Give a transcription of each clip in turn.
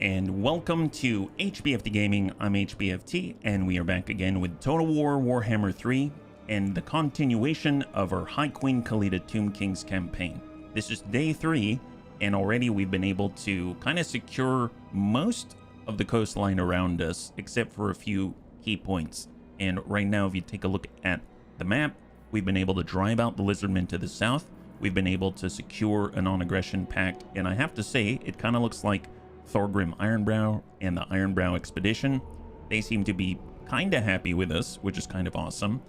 and welcome to HBFT Gaming. I'm HBFT, and we are back again with Total War Warhammer 3 and the continuation of our High Queen Khalida Tomb Kings campaign. This is day 3, and already we've been able to kind of secure most of the coastline around us, except for a few key points. And right now, if you take a look at the map, we've been able to drive out the lizardmen to the south. We've been able to secure a non-aggression pact, and I have to say, it kind of looks like Thorgrim Ironbrow and the Ironbrow expedition. They seem to be kind of happy with us, which is kind of awesome.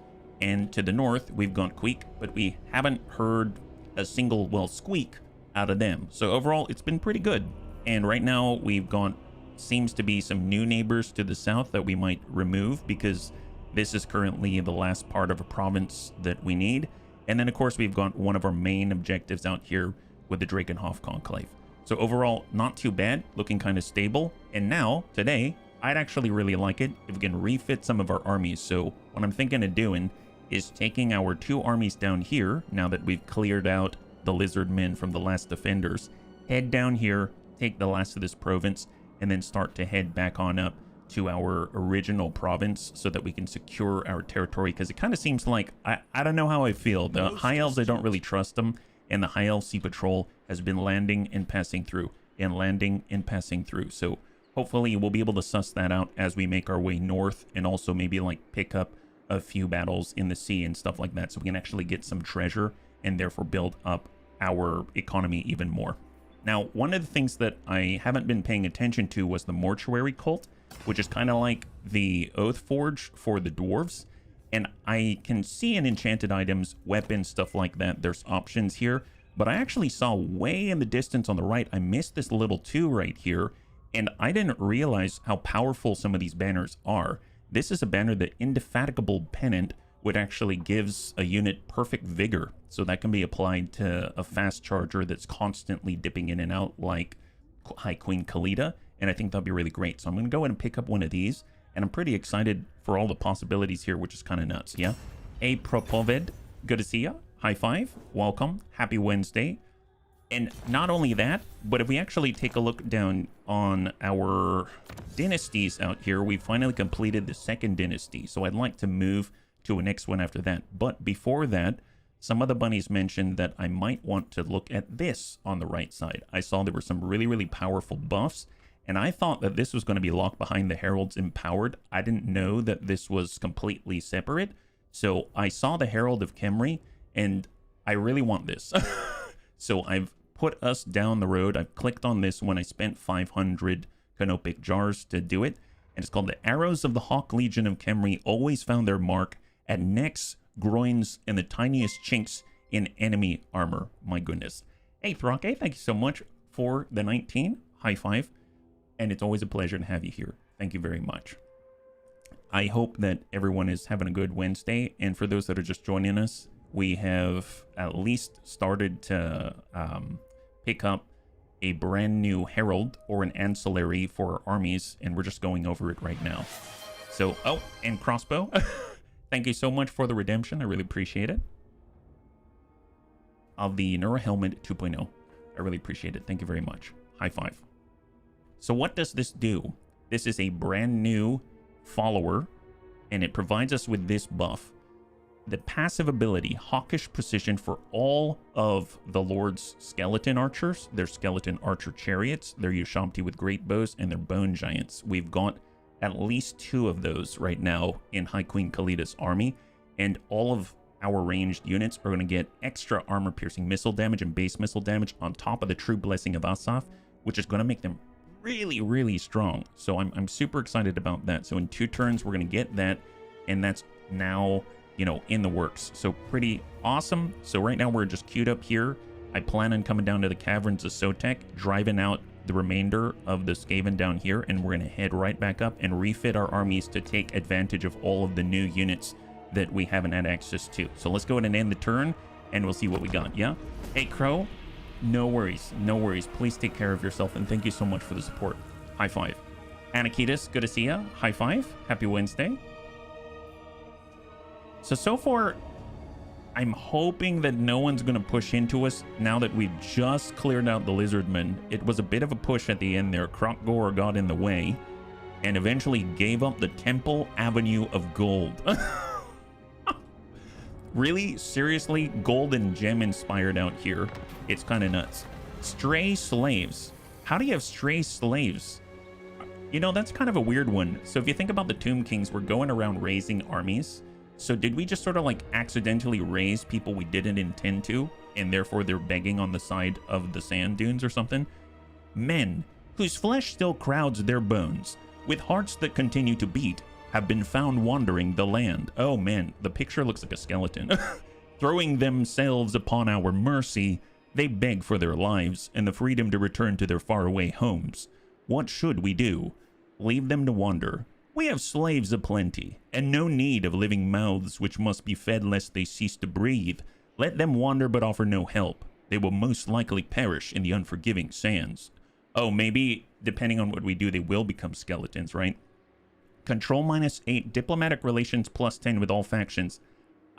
And to the north, we've got Queek, but we haven't heard a single, well, squeak out of them. So overall, it's been pretty good. And right now, we've got, seems to be some new neighbors to the south that we might remove, because this is currently the last part of a province that we need. And then, of course, we've got one of our main objectives out here with the Drakenhof Conclave. So overall, not too bad, looking kind of stable. And now, today, I'd actually really like it if we can refit some of our armies. So what I'm thinking of doing is taking our 2 armies down here, now that we've cleared out the lizard men from the last defenders, head down here, take the last of this province, and then start to head back on up to our original province so that we can secure our territory, because it kind of seems like, I don't know how I feel. The High Elves, I don't really trust them, and the High Elf Sea Patrol has been landing and passing through, and landing and passing through. So hopefully we'll be able to suss that out as we make our way north, and also maybe like pick up a few battles in the sea and stuff like that, so we can actually get some treasure and therefore build up our economy even more. Now, one of the things that I haven't been paying attention to was the Mortuary Cult, which is kind of like the Oath Forge for the dwarves. And I can see in enchanted items, weapons, stuff like that, there's options here. But I actually saw way in the distance on the right, I missed this little 2 right here, and I didn't realize how powerful some of these banners are. This is a banner, the Indefatigable Pennant, which actually gives a unit perfect vigor. So that can be applied to a fast charger that's constantly dipping in and out like High Queen Khalida. And I think that'd be really great. So I'm going to go ahead and pick up one of these. And I'm pretty excited for all the possibilities here, which is kind of nuts, yeah? Hey, Propoved, good to see ya. High five, welcome, happy Wednesday. And not only that, but if we actually take a look down on our dynasties out here, we finally completed the 2nd dynasty. So I'd like to move to a next one after that. But before that, some of the bunnies mentioned that I might want to look at this on the right side. I saw there were some really, really powerful buffs, and I thought that this was going to be locked behind the Heralds Empowered. I didn't know that this was completely separate. So I saw the Herald of Khemri, and I really want this. So I've put us down the road. I've clicked on this when I spent 500 canopic jars to do it. And it's called the Arrows of the Hawk Legion of Khemri always found their mark at necks, groins, and the tiniest chinks in enemy armor. My goodness. Hey, Thrake, thank you so much for the 19. High five. And it's always a pleasure to have you here. Thank you very much. I hope that everyone is having a good Wednesday. And for those that are just joining us, we have at least started to pick up a brand new herald or an ancillary for our armies. And we're just going over it right now. So, oh, and crossbow. Thank you so much for the redemption. I really appreciate it. Of the Nura Helmet 2.0. I really appreciate it. Thank you very much. High five. So what does this do? This is a brand new follower, and it provides us with this buff. The passive ability, Hawkish Precision for all of the Lord's skeleton archers, their skeleton archer chariots, their Ushabti with great bows, and their bone giants. We've got at least 2 of those right now in High Queen Khalida's army, and all of our ranged units are going to get extra armor-piercing missile damage and base missile damage on top of the True Blessing of Asaf, which is going to make them really, really strong. So I'm super excited about that. So in 2 turns, we're going to get that, and that's now, you know, in the works. So pretty awesome. So right now we're just queued up here. I plan on coming down to the caverns of Sotek, driving out the remainder of the Skaven down here, and we're going to head right back up and refit our armies to take advantage of all of the new units that we haven't had access to. So let's go ahead and end the turn, and we'll see what we got, yeah? Hey, Crow, no worries, no worries. Please take care of yourself, and thank you so much for the support. High five. Anakitis, good to see ya. High five. Happy Wednesday. So far, I'm hoping that no one's going to push into us now that we've just cleared out the lizardmen. It was a bit of a push at the end there. Krokgor got in the way and eventually gave up the Temple Avenue of Gold. Really? Seriously? Gold and gem inspired out here. It's kind of nuts. Stray slaves. How do you have stray slaves? You know, that's kind of a weird one. So if you think about the Tomb Kings, we're going around raising armies. So did we just sort of like accidentally raise people we didn't intend to, and therefore they're begging on the side of the sand dunes or something? Men, whose flesh still crowds their bones, with hearts that continue to beat, have been found wandering the land. Oh man, the picture looks like a skeleton. Throwing themselves upon our mercy, they beg for their lives and the freedom to return to their faraway homes. What should we do? Leave them to wander? We have slaves aplenty, and no need of living mouths which must be fed lest they cease to breathe. Let them wander but offer no help. They will most likely perish in the unforgiving sands. Oh, maybe, depending on what we do, they will become skeletons, right? Control -8, diplomatic relations +10 with all factions.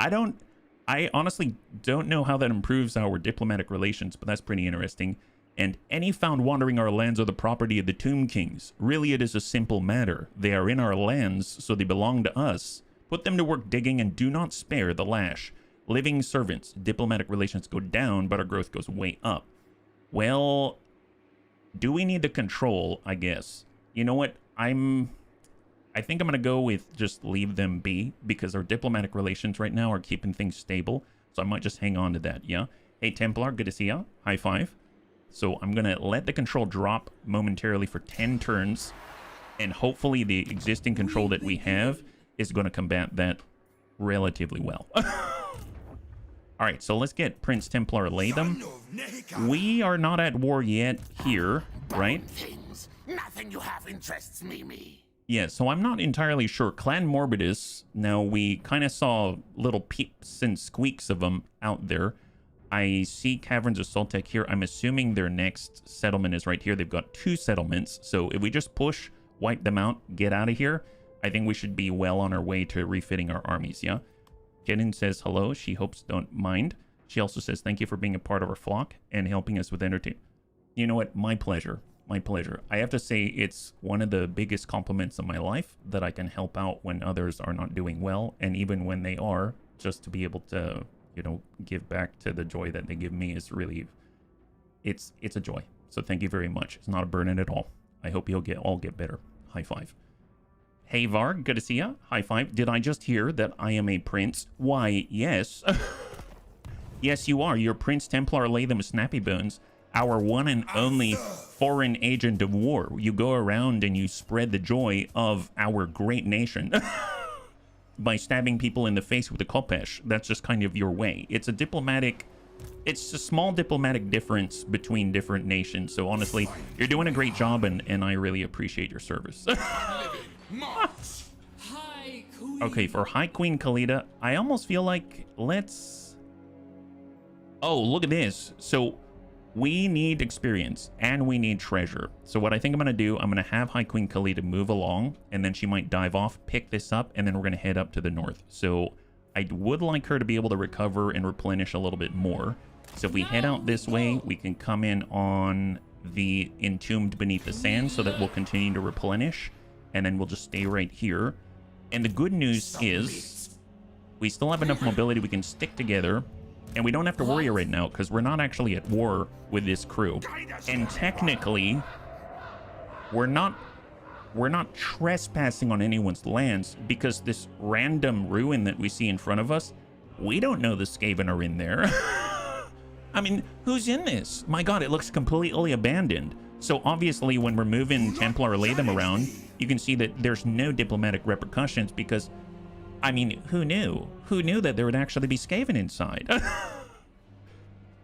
I honestly don't know how that improves our diplomatic relations, but that's pretty interesting. And any found wandering our lands are the property of the Tomb Kings. Really, it is a simple matter. They are in our lands, so they belong to us. Put them to work digging and do not spare the lash. Living servants. Diplomatic relations go down, but our growth goes way up. Well, do we need the control, I guess? You know what? I think I'm going to go with just leave them be, because our diplomatic relations right now are keeping things stable. So I might just hang on to that, yeah? Hey, Templar, good to see ya. High five. So I'm going to let the control drop momentarily for 10 turns. And hopefully the existing control that we have is going to combat that relatively well. All right, so let's get Prince Templar Latham. We are not at war yet here, right? Nothing you have interests me. Yeah, so I'm not entirely sure. Clan Morbidus, now we kind of saw little peeps and squeaks of them out there. I see Caverns of Soltec here. I'm assuming their next settlement is right here. They've got 2 settlements. So if we just push, wipe them out, get out of here, I think we should be well on our way to refitting our armies, yeah? Kenin says hello. She hopes don't mind. She also says thank you for being a part of our flock and helping us with entertainment. You know what? My pleasure. My pleasure. I have to say it's one of the biggest compliments of my life that I can help out when others are not doing well. And even when they are, just to be able to, you know, give back to the joy that they give me is really, it's a joy. So thank you very much. It's not a burden at all. I hope you'll all get better. High five. Hey Varg, good to see ya. High five. Did I just hear that I am a prince? Why, yes. Yes, you are. You're Prince Templar Latham Snappy Bones, our one and only foreign agent of war. You go around and you spread the joy of our great nation. By stabbing people in the face with a kopesh. That's just kind of your way. It's a small diplomatic difference between different nations. So honestly, you're doing a great job and I really appreciate your service. Okay, for High Queen Khalida, I almost feel like let's... Oh, look at this. So we need experience and we need treasure. So what I think I'm going to do, I'm going to have High Queen Khalida move along and then she might dive off, pick this up, and then we're going to head up to the north. So I would like her to be able to recover and replenish a little bit more. So if we head out this way, we can come in on the Entombed Beneath the Sand so that we'll continue to replenish. And then we'll just stay right here. And the good news is we still have enough mobility we can stick together. And we don't have to worry right now because we're not actually at war with this crew. And technically, we're not trespassing on anyone's lands because this random ruin that we see in front of us, we don't know the Skaven are in there. I mean, who's in this? My God, it looks completely abandoned. So obviously when we're moving Templar Latham around, you can see that there's no diplomatic repercussions because, I mean, who knew? Who knew that there would actually be Skaven inside?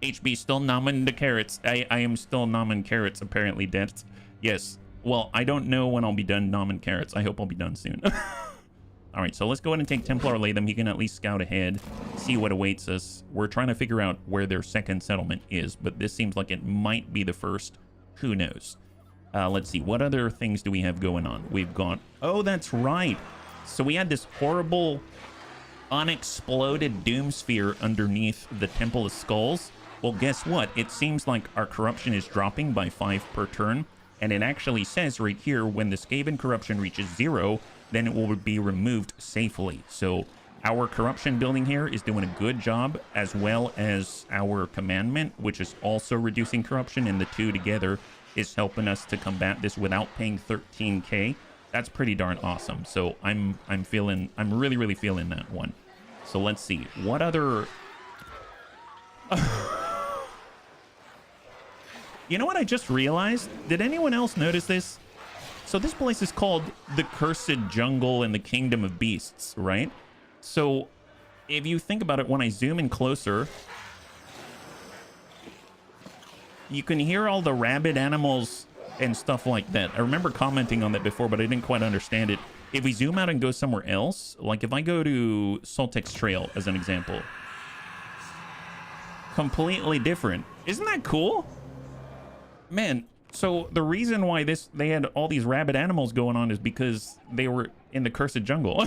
HB still nomming the carrots. I am still nomming carrots, apparently, Dents. Yes. Well, I don't know when I'll be done nomming carrots. I hope I'll be done soon. All right, so let's go ahead and take Templar Latham. He can at least scout ahead, see what awaits us. We're trying to figure out where their second settlement is, but this seems like it might be the first. Who knows? Let's see. What other things do we have going on? We've got... Oh, that's right. So we had this horrible unexploded doom sphere underneath the Temple of Skulls. Well, guess what? It seems like our corruption is dropping by 5 per turn, and it actually says right here, when the Skaven corruption reaches 0, then it will be removed safely. So our corruption building here is doing a good job, as well as our commandment, which is also reducing corruption, and the two together is helping us to combat this without paying 13k. That's pretty darn awesome. So I'm really feeling that one. So let's see what other you know what I just realized? Did anyone else notice this? So this place is called the Cursed Jungle in the Kingdom of Beasts, right? So if you think about it, when I zoom in closer, you can hear all the rabid animals and stuff like that. I remember commenting on that before, but I didn't quite understand it. If we zoom out and go somewhere else, like if I go to Soltex Trail as an example, completely different. Isn't that cool? Man, so the reason why they had all these rabid animals going on is because they were in the Cursed Jungle.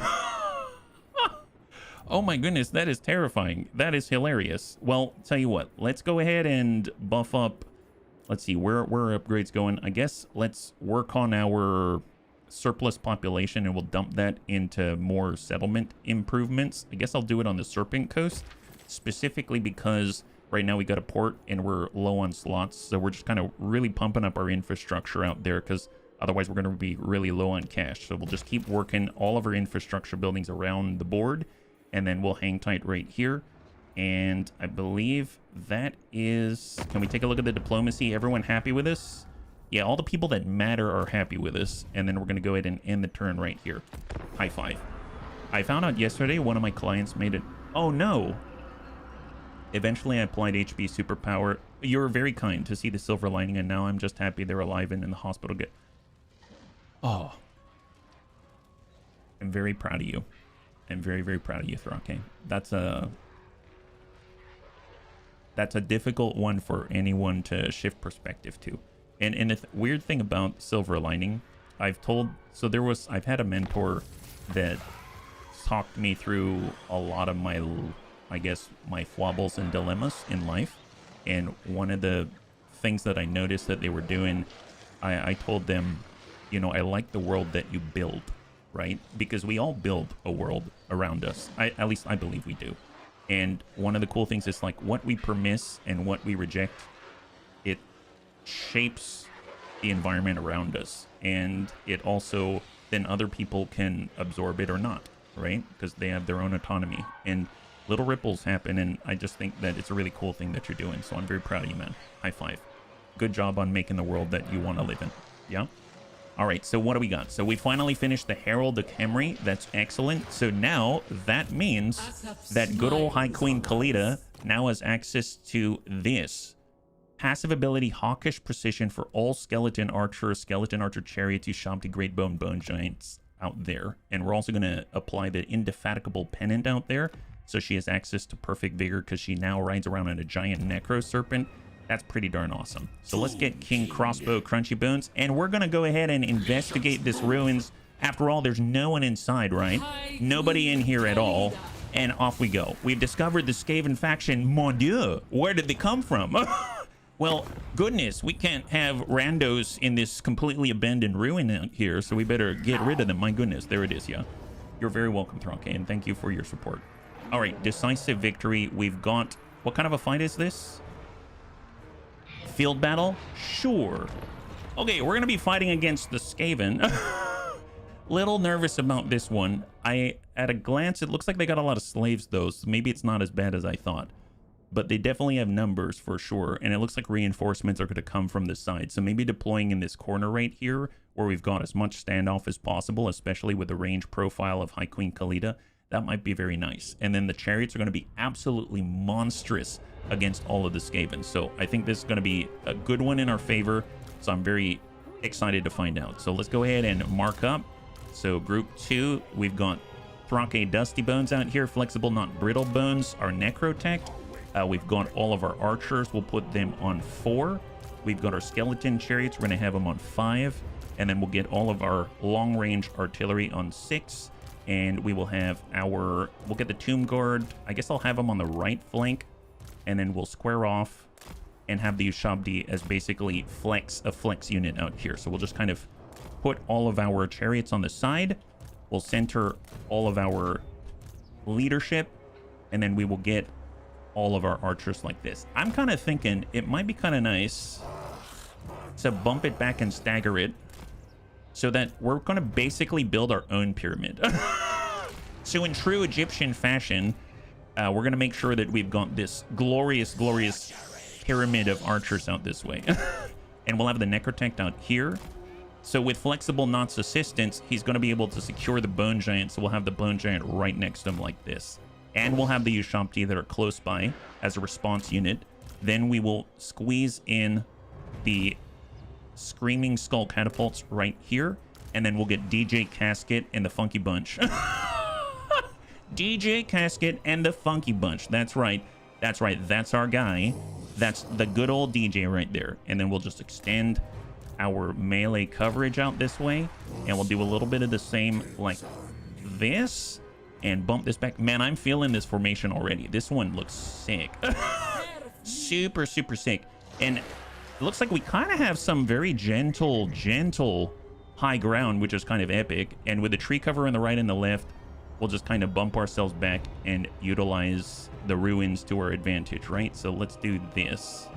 Oh my goodness, that is terrifying. That is hilarious. Well, tell you what, let's go ahead and buff up. Let's see, where are upgrades going? I guess let's work on our surplus population, and we'll dump that into more settlement improvements. I guess I'll do it on the Serpent Coast, specifically because right now we got a port and we're low on slots. So we're just kind of really pumping up our infrastructure out there, because otherwise we're going to be really low on cash. So we'll just keep working all of our infrastructure buildings around the board, and then we'll hang tight right here. And I believe that is... Can we take a look at the diplomacy? Everyone happy with this? Yeah, all the people that matter are happy with this. And then we're going to go ahead and end the turn right here. High five. I found out yesterday one of my clients made it... Oh, no. Eventually, I applied HB superpower. You're very kind to see the silver lining, and now I'm just happy they're alive and in the hospital. Oh. I'm very proud of you. I'm very proud of you, Thrake. That's a difficult one for anyone to shift perspective to. And the weird thing about silver lining, I've had a mentor that talked me through a lot of my, I guess, my foibles and dilemmas in life. And one of the things that I noticed that they were doing, I told them, you know, I like the world that you build, right? Because we all build a world around us. At least I believe we do. And one of the cool things is, like, what we permiss and what we reject, it shapes the environment around us. And it also, then other people can absorb it or not, right? Because they have their own autonomy. And little ripples happen, and I just think that it's a really cool thing that you're doing. So I'm very proud of you, man. High five. Good job on making the world that you want to live in. Yeah? All right, so what do we got? So we finally finished the Herald of Khemri. That's excellent. So now that means that good old High Queen Khalida now has access to this. Passive ability, Hawkish Precision for all Skeleton Archer Chariots you shop to Great Bone Giants out there. And we're also going to apply the Indefatigable Pennant out there. So she has access to Perfect Vigor because she now rides around on a giant Necro Serpent. That's pretty darn awesome. So let's get King Crossbow Crunchy Bones, and we're going to go ahead and investigate this ruins. After all, there's no one inside, right? Nobody in here at all. And off we go. We've discovered the Skaven faction. Mon Dieu, where did they come from? Well, goodness, we can't have randos in this completely abandoned ruin out here, so we better get rid of them. My goodness, there it is, yeah. You're very welcome, Thrake, and thank you for your support. All right, decisive victory. We've got... What kind of a fight is this? Field battle? Sure. Okay, we're going to be fighting against the Skaven. Little nervous about this one. At a glance, it looks like they got a lot of slaves, though, so maybe it's not as bad as I thought. But they definitely have numbers, for sure, and it looks like reinforcements are going to come from the side. So maybe deploying in this corner right here, where we've got as much standoff as possible, especially with the range profile of High Queen Khalida, that might be very nice. And then the chariots are going to be absolutely monstrous against all of the Skaven. So I think this is going to be a good one in our favor. So I'm very excited to find out. So let's go ahead and mark up. So group 2, we've got Thrake Dusty Bones out here. Flexible, not brittle bones. Our Necrotech. We've got all of our archers. We'll put them on 4. We've got our skeleton chariots. We're going to have them on 5. And then we'll get all of our long-range artillery on 6. And we will have we'll get the Tomb Guard. I guess I'll have him on the right flank. And then we'll square off and have the Ushabti as basically a flex unit out here. So we'll just kind of put all of our chariots on the side. We'll center all of our leadership. And then we will get all of our archers like this. I'm kind of thinking it might be kind of nice to bump it back and stagger it so that we're going to basically build our own pyramid. So in true Egyptian fashion, we're going to make sure that we've got this glorious pyramid of archers out this way. And we'll have the Necrotect out here. So with Flexible Knot's assistance, he's going to be able to secure the Bone Giant. So we'll have the Bone Giant right next to him like this. And we'll have the Ushabti that are close by as a response unit. Then we will squeeze in the Screaming Skull catapults right here. And then we'll get DJ Casket and the Funky Bunch. DJ Casket and the Funky Bunch. That's right. That's right. That's our guy. That's the good old DJ right there. And then we'll just extend our melee coverage out this way. And we'll do a little bit of the same like this. And bump this back. Man, I'm feeling this formation already. This one looks sick. Super sick. And it looks like we kind of have some very gentle high ground, which is kind of epic. And with the tree cover on the right and the left, we'll just kind of bump ourselves back and utilize the ruins to our advantage, right? So let's do this.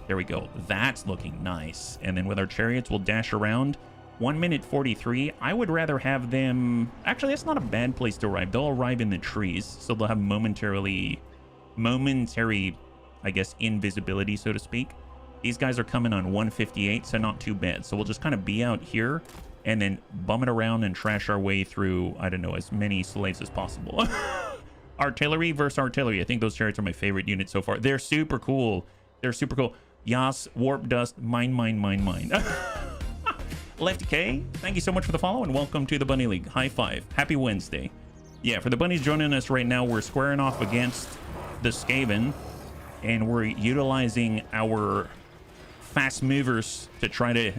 There we go. That's looking nice. And then with our chariots, we'll dash around. 1 minute 43. I would rather have them... Actually, that's not a bad place to arrive. They'll arrive in the trees, so they'll have momentary, I guess, invisibility, so to speak. These guys are coming on 158, so not too bad. So we'll just kind of be out here and then bum it around and trash our way through, I don't know, as many slaves as possible. Artillery versus artillery. I think those chariots are my favorite unit so far. They're super cool. They're super cool. Yas, Warp Dust, mine. Lefty K, thank you so much for the follow and welcome to the Bunny League. High five. Happy Wednesday. Yeah, for the bunnies joining us right now, we're squaring off against the Skaven and we're utilizing our fast movers to try to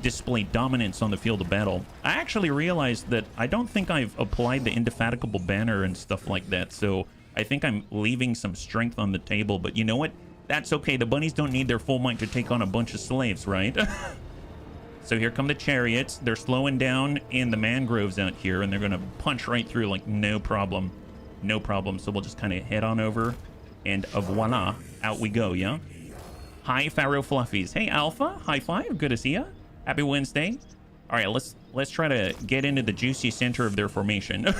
display dominance on the field of battle. I actually realized that I don't think I've applied the Indefatigable Banner and stuff like that, so I think I'm leaving some strength on the table, but you know what? That's okay. The bunnies don't need their full might to take on a bunch of slaves, right? So here come the chariots. They're slowing down in the mangroves out here, and they're going to punch right through like no problem. No problem. So we'll just kind of head on over, and voila, out we go, yeah? Hi, Pharaoh Fluffies. Hey, Alpha. High five. Good to see ya. Happy Wednesday. All right, let's try to get into the juicy center of their formation.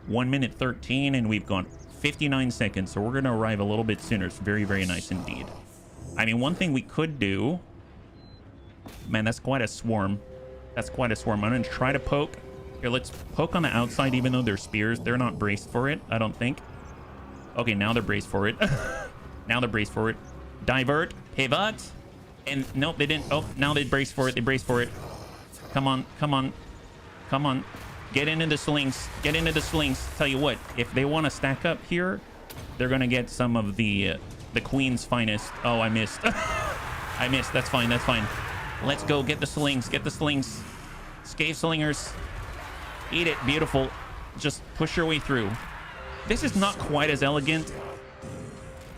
1 minute 13, and we've gone 59 seconds, so we're going to arrive a little bit sooner. It's very nice indeed. I mean, one thing we could do... Man, that's quite a swarm. That's quite a swarm. I'm going to try to poke. Here, let's poke on the outside, even though they're spears. They're not braced for it, I don't think. Okay, now they're braced for it. Now they're braced for it. Divert. Pivot. And nope, they didn't. Oh, now they brace for it. They brace for it. Come on. Get into the slings. Get into the slings. Tell you what, if they want to stack up here, they're going to get some of the queen's finest. Oh, I missed. I missed. That's fine. Let's go. Get the slings. Get the slings. Scave slingers. Eat it. Beautiful. Just push your way through. This is not quite as elegant,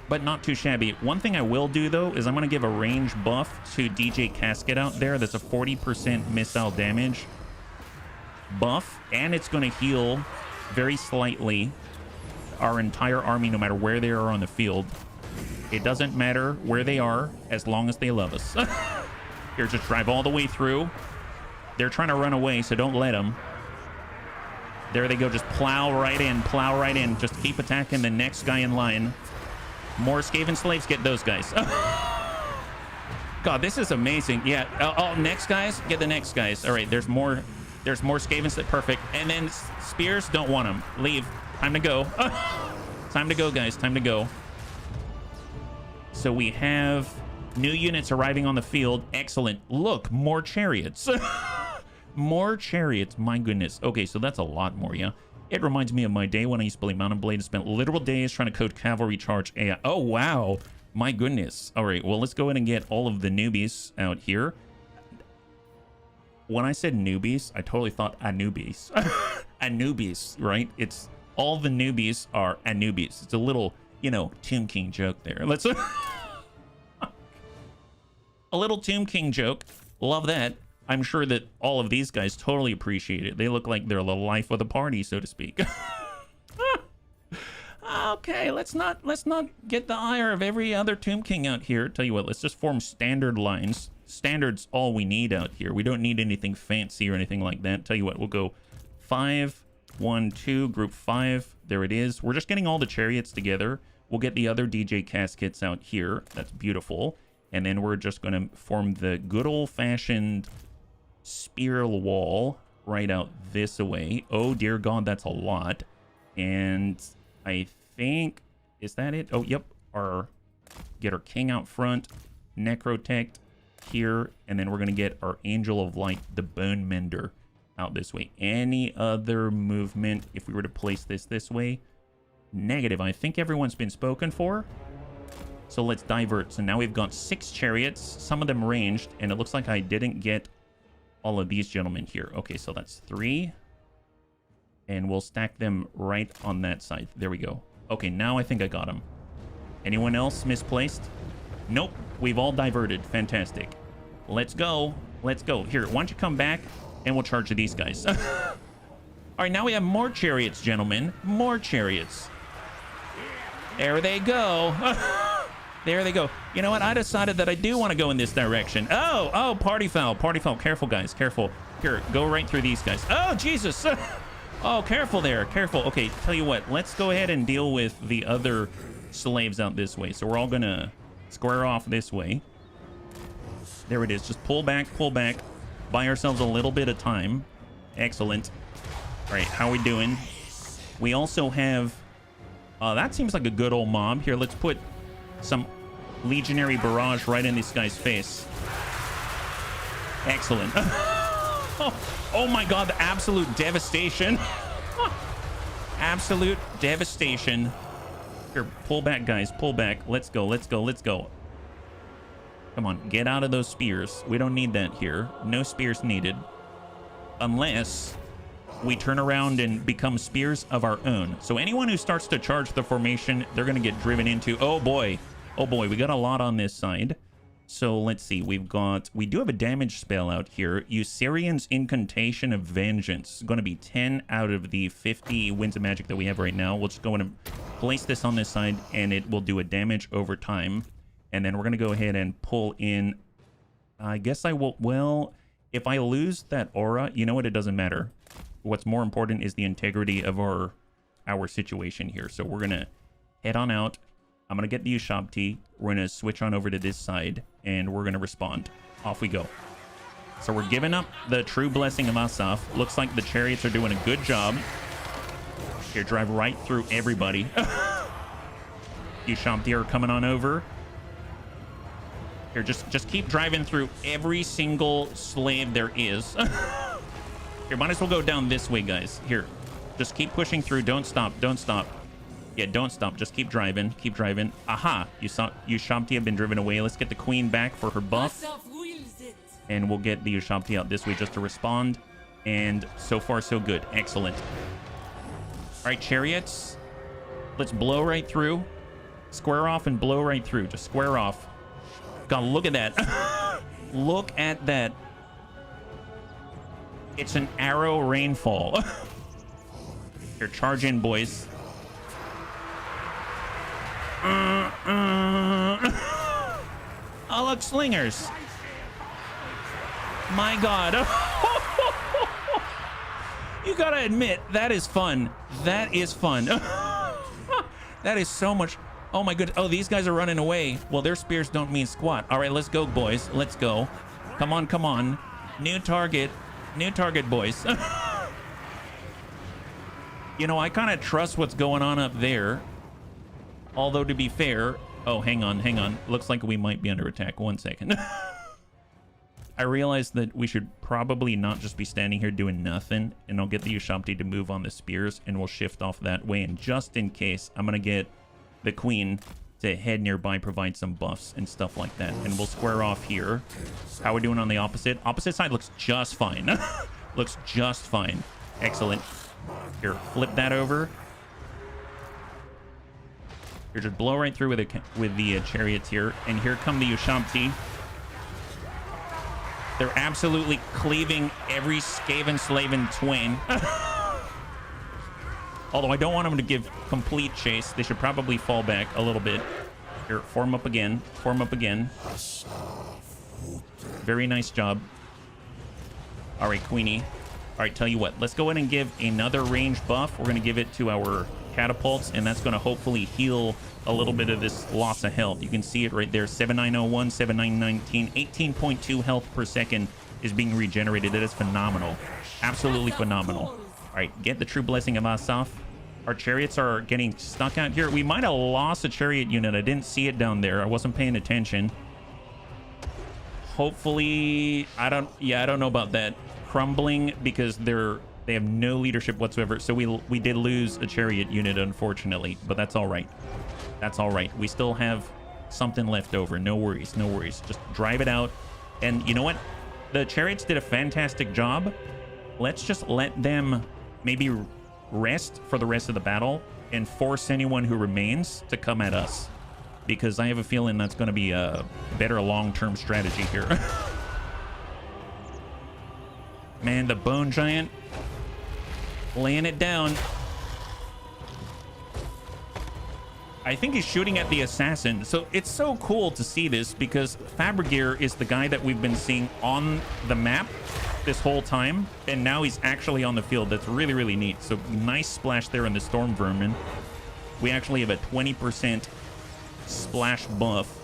but not too shabby. One thing I will do, though, is I'm going to give a range buff to DJ Casket out there. That's a 40% missile damage buff, and it's going to heal very slightly our entire army, no matter where they are on the field. It doesn't matter where they are, as long as they love us. Here, just drive all the way through. They're trying to run away, so don't let them. There they go. Just plow right in. Just keep attacking the next guy in line. More Skaven slaves. Get those guys. God, this is amazing. Yeah. Oh, next guys. Get the next guys. All right. There's more Skaven slaves. Perfect. And then spears. Don't want them. Leave. Time to go. Time to go, guys. Time to go. So we have new units arriving on the field. Excellent. Look, more chariots. More chariots. My goodness. Okay, so that's a lot more, yeah? It reminds me of my day when I used to play Mount and Blade and spent literal days trying to code cavalry charge AI. Oh, wow. My goodness. All right, well, let's go ahead and get all of the newbies out here. When I said newbies, I totally thought Anubis. Anubis, right? It's all the newbies are Anubis. It's a little, you know, Tomb King joke there. Let's a little Tomb King joke. Love that. I'm sure that all of these guys totally appreciate it. They look like they're the life of the party, so to speak. Okay, let's not get the ire of every other Tomb King out here. Tell you what, let's just form standard lines. Standard's all we need out here. We don't need anything fancy or anything like that. Tell you what, we'll go 5, 1, 2, group 5. There it is. We're just getting all the chariots together. We'll get the other DJ caskets out here. That's beautiful. And then we're just going to form the good old-fashioned spiral wall right out this way. Oh, dear God, that's a lot. And I think, is that it? Oh, yep. Get our king out front, necrotect here, and then we're going to get our angel of light, the bone mender, out this way. Any other movement, if we were to place this way? Negative. I think everyone's been spoken for. So let's divert. So now we've got 6 chariots, some of them ranged, and it looks like I didn't get all of these gentlemen here. Okay, so that's 3. And we'll stack them right on that side. There we go. Okay, now I think I got them. Anyone else misplaced? Nope. We've all diverted. Fantastic. Let's go. Let's go. Here, why don't you come back and we'll charge these guys. All right, now we have more chariots, gentlemen. More chariots. There they go. There they go. You know what? I decided that I do want to go in this direction. Oh, party foul. Party foul. Careful, guys. Careful. Here, go right through these guys. Oh, Jesus. Oh, careful there. Careful. Okay, tell you what. Let's go ahead and deal with the other slaves out this way. So we're all going to square off this way. There it is. Just pull back, pull back. Buy ourselves a little bit of time. Excellent. All right, how are we doing? We also have... that seems like a good old mob. Here, let's put some legionary barrage right in this guy's face. Excellent. Oh my God, the absolute devastation. Absolute devastation. Here, pull back, guys. Pull back. Let's go, let's go, let's go. Come on, get out of those spears. We don't need that here. No spears needed. Unless we turn around and become spears of our own. So anyone who starts to charge the formation, they're going to get driven into... Oh boy, we got a lot on this side. So let's see, we do have a damage spell out here. Usurian's Incantation of Vengeance. It's going to be 10 out of the 50 Winds of Magic that we have right now. We'll just go in and place this on this side, and it will do a damage over time. And then we're going to go ahead and pull in... I guess I will... Well, if I lose that aura, you know what? It doesn't matter. What's more important is the integrity of our situation here. So we're going to head on out. I'm going to get the Ushabti. We're going to switch on over to this side, and we're going to respond. Off we go. So we're giving up the true blessing of Asaf. Looks like the chariots are doing a good job. Here, drive right through everybody. Ushabti are coming on over. Here, just keep driving through every single slave there is. Here, might as well go down this way, guys. Here, just keep pushing through. Don't stop. Don't stop. Yeah, don't stop. Just keep driving. Keep driving. Aha! Ushabti have been driven away. Let's get the queen back for her buff. And we'll get the Ushabti out this way just to respond. And so far, so good. Excellent. All right, chariots. Let's blow right through. Square off and blow right through. Just square off. God, look at that. Look at that. It's an arrow rainfall. Here, charge in, boys. Oh, look, slingers. My God. You gotta admit, that is fun. That is fun. That is so much... Oh my goodness. Oh, these guys are running away. Well, their spears don't mean squat. All right, let's go, boys. Let's go. Come on, come on. New target. New target, boys. You know, I kind of trust what's going on up there. Although, to be fair... Oh, hang on, hang on. Looks like we might be under attack. 1 second. I realized that we should probably not just be standing here doing nothing. And I'll get the Ushabti to move on the spears. And we'll shift off that way. And just in case, I'm going to get the queen to head nearby, provide some buffs and stuff like that. And we'll square off here. How are we doing on the opposite? Opposite side looks just fine. Looks just fine. Excellent. Here, flip that over. Here, just blow right through with the chariots here. And here come the Ushabti. They're absolutely cleaving every Skaven Slaven twin. Although I don't want them to give complete chase. They should probably fall back a little bit. Here, form up again. Form up again. Very nice job. All right, Queenie. All right, tell you what. Let's go ahead and give another range buff. We're going to give it to our catapults, and that's going to hopefully heal a little bit of this loss of health. You can see it right there. 7901, 7919, 18.2 health per second is being regenerated. That is phenomenal. Absolutely phenomenal. All right, get the true blessing of Asaf. Our chariots are getting stuck out here. We might have lost a chariot unit. I didn't see it down there. I wasn't paying attention. Hopefully, I don't know about that. Crumbling because they have no leadership whatsoever. So we did lose a chariot unit, unfortunately, but that's all right. That's all right. We still have something left over. No worries, no worries. Just drive it out. And you know what? The chariots did a fantastic job. Let's just let them maybe rest for the rest of the battle and force anyone who remains to come at us, because I have a feeling that's going to be a better long-term strategy here. Man, the bone giant laying it down. I think he's shooting at the assassin. So it's so cool to see this, because Fabrigir is the guy that we've been seeing on the map this whole time, and now he's actually on the field. That's really, really neat. So nice splash there in the Storm Vermin. We actually have a 20% splash buff.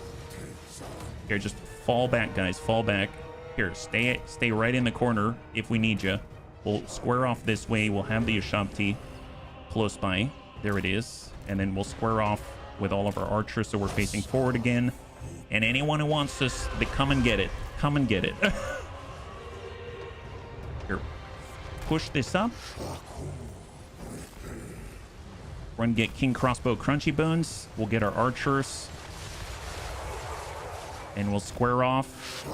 Here, just fall back, guys. Fall back. Here, stay right in the corner if we need you. We'll square off this way. We'll have the Ushabti close by. There it is. And then we'll square off with all of our archers, so we're facing forward again. And anyone who wants us to come and get it, come and get it. Here, push this up. We're gonna get King Crossbow Crunchy Bones. We'll get our archers. And we'll square off.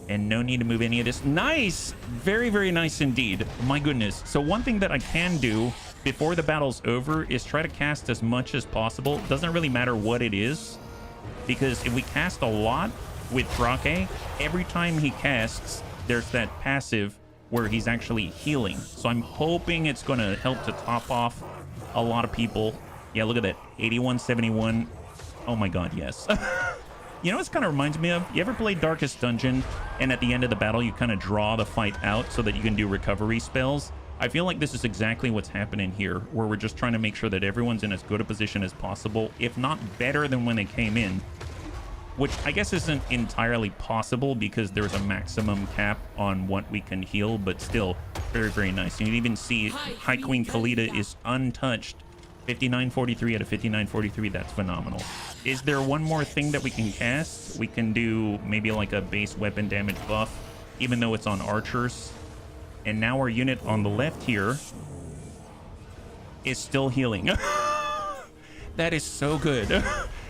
And no need to move any of this. Nice! Very, very nice indeed. My goodness. So one thing that I can do before the battle's over is try to cast as much as possible. Doesn't really matter what it is, because if we cast a lot with Drake, every time he casts, there's that passive where he's actually healing. So I'm hoping it's going to help to top off a lot of people. Yeah, look at that. 8171. Oh my god, yes. You know what this kind of reminds me of? You ever played Darkest Dungeon, and at the end of the battle you kind of draw the fight out so that you can do recovery spells? I feel like this is exactly what's happening here, where we're just trying to make sure that everyone's in as good a position as possible, if not better than when they came in, which I guess isn't entirely possible because there's a maximum cap on what we can heal, but still very, very nice. You can even see High Queen Khalida is untouched. 5943 out of 5943. That's phenomenal. Is there one more thing that we can cast? We can do maybe like a base weapon damage buff, even though it's on archers. And now our unit on the left here is still healing. That is so good.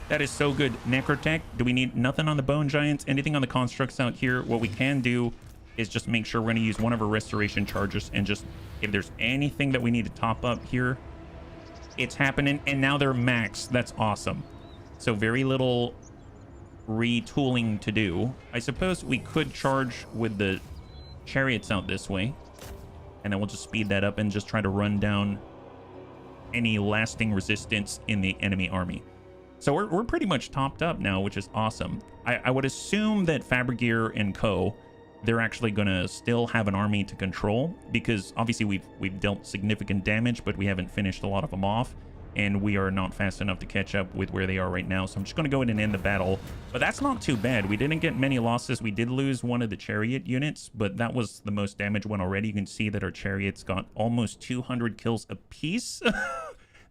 That is so good. Necrotech, do we need nothing on the bone giants? Anything on the constructs out here? What we can do is just make sure we're going to use one of our restoration charges, and just if there's anything that we need to top up here, it's happening. And now they're maxed. That's awesome. So very little retooling to do. I suppose we could charge with the chariots out this way, and then we'll just speed that up and just try to run down any lasting resistance in the enemy army. So we're pretty much topped up now, which is awesome. I would assume that Fabrigir and co, they're actually going to still have an army to control, because obviously we've dealt significant damage, but we haven't finished a lot of them off, and we are not fast enough to catch up with where they are right now. So I'm just going to go ahead and end the battle. But that's not too bad. We didn't get many losses. We did lose one of the chariot units, but that was the most damaged one already. You can see that our chariots got almost 200 kills apiece.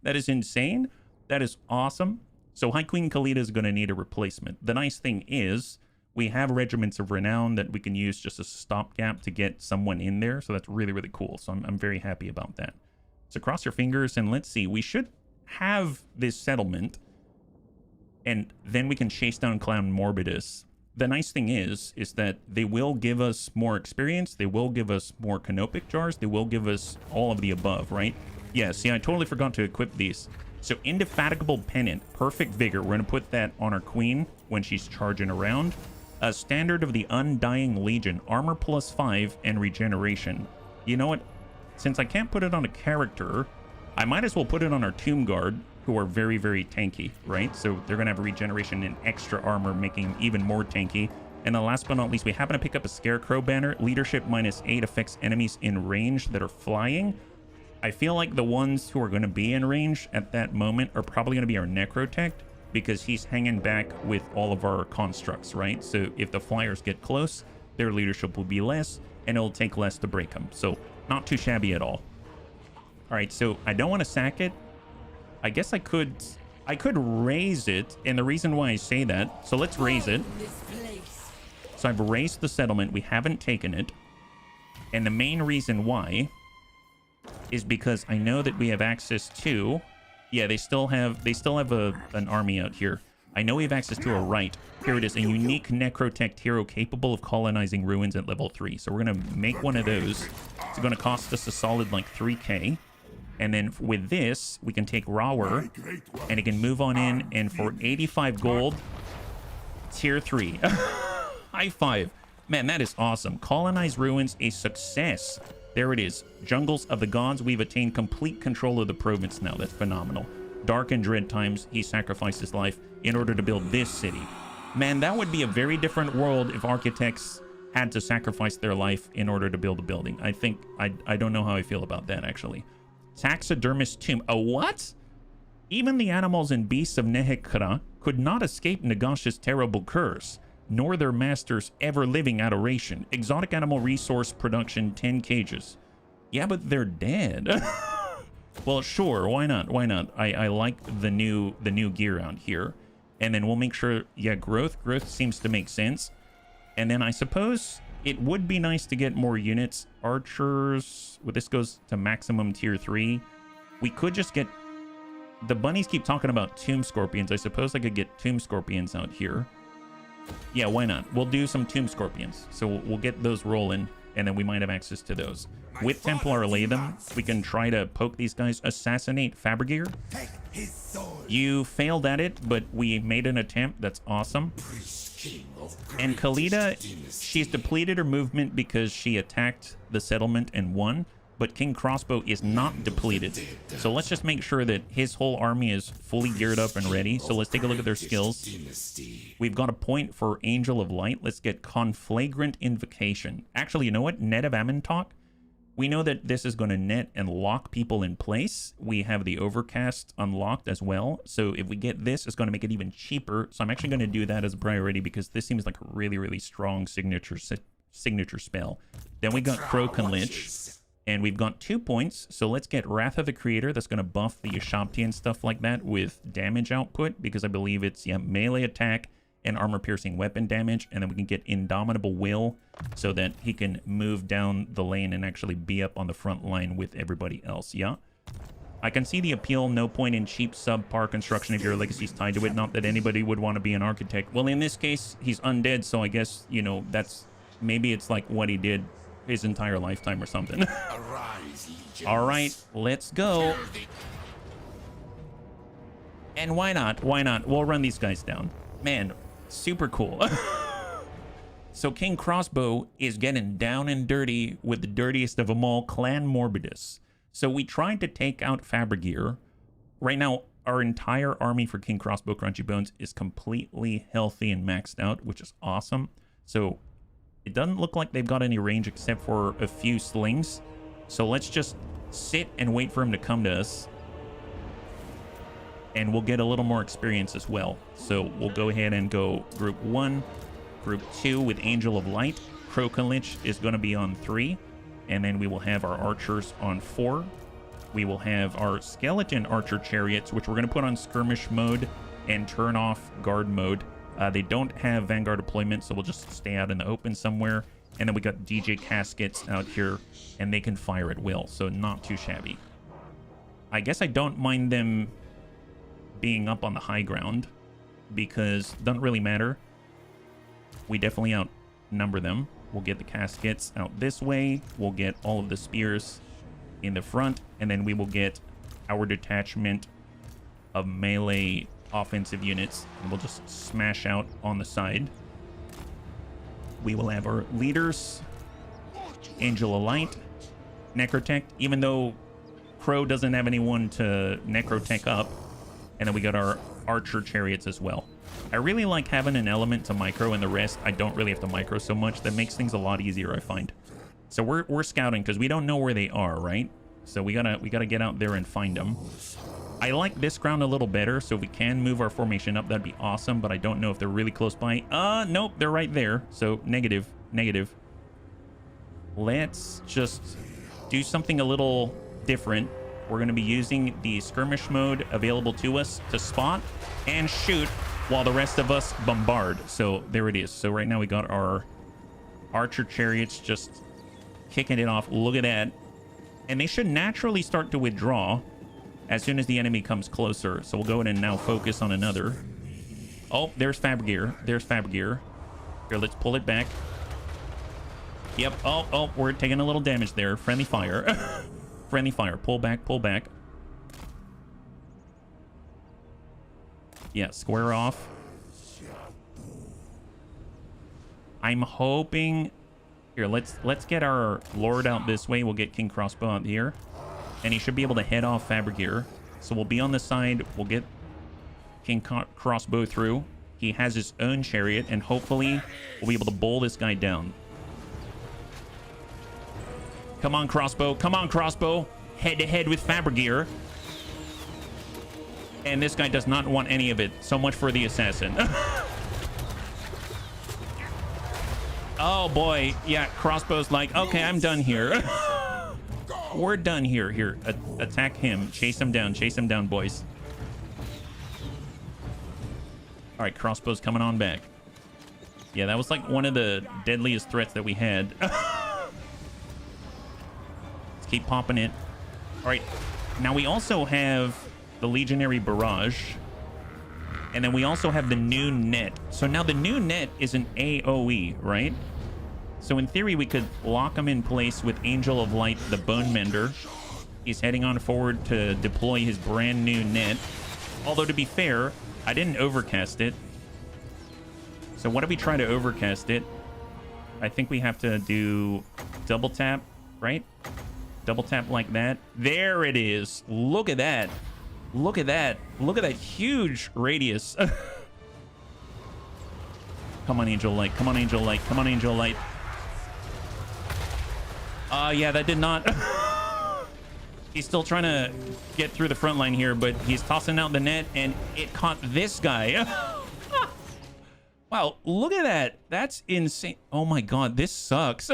That is insane. That is awesome. So High Queen Khalida is going to need a replacement. The nice thing is we have regiments of renown that we can use just as a stopgap to get someone in there. So that's really, really cool. So I'm very happy about that. So cross your fingers, and let's see. We should have this settlement, and then we can chase down Clown Morbidus. the nice thing is that they will give us more experience. They will give us more canopic jars. They will give us all of the above, right? Yeah, see, I totally forgot to equip these. So Indefatigable Pennant, Perfect Vigor. We're going to put that on our queen when she's charging around. A Standard of the Undying Legion, Armor +5 and Regeneration. You know what? Since I can't put it on a character, I might as well put it on our Tomb Guard, who are very, very tanky, right? So they're going to have a regeneration and extra armor, making even more tanky. And then last but not least, we happen to pick up a Scarecrow banner. Leadership -8 affects enemies in range that are flying. I feel like the ones who are going to be in range at that moment are probably going to be our Necrotect, because he's hanging back with all of our constructs, right? So if the flyers get close, their leadership will be less, and it'll take less to break them. So not too shabby at all. All right, so I don't want to sack it. I guess I could raise it, and the reason why I say that, so let's raise it. So I've raised the settlement. We haven't taken it, and the main reason why is because I know that we have access to, yeah, they still have an army out here. I know we have access to a right. Here it is, a unique Necrotect hero capable of colonizing ruins at level 3. So we're gonna make one of those. It's gonna cost us a solid like 3k. And then with this, we can take Rawer, and it can move on in, and for 85 gold, tier 3. High five. Man, that is awesome. Colonize ruins, a success. There it is. Jungles of the Gods. We've attained complete control of the province now. That's phenomenal. Dark and Dread times. He sacrificed his life in order to build this city. Man, that would be a very different world if architects had to sacrifice their life in order to build a building. I think, I don't know how I feel about that, actually. Taxidermist Tomb. A what? Even the animals and beasts of Nehekra could not escape Nagash's terrible curse, nor their master's ever-living adoration. Exotic animal resource production, 10 cages. Yeah, but they're dead. Well, sure, why not? Why not? I like the new gear out here. And then we'll make sure, yeah, growth seems to make sense. And then I suppose it would be nice to get more units. Archers, well, this goes to maximum tier 3. We could just get, the bunnies keep talking about Tomb Scorpions. I suppose I could get Tomb Scorpions out here. Yeah, why not? We'll do some Tomb Scorpions. So we'll get those rolling, and then we might have access to those. With Templar Latham, we can try to poke these guys. Assassinate Fabrigir. You failed at it, but we made an attempt. That's awesome. And Khalida, she's depleted her movement because she attacked the settlement and won. But King Crossbow is not depleted. So let's just make sure that his whole army is fully geared up and ready. So let's take a look at their skills. We've got a point for Angel of Light. Let's get Conflagrant Invocation. Actually, you know what? Net of Amentok. We know that this is going to net and lock people in place. We have the Overcast unlocked as well. So if we get this, it's going to make it even cheaper. So I'm actually going to do that as a priority because this seems like a really, really strong signature spell. Then we got Croken Lich. And we've got 2 points, so let's get Wrath of the Creator. That's going to buff the Yashabti and stuff like that with damage output, because I believe it's, yeah, melee attack and armor-piercing weapon damage. And then we can get Indomitable Will so that he can move down the lane and actually be up on the front line with everybody else, yeah? I can see the appeal. No point in cheap subpar construction if your legacy's tied to it. Not that anybody would want to be an architect. Well, in this case, he's undead, so I guess, you know, that's... maybe it's like what he did his entire lifetime or something. All right, let's go. And why not? Why not? We'll run these guys down. Man, super cool. So King Crossbow is getting down and dirty with the dirtiest of them all, Clan Morbidus. So we tried to take out Fabrigir. Right now, our entire army for King Crossbow Crunchy Bones is completely healthy and maxed out, which is awesome. So it doesn't look like they've got any range except for a few slings. So let's just sit and wait for him to come to us. And we'll get a little more experience as well. So we'll go ahead and go Group 1, Group 2 with Angel of Light. Croken Lich is going to be on 3. And then we will have our archers on 4. We will have our skeleton archer chariots, which we're going to put on skirmish mode and turn off guard mode. They don't have Vanguard deployment, so we'll just stay out in the open somewhere. And then we got DJ Caskets out here, and they can fire at will, so not too shabby. I guess I don't mind them being up on the high ground, because it doesn't really matter. we definitely outnumber them. We'll get the caskets out this way. We'll get all of the spears in the front, and then we will get our detachment of melee offensive units, and we'll just smash out on the side. We will have our leaders, Angel of Light, Necrotech, even though Crow doesn't have anyone to Necrotech up, and then we got our archer chariots as well. I really like having an element to micro, and the rest I don't really have to micro so much. That makes things a lot easier, I find. So we're scouting because we don't know where they are, right? So we gotta get out there and find them. I like this ground a little better, so if we can move our formation up, that'd be awesome, but I don't know if they're really close by. Nope, they're right there. So negative. Let's just do something a little different. We're going to be using the skirmish mode available to us to spot and shoot while the rest of us bombard. So there it is. So right now we got our archer chariots just kicking it off. Look at that. And they should naturally start to withdraw as soon as the enemy comes closer. So we'll go in and now focus on another. Oh, there's Fabrigear. Here, let's pull it back. Yep. Oh, we're taking a little damage there. Friendly fire. Friendly fire. Pull back. Yeah, square off. I'm hoping... Here, let's get our Lord out this way. We'll get King Crossbow out here. And he should be able to head off Fabrigear. So we'll be on the side. We'll get King Crossbow through. He has his own chariot, and hopefully we'll be able to bowl this guy down. Come on, Crossbow. Head to head with Fabrigear. And this guy does not want any of it. So much for the assassin. Oh, boy. Yeah, Crossbow's like, okay, I'm done here. We're done here. Here, attack him. Chase him down, boys. All right, Crossbow's coming on back. Yeah, that was like one of the deadliest threats that we had. Keep popping it. All right, now we also have the Legionary Barrage, and then we also have the new net. So now the new net is an AoE, right? So in theory, we could lock him in place with Angel of Light, the Bone Mender. He's heading on forward to deploy his brand new net. Although, to be fair, I didn't overcast it. So what if we try to overcast it? I think we have to do double tap, right? Double tap like that. There it is. Look at that. Look at that huge radius. Come on, Angel Light. Yeah, that did not. He's still trying to get through the front line here, but he's tossing out the net, and it caught this guy. Wow, look at that. That's insane. Oh my God, this sucks.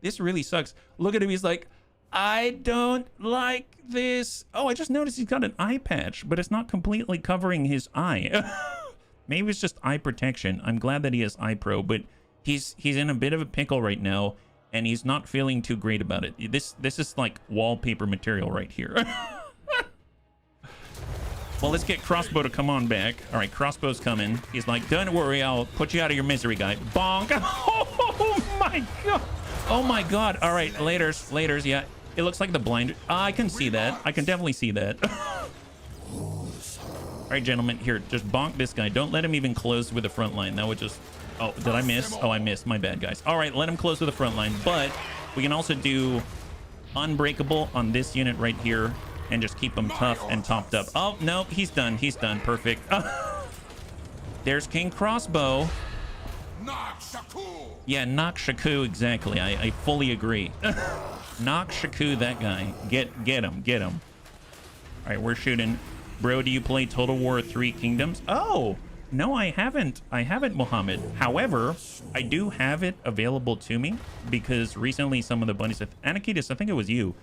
This really sucks. Look at him. He's like, I don't like this. Oh, I just noticed he's got an eye patch, but it's not completely covering his eye. Maybe it's just eye protection. I'm glad that he has eye pro, but he's in a bit of a pickle right now, and he's not feeling too great about it. This is like wallpaper material right here. Well, let's get Crossbow to come on back. All right, Crossbow's coming. He's like, don't worry, I'll put you out of your misery, guy. Bonk. Oh my God. Oh my God. All right, laters. Yeah, it looks like the blind. I can see that. I can definitely see that. All right, gentlemen, here, just bonk this guy. Don't let him even close with the front line. That would just... Oh, did I miss? Oh, I missed. My bad, guys. All right, let him close with the front line. But we can also do Unbreakable on this unit right here and just keep him tough and topped up. Oh, no, he's done. Perfect. There's King Crossbow. Yeah, knock Shaku, exactly. I fully agree. Knock Shaku, that guy. Get him. All right, we're shooting. Bro, do you play Total War 3 Kingdoms? Oh, no, I haven't. Mohammed. However, I do have it available to me because recently some of the bunnies... Anakitis, I think it was you.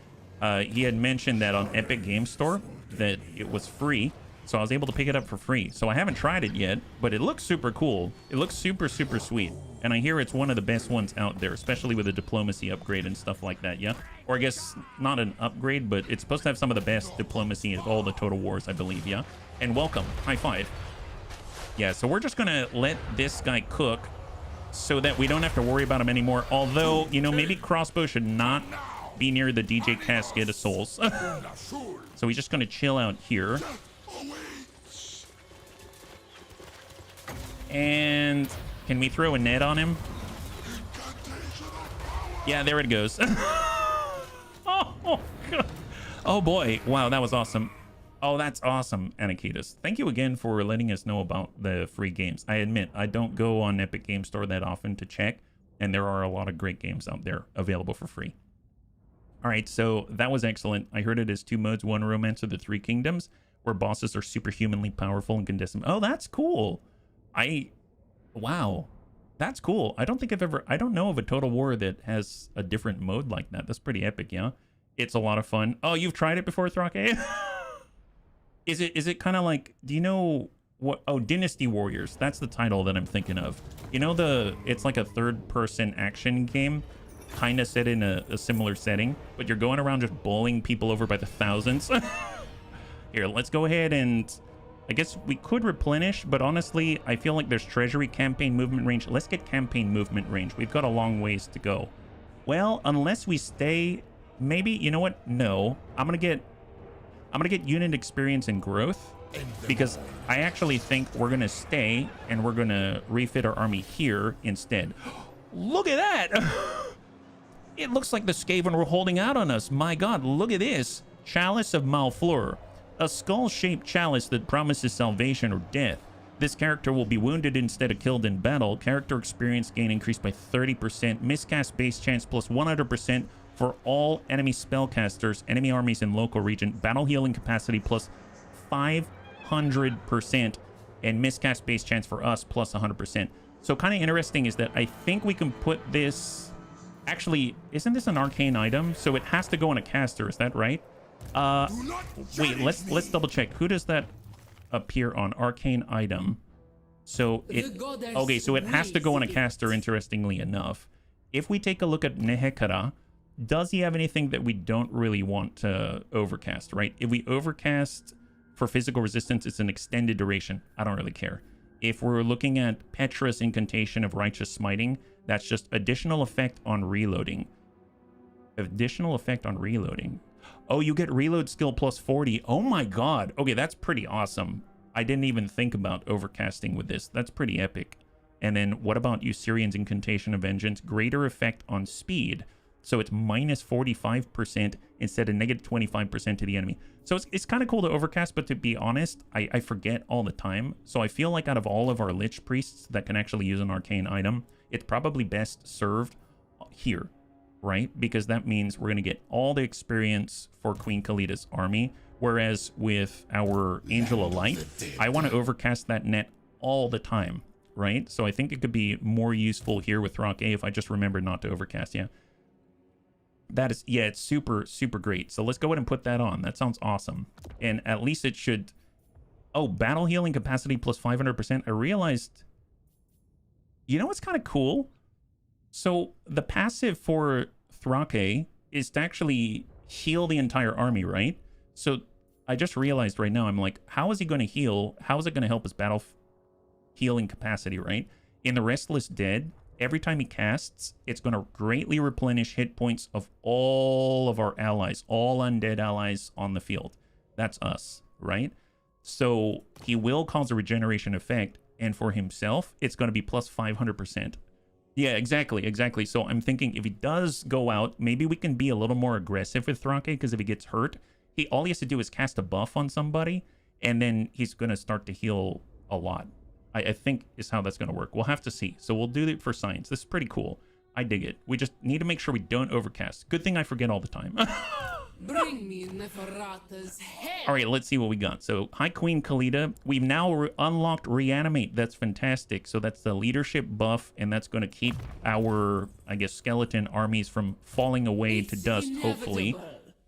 He had mentioned that on Epic Games Store that it was free. So I was able to pick it up for free. So I haven't tried it yet, but it looks super cool. It looks super sweet. And I hear it's one of the best ones out there, especially with the diplomacy upgrade and stuff like that, yeah? Or I guess not an upgrade, but it's supposed to have some of the best diplomacy of all the Total Wars, I believe, yeah? And welcome. High five. Yeah, so we're just going to let this guy cook so that we don't have to worry about them anymore. Although, you know, maybe crossbow should not be near the DJ Cascade of Souls. So we're just going to chill out here. And can we throw a net on him? Yeah, there it goes. Oh, God. Oh, boy. Wow, that was awesome. Oh, that's awesome, Anakitas. Thank you again for letting us know about the free games. I admit, I don't go on Epic Game Store that often to check, and there are a lot of great games out there available for free. All right, so that was excellent. I heard it as 2 modes, 1 Romance of the Three Kingdoms, where bosses are superhumanly powerful and can decimate. Oh, that's cool. Wow. That's cool. I don't know of a Total War that has a different mode like that. That's pretty epic, yeah? It's a lot of fun. Oh, you've tried it before, Thrake? Is it kind of like, do you know what? Oh, Dynasty Warriors. That's the title that I'm thinking of. You know, it's like a third-person action game, kind of set in a similar setting, but you're going around just bowling people over by the thousands. Here, let's go ahead and... I guess we could replenish, but honestly, I feel like there's treasury, campaign, movement range. Let's get campaign movement range. We've got a long ways to go. Well, unless we stay, maybe, you know what? No, I'm gonna get unit experience and growth, because I actually think we're gonna stay and we're gonna refit our army here instead. Look at that! It looks like the Skaven were holding out on us. My God, look at this. Chalice of Malfleur. A skull-shaped chalice that promises salvation or death. This character will be wounded instead of killed in battle. Character experience gain increased by 30%. Miscast base chance plus 100% for all enemy spellcasters, enemy armies in local region. Battle healing capacity plus 500%. And miscast base chance for us plus 100%. So kind of interesting is that I think we can put this... Actually, isn't this an arcane item? So it has to go on a caster, is that right? Wait, let's double check. Who does that appear on? Arcane item. So okay, so it has to go on a caster, interestingly enough. If we take a look at Nehekara, does he have anything that we don't really want to overcast, right? If we overcast for physical resistance, it's an extended duration. I don't really care. If we're looking at Petra's Incantation of Righteous Smiting, that's just additional effect on reloading. Additional effect on reloading. Oh, you get reload skill plus 40. Oh my God. Okay, that's pretty awesome. I didn't even think about overcasting with this. That's pretty epic. And then what about Usurian's Incantation of Vengeance? Greater effect on speed. So it's minus 45% instead of negative 25% to the enemy. So it's kind of cool to overcast, but to be honest, I forget all the time. So I feel like out of all of our Lich Priests that can actually use an arcane item, it's probably best served here, right? Because that means we're going to get all the experience for Queen Khalida's army. Whereas with our Angel of Light, I want to overcast that net all the time, right? So I think it could be more useful here with Rock A if I just remember not to overcast, yeah. That is, yeah, it's super, super great. So let's go ahead and put that on. That sounds awesome. And at least it should... Oh, battle healing capacity plus 500%. I realized... You know what's kind of cool? So the passive for Thrake is to actually heal the entire army, right? So I just realized right now, I'm like, how is he going to heal? How is it going to help his battle healing capacity, right? In the Restless Dead, every time he casts, it's going to greatly replenish hit points of all of our allies, all undead allies on the field. That's us, right? So he will cause a regeneration effect, and for himself, it's going to be plus 500%. Yeah, exactly. So I'm thinking if he does go out, maybe we can be a little more aggressive with Thrake, because if he gets hurt, all he has to do is cast a buff on somebody, and then he's going to start to heal a lot. I think is how that's going to work. We'll have to see. So we'll do it for science. This is pretty cool. I dig it. We just need to make sure we don't overcast. Good thing I forget all the time. Bring me Neferata's head. All right, let's see what we got. So High Queen Khalida. We've now unlocked Reanimate. That's fantastic. So that's the leadership buff, and that's going to keep our, I guess, skeleton armies from falling away to dust, hopefully.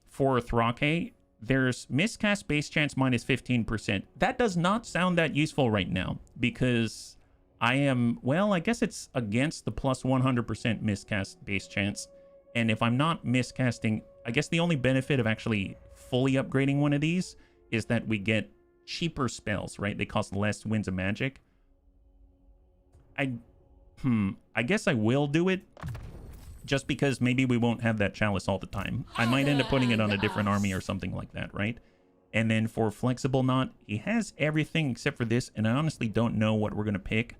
For Thrake, there's miscast base chance minus 15%. That does not sound that useful right now, because I am, well, I guess it's against the plus 100% miscast base chance. And if I'm not miscasting, I guess the only benefit of actually fully upgrading one of these is that we get cheaper spells, right? They cost less Winds of Magic. I guess I will do it. Just because maybe we won't have that chalice all the time. I might end up putting it on a different army or something like that, right? And then for flexible knot, he has everything except for this, and I honestly don't know what we're going to pick.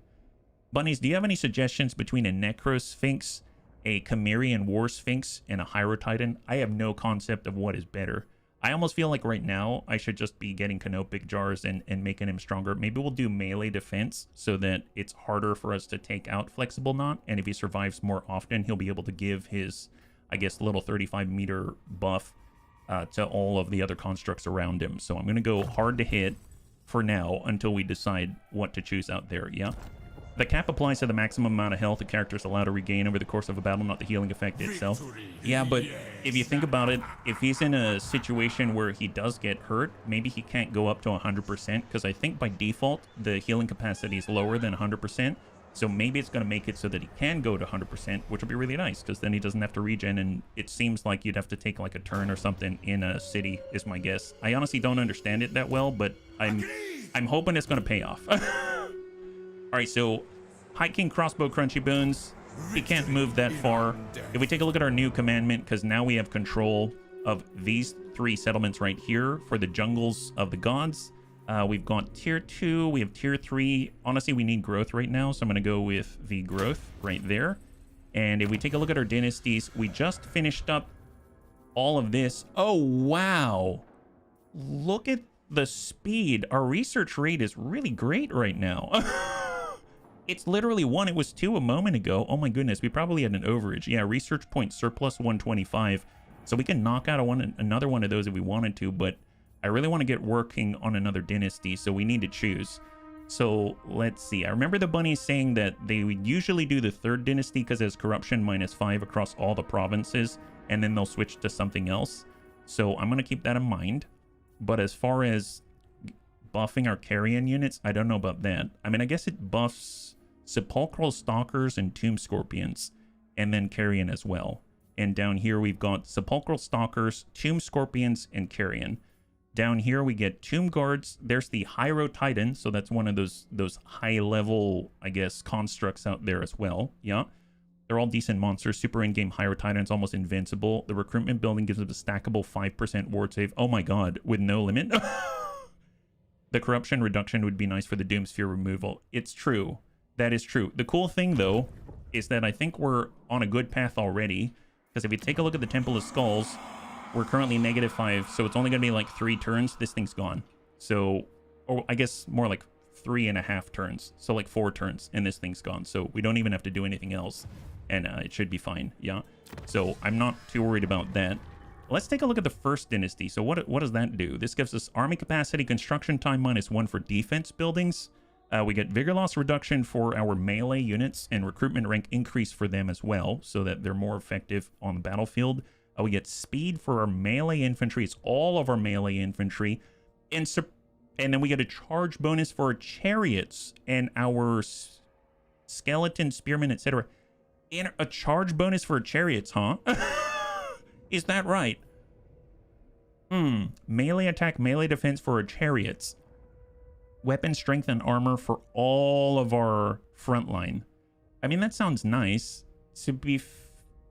Bunnies, do you have any suggestions between a Necro Sphinx, a Chimerian War Sphinx, and a Hierotitan? I have no concept of what is better. I almost feel like right now I should just be getting Canopic Jars and making him stronger. Maybe we'll do melee defense so that it's harder for us to take out Flexible Knot, and if he survives more often, he'll be able to give his, I guess, little 35-meter buff to all of the other constructs around him. So I'm going to go hard to hit for now until we decide what to choose out there, yeah? The cap applies to the maximum amount of health a character is allowed to regain over the course of a battle, not the healing effect itself. Yeah, but if you think about it, if he's in a situation where he does get hurt, maybe he can't go up to 100%, because I think by default, the healing capacity is lower than 100%. So maybe it's going to make it so that he can go to 100%, which would be really nice, because then he doesn't have to regen, and it seems like you'd have to take like a turn or something in a city, is my guess. I honestly don't understand it that well, but I'm hoping it's going to pay off. All right, so High King Crossbow Crunchy Bones, he can't move that far. If we take a look at our new commandment, because now we have control of these 3 settlements right here for the jungles of the gods. We've got tier 2, we have tier 3. Honestly, we need growth right now, so I'm going to go with the growth right there. And if we take a look at our dynasties, we just finished up all of this. Oh, wow. Look at the speed. Our research rate is really great right now. It's literally 1. It was 2 a moment ago. Oh my goodness, we probably had an overage. Yeah, research point surplus 125. So we can knock out another one of those if we wanted to, but I really want to get working on another dynasty, so we need to choose. So let's see. I remember the bunnies saying that they would usually do the 3rd dynasty because it has corruption -5 across all the provinces, and then they'll switch to something else. So I'm going to keep that in mind. But as far as buffing our carrion units, I don't know about that. I mean, I guess it buffs Sepulchral Stalkers and Tomb Scorpions, and then carrion as well. And down here we've got Sepulchral Stalkers, Tomb Scorpions, and carrion. Down here we get Tomb Guards. There's the Hierotitan, so that's one of those high-level, I guess, constructs out there as well. Yeah, they're all decent monsters. Super in-game Hierotitan's almost invincible. The recruitment building gives us a stackable 5% ward save. Oh my god, with no limit. The corruption reduction would be nice for the Doom Sphere removal. It's true. That is true. The cool thing, though, is that I think we're on a good path already. Because if you take a look at the Temple of Skulls, we're currently -5, so it's only going to be like 3 turns. This thing's gone. So, or I guess more like 3.5 turns. So like 4 turns, and this thing's gone. So we don't even have to do anything else, and it should be fine. Yeah. So I'm not too worried about that. Let's take a look at the 1st dynasty. So what does that do? This gives us army capacity, construction time -1 for defense buildings. We get vigor loss reduction for our melee units and recruitment rank increase for them as well, so that they're more effective on the battlefield. We get speed for our melee infantry. It's all of our melee infantry. And then we get a charge bonus for our chariots and our skeleton, spearmen, etc. And a charge bonus for chariots, huh? Is that right? Melee attack, melee defense for our chariots. Weapon strength and armor for all of our frontline. I mean, that sounds nice. To be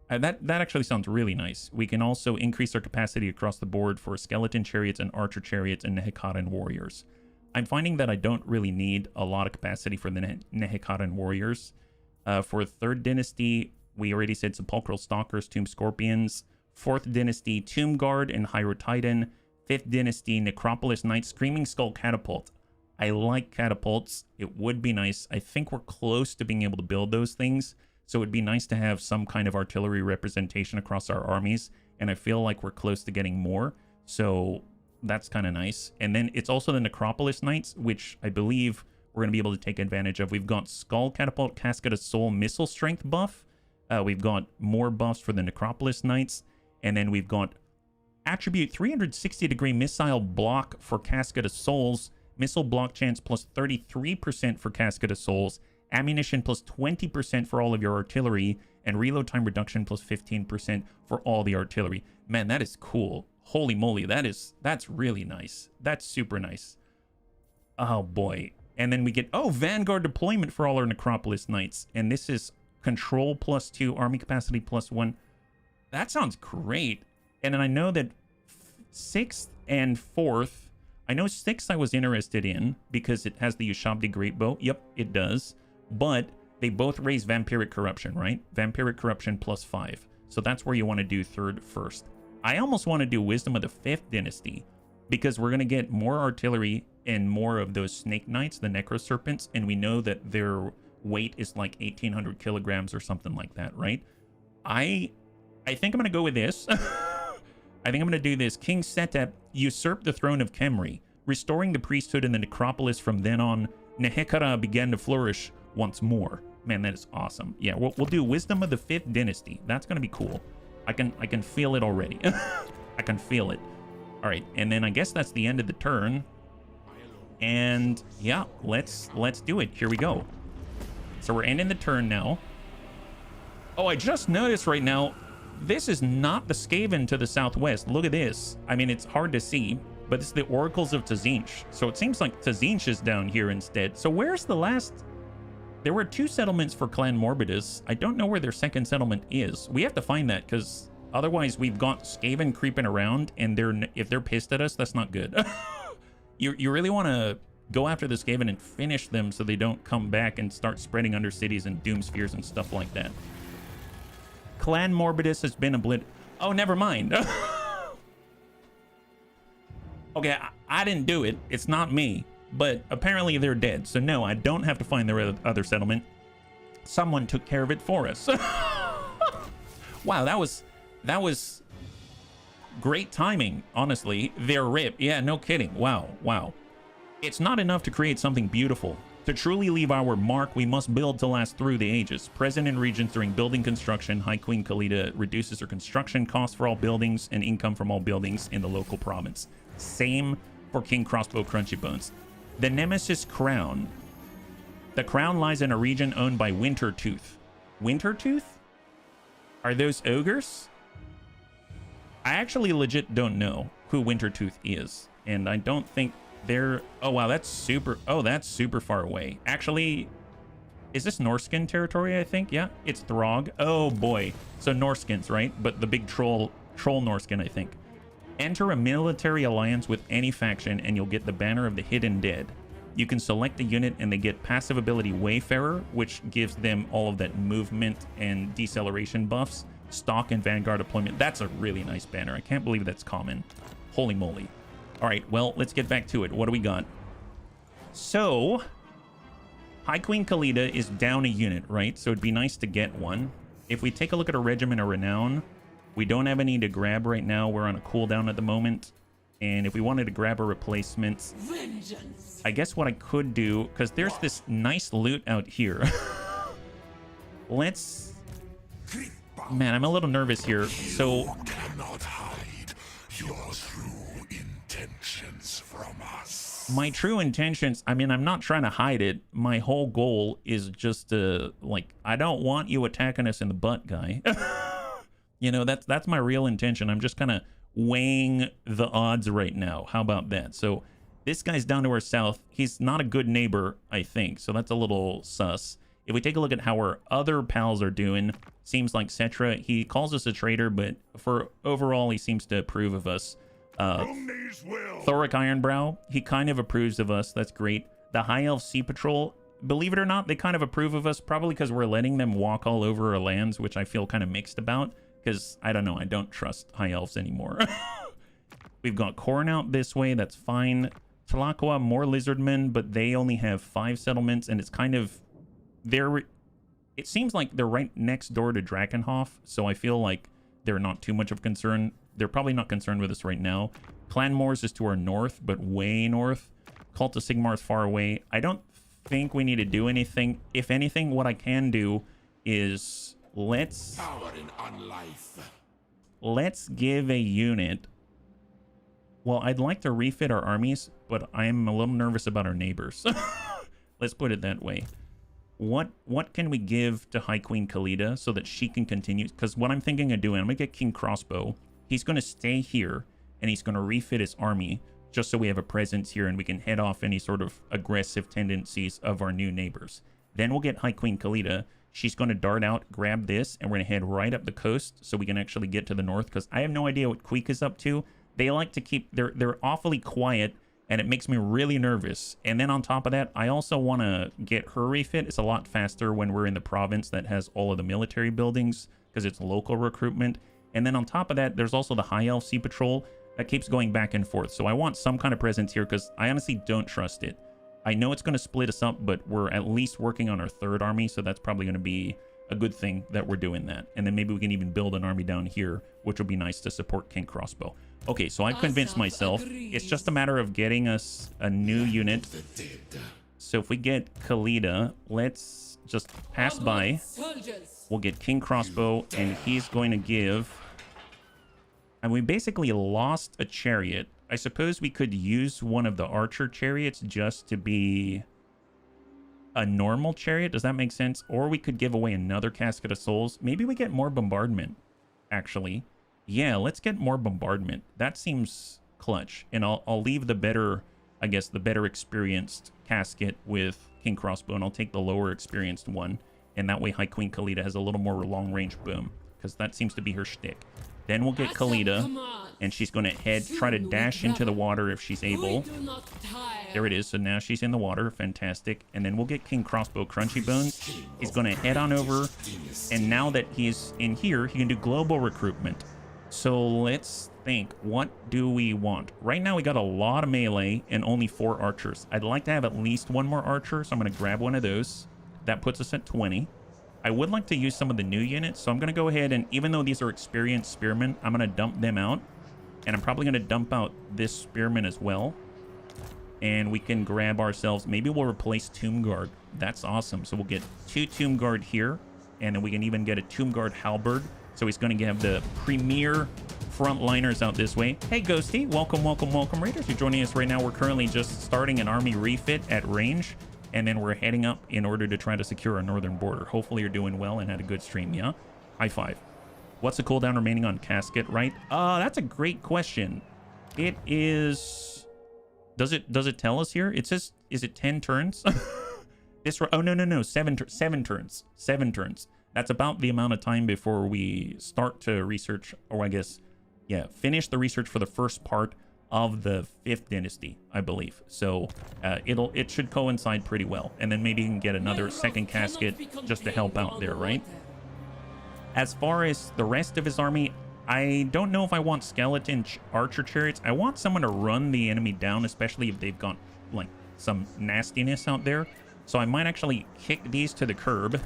that actually sounds really nice. We can also increase our capacity across the board for skeleton chariots and archer chariots and Nehekatan warriors. I'm finding that I don't really need a lot of capacity for the Nehekatan warriors. For 3rd dynasty, we already said Sepulchral Stalkers, Tomb Scorpions. 4th dynasty, Tomb Guard and Hierotitan. 5th dynasty, Necropolis Knight, Screaming Skull Catapult. I like catapults. It would be nice. I think we're close to being able to build those things. So it'd be nice to have some kind of artillery representation across our armies. And I feel like we're close to getting more. So that's kind of nice. And then it's also the Necropolis Knights, which I believe we're going to be able to take advantage of. We've got Skull Catapult, Casket of Soul, Missile Strength buff. We've got more buffs for the Necropolis Knights. And then we've got Attribute 360-degree Missile Block for Casket of Souls. Missile block chance plus 33% for Casket of Souls, ammunition plus 20% for all of your artillery, and reload time reduction plus 15% for all the artillery. Man, that is cool. Holy moly, that's really nice. That's super nice. Oh boy. And then we get, oh, Vanguard deployment for all our Necropolis Knights. And this is control +2, army capacity +1. That sounds great. And then I know that 6th and 4th, I know 6th I was interested in because it has the Ushabti Greatbow. Yep, it does. But they both raise Vampiric Corruption, right? Vampiric Corruption +5. So that's where you want to do 3rd first. I almost want to do Wisdom of the 5th Dynasty because we're going to get more artillery and more of those Snake Knights, the Necro Serpents, and we know that their weight is like 1,800 kilograms or something like that, right? I think I'm going to go with this. I think I'm going to do this. King Setep usurped the throne of Khemri, restoring the priesthood in the necropolis. From then on, Nehekara began to flourish once more. Man, that is awesome. Yeah, we'll do Wisdom of the 5th Dynasty. That's going to be cool. I can feel it already. I can feel it. All right, and then I guess that's the end of the turn. And yeah, let's do it. Here we go. So we're ending the turn now. Oh, I just noticed right now, this is not the Skaven to the southwest. Look at this. I mean, it's hard to see, but it's the Oracles of Tazinch. So it seems like Tazinch is down here instead. So where's the last... There were 2 settlements for Clan Morbidus. I don't know where their second settlement is. We have to find that because otherwise we've got Skaven creeping around, and if they're pissed at us, that's not good. You really want to go after the Skaven and finish them so they don't come back and start spreading under cities and doom spheres and stuff like that. Clan Morbidus has been Oh, never mind. Okay, I didn't do it. It's not me. But apparently they're dead. So no, I don't have to find their other settlement. Someone took care of it for us. Wow, that was great timing, honestly. Their rip. Yeah, no kidding. Wow. It's not enough to create something beautiful. To truly leave our mark, we must build to last through the ages. Present in regions during building construction, High Queen Khalida reduces her construction costs for all buildings and income from all buildings in the local province. Same for King Crossbow Crunchy Bones. The Nemesis Crown. The crown lies in a region owned by Wintertooth. Wintertooth? Are those ogres? I actually legit don't know who Wintertooth is. And I don't think they're... Oh, wow, that's super... Oh, that's super far away. Actually, is this Norskin territory, I think? Yeah, it's Throg. Oh, boy. So Norskins, right? But the big troll Norskin, I think. Enter a military alliance with any faction and you'll get the Banner of the Hidden Dead. You can select a unit and they get passive ability Wayfarer, which gives them all of that movement and deceleration buffs. Stock and Vanguard deployment. That's a really nice banner. I can't believe that's common. Holy moly. All right, well, let's get back to it. What do we got? So, High Queen Khalida is down a unit, right? So it'd be nice to get one. If we take a look at a Regiment of Renown, we don't have any to grab right now. We're on a cooldown at the moment. And if we wanted to grab a replacement, Vengeance. I guess what I could do, because there's this nice loot out here. Let's... Man, I'm a little nervous here. So... You cannot hide your true intentions from us. My true intentions, I mean, I'm not trying to hide it. My whole goal is just to, like, I don't want you attacking us in the butt, guy. You know, that's my real intention. I'm just kind of weighing the odds right now. How about that? So this guy's down to our south. He's not a good neighbor, I think. So that's a little sus. If we take a look at how our other pals are doing, seems like Cetra, he calls us a traitor, but for overall, he seems to approve of us. Thoric Ironbrow, he kind of approves of us. That's great. The High Elf Sea Patrol, believe it or not, they kind of approve of us, probably because we're letting them walk all over our lands, which I feel kind of mixed about. Because, I don't know, I don't trust High Elves anymore. We've got Khorne out this way, that's fine. Tlaqua, more Lizardmen, but they only have 5 settlements, and it's kind of... It seems like they're right next door to Drakenhof, so I feel like they're not too much of concern. They're probably not concerned with us right now. Clan Moors is to our north, but way north. Cult of Sigmar's far away. I don't think we need to do anything. If anything, what I can do is... Let's give a unit. Well, I'd like to refit our armies, but I'm a little nervous about our neighbors. Let's put it that way. What can we give to High Queen Khalida so that she can continue? Because what I'm thinking of doing, I'm going to get King Crossbow. He's going to stay here, and he's going to refit his army just so we have a presence here and we can head off any sort of aggressive tendencies of our new neighbors. Then we'll get High Queen Khalida. She's going to dart out, grab this, and we're going to head right up the coast so we can actually get to the north, because I have no idea what Queek is up to. They like to keep... They're awfully quiet, and it makes me really nervous. And then on top of that, I also want to get her refit. It's a lot faster when we're in the province that has all of the military buildings, because it's local recruitment. And then on top of that, there's also the High Elf Sea Patrol that keeps going back and forth. So I want some kind of presence here, because I honestly don't trust it. I know it's going to split us up, but we're at least working on our third army, so that's probably going to be a good thing that we're doing that. And then maybe we can even build an army down here, which will be nice to support King Crossbow. Okay, so I've convinced myself. It's just a matter of getting us a new unit. So if we get Khalida, let's just pass by. We'll get King Crossbow, and he's going to give... And we basically lost a chariot. I suppose we could use one of the archer chariots just to be a normal chariot. Does that make sense? Or we could give away another Casket of Souls. Maybe we get more bombardment, actually. Yeah, let's get more bombardment. That seems clutch. And I'll leave the better, I guess, the better experienced casket with King Crossbow, and I'll take the lower experienced one. And that way High Queen Khalida has a little more long-range boom, because that seems to be her shtick. Then we'll get Khalida, and she's going to try to dash into the water if she's able. There it is. So now she's in the water. Fantastic. And then we'll get King Crossbow Crunchy Bones. He's going to head on over, and now that he's in here, he can do global recruitment. So let's think. What do we want? Right now, we got a lot of melee and only 4 archers. I'd like to have at least one more archer, so I'm going to grab one of those. That puts us at 20. I would like to use some of the new units, so I'm going to go ahead and, even though these are experienced spearmen, I'm going to dump them out. And I'm probably going to dump out this spearman as well. And we can grab ourselves, maybe we'll replace Tomb Guard. That's awesome. So we'll get 2 Tomb Guard here, and then we can even get a Tomb Guard Halberd. So he's going to have the premier frontliners out this way. Hey, Ghosty, welcome, welcome, welcome, Raiders. You're joining us right now. We're currently just starting an army refit at range. And then we're heading up in order to try to secure our northern border. Hopefully you're doing well and had a good stream, yeah? High five. What's the cooldown remaining on Casket, right? That's a great question. It is... Does it tell us here? It says, is it 10 turns? Oh, no. 7 turns. 7 turns. That's about the amount of time before we start to research, or I guess, yeah, finish the research for the first part of the 5th dynasty, I believe. So it should coincide pretty well, and then maybe you can get another second casket just to help out there, right? As far as the rest of his army, I don't know if I want skeleton archer chariots. I want someone to run the enemy down, especially if they've got like some nastiness out there. So I might actually kick these to the curb,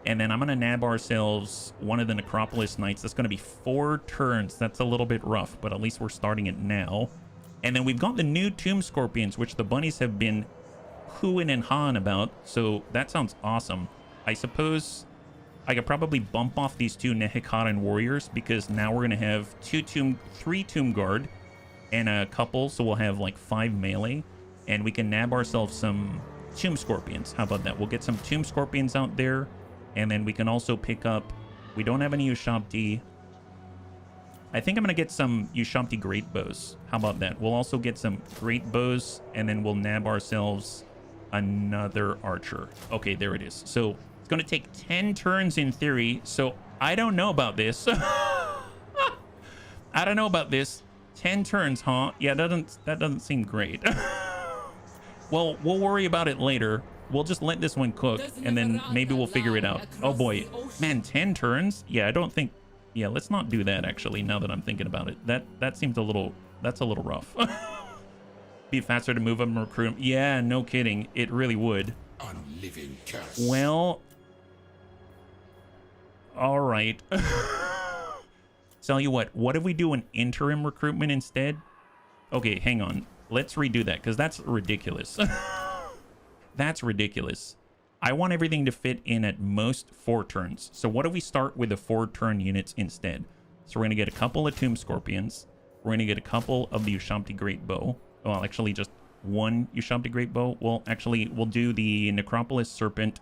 and then I'm gonna nab ourselves one of the Necropolis Knights. That's gonna be 4 turns. That's a little bit rough, but at least we're starting it now. And then we've got the new Tomb Scorpions, which the bunnies have been hooing and hawing about. So that sounds awesome. I suppose I could probably bump off these 2 Nehikaran warriors, because now we're gonna have 3 Tomb Guard and a couple, so we'll have like 5 melee, and we can nab ourselves some Tomb Scorpions. How about that? We'll get some Tomb Scorpions out there. And then we can also pick up... We don't have any Ushabti. I think I'm going to get some Ushabti Great Bows. How about that? We'll also get some Great Bows, and then we'll nab ourselves another Archer. Okay, there it is. So it's going to take 10 turns in theory. So I don't know about this. I don't know about this. 10 turns, huh? Yeah, that doesn't seem great. Well, we'll worry about it later. We'll just let this one cook, and then maybe we'll figure it out. Oh boy, man, 10 turns? Yeah, I don't think... Yeah, let's not do that, actually, now that I'm thinking about it. That seems a little... That's a little rough. Be faster to move up and recruit. Yeah, no kidding. It really would. Unliving curse. Well... Alright. Tell you what if we do an interim recruitment instead? Okay, hang on. Let's redo that, because that's ridiculous. That's ridiculous. I want everything to fit in at most 4 turns. So what if we start with the 4-turn units instead? So we're going to get a couple of Tomb Scorpions. We're going to get a couple of the Ushabti Great Bow. Well, actually just 1 Ushabti Great Bow. Well, actually, we'll do the Necropolis Serpent.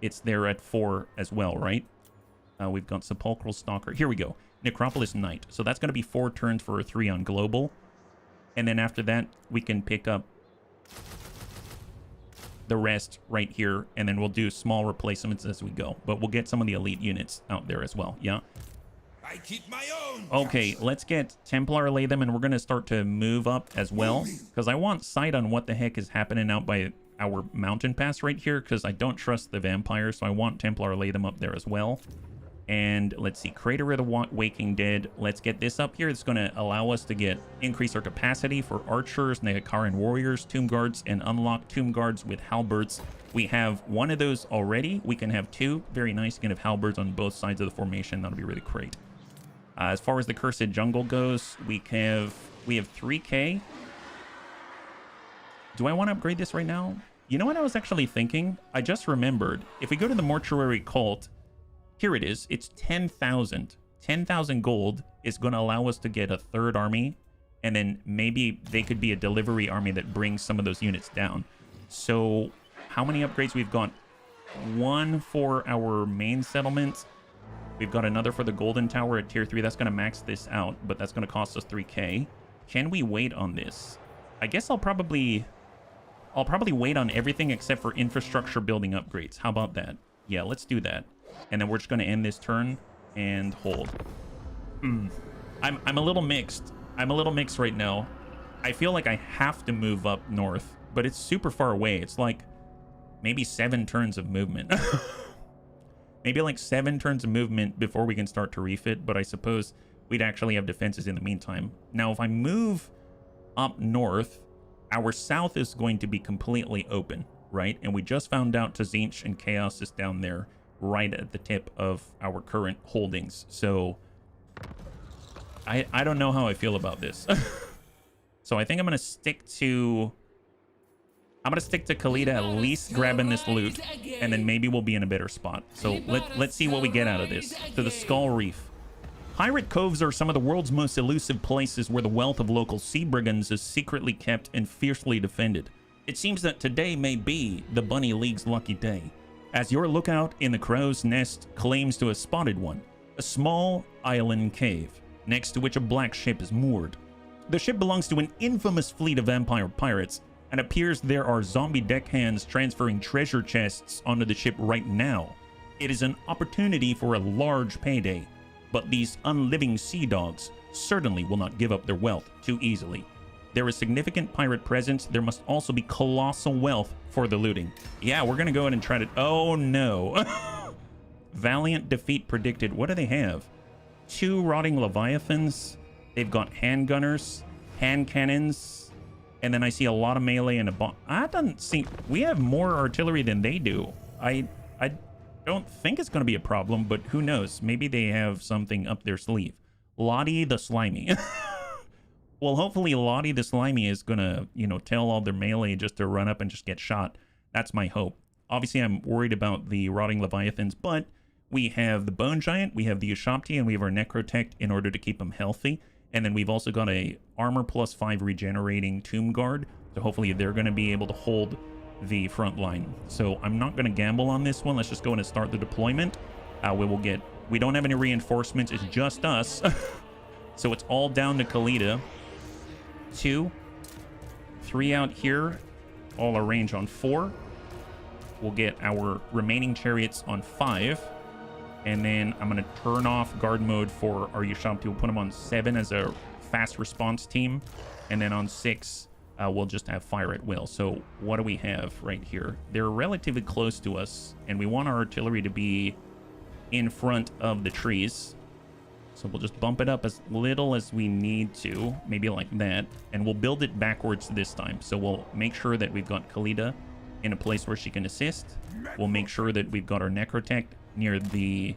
It's there at 4 as well, right? We've got Sepulchral Stalker. Here we go. Necropolis Knight. So that's going to be 4 turns for a 3 on Global. And then after that, we can pick up the rest right here, and then we'll do small replacements as we go. But we'll get some of the elite units out there as well. Yeah. I keep my own. Okay, let's get Templar lay them, and we're going to start to move up as well, because I want sight on what the heck is happening out by our mountain pass right here, because I don't trust the vampires, so I want Templar lay them up there as well. And let's see, Crater of the Waking Dead. Let's get this up here. It's going to allow us to increase our capacity for archers, Negakaran warriors, tomb guards, and unlock tomb guards with halberds. We have one of those already. We can have two. Very nice. You can have halberds on both sides of the formation. That'll be really great. As far as the Cursed Jungle goes, we have 3K. Do I want to upgrade this right now? You know what I was actually thinking? I just remembered. If we go to the Mortuary Cult, here it is. It's 10,000. 10,000 gold is going to allow us to get a third army. And then maybe they could be a delivery army that brings some of those units down. So how many upgrades we've got? One for our main settlement. We've got another for the Golden Tower at tier 3. That's going to max this out, but that's going to cost us 3k. Can we wait on this? I guess I'll probably wait on everything except for infrastructure building upgrades. How about that? Yeah, let's do that. And then we're just going to end this turn and hold. I'm a little mixed. I'm a little mixed right now. I feel like I have to move up north, but it's super far away. It's like maybe 7 turns of movement. Maybe like 7 turns of movement before we can start to refit, but I suppose we'd actually have defenses in the meantime. Now, if I move up north, our south is going to be completely open, right? And we just found out Tazinch and Chaos is down there right at the tip of our current holdings. So I don't know how I feel about this. So I think I'm going to stick to Khalida, at least grabbing this loot, and then maybe we'll be in a better spot. So let's see what we get out of this. To the Skull Reef. Pirate coves are some of the world's most elusive places where the wealth of local sea brigands is secretly kept and fiercely defended. It seems that today may be the Bunny League's lucky day, as your lookout in the Crow's Nest claims to have spotted one, a small island cave, next to which a black ship is moored. The ship belongs to an infamous fleet of vampire pirates, and appears there are zombie deckhands transferring treasure chests onto the ship right now. It is an opportunity for a large payday, but these unliving sea dogs certainly will not give up their wealth too easily. There is significant pirate presence. There must also be colossal wealth for the looting. Yeah, we're gonna go ahead and try to... Oh no. Valiant defeat predicted. What do they have? 2 rotting leviathans. They've got handgunners, hand cannons, and then I see a lot of melee and a bomb. I don't see... We have more artillery than they do. I don't think it's going to be a problem, but who knows? Maybe they have something up their sleeve. Lottie the Slimy. Well, hopefully Lottie the Slimy is going to, you know, tell all their melee just to run up and just get shot. That's my hope. Obviously, I'm worried about the Rotting Leviathans, but we have the Bone Giant, we have the Ushopti, and we have our Necrotect in order to keep them healthy. And then we've also got a Armor +5 regenerating Tomb Guard, so hopefully they're going to be able to hold the front line. So I'm not going to gamble on this one. Let's just go in and start the deployment. We don't have any reinforcements. It's just us. So it's all down to Khalida. 2, 3 out here. All arrange on 4. We'll get our remaining chariots on 5. And then I'm going to turn off guard mode for our Ushopti. We'll put them on 7 as a fast response team. And then on 6, we'll just have fire at will. So what do we have right here? They're relatively close to us, and we want our artillery to be in front of the trees. So we'll just bump it up as little as we need to, maybe like that, and we'll build it backwards this time. So we'll make sure that we've got Khalida in a place where she can assist. We'll make sure that we've got our Necrotect near the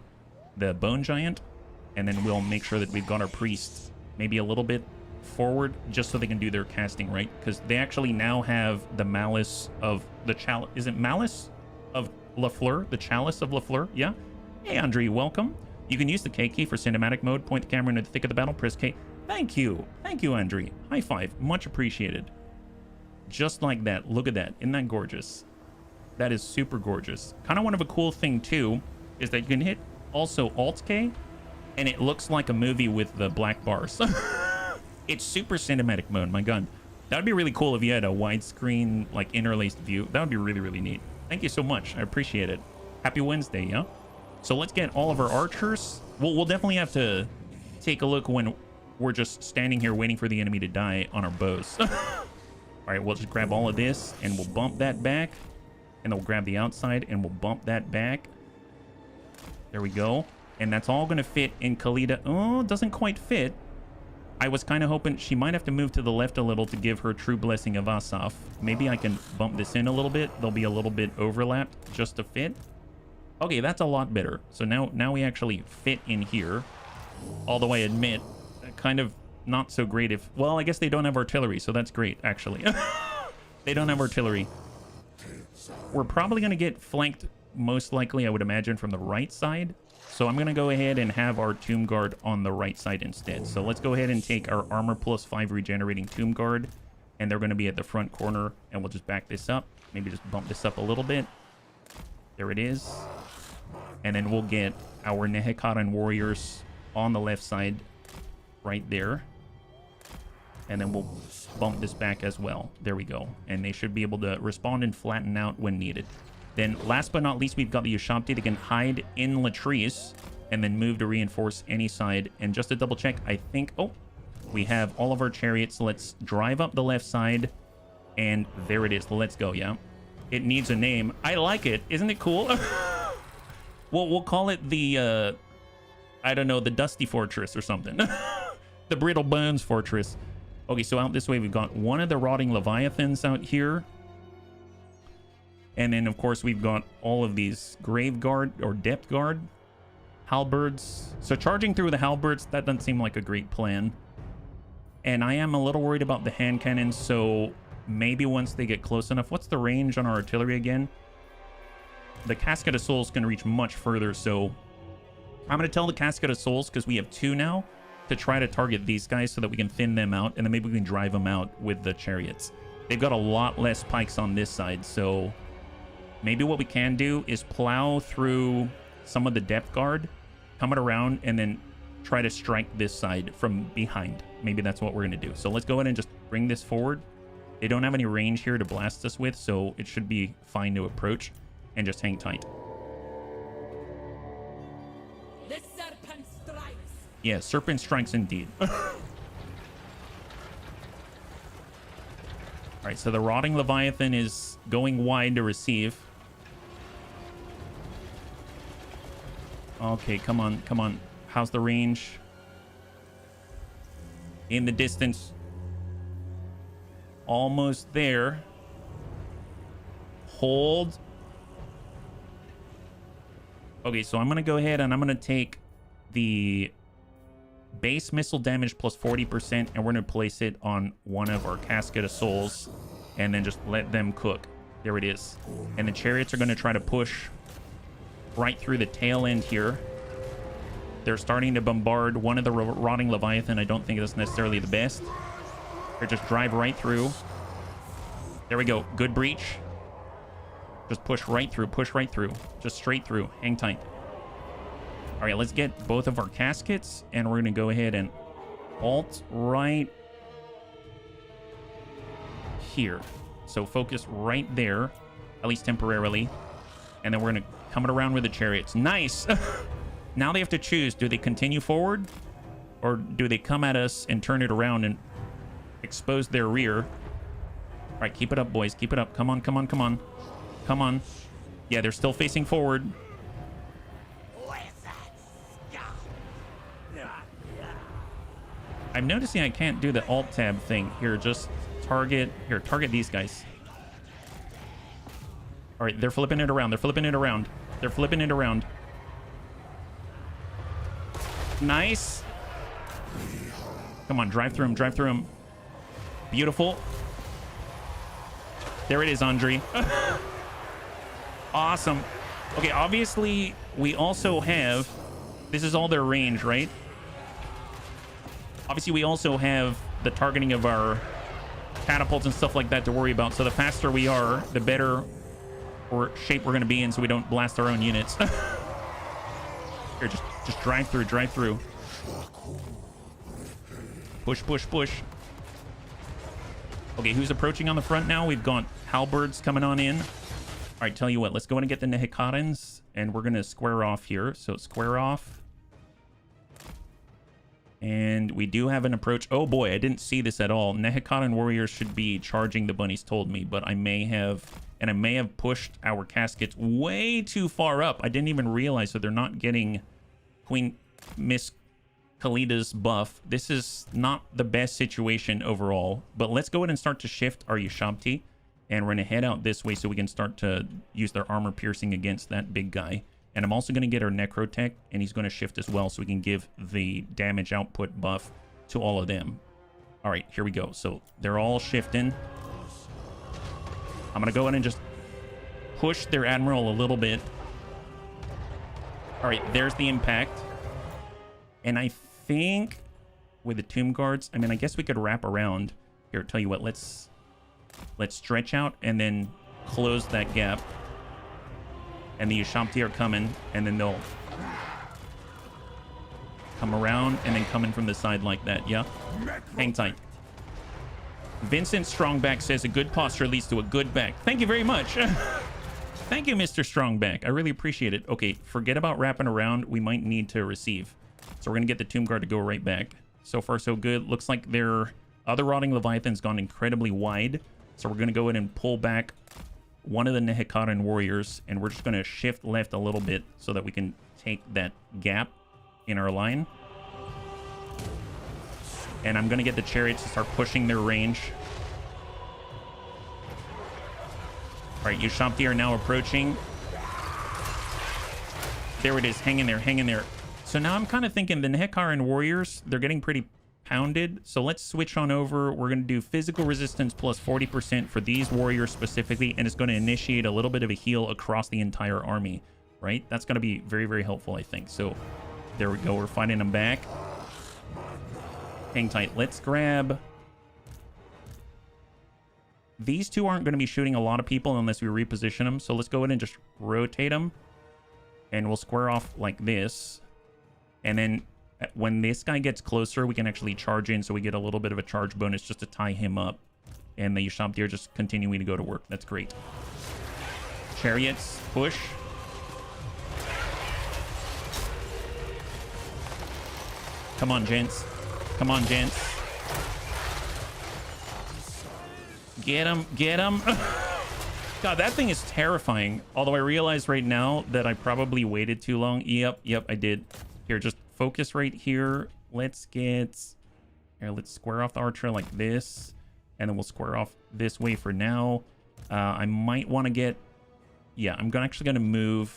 Bone Giant, and then we'll make sure that we've got our priests maybe a little bit forward just so they can do their casting, right? Because they actually now have the Malice of the Chalice. Is it Malice of Lafleur? The Chalice of Lafleur? Yeah? Hey, Andre, welcome. You can use the K key for cinematic mode. Point the camera into the thick of the battle. Press K. Thank you. Thank you, Andre. High five. Much appreciated. Just like that. Look at that. Isn't that gorgeous? That is super gorgeous. Kind of one of a cool thing, too, is that you can hit also Alt K, and it looks like a movie with the black bars. It's super cinematic mode, my god. That would be really cool if you had a widescreen, like, interlaced view. That would be really, really neat. Thank you so much. I appreciate it. Happy Wednesday, yeah? So let's get all of our archers. We'll definitely have to take a look when we're just standing here waiting for the enemy to die on our bows. All right, we'll just grab all of this, and we'll bump that back. And then we'll grab the outside, and we'll bump that back. There we go. And that's all going to fit in Khalida. Oh, it doesn't quite fit. I was kind of hoping she might have to move to the left a little to give her true blessing of Asaf. Maybe I can bump this in a little bit. There'll be a little bit overlapped just to fit. Okay, that's a lot better. So now we actually fit in here. Although I admit, kind of not so great if... Well, I guess they don't have artillery, so that's great, actually. They don't have artillery. We're probably going to get flanked, most likely, I would imagine, from the right side. So I'm going to go ahead and have our Tomb Guard on the right side instead. So let's go ahead and take our armor plus 5 regenerating Tomb Guard. And they're going to be at the front corner. And we'll just back this up. Maybe just bump this up a little bit. There it is. And then we'll get our Nehekaran warriors on the left side right there. And then we'll bump this back as well. There we go. And they should be able to respond and flatten out when needed. Then, last but not least, we've got the Ushabti that can hide in Latrice and then move to reinforce any side. And just to double check, I think... Oh, we have all of our chariots. Let's drive up the left side. And there it is. Let's go, yeah. It needs a name. I like it. Isn't it cool? Well, we'll call it the... I don't know, the Dusty Fortress or something. The Brittle Bones Fortress. Okay, so out this way, we've got one of the Rotting Leviathans out here. And then, of course, we've got all of these Grave Guard or Depth Guard halberds. So charging through the halberds, that doesn't seem like a great plan. And I am a little worried about the hand cannons, so maybe once they get close enough. What's the range on our artillery again? The Casket of Souls can reach much further, so I'm going to tell the Casket of Souls, because we have 2 now, to try to target these guys so that we can thin them out, and then maybe we can drive them out with the chariots. They've got a lot less pikes on this side, so... Maybe what we can do is plow through some of the depth guard, come it around, and then try to strike this side from behind. Maybe that's what we're going to do. So let's go ahead and just bring this forward. They don't have any range here to blast us with, so it should be fine to approach and just hang tight. The serpent strikes. Yeah, serpent strikes indeed. All right, so the Rotting Leviathan is going wide to receive. Okay, come on, come on. How's the range? In the distance. Almost there. Hold. Okay, so I'm going to go ahead and I'm going to take the base missile damage plus 40%, and we're going to place it on one of our Casket of Souls, and then just let them cook. There it is. And the chariots are going to try to push right through the tail end here. They're starting to bombard one of the Rotting Leviathan. I don't think that's necessarily the best. Or just drive right through. There we go. Good breach. Just push right through. Push right through. Just straight through. Hang tight. All right, let's get both of our caskets, and we're going to go ahead and alt right here. So focus right there, at least temporarily. And then we're going to come it around with the chariots. Nice! Now they have to choose. Do they continue forward? Or do they come at us and turn it around and expose their rear? All right, keep it up, boys. Keep it up. Come on, come on, come on. Come on. Yeah, they're still facing forward. I'm noticing I can't do the alt tab thing. Here, just target. Here, target these guys. All right, they're flipping it around. They're flipping it around. They're flipping it around. Nice. Come on, drive through them. Drive through them. Beautiful. There it is, Andre. Awesome. Okay, obviously, we also have... This is all their range, right? Obviously, we also have the targeting of our catapults and stuff like that to worry about. So the faster we are, the better shape we're going to be in so we don't blast our own units. Here, just drive through, drive through. Push, push, push. Okay, who's approaching on the front now? We've got halberds coming on in. All right, tell you what, let's go in and get the Nehekarans, and we're going to square off here. So square off. And we do have an approach. Oh boy, I didn't see this at all. Nehekaran warriors should be charging, the bunnies told me, but I may have pushed our caskets way too far up. I didn't even realize, so they're not getting Miss Khalida's buff. This is not the best situation overall, but let's go ahead and start to shift our Ushabti, and we're going to head out this way so we can start to use their armor piercing against that big guy. And I'm also going to get our Necrotech, and he's going to shift as well so we can give the damage output buff to all of them. All right, here we go. So they're all shifting. I'm going to go in and just push their Admiral a little bit. All right, there's the impact. And I think with the Tomb Guards, I mean, I guess we could wrap around. Here, tell you what, let's stretch out and then close that gap. And the Ushabti are coming, and then they'll come around and then come in from the side like that. Yeah, hang tight. Vincent Strongback says a good posture leads to a good back. Thank you very much. Thank you, Mr. Strongback. I really appreciate it. Okay, forget about wrapping around. We might need to receive. So we're going to get the Tomb Guard to go right back. So far, so good. Looks like their other Rotting Leviathan's gone incredibly wide. So we're going to go ahead and pull back one of the Nehekaran warriors, and we're just going to shift left a little bit so that we can take that gap in our line. And I'm going to get the chariots to start pushing their range. All right, Ushabti are now approaching. There it is. Hang in there. Hang in there. So now I'm kind of thinking the Nehekaran warriors, they're getting pretty pounded. So let's switch on over. We're going to do physical resistance plus 40% for these warriors specifically, and it's going to initiate a little bit of a heal across the entire army, right? That's going to be very, very helpful, I think. So there we go. We're fighting them back. Hang tight. Let's grab... These two aren't going to be shooting a lot of people unless we reposition them. So let's go ahead and just rotate them, and we'll square off like this. And then when this guy gets closer, we can actually charge in, so we get a little bit of a charge bonus just to tie him up. And the Ushabti are just continuing to go to work. That's great. Chariots, push. Come on, gents. Come on, gents. Get him, get him. God, that thing is terrifying. Although I realize right now that I probably waited too long. Yep, I did. Here, just focus right here. Let's square off the archer like this, and then we'll square off this way for now. I might want to get... Yeah, I'm actually going to move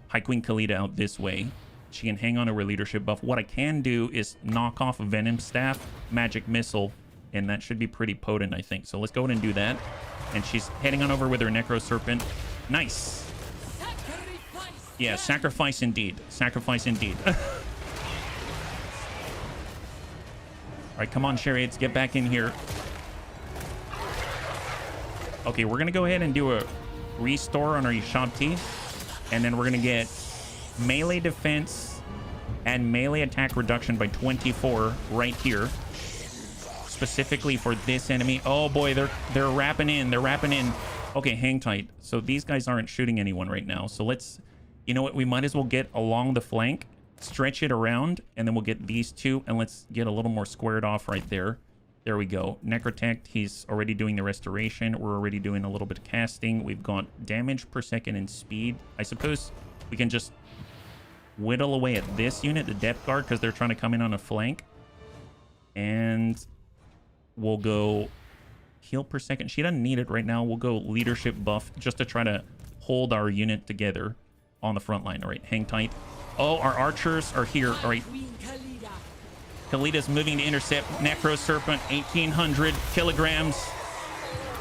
High Queen Khalida out this way. She can hang on to her leadership buff. What I can do is knock off a Venom Staff, Magic Missile, and that should be pretty potent, I think. So let's go ahead and do that. And she's heading on over with her Necro Serpent. Nice. Yeah, sacrifice indeed. Sacrifice indeed. All right, come on, chariots. Get back in here. Okay, we're going to go ahead and do a restore on our Ushabti. And then we're going to get melee defense and melee attack reduction by 24 right here. Specifically for this enemy. Oh boy, they're wrapping in. They're wrapping in. Okay, hang tight. So these guys aren't shooting anyone right now. So let's... You know what? We might as well get along the flank, stretch it around, and then we'll get these two, and let's get a little more squared off right there. There we go. Necrotect, he's already doing the restoration. We're already doing a little bit of casting. We've got damage per second and speed. I suppose we can just whittle away at this unit, the depth guard, because they're trying to come in on a flank. And we'll go heal per second. She doesn't need it right now. We'll go leadership buff just to try to hold our unit together on the front line. All right, hang tight. Oh, our archers are here. All right. Khalida's moving to intercept. Necro Serpent, 1,800 kilograms.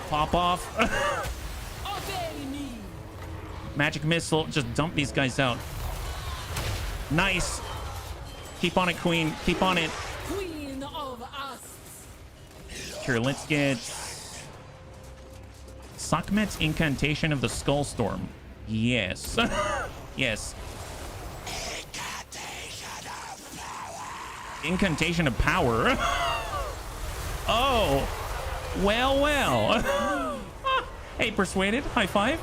Pop off. Magic Missile. Just dump these guys out. Nice. Keep on it, Queen. Keep on it. Queen of us. Here, let's get Sakmet's Incantation of the Skullstorm. Yes. Yes. Incantation of power. Oh, well. Hey, persuaded. High five.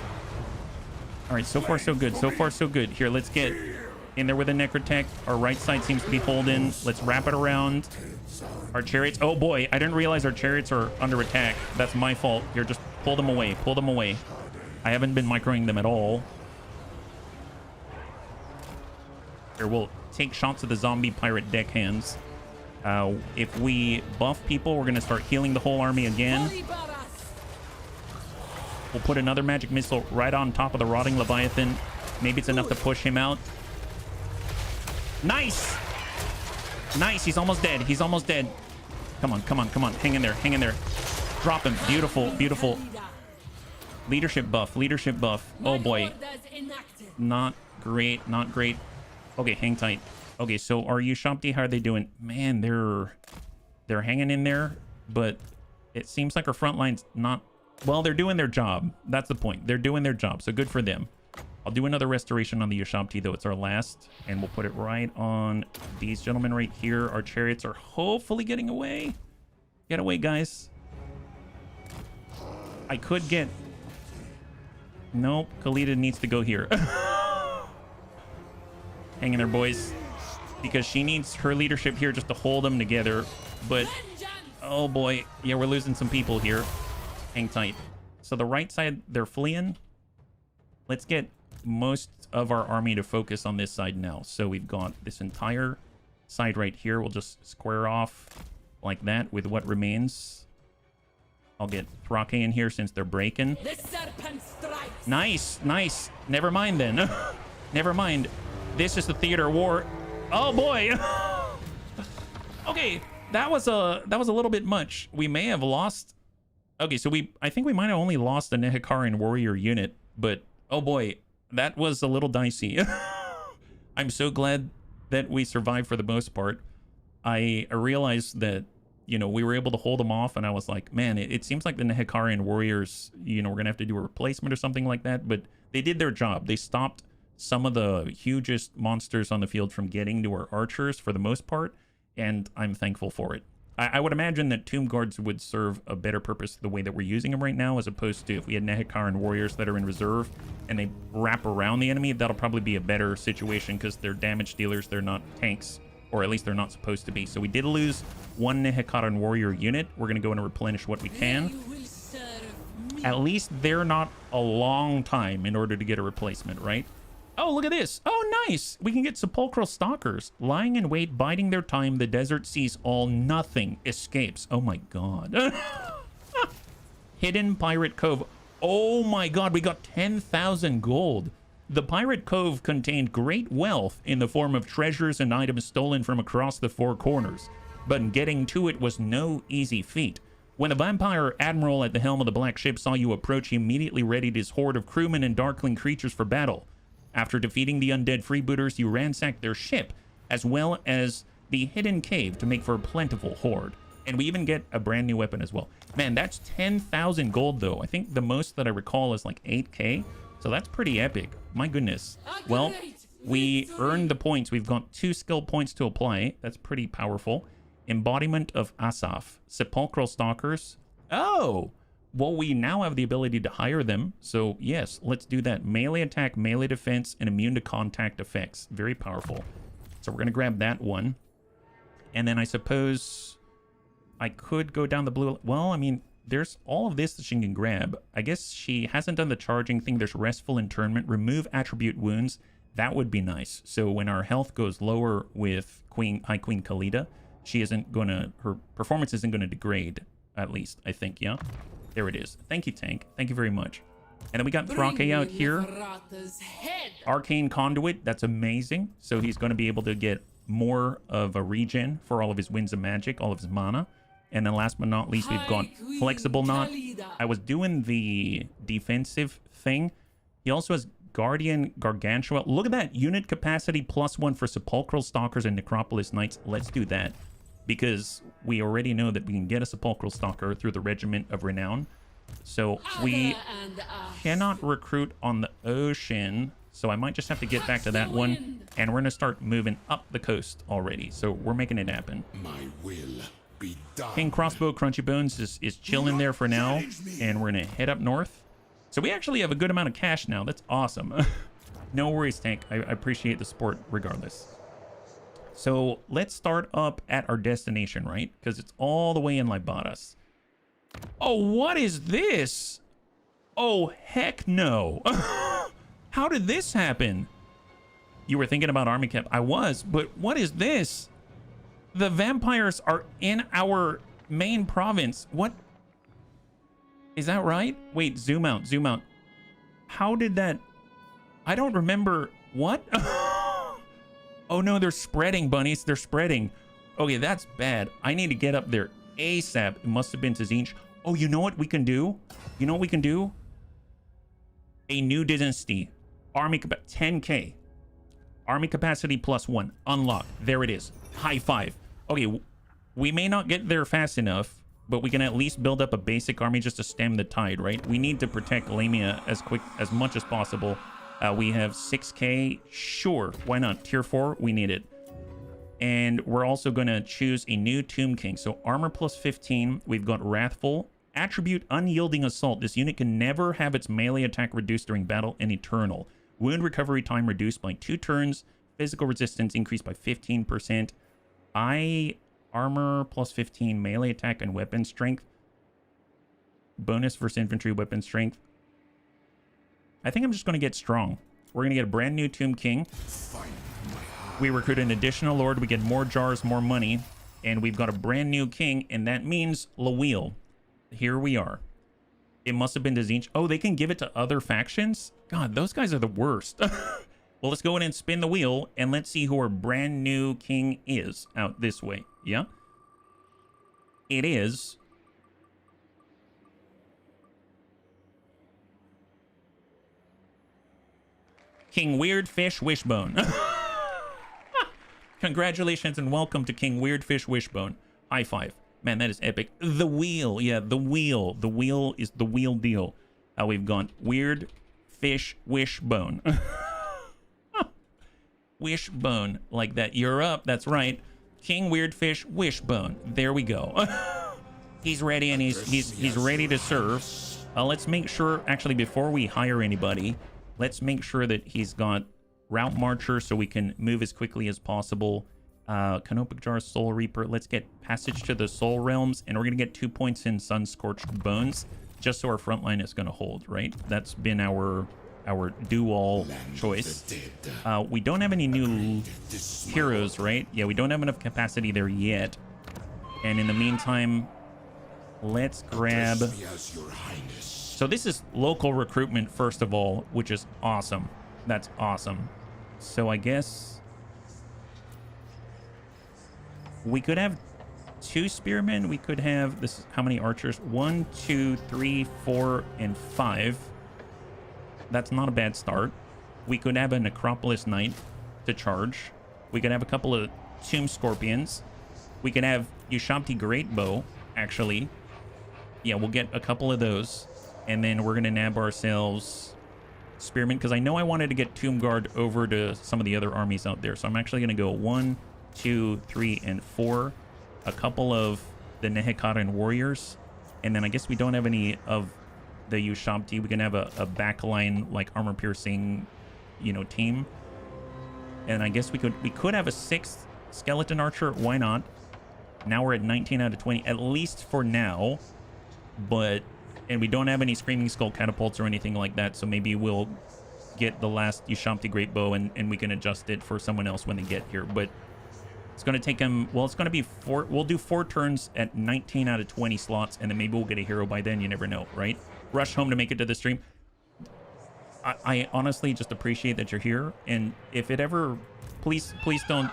All right, so far so good. So far so good. Here, let's get in there with a necrotech. Our right side seems to be holding. Let's wrap it around. Our chariots. Oh boy, I didn't realize our chariots are under attack. That's my fault. Here, just pull them away. Pull them away. I haven't been microing them at all. Here, we'll take shots of the zombie pirate deckhands. If we buff people, we're going to start healing the whole army again. We'll put another magic missile right on top of the rotting Leviathan. Maybe it's enough to push him out. Nice! Nice, he's almost dead. He's almost dead. Come on, come on, come on. Hang in there, hang in there. Drop him. Beautiful, beautiful. Leadership buff, leadership buff. Oh boy. Not great, not great. Okay, hang tight. Okay, so our Ushabti, how are they doing? Man, they're hanging in there, but it seems like our front line's not... Well, they're doing their job. That's the point. They're doing their job, so good for them. I'll do another restoration on the Ushabti, though. It's our last, and we'll put it right on these gentlemen right here. Our chariots are hopefully getting away. Get away, guys. I could get... Nope, Khalida needs to go here. Hang in there, boys. Because she needs her leadership here just to hold them together. But, oh boy. Yeah, we're losing some people here. Hang tight. So the right side, they're fleeing. Let's get most of our army to focus on this side now. So we've got this entire side right here. We'll just square off like that with what remains. I'll get Thrake in here since they're breaking. The serpent strikes. Nice, nice. Never mind then. Never mind. This is the theater of war. Oh boy. Okay, that was a little bit much. We may have lost. Okay, so I think we might have only lost the Nehekarian warrior unit, but oh boy, that was a little dicey. I'm so glad that we survived for the most part. I realized that, you know, we were able to hold them off, and I was like, man, it seems like the Nehekarian warriors, you know, we're gonna have to do a replacement or something like that, but they did their job. They stopped some of the hugest monsters on the field from getting to our archers for the most part, and I'm thankful for it. I would imagine that Tomb Guards would serve a better purpose the way that we're using them right now, as opposed to if we had Nehekarian warriors that are in reserve and they wrap around the enemy. That'll probably be a better situation because they're damage dealers, they're not tanks, or at least they're not supposed to be. So we did lose one Nehekarian warrior unit. We're going to go in and replenish what we can. At least they're not a long time in order to get a replacement, right? Oh, look at this. Oh, nice. We can get sepulchral stalkers. Lying in wait, biding their time. The desert sees all. Nothing escapes. Oh, my God. Hidden Pirate Cove. Oh, my God. We got 10,000 gold. The Pirate Cove contained great wealth in the form of treasures and items stolen from across the four corners. But getting to it was no easy feat. When the vampire admiral at the helm of the black ship saw you approach, he immediately readied his horde of crewmen and darkling creatures for battle. After defeating the undead freebooters, you ransacked their ship, as well as the hidden cave to make for a plentiful horde. And we even get a brand new weapon as well. Man, that's 10,000 gold, though. I think the most that I recall is like 8K. So that's pretty epic. My goodness. Well, we earned the points. We've got 2 skill points to apply. That's pretty powerful. Embodiment of Asaph. Sepulchral Stalkers. Oh! Well, we now have the ability to hire them, so yes, let's do that. Melee attack, melee defense, and immune to contact effects. Very powerful. So we're going to grab that one. And then I suppose I could go down the blue... Well, I mean, there's all of this that she can grab. I guess she hasn't done the charging thing. There's Restful Internment. Remove attribute wounds. That would be nice. So when our health goes lower with High Queen Khalida, she isn't going to... Her performance isn't going to degrade, at least, I think, yeah? There it is. Thank you, Tank. Thank you very much. And then we got Thrake out here. Arcane Conduit. That's amazing. So he's going to be able to get more of a regen for all of his winds of magic, all of his mana. And then last but not least, we've got Flexible Knot. I was doing the defensive thing. He also has Guardian Gargantua. Look at that. Unit capacity +1 for Sepulchral Stalkers and Necropolis Knights. Let's do that. Because we already know that we can get a Sepulchral Stalker through the Regiment of Renown. So we cannot recruit on the ocean. So I might just have to get back to that one. And we're going to start moving up the coast already. So we're making it happen. My will be done. King Crossbow Crunchy Bones is chilling there for now. And we're going to head up north. So we actually have a good amount of cash now. That's awesome. No worries, Tank. I appreciate the support regardless. So let's start up at our destination, right? Because it's all the way in Libadas. Oh, what is this? Oh, heck no. How did this happen? You were thinking about army camp. I was, but what is this? The vampires are in our main province. What? Is that right? Wait, zoom out, zoom out. How did that? I don't remember. What? Oh no, they're spreading, bunnies. They're spreading. Okay, that's bad. I need to get up there ASAP. It must have been to Zinch. Oh, you know what we can do? You know what we can do? A new dynasty. Army 10K. Army capacity +1. Unlock. There it is. High five. Okay, we may not get there fast enough, but we can at least build up a basic army just to stem the tide, right? We need to protect Lamia as much as possible. We have 6K. Sure, why not? Tier 4, we need it. And we're also going to choose a new Tomb King. So armor +15. We've got Wrathful. Attribute Unyielding Assault. This unit can never have its melee attack reduced during battle and Eternal. Wound recovery time reduced by 2 turns. Physical resistance increased by 15%. Armor +15. Melee attack and weapon strength. Bonus versus infantry weapon strength. I think I'm just going to get strong. We're going to get a brand new Tomb King. We recruit an additional lord. We get more jars, more money. And we've got a brand new king. And that means Lawil. Here we are. It must have been to Zinch. Oh, they can give it to other factions? God, those guys are the worst. Well, let's go in and spin the wheel. And let's see who our brand new king is out this way. Yeah? It is... King Weirdfish Wishbone. Congratulations and welcome to King Weirdfish Wishbone. High five. Man, that is epic. The wheel. Yeah, the wheel. The wheel is the wheel deal. We've got Weirdfish Wishbone. Wishbone. Like that. You're up. That's right. King Weirdfish Wishbone. There we go. He's ready and he's ready to serve. Let's make sure, actually, before we hire anybody, let's make sure that he's got Route Marcher so we can move as quickly as possible. Canopic Jar, Soul Reaper. Let's get Passage to the Soul Realms, and we're going to get 2 points in Sun Scorched Bones, just so our front line is going to hold, right? That's been our do-all choice. We don't have any new heroes, right? Yeah, we don't have enough capacity there yet. And in the meantime, let's grab... So this is local recruitment, first of all, which is awesome. That's awesome. So I guess we could have 2 spearmen. We could have this. How many archers? 1, 2, 3, 4, and 5. That's not a bad start. We could have a Necropolis Knight to charge. We could have a couple of Tomb Scorpions. We could have Ushabti Greatbow, actually. Yeah, we'll get a couple of those. And then we're going to nab ourselves Spearmen, because I know I wanted to get Tomb Guard over to some of the other armies out there. So I'm actually going to go 1, 2, 3, and 4. A couple of the Nehekatan Warriors. And then I guess we don't have any of the Ushabti. We can have a backline, like, armor-piercing, you know, team. And I guess we could have a 6th Skeleton Archer. Why not? Now we're at 19 out of 20, at least for now. But... And we don't have any Screaming Skull catapults or anything like that, so maybe we'll get the last Ushabti Greatbow and we can adjust it for someone else when they get here. But it's going to take them... Well, it's going to be 4... We'll do 4 turns at 19 out of 20 slots, and then maybe we'll get a hero by then. You never know, right? Rush home to make it to the stream. I honestly just appreciate that you're here, and if it ever... Please don't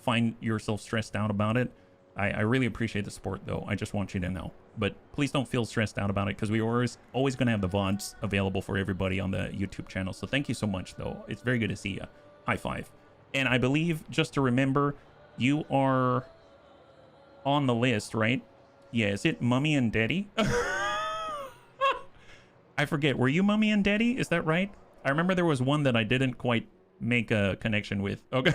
find yourself stressed out about it. I really appreciate the support, though. I just want you to know. But please don't feel stressed out about it, because we are always going to have the VODs available for everybody on the YouTube channel. So thank you so much, though. It's very good to see you. High five. And I believe, just to remember, you are on the list, right? Yeah, is it Mummy and Daddy? I forget. Were you Mummy and Daddy? Is that right? I remember there was one that I didn't quite make a connection with. Okay.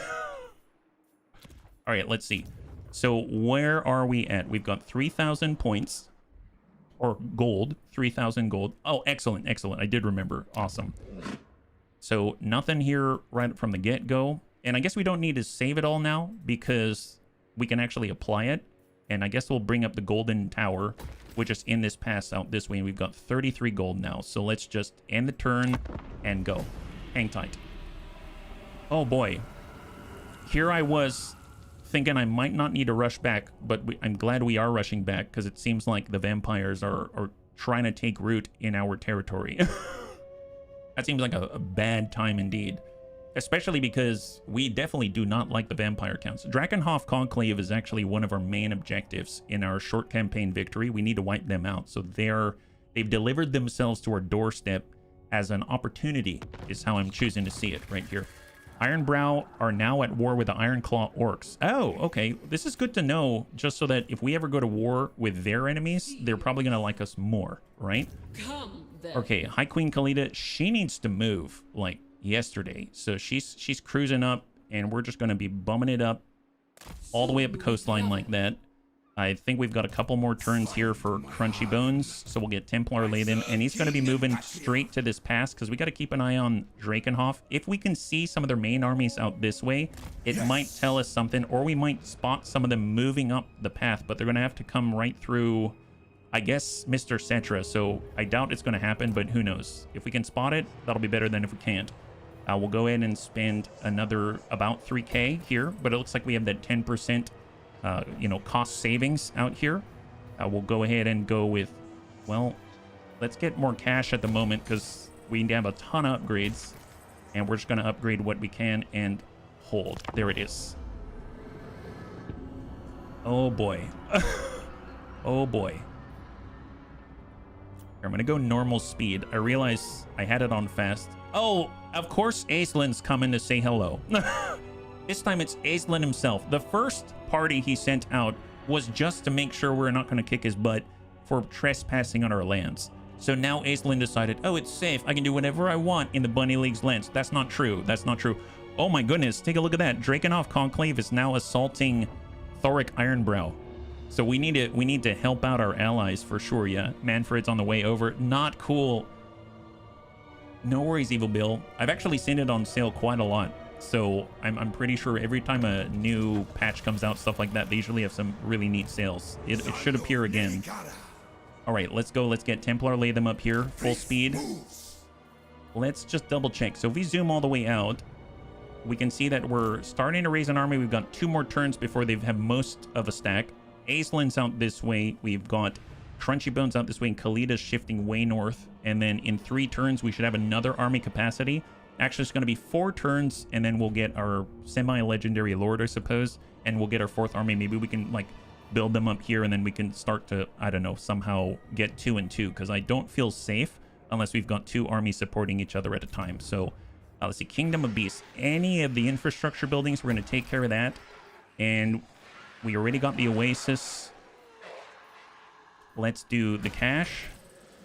All right, let's see. So where are we at? We've got 3,000 points. Or gold. 3,000 gold. Oh, excellent, excellent. I did remember. Awesome. So nothing here right from the get-go. And I guess we don't need to save it all now because we can actually apply it. And I guess we'll bring up the golden tower, which is in this pass out this way. And we've got 33 gold now. So let's just end the turn and go. Hang tight. Oh boy. Here I was thinking I might not need to rush back, but I'm glad we are rushing back because it seems like the vampires are trying to take root in our territory. That seems like a bad time indeed. Especially because we definitely do not like the vampire counts. Drakenhof Conclave is actually one of our main objectives in our short campaign victory. We need to wipe them out. So they've delivered themselves to our doorstep as an opportunity, is how I'm choosing to see it right here. Ironbrow are now at war with the Ironclaw Orcs. Oh, okay. This is good to know, just so that if we ever go to war with their enemies, they're probably going to like us more, right? Come then. Okay, High Queen Khalida, she needs to move, like, yesterday. So she's cruising up, and we're just going to be bumming it up all the way up the coastline like that. I think we've got a couple more turns here for Crunchy Bones, so we'll get Templar Laden, and he's going to be moving straight to this pass because we got to keep an eye on Drakenhof. If we can see some of their main armies out this way, it might tell us something, or we might spot some of them moving up the path, but they're going to have to come right through, I guess, Mr. Cetra, so I doubt it's going to happen, but who knows. If we can spot it, that'll be better than if we can't. We'll go ahead and spend another about 3k here, but it looks like we have that 10% cost savings out here. We'll go ahead and go with, well, let's get more cash at the moment because we have a ton of upgrades, and we're just going to upgrade what we can and hold. There it is. Oh boy. Oh boy. I'm going to go normal speed. I realize I had it on fast. Oh, of course Aislin's coming to say hello. This time it's Aislinn himself. The first party he sent out was just to make sure we're not going to kick his butt for trespassing on our lands. So now Aislinn decided, oh, it's safe. I can do whatever I want in the Bunny League's lands. That's not true. That's not true. Oh my goodness, take a look at that. Drakenhof Conclave is now assaulting Thoric Ironbrow. So we need to help out our allies for sure, yeah. Manfred's on the way over. Not cool. No worries, Evil Bill. I've actually seen it on sale quite a lot. So I'm pretty sure every time a new patch comes out, stuff like that, they usually have some really neat sales. It should appear again. All right, let's go. Let's get Templar, lay them up here, full speed. Let's just double check. So if we zoom all the way out, we can see that we're starting to raise an army. We've got 2 more turns before they have most of a stack. Aislinn's out this way. We've got Crunchy Bones out this way, and Khalida's shifting way north. And then in 3 turns, we should have another army capacity. Actually, it's going to be 4 turns, and then we'll get our semi-legendary lord, I suppose, and we'll get our 4th army. Maybe we can, like, build them up here, and then we can start to, I don't know, somehow get 2 and 2, because I don't feel safe unless we've got 2 armies supporting each other at a time. So, let's see, Kingdom of Beasts. Any of the infrastructure buildings, we're going to take care of that. And we already got the Oasis. Let's do the cash.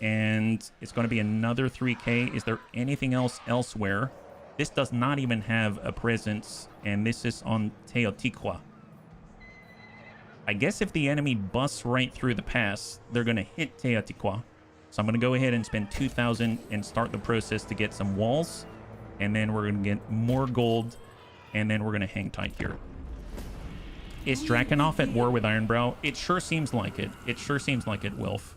And it's going to be another 3k. Is there anything else elsewhere? This does not even have a presence, and this is on Teotihuacan. I guess if the enemy busts right through the pass, they're going to hit Teotihuacan. So I'm going to go ahead and spend 2,000 and start the process to get some walls, and then we're going to get more gold, and then we're going to hang tight here. Is Drakenhof at war with Ironbrow? It sure seems like it. It sure seems like it, Wilf.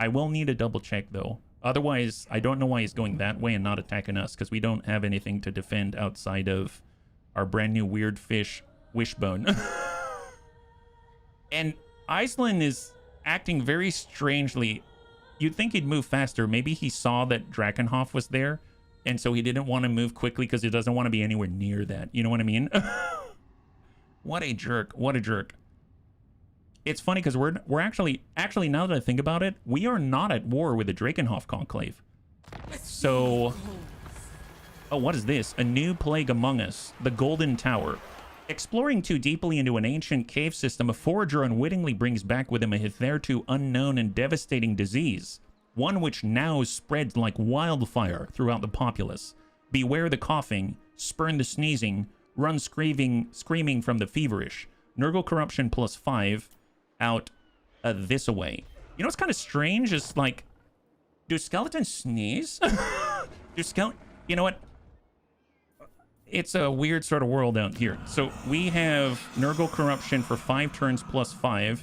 I will need a double check, though. Otherwise, I don't know why he's going that way and not attacking us, because we don't have anything to defend outside of our brand new weird fish, Wishbone. And Aislinn is acting very strangely. You'd think he'd move faster. Maybe he saw that Drakenhof was there, and so he didn't want to move quickly because he doesn't want to be anywhere near that. You know what I mean? What a jerk. What a jerk. It's funny because we're actually, now that I think about it, we are not at war with the Drakenhof Conclave. So, oh, what is this? A new plague among us, the Golden Tower. Exploring too deeply into an ancient cave system, a forager unwittingly brings back with him a hitherto unknown and devastating disease. one which now spreads like wildfire throughout the populace. Beware the coughing, spurn the sneezing, run screaming from the feverish. Nurgle corruption +5 out this away. You know what's kind of strange is like, do skeletons sneeze? You know what? It's a weird sort of world out here. So we have Nurgle corruption for 5 turns +5,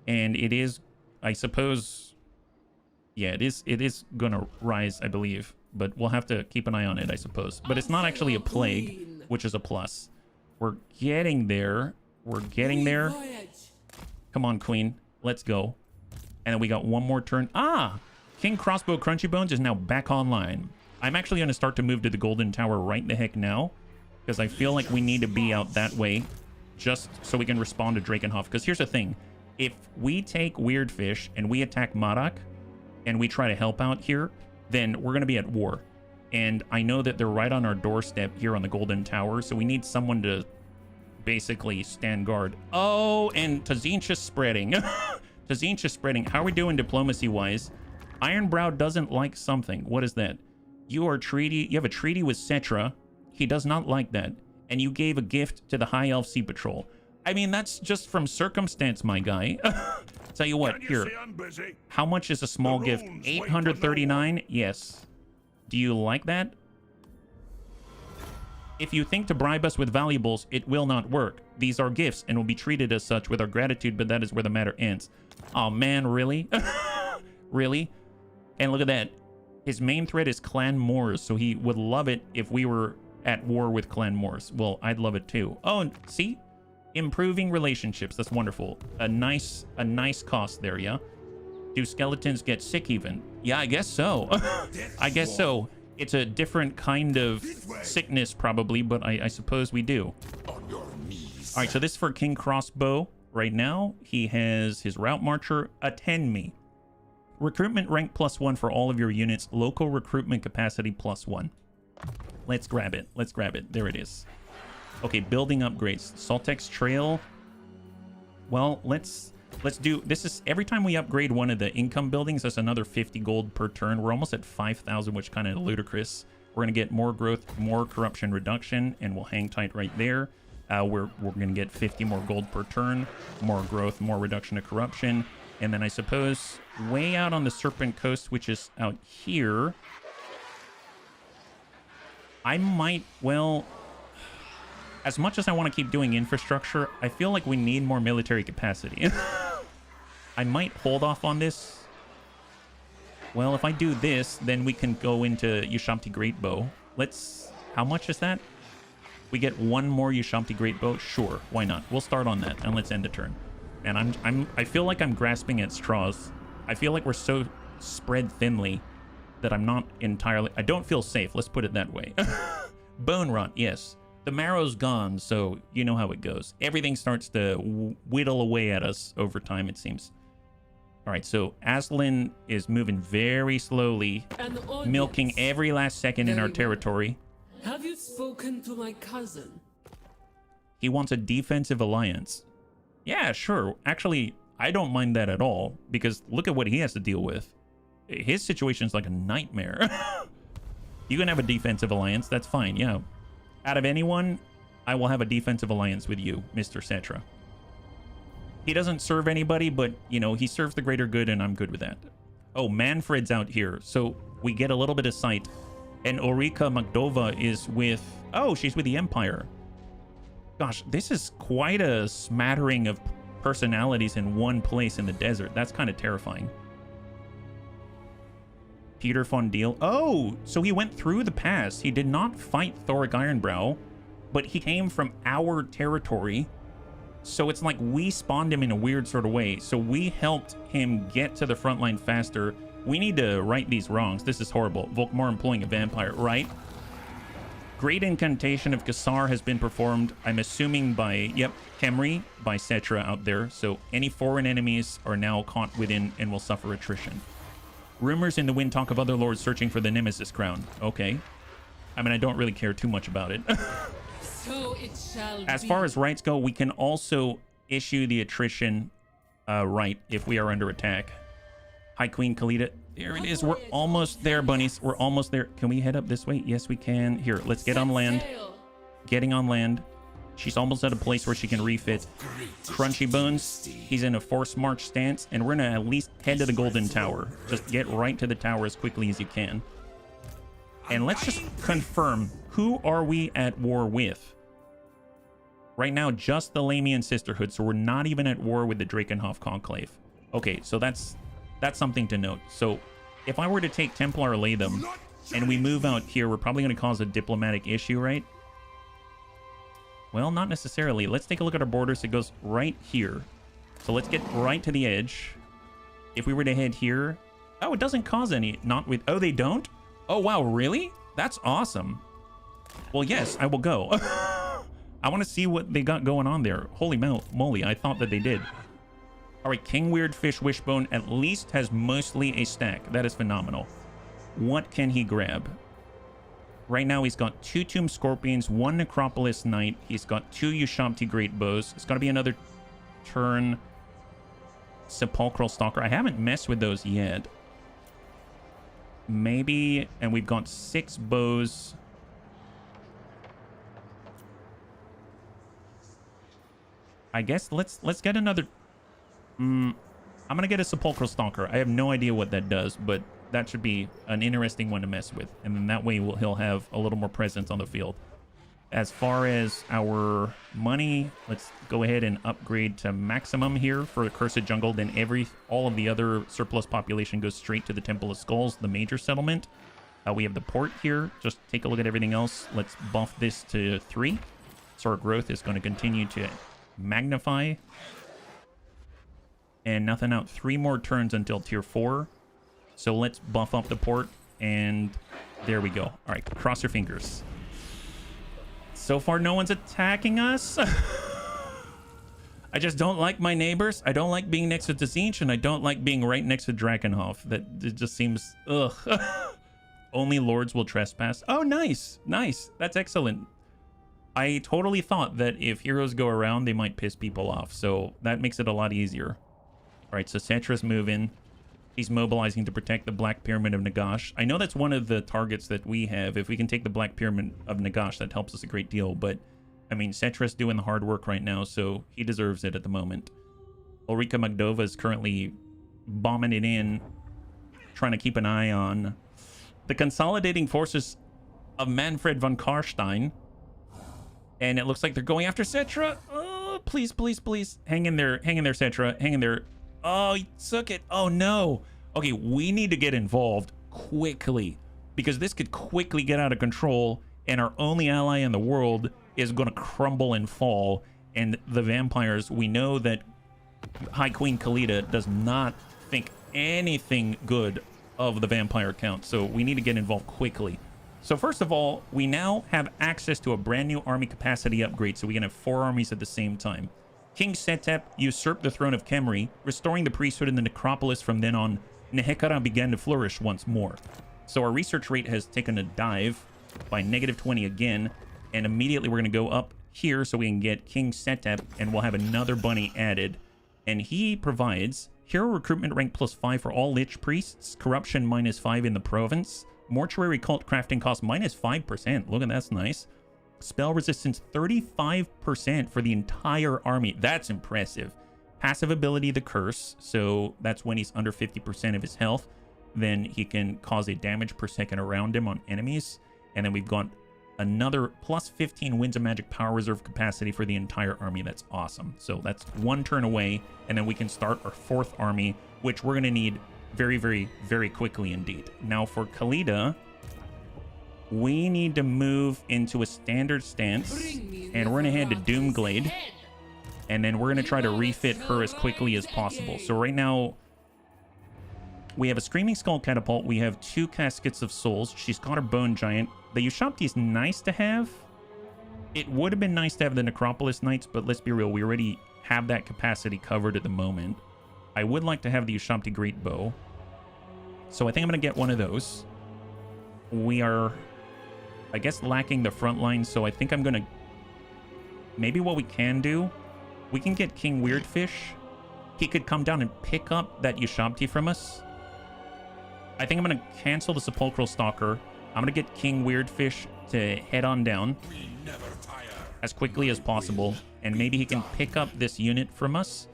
and it is, I suppose, yeah, it is gonna rise, I believe, but we'll have to keep an eye on it, I suppose. But it's not actually a plague, which is a plus. We're getting there. We're getting there. Come on, Queen. Let's go. And then we got one more turn. Ah! King Crossbow Crunchy Bones is now back online. I'm actually going to start to move to the Golden Tower right the heck now, because I feel like we need to be out that way just so we can respond to Drakenhof. Because here's the thing. If we take Weird Fish and we attack Marak and we try to help out here, then we're going to be at war. And I know that they're right on our doorstep here on the Golden Tower, so we need someone to basically stand guard. Oh, and Tazincha's spreading. Tazincha's spreading. How are we doing diplomacy-wise? Ironbrow doesn't like something. What is that? You have a treaty with Cetra. He does not like that. And you gave a gift to the High Elf Sea Patrol. I mean, that's just from circumstance, my guy. Tell you what, here. How much is a small gift? 839? Yes. Do you like that? If you think to bribe us with valuables, it will not work. These are gifts and will be treated as such with our gratitude, but that is where the matter ends. Oh man, really? Really? And look at that. His main threat is Clan Moors, so he would love it if we were at war with Clan Moors. Well, I'd love it too. Oh, and see? Improving relationships. That's wonderful. A nice cost there, yeah? Do skeletons get sick even? Yeah, I guess so. I guess so. It's a different kind of sickness probably, but I suppose we do. On your knees. All right, so this is for King Crossbow. Right now, he has his Route Marcher. Attend me. Recruitment rank +1 for all of your units. Local recruitment capacity +1. Let's grab it. Let's grab it. There it is. Okay, building upgrades. Saltex Trail. Well, let's do... This is... Every time we upgrade one of the income buildings, that's another 50 gold per turn. We're almost at 5,000, which is kind of ludicrous. We're going to get more growth, more corruption reduction, and we'll hang tight right there. We're going to get 50 more gold per turn, more growth, more reduction of corruption. And then I suppose way out on the Serpent Coast, which is out here, I might, well, as much as I want to keep doing infrastructure, I feel like we need more military capacity. I might hold off on this. Well, if I do this, then we can go into Ushabti Greatbow. Let's, how much is that? We get one more Ushabti Greatbow? Sure, why not? We'll start on that, and let's end the turn. And I feel like I'm grasping at straws. I feel like we're so spread thinly that I'm not entirely... I don't feel safe, let's put it that way. Bone rot, yes. The marrow's gone, so you know how it goes. Everything starts to whittle away at us over time, it seems. All right, so Aslan is moving very slowly, milking every last second in our territory. Have you spoken to my cousin? He wants a defensive alliance. Yeah, sure. Actually, I don't mind that at all, because look at what he has to deal with. His situation's like a nightmare. You can have a defensive alliance, that's fine, yeah. Out of anyone, I will have a defensive alliance with you, Mr. Cetra. He doesn't serve anybody, but, you know, he serves the greater good, and I'm good with that. Oh, Manfred's out here, so we get a little bit of sight. And Ulrika Magdova is with... Oh, she's with the Empire. Gosh, this is quite a smattering of personalities in one place in the desert. That's kind of terrifying. Peter von Deal. Oh, so he went through the pass. He did not fight Thoric Ironbrow, but he came from our territory. So it's like we spawned him in a weird sort of way. So we helped him get to the front line faster. We need to right these wrongs. This is horrible. Volkmar employing a vampire, right? Great Incantation of Kassar has been performed, I'm assuming by, yep, Khemri, by Cetra out there. So any foreign enemies are now caught within and will suffer attrition. Rumors in the wind talk of other lords searching for the Nemesis crown. Okay. I mean, I don't really care too much about it. So it shall As be. far as rights go, we can also issue the attrition right if we are under attack. High Queen Khalida. There it is. We're almost there, bunnies. We're almost there. Can we head up this way? Yes, we can. Here, let's get on land. Getting on land. She's almost at a place where she can refit. Crunchy Bones, he's in a forced march stance, and we're gonna at least head to the Golden Tower. Just get right to the tower as quickly as you can. And let's just confirm, who are we at war with? Right now, just the Lamian Sisterhood, so we're not even at war with the Drakenhof Conclave. Okay, so that's something to note. So if I were to take Templar Latham and we move out here, we're probably going to cause a diplomatic issue, right? Well, not necessarily. Let's take a look at our borders. It goes right here. So let's get right to the edge. If we were to head here... Oh, it doesn't cause any. Not with... Oh, they don't? Oh, wow. Really? That's awesome. Well, yes, I will go. I want to see what they got going on there. Holy moly, I thought that they did. All right, King Weirdfish Wishbone at least has mostly a stack. That is phenomenal. What can he grab? Right now, he's got 2 Tomb Scorpions, 1 Necropolis Knight. He's got 2 Ushabti Great Bows. It's got to be another turn Sepulchral Stalker. I haven't messed with those yet. Maybe, and we've got 6 bows. I guess let's get another... I'm going to get a Sepulchral Stalker. I have no idea what that does, but that should be an interesting one to mess with. And then that way he'll have a little more presence on the field. As far as our money, let's go ahead and upgrade to maximum here for the Cursed Jungle. Then all of the other surplus population goes straight to the Temple of Skulls, the major settlement. We have the port here. Just take a look at everything else. Let's buff this to 3. So our growth is going to continue to magnify. And nothing out. 3 more turns until tier 4. So let's buff up the port, and there we go. All right, cross your fingers. So far, no one's attacking us. I just don't like my neighbors. I don't like being next to Tzeentch, and I don't like being right next to Drakenhof. That it just seems, ugh. Only lords will trespass. Oh, nice. Nice. That's excellent. I totally thought that if heroes go around, they might piss people off. So that makes it a lot easier. All right, so Cetra's moving. He's mobilizing to protect the Black Pyramid of Nagash. I know that's one of the targets that we have. If we can take the Black Pyramid of Nagash, that helps us a great deal. But, I mean, Cetra's doing the hard work right now, so he deserves it at the moment. Ulrika Magdova is currently bombing it in, trying to keep an eye on the consolidating forces of Manfred von Karstein. And it looks like they're going after Cetra. Oh, please, please, please. Hang in there, Cetra. Hang in there. Oh, he took it. Oh, no. Okay, we need to get involved quickly because this could quickly get out of control and our only ally in the world is going to crumble and fall. And the vampires, we know that High Queen Khalida does not think anything good of the vampire count. So we need to get involved quickly. So first of all, we now have access to a brand new army capacity upgrade so we can have 4 armies at the same time. King Setep usurped the throne of Khemri, restoring the priesthood in the necropolis. From then on, Nehekara began to flourish once more. So our research rate has taken a dive by -20 again, and immediately we're going to go up here so we can get King Setep, and we'll have another bunny added. And he provides hero recruitment rank +5 for all Lich priests, corruption -5 in the province, mortuary cult crafting cost -5%. Look at that's nice. Spell resistance 35% for the entire army. That's impressive. Passive ability, the curse. So that's when he's under 50% of his health. Then he can cause a damage per second around him on enemies. And then we've got another +15 Winds of Magic power reserve capacity for the entire army. That's awesome. So that's 1 turn away. And then we can start our 4th army, which we're going to need very, very, very quickly indeed. Now for Khalida, we need to move into a standard stance, and we're going to head to Doomglade, and then we're going to try to refit her as quickly as possible. So right now, we have a Screaming Skull Catapult, we have 2 Caskets of Souls, she's got her Bone Giant. The Ushabti is nice to have. It would have been nice to have the Necropolis Knights, but let's be real, we already have that capacity covered at the moment. I would like to have the Ushabti Great Bow, so I think I'm going to get one of those. We are, I guess, lacking the front line, so I think I'm going to... Maybe what we can do, we can get King Weirdfish. He could come down and pick up that Ushabti from us. I think I'm going to cancel the Sepulchral Stalker. I'm going to get King Weirdfish to head on down as quickly as possible. And maybe he can pick up this unit from us.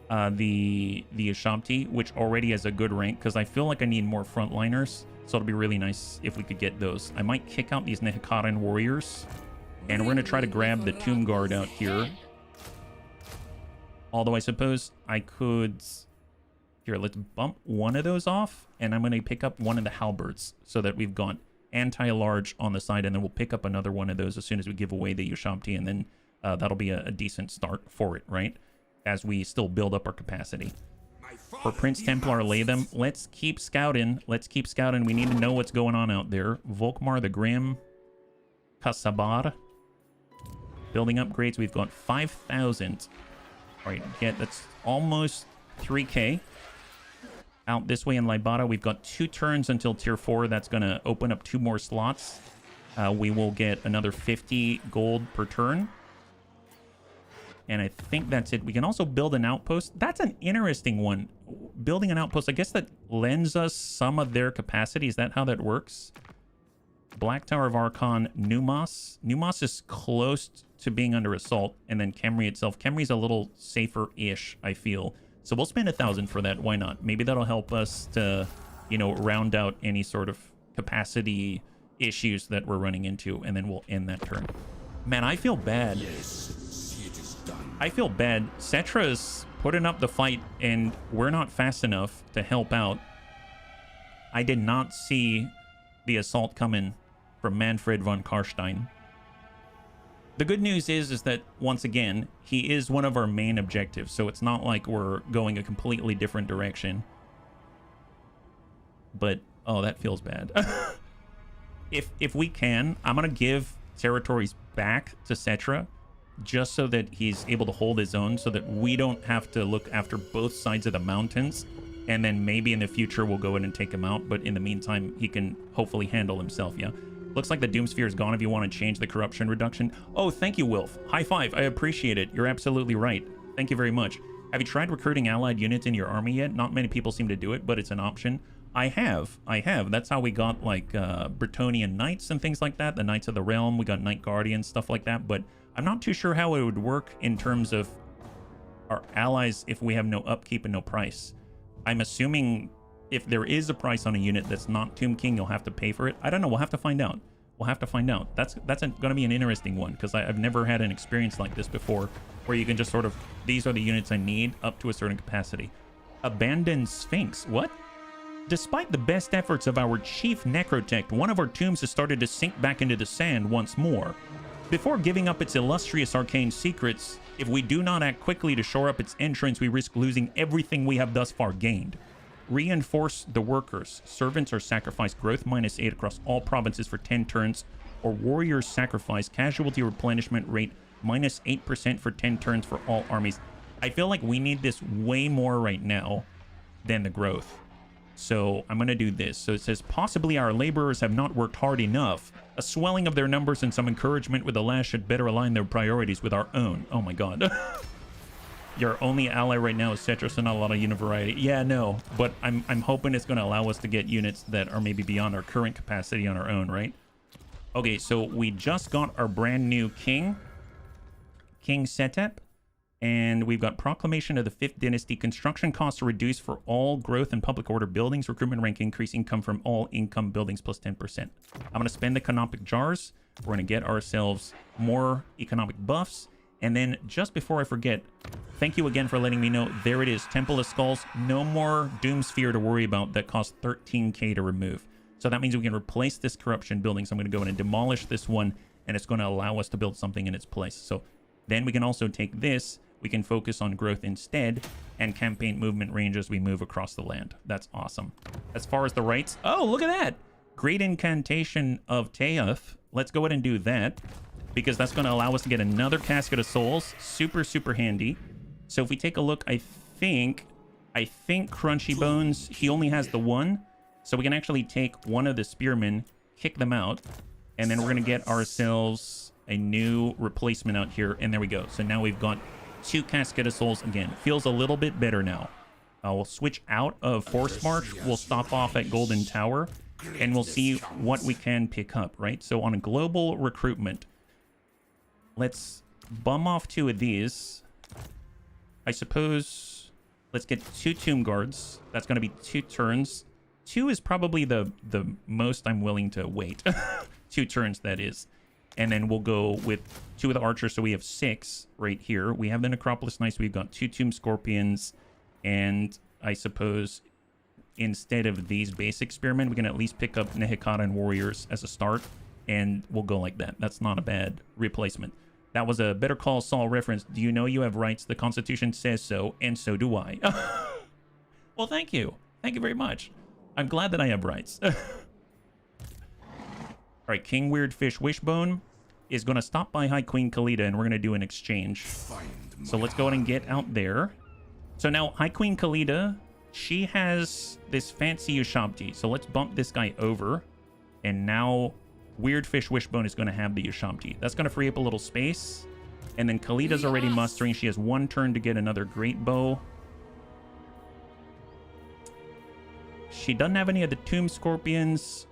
The Ashanti, which already has a good rank, because I feel like I need more frontliners. So it'll be really nice if we could get those. I might kick out these Nehekaran warriors. And we're going to try to grab the Tomb Guard out here. Although I suppose I could... Here, let's bump one of those off. And I'm going to pick up one of the halberds so that we've got anti-large on the side. And then we'll pick up another one of those as soon as we give away the Ushabti. And then that'll be a decent start for it, right? As we still build up our capacity. For Prince Templar Latham, let's keep scouting. Let's keep scouting. We need to know what's going on out there. Volkmar the Grim. Kasabar. Building upgrades, we've got 5,000. All right, that's almost 3K. Out this way in Libata, we've got 2 turns until tier 4. That's going to open up 2 more slots. We will get another 50 gold per turn. And I think that's it. We can also build an outpost. That's an interesting one. Building an outpost, I guess that lends us some of their capacity. Is that how that works? Black Tower of Archon, Numas. Numas is close to being under assault. And then Khemri itself. Khemri's a little safer-ish, I feel. So we'll spend 1,000 for that. Why not? Maybe that'll help us to, you know, round out any sort of capacity issues that we're running into. And then we'll end that turn. Man, I feel bad. Yes. I feel bad. Cetra's putting up the fight, and we're not fast enough to help out. I did not see the assault coming from Manfred von Karstein. The good news is that, once again, he is one of our main objectives, so it's not like we're going a completely different direction. But, oh, that feels bad. If we can, I'm going to give territories back to Cetra, just so that he's able to hold his own, so that we don't have to look after both sides of the mountains. And then maybe in the future we'll go in and take him out, but in the meantime he can hopefully handle himself. Yeah, looks like the Doomsphere is gone if you want to change the corruption reduction. Oh, thank you, Wilf. High five. I appreciate it. You're absolutely right. Thank you very much. Have you tried recruiting allied units in your army yet? Not many people seem to do it, but it's an option. I have. That's how we got like Bretonnian Knights and things like that, the Knights of the Realm. We got Knight Guardians, stuff like that, but I'm not too sure how it would work in terms of our allies if we have no upkeep and no price. I'm assuming if there is a price on a unit that's not Tomb King, you'll have to pay for it. I don't know. We'll have to find out. We'll have to find out. That's going to be an interesting one, because I've never had an experience like this before, where you can just sort of, these are the units I need up to a certain capacity. Abandoned Sphinx. What? Despite the best efforts of our chief necrotech, one of our tombs has started to sink back into the sand once more. Before giving up its illustrious arcane secrets, if we do not act quickly to shore up its entrance, we risk losing everything we have thus far gained. Reinforce the workers. Servants are sacrificed growth -8 across all provinces for 10 turns, or warriors sacrifice casualty replenishment rate -8% for 10 turns for all armies. I feel like we need this way more right now than the growth. So I'm going to do this. So it says, possibly our laborers have not worked hard enough. A swelling of their numbers and some encouragement with the last should better align their priorities with our own. Oh my god. Your only ally right now is Cetra, so not a lot of unit variety. Yeah, no. But I'm hoping it's going to allow us to get units that are maybe beyond our current capacity on our own, right? Okay, so we just got our brand new king. King Setep. And we've got Proclamation of the 5th Dynasty. Construction costs are reduced for all growth and public order buildings. Recruitment rank increase. Income from all income buildings plus 10%. I'm going to spend the Canopic Jars. We're going to get ourselves more economic buffs. And then just before I forget, thank you again for letting me know. There it is. Temple of Skulls. No more Doomsphere to worry about. That costs 13k to remove. So that means we can replace this corruption building. So I'm going to go in and demolish this one. And it's going to allow us to build something in its place. So then we can also take this. We can focus on growth instead and campaign movement range as we move across the land. That's awesome. As far as the rights, oh, look at that. Great Incantation of Teoth. Let's go ahead and do that, because that's going to allow us to get another Casket of Souls. Super, super handy. So if we take a look, I think Crunchy Bones, he only has the one. So we can actually take one of the Spearmen, kick them out, and then we're going to get ourselves a new replacement out here. And there we go. So now we've got 2 Casket of Souls again. Feels a little bit better now. We'll switch out of Force March. We'll stop off at Golden Tower, and we'll see what we can pick up, right? So on a global recruitment, let's bum off 2 of these. I suppose let's get 2 Tomb Guards. That's going to be 2 turns. 2 is probably the most I'm willing to wait. 2 turns, that is. And then we'll go with 2 of the archers, so we have 6 right here. We have the Necropolis Knights. We've got 2 Tomb Scorpions. And I suppose instead of these base experiment, we can at least pick up Nehekara and Warriors as a start. And we'll go like that. That's not a bad replacement. That was a Better Call Saul reference. Do you know you have rights? The Constitution says so, and so do I. Well, thank you. Thank you very much. I'm glad that I have rights. All right, King Weirdfish Wishbone is going to stop by High Queen Khalida, and we're going to do an exchange. So let's go ahead and get out there. So now, High Queen Khalida, she has this fancy Ushabti. So let's bump this guy over. And now, Weirdfish Wishbone is going to have the Ushabti. That's going to free up a little space. And then Khalida's already mustering. She has 1 turn to get another Great Bow. She doesn't have any of the Tomb Scorpions.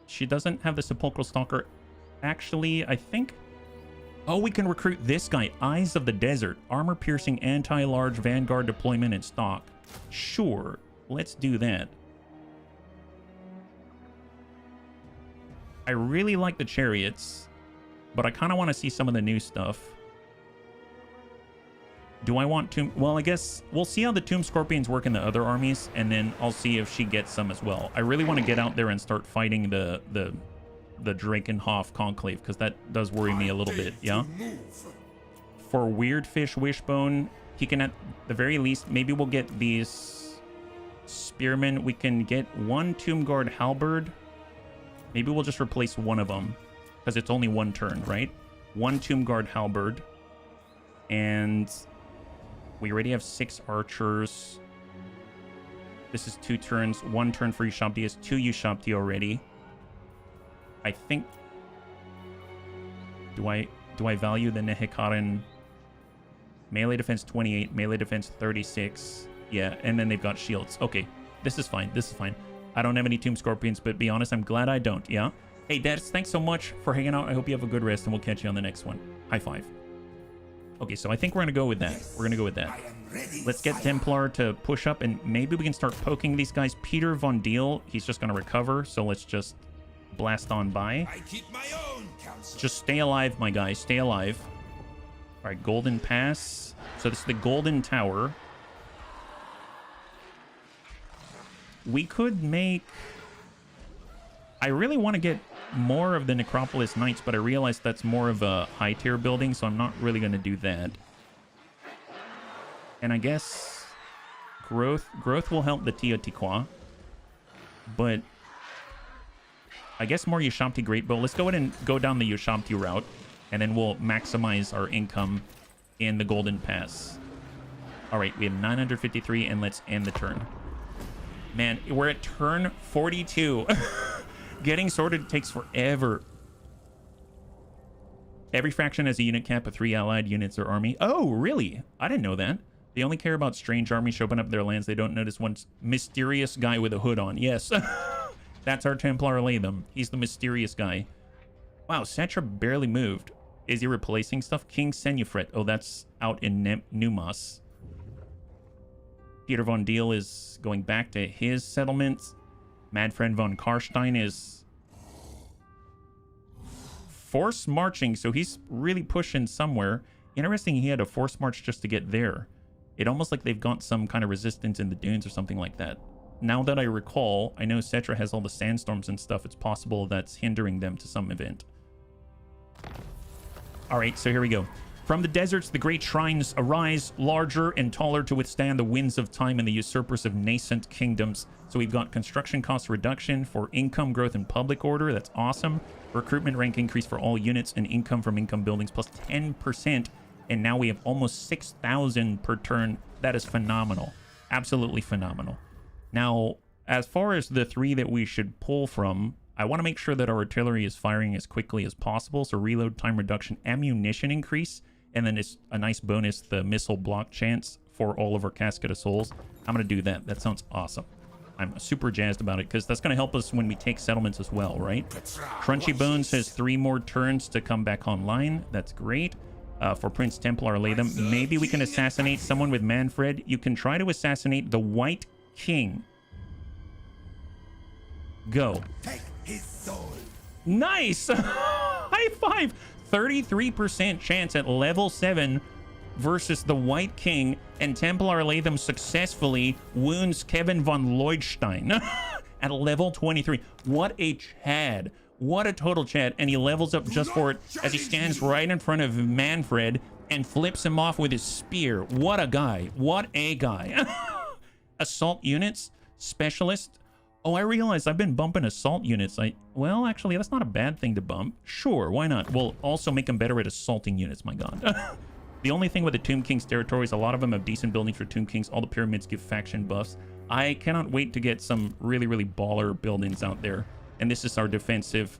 She doesn't have the Sepulchral Stalker. Actually, I think... Oh, we can recruit this guy. Eyes of the Desert. Armor-piercing, anti-large, Vanguard deployment, and stock. Sure, let's do that. I really like the chariots, but I kind of want to see some of the new stuff. Do I want to... Well, I guess we'll see how the Tomb Scorpions work in the other armies, and then I'll see if she gets some as well. I really want to get out there and start fighting the Drakenhof Conclave, because that does worry me a little bit, yeah? For Weirdfish Wishbone, he can at the very least... Maybe we'll get these Spearmen. We can get 1 Tomb Guard Halberd. Maybe we'll just replace 1 of them, because it's only 1 turn, right? 1 Tomb Guard Halberd. And... we already have 6 archers. This is 2 turns. 1 turn for Ushabti is 2 Ushabti already. I think... Do I value the Nehekaran? Melee defense 28, melee defense 36. Yeah, and then they've got shields. Okay, this is fine. This is fine. I don't have any Tomb Scorpions, but be honest, I'm glad I don't, yeah? Hey, Des, thanks so much for hanging out. I hope you have a good rest, and we'll catch you on the next one. High five. Okay, so I think we're going to go with that. We're going to go with that. Let's get Templar to push up, and maybe we can start poking these guys. Peter Von Deal, he's just going to recover, so let's just blast on by. I keep my own counsel. Just stay alive, my guys. Stay alive. All right, Golden Pass. So this is the Golden Tower. We could make... I really want to get more of the Necropolis Knights, but I realize that's more of a high-tier building, so I'm not really going to do that. And I guess growth will help the Teotihuacan, but I guess more Ushabti Great Bow. Let's go ahead and go down the Ushabti route, and then we'll maximize our income in the Golden Pass. All right, we have 953, and let's end the turn. Man, we're at turn 42. Getting sorted takes forever. Every faction has a unit cap of 3 allied units or army. Oh, really? I didn't know that. They only care about strange armies showing up their lands. They don't notice one mysterious guy with a hood on. Yes. That's our Templar Latham. He's the mysterious guy. Wow, Cetra barely moved. Is he replacing stuff? King Senufret. Oh, that's out in Numas. Peter Von Deal is going back to his settlements. Mad Friend von Karstein is force marching, so he's really pushing somewhere. Interesting, he had a force march just to get there. It almost like they've got some kind of resistance in the dunes or something like that. Now that I recall, I know Cetra has all the sandstorms and stuff. It's possible that's hindering them to some event. All right, so here we go. From the deserts, the great shrines arise, larger and taller to withstand the winds of time and the usurpers of nascent kingdoms. So we've got construction cost reduction for income growth and public order. That's awesome. Recruitment rank increase for all units and income from income buildings plus 10%. And now we have almost 6,000 per turn. That is phenomenal. Absolutely phenomenal. Now, as far as the 3 that we should pull from, I want to make sure that our artillery is firing as quickly as possible. So reload time reduction, ammunition increase, and then it's a nice bonus, the missile block chance for all of our Casket of Souls. I'm going to do that. That sounds awesome. I'm super jazzed about it because that's going to help us when we take settlements as well, right? Crunchy Bones has 3 more turns to come back online. That's great. For Prince Templar Latham, maybe we can assassinate someone with Manfred. You can try to assassinate the White King. Go. Take his soul. Nice! High five! 33% chance at level 7 versus the White King, and Templar Latham successfully wounds Kevin von Lloydstein at level 23. What a Chad. What a total Chad. And he levels up just for it as he stands right in front of Manfred and flips him off with his spear. What a guy. What a guy. Assault units, specialist. Oh, I realized I've been bumping assault units. Well, actually, that's not a bad thing to bump. Sure, why not? We'll also make them better at assaulting units, my god. The only thing with the Tomb King's territories, a lot of them have decent buildings for Tomb Kings. All the pyramids give faction buffs. I cannot wait to get some really, really baller buildings out there. And this is our defensive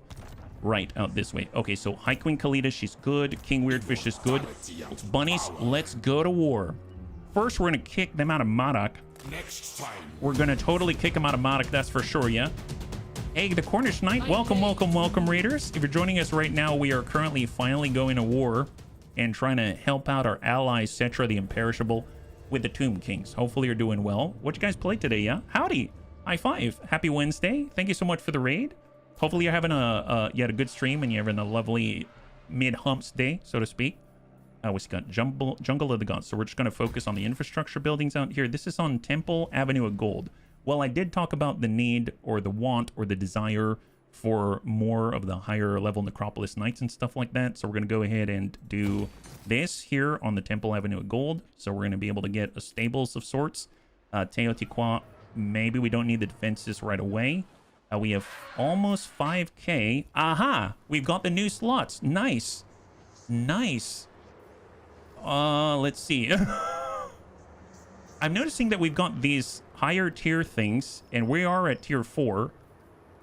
right out this way. Okay, so High Queen Khalida, she's good. King Weirdfish is good. Bunnies, let's go to war. First, we're going to kick them out of Madak. Next time. We're going to totally kick them out of Madak, that's for sure, yeah? Hey, the Cornish Knight, welcome, welcome, welcome, raiders. If you're joining us right now, we are currently finally going to war and trying to help out our ally, Cetra the Imperishable, with the Tomb Kings. Hopefully you're doing well. What you guys played today, yeah? Howdy. High five. Happy Wednesday. Thank you so much for the raid. Hopefully you're having you had a good stream and you're having a lovely mid-humps day, so to speak. We got Jungle of the Gods. So we're just going to focus on the infrastructure buildings out here. This is on Temple Avenue of Gold. Well, I did talk about the need or the want or the desire for more of the higher level Necropolis Knights and stuff like that. So we're going to go ahead and do this here on the Temple Avenue of Gold. So we're going to be able to get a stables of sorts. Teotihuacan, maybe we don't need the defenses right away. We have almost 5k. Aha! We've got the new slots. Nice. Nice. Let's see. I'm noticing that we've got these higher tier things, and we are at tier 4.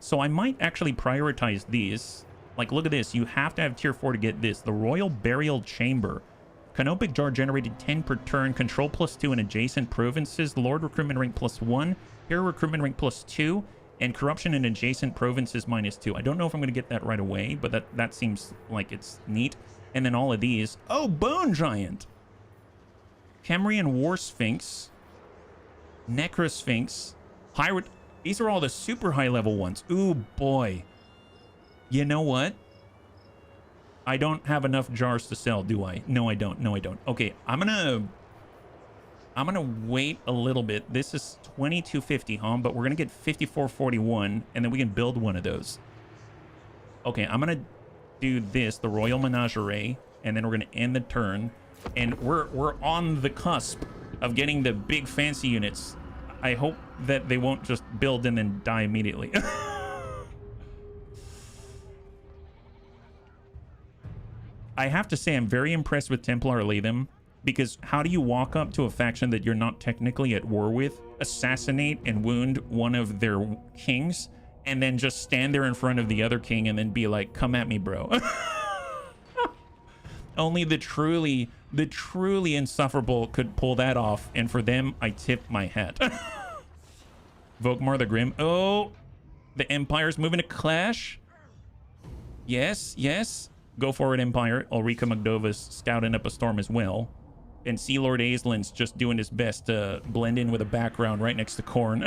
So I might actually prioritize these. Like, look at this. You have to have tier 4 to get this. The Royal Burial Chamber. Canopic Jar generated 10 per turn. Control +2 in adjacent provinces. Lord Recruitment Rank +1. Hero Recruitment Rank +2. And Corruption in adjacent provinces -2. I don't know if I'm going to get that right away, but that seems like it's neat. And then all of these. Oh, Bone Giant. Kemrian War Sphinx. Necrosphinx. Pirate. These are all the super high level ones. Ooh, boy. You know what? I don't have enough jars to sell, do I? No, I don't. No, I don't. Okay, I'm gonna wait a little bit. This is 2250, huh? But we're gonna get 5441, and then we can build one of those. Okay, I'm gonna do this, the Royal Menagerie, and then we're gonna end the turn. And we're on the cusp of getting the big fancy units. I hope that they won't just build and then die immediately. I have to say I'm very impressed with Templar Latham, because how do you walk up to a faction that you're not technically at war with, assassinate and wound one of their kings, and then just stand there in front of the other king and then be like, come at me, bro. Only the truly insufferable could pull that off, and for them, I tip my hat. Vokmar the Grim. Oh, the Empire's moving to clash. Yes, yes. Go for it, Empire. Ulrika Magdova's scouting up a storm as well. And Sea Lord Aislin's just doing his best to blend in with a background right next to Khorne.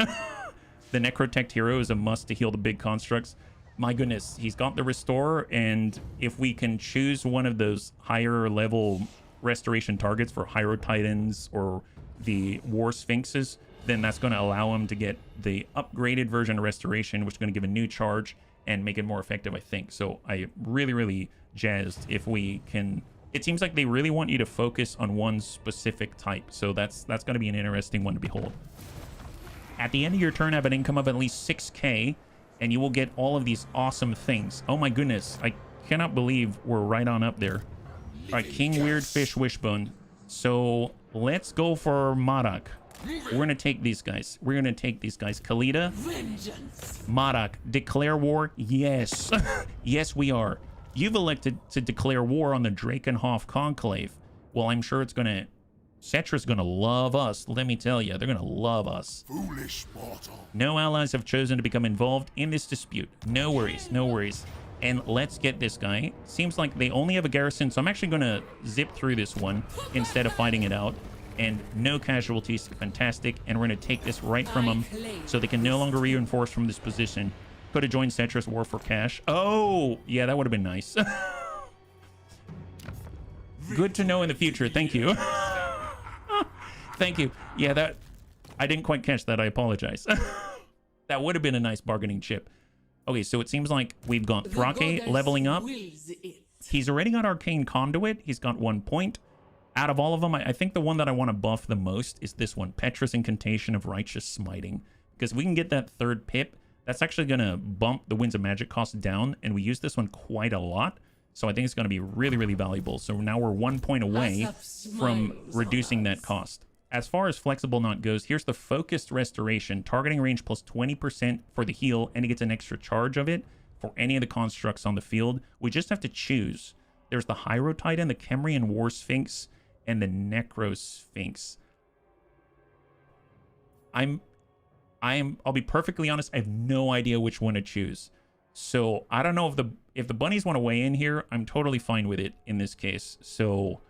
The Necrotect hero is a must to heal the big constructs. My goodness, he's got the Restore, and if we can choose one of those higher level restoration targets for Hyro Titans or the War Sphinxes, then that's going to allow him to get the upgraded version of Restoration, which is going to give a new charge and make it more effective, I think. So I really jazzed if we can. It seems like they really want you to focus on one specific type, so that's going to be an interesting one to behold. At the end of your turn, have an income of at least 6k, and you will get all of these awesome things. Oh my goodness, I cannot believe we're right on up there. All right, King Weirdfish Wishbone. So let's go for Madak. We're going to take these guys. We're going to take these guys. Khalida. Vengeance. Madak. Declare war? Yes. Yes, we are. You've elected to declare war on the Drakenhof Conclave. Well, I'm sure it's going to Cetra's gonna love us, let me tell you. They're gonna love us. Foolish mortal. No allies have chosen to become involved in this dispute. No worries, no worries. And let's get this guy. Seems like they only have a garrison, so I'm actually gonna zip through this one instead of fighting it out. And no casualties, fantastic. And we're gonna take this right from them so they can no longer reinforce from this position. Could have joined Cetra's War for Cash. Oh, yeah, that would have been nice. Good to know in the future, thank you. Thank you. Yeah, that I didn't quite catch that. I apologize. That would have been a nice bargaining chip. Okay, so it seems like we've got Thrake leveling up. He's already got Arcane Conduit. He's got 1 point. Out of all of them, I think the one that I want to buff the most is this one, Petrus Incantation of Righteous Smiting. Because we can get that 3rd pip. That's actually going to bump the Winds of Magic cost down, and we use this one quite a lot. So I think it's going to be really, really valuable. So now we're 1 point away from reducing that cost. As far as Flexible Knot goes, here's the Focused Restoration. Targeting range plus 20% for the heal, and he gets an extra charge of it for any of the constructs on the field. We just have to choose. There's the Hyro Titan, the Kemrian War Sphinx, and the Necro Sphinx. I'll be perfectly honest, I have no idea which one to choose. So I don't know if the bunnies want to weigh in here, I'm totally fine with it in this case. So,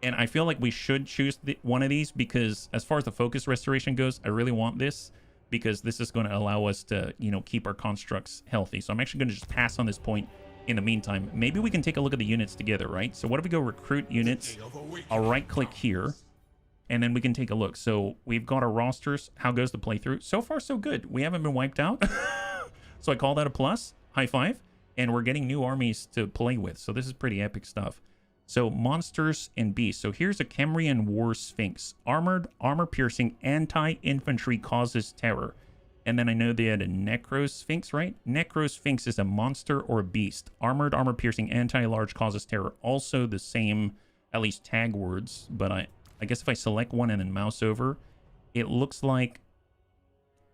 and I feel like we should choose one of these because as far as the focus restoration goes, I really want this because this is going to allow us to, you know, keep our constructs healthy. So I'm actually going to just pass on this point in the meantime. Maybe we can take a look at the units together, right? So what if we go recruit units? I'll right click here and then we can take a look. So we've got our rosters. How goes the playthrough? So far, so good. We haven't been wiped out. So I call that a plus. High five. And we're getting new armies to play with. So this is pretty epic stuff. So monsters and beasts. So here's a Kemrian War Sphinx. Armored, armor-piercing, anti-infantry causes terror. And then I know they had a Necro Sphinx, right? Necro Sphinx is a monster or a beast. Armored, armor-piercing, anti-large causes terror. Also the same, at least tag words. But I guess if I select one and then mouse over, it looks like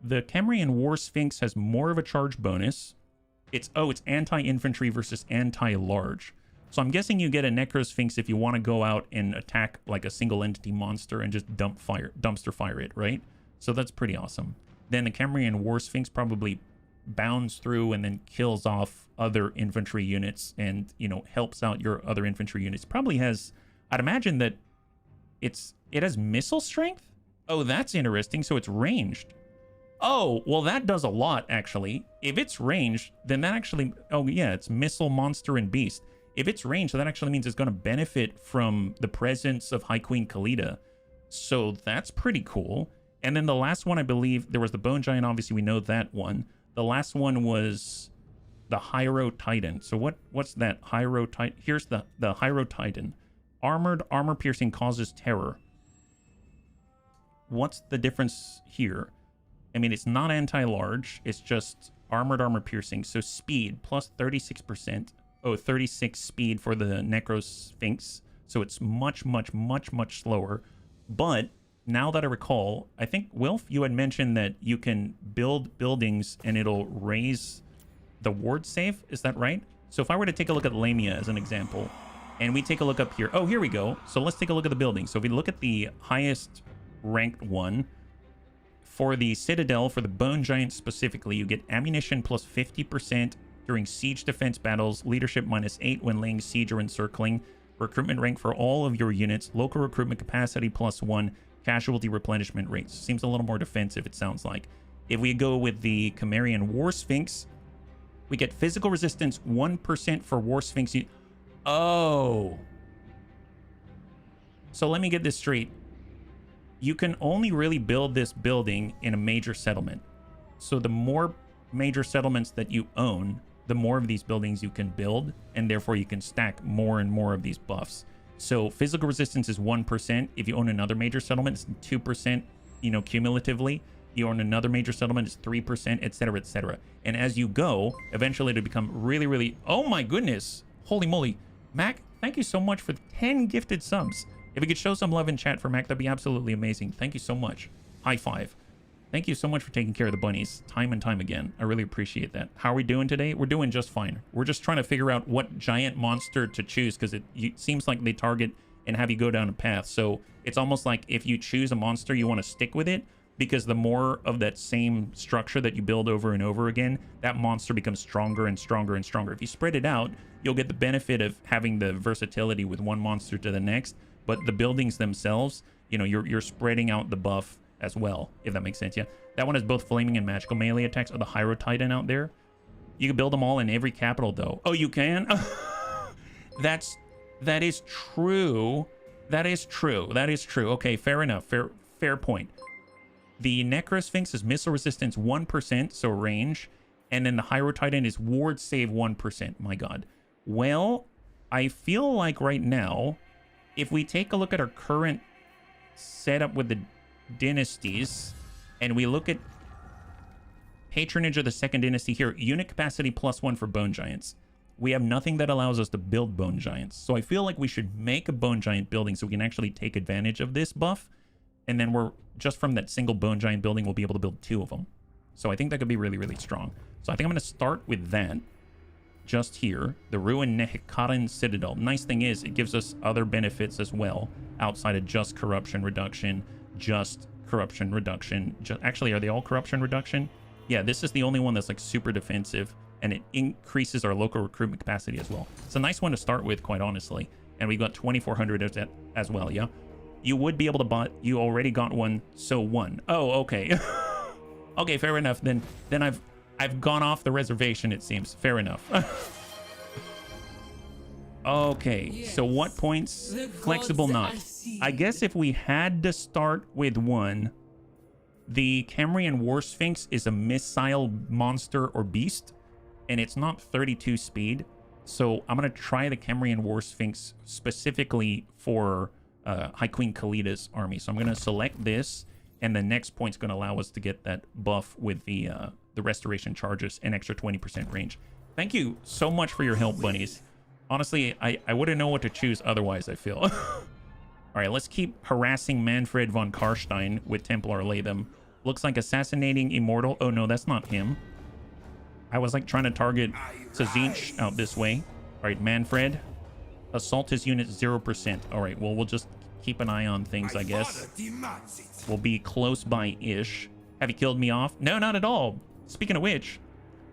the Kemrian War Sphinx has more of a charge bonus. It's anti-infantry versus anti-large. So I'm guessing you get a Necro Sphinx if you want to go out and attack like a single entity monster and just dumpster fire it, right? So that's pretty awesome. Then the Kemrian War Sphinx probably bounds through and then kills off other infantry units and, you know, helps out your other infantry units. Probably has, I'd imagine that it has missile strength. Oh, that's interesting. So it's ranged. Oh, well, that does a lot, actually. If it's ranged, then that actually... Oh, yeah, it's missile, monster, and beast. If it's ranged, that actually means it's going to benefit from the presence of High Queen Khalida. So that's pretty cool. And then the last one, I believe, there was the Bone Giant. Obviously, we know that one. The last one was the Hyro Titan. So what's that? Hyro Titan. Here's the Hyro Titan. Armored, armor-piercing causes terror. What's the difference here? I mean, it's not anti-large. It's just armored, armor-piercing. So speed, plus 36%. Oh, 36 speed for the Necro Sphinx. So it's much, much, much, much slower. But now that I recall, I think, Wilf, you had mentioned that you can build buildings and it'll raise the ward save. Is that right? So if I were to take a look at Lamia as an example, and we take a look up here. Oh, here we go. So let's take a look at the building. So if we look at the highest ranked one, for the Citadel, for the Bone Giant specifically, you get ammunition plus 50% during siege defense battles, leadership -8 when laying siege or encircling, recruitment rank for all of your units, local recruitment capacity +1, casualty replenishment rates. Seems a little more defensive, it sounds like. If we go with the Kemrian War Sphinx, we get physical resistance 1% for War Sphinx. Oh. So let me get this straight. You can only really build this building in a major settlement. So the more major settlements that you own, the more of these buildings you can build, and therefore you can stack more and more of these buffs. So physical resistance is 1%. If you own another major settlement, it's 2%, you know, cumulatively. You own another major settlement, it's 3%, etc., etc. And as you go, eventually it'll become really, really... Oh my goodness! Holy moly. Mac, thank you so much for 10 gifted subs. If we could show some love in chat for Mac, that'd be absolutely amazing. Thank you so much. High five. Thank you so much for taking care of the bunnies time and time again. I really appreciate that. How are we doing today? We're doing just fine. We're just trying to figure out what giant monster to choose because it seems like they target and have you go down a path. So it's almost like if you choose a monster, you want to stick with it, because the more of that same structure that you build over and over again, that monster becomes stronger and stronger and stronger. If you spread it out, you'll get the benefit of having the versatility with one monster to the next, but the buildings themselves, you know, you're spreading out the buff as well, if that makes sense. Yeah, that one has both flaming and magical melee attacks. Oh, the Hyro Titan out there. You can build them all in every capital, though. Oh, you can? That is true. That is true. That is true. Okay, fair enough. Fair point. The Necrosphinx is missile resistance 1%, so range. And then the Hyro Titan is ward save 1%. My god. Well, I feel like right now, if we take a look at our current setup with the dynasties, and we look at patronage of the second dynasty here, unit capacity +1 for bone giants. We have nothing that allows us to build bone giants. So I feel like we should make a bone giant building so we can actually take advantage of this buff. And then we're just from that single bone giant building, we'll be able to build 2 of them. So I think that could be really, really strong. So I think I'm going to start with that just here. The Ruined Nehekaran Citadel. Nice thing is it gives us other benefits as well outside of just corruption reduction, actually, are they all corruption reduction? Yeah, this is the only one that's like super defensive, and it increases our local recruitment capacity as well. It's a nice one to start with, quite honestly. And we've got 2,400 as well, yeah? You would be able to buy, you already got one, so one. Oh, okay. Okay, fair enough. Then I've gone off the reservation, it seems. Fair enough. Okay, yes. So what points? Flexible not. I guess if we had to start with one, the Cambrian War Sphinx is a missile monster or beast, and it's not 32 speed. So I'm going to try the Cambrian War Sphinx specifically for High Queen Khalida's army. So I'm going to select this, and the next point's going to allow us to get that buff with the restoration charges and extra 20% range. Thank you so much for your help, bunnies. Honestly, I wouldn't know what to choose otherwise, I feel. All right, let's keep harassing Manfred von Karstein with Templar Latham. Looks like assassinating Immortal. Oh, no, that's not him. I was like trying to target Tzeentch out this way. All right, Manfred. Assault his unit 0%. All right, well, we'll just keep an eye on things, I guess. We'll be close by-ish. Have you killed me off? No, not at all. Speaking of which,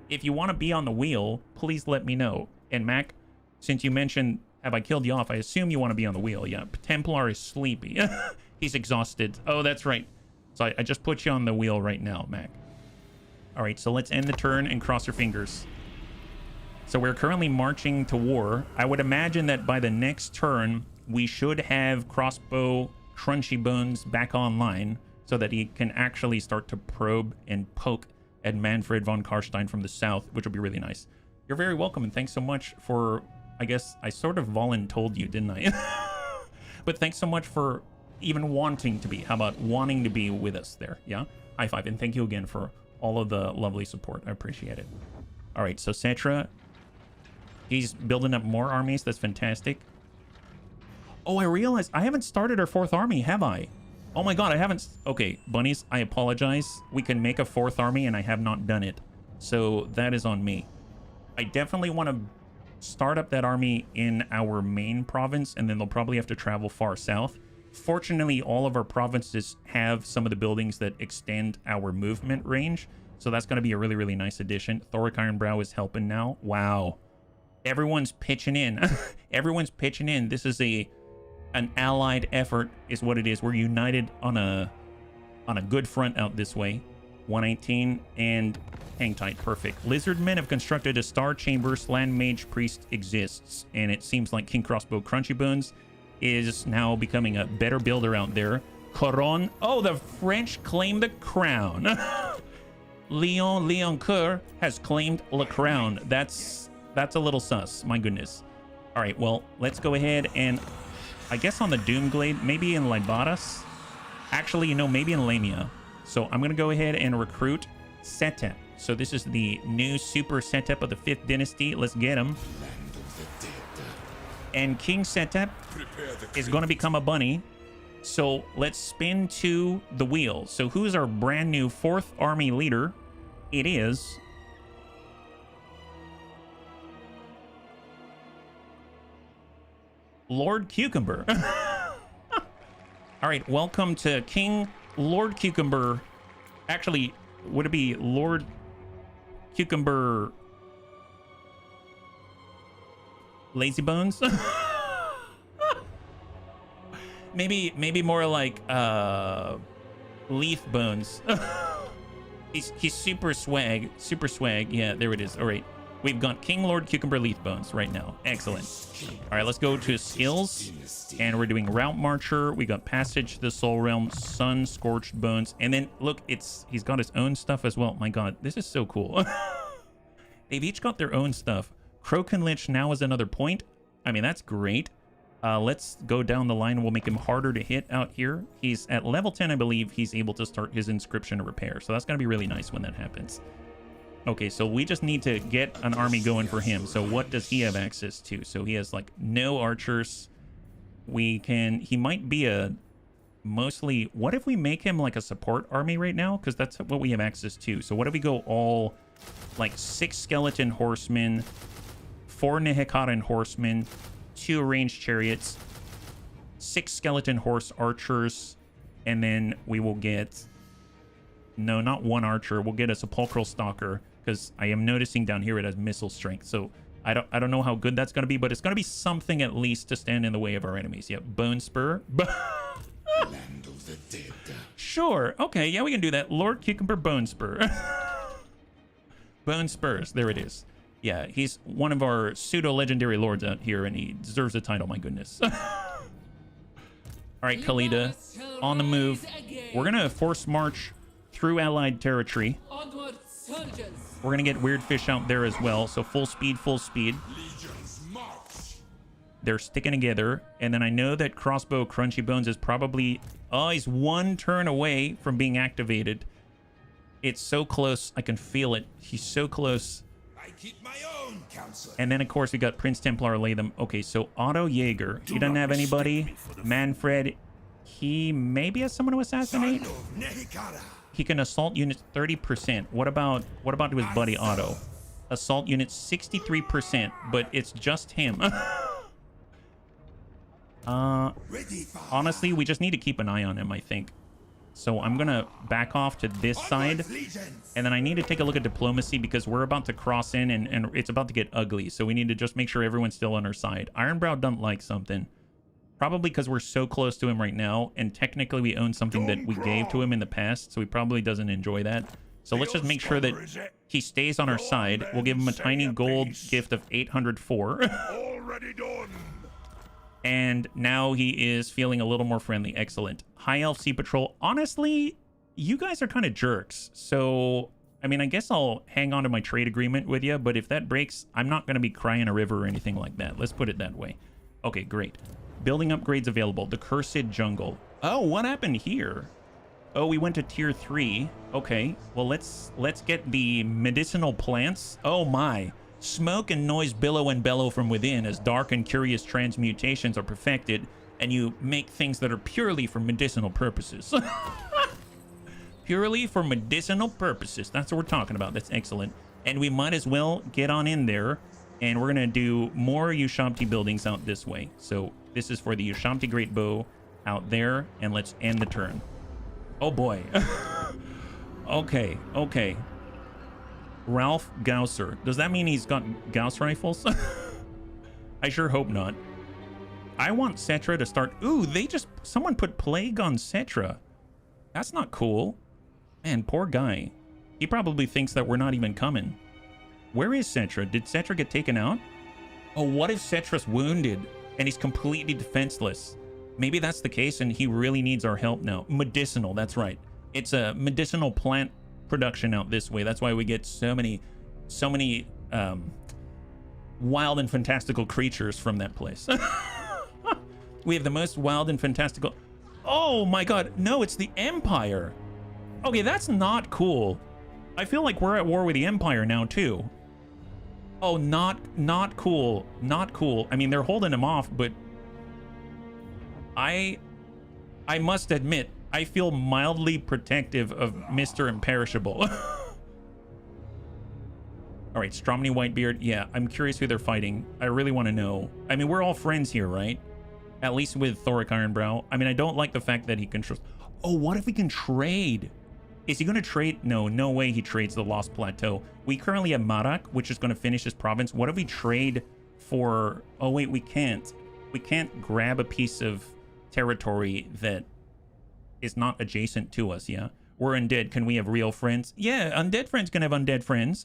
if you want to be on the wheel, please let me know. And Mac, since you mentioned, have I killed you off? I assume you want to be on the wheel. Yeah, Templar is sleepy. He's exhausted. Oh, that's right. So I just put you on the wheel right now, Mac. All right, so let's end the turn and cross your fingers. So we're currently marching to war. I would imagine that by the next turn, we should have Crossbow Crunchy Bones back online so that he can actually start to probe and poke at Manfred von Karstein from the south, which would be really nice. You're very welcome, and thanks so much for, I guess, I sort of voluntold you, didn't I? But thanks so much for even wanting to be. How about wanting to be with us there? Yeah? High five, and thank you again for all of the lovely support. I appreciate it. All right, so Cetra, he's building up more armies. That's fantastic. Oh, I realized I haven't started our 4th army, have I? Oh my god, I haven't. Okay, bunnies, I apologize. We can make a 4th army, and I have not done it. So that is on me. I definitely want to start up that army in our main province, and then they'll probably have to travel far south. Fortunately, all of our provinces have some of the buildings that extend our movement range, so that's going to be a really, really nice addition. Thoric Ironbrow is helping now. Wow. Everyone's pitching in. Everyone's pitching in. This is an allied effort is what it is. We're united on a good front out this way. 118 and hang tight. Perfect. Lizardmen have constructed a Star Chamber. Slan Mage Priest exists, and it seems like King Crossbow Crunchy Bones is now becoming a better builder out there. Coron. Oh, the French claim the crown. Leon Coeur has claimed the crown. That's a little sus. My goodness. All right, well, let's go ahead and I guess on the Doomglade, maybe in Libaras. Actually, you know, maybe in Lamia. So I'm going to go ahead and recruit Setep. So this is the new super Setep of the 5th dynasty. Let's get him. And King Setep is going to become a bunny. So let's spin to the wheel. So who's our brand new 4th army leader? It is Lord Cucumber. All right, welcome to King Lord Cucumber. Actually, would it be Lord Cucumber Lazy Bones? maybe more like Leaf Bones. he's super swag. Yeah, there it is. All right. We've got King Lord Cucumber Leaf Bones right now. Excellent. All right, let's go to skills. And we're doing Route Marcher. We got Passage to the Soul Realm, Sun Scorched Bones. And then, look, he's got his own stuff as well. My God, this is so cool. They've each got their own stuff. Croaken Lich now is another point. I mean, that's great. Let's go down the line. We'll make him harder to hit out here. He's at level 10, I believe. He's able to start his Inscription Repair. So that's going to be really nice when that happens. Okay, so we just need to get an army going for him. So what does he have access to? So he has like no archers. He might be mostly, what if we make him like a support army right now? Because that's what we have access to. So what if we go all like 6 skeleton horsemen, 4 Nehekaran horsemen, 2 ranged chariots, 6 skeleton horse archers, and then we will get, no, not 1 archer. We'll get a sepulchral stalker, because I am noticing down here it has missile strength. So I don't know how good that's going to be, but it's going to be something at least to stand in the way of our enemies. Yep, Bone Spur. Land of the dead. Sure. Okay, yeah, we can do that. Lord Cucumber Bone Spur. Bone Spurs. There it is. Yeah, he's one of our pseudo-legendary lords out here, and he deserves a title, my goodness. All right, Khalida, on the move. We're going to force march through allied territory. Onward, soldiers. We're going to get Weird Fish out there as well, so full speed, full speed. Legions march. They're sticking together, and then I know that Crossbow Crunchy Bones is probably... Oh, he's 1 turn away from being activated. It's so close. I can feel it. He's so close. I keep my own counsel. And then, of course, we got Prince Templar Latham. Okay, so Otto Jaeger. He doesn't have anybody. Manfred, he maybe has someone to assassinate. Son of Nehekara. He can assault units 30%. What about his buddy Otto? Assault units 63%, but it's just him. Honestly, we just need to keep an eye on him, I think. So I'm gonna back off to this side, and then I need to take a look at diplomacy because we're about to cross in and it's about to get ugly. So we need to just make sure everyone's still on our side. Ironbrow doesn't like something. Probably because we're so close to him right now, and technically we own something that we gave to him in the past, so he probably doesn't enjoy that. So let's just make sure that he stays on our side. We'll give him a tiny gold gift of 804. Already done. And now he is feeling a little more friendly. Excellent. High Elf Sea Patrol. Honestly, you guys are kind of jerks. So, I mean, I guess I'll hang on to my trade agreement with you, but if that breaks, I'm not going to be crying a river or anything like that. Let's put it that way. Okay, great. Building upgrades available. The Cursed Jungle. Oh, what happened here? Oh, we went to tier 3. Okay, well, let's get the medicinal plants. Oh my. Smoke and noise billow and bellow from within as dark and curious transmutations are perfected, and you make things that are purely for medicinal purposes. Purely for medicinal purposes. That's what we're talking about. That's excellent. And we might as well get on in there, and we're going to do more Ushabti buildings out this way. So this is for the Ushabti Great Bow out there, and let's end the turn. Oh boy. Okay, okay. Ralph Gausser. Does that mean he's got Gauss rifles? I sure hope not. I want Cetra to start... Ooh, someone put Plague on Cetra. That's not cool. Man, poor guy. He probably thinks that we're not even coming. Where is Cetra? Did Cetra get taken out? Oh, what if Cetra's wounded and he's completely defenseless? Maybe that's the case and he really needs our help now. Medicinal, that's right. It's a medicinal plant production out this way. That's why we get so many wild and fantastical creatures from that place. We have the most wild and fantastical... Oh my god, no, it's the Empire. Okay, that's not cool. I feel like we're at war with the Empire now too. Oh, not cool. Not cool. I mean, they're holding him off, but I must admit, I feel mildly protective of Mr. Imperishable. All right, Stromny Whitebeard. Yeah, I'm curious who they're fighting. I really want to know. I mean, we're all friends here, right? At least with Thoric Ironbrow. I mean, I don't like the fact that he controls... Oh, what if we can trade? Is he going to trade? No, no way he trades the Lost Plateau. We currently have Marak, which is going to finish his province. What if we trade for... Oh, wait, we can't. We can't grab a piece of territory that is not adjacent to us, yeah? We're undead. Can we have real friends? Yeah, undead friends can have undead friends.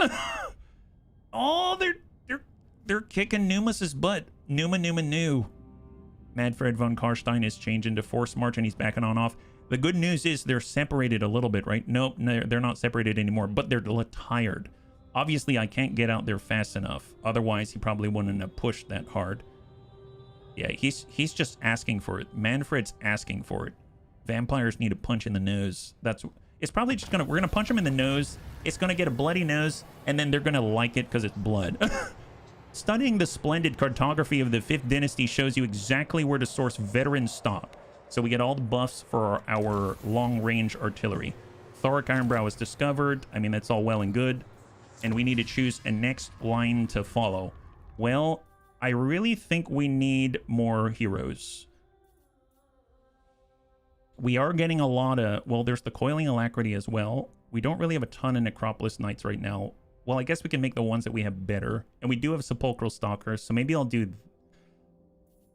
Oh, they're kicking Numus's butt. Numa. Madfred von Karstein is changed into Force March and he's backing on off. The good news is they're separated a little bit, right? Nope, they're not separated anymore, but they're tired. Obviously, I can't get out there fast enough. Otherwise, he probably wouldn't have pushed that hard. Yeah, he's just asking for it. Manfred's asking for it. Vampires need a punch in the nose. It's probably just we're gonna punch him in the nose. It's gonna get a bloody nose, and then they're gonna like it because it's blood. Studying the splendid cartography of the 5th Dynasty shows you exactly where to source veteran stock. So we get all the buffs for our long-range artillery. Thoric Ironbrow is discovered. I mean, that's all well and good. And we need to choose a next line to follow. Well, I really think we need more heroes. We are getting a lot of... Well, there's the Coiling Alacrity as well. We don't really have a ton of Necropolis Knights right now. Well, I guess we can make the ones that we have better. And we do have Sepulchral Stalkers, so maybe I'll do...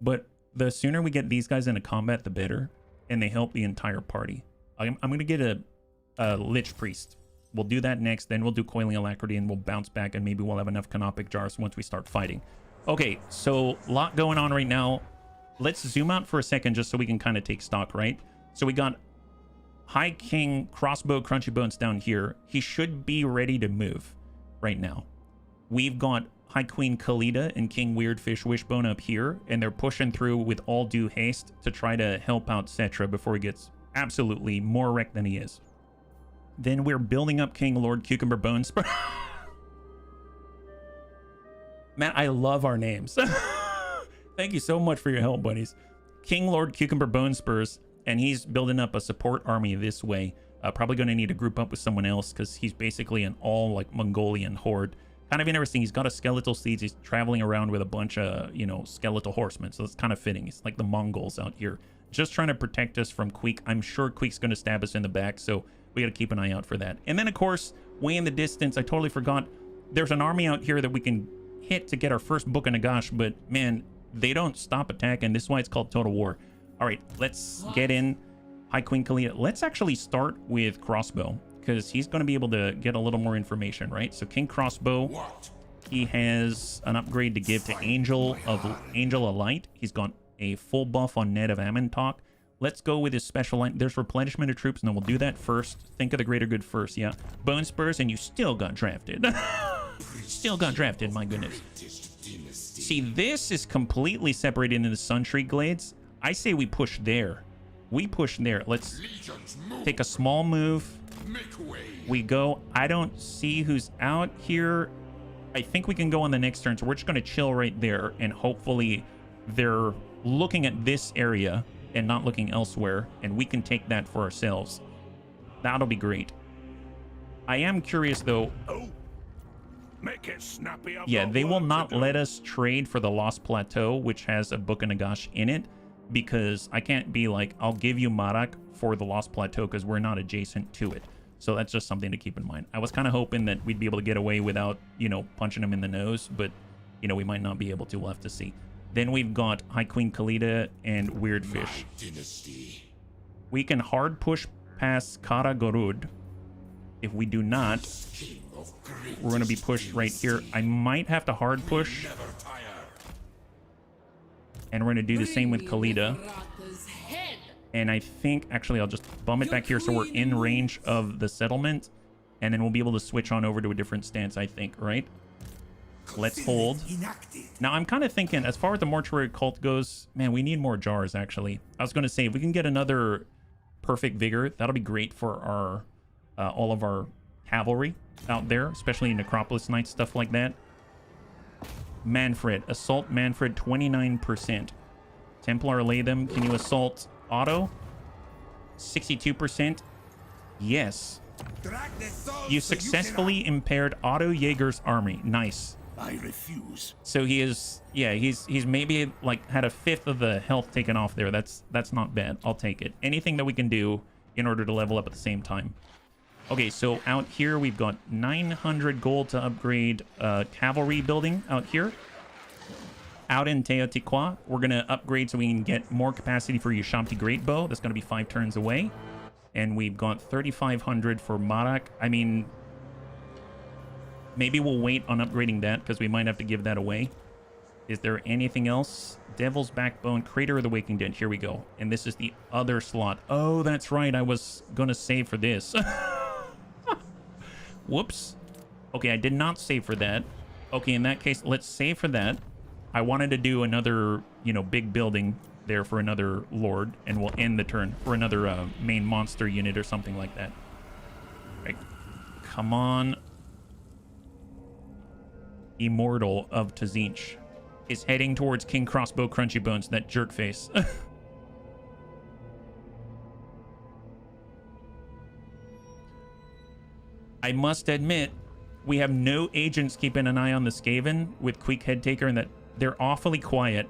But the sooner we get these guys into combat, the better. And they help the entire party. I'm going to get a Lich Priest. We'll do that next, then we'll do Coiling Alacrity, and we'll bounce back, and maybe we'll have enough Canopic Jars once we start fighting. Okay, so a lot going on right now. Let's zoom out for a second just so we can kind of take stock, right? So we got High King Crossbow Crunchy Bones down here. He should be ready to move right now. We've got High Queen Khalida and King Weirdfish Wishbone up here, and they're pushing through with all due haste to try to help out Cetra before he gets absolutely more wrecked than he is. Then we're building up King Lord Cucumber Bones. Man, I love our names. Thank you so much for your help, buddies. King Lord Cucumber Bone Spurs, and he's building up a support army this way. Probably going to need to group up with someone else because he's basically an all like Mongolian horde. Kind of interesting. He's got a skeletal steeds. He's traveling around with a bunch of, you know, skeletal horsemen. So it's kind of fitting. It's like the Mongols out here, just trying to protect us from Queek. I'm sure Queek's going to stab us in the back, so we got to keep an eye out for that. And then, of course, way in the distance, I totally forgot. There's an army out here that we can hit to get our first Book of Nagash, but man, they don't stop attacking. This is why it's called Total War. All right, let's get in. High Queen Khalida. Let's actually start with Crossbow because he's going to be able to get a little more information, right? So King Crossbow, he has an upgrade to give to Angel of Light. He's got a full buff on Ned of Amontok. Let's go with his special line. There's replenishment of troops, and then we'll do that first. Think of the greater good first, yeah. Bone Spurs, and you still got drafted. Still got drafted, my goodness. See, this is completely separated into the Sun Tree Glades. I say we push there. We push there. Let's take a small move. We go. I don't see who's out here. I think we can go on the next turn, so we're just going to chill right there, and hopefully they're looking at this area and not looking elsewhere, and we can take that for ourselves. That'll be great. I am curious, though. Oh, make it snappy. Yeah, they will not let us trade for the Lost Plateau, which has a Book of Nagash in it, because I can't be like, I'll give you Marak for the Lost Plateau, because we're not adjacent to it. So that's just something to keep in mind. I was kind of hoping that we'd be able to get away without, you know, punching him in the nose, but, you know, we might not be able to. We'll have to see. Then we've got High Queen Khalida and Weirdfish. We can hard push past Kara Gorud. If we do not, we're going to be pushed right here. I might have to hard push. And we're going to do the same with Khalida. And I think, actually, I'll just bump it back here so we're in range of the settlement. And then we'll be able to switch on over to a different stance, I think, right? Let's hold. Now, I'm kind of thinking, as far as the Mortuary Cult goes, man, we need more jars, actually. I was going to say, if we can get another Perfect Vigor, that'll be great for our all of our cavalry out there, especially Necropolis Knights, stuff like that. Manfred. Assault Manfred, 29%. Templar Latham, can you assault auto? 62%. Yes. You successfully impaired Otto Jaeger's army. Nice. I refuse. So he is, yeah, he's maybe like had a fifth of the health taken off there. That's not bad. I'll take it. Anything that we can do in order to level up at the same time. Okay, so out here we've got 900 gold to upgrade cavalry building out here. Out in Teotihuacan, we're going to upgrade so we can get more capacity for Ushamti Great Bow. That's going to be 5 turns away. And we've got 3,500 for Marak. I mean, maybe we'll wait on upgrading that because we might have to give that away. Is there anything else? Devil's Backbone, Crater of the Waking Dead. Here we go. And this is the other slot. Oh, that's right. I was going to save for this. Whoops. Okay, I did not save for that. Okay, in that case, let's save for that. I wanted to do another, you know, big building there for another lord, and we'll end the turn for another main monster unit or something like that. Right. Come on. Immortal of Tazinch is heading towards King Crossbow Crunchy Bones, that jerk face. I must admit, we have no agents keeping an eye on the Skaven with Quick Head Taker, and that they're awfully quiet.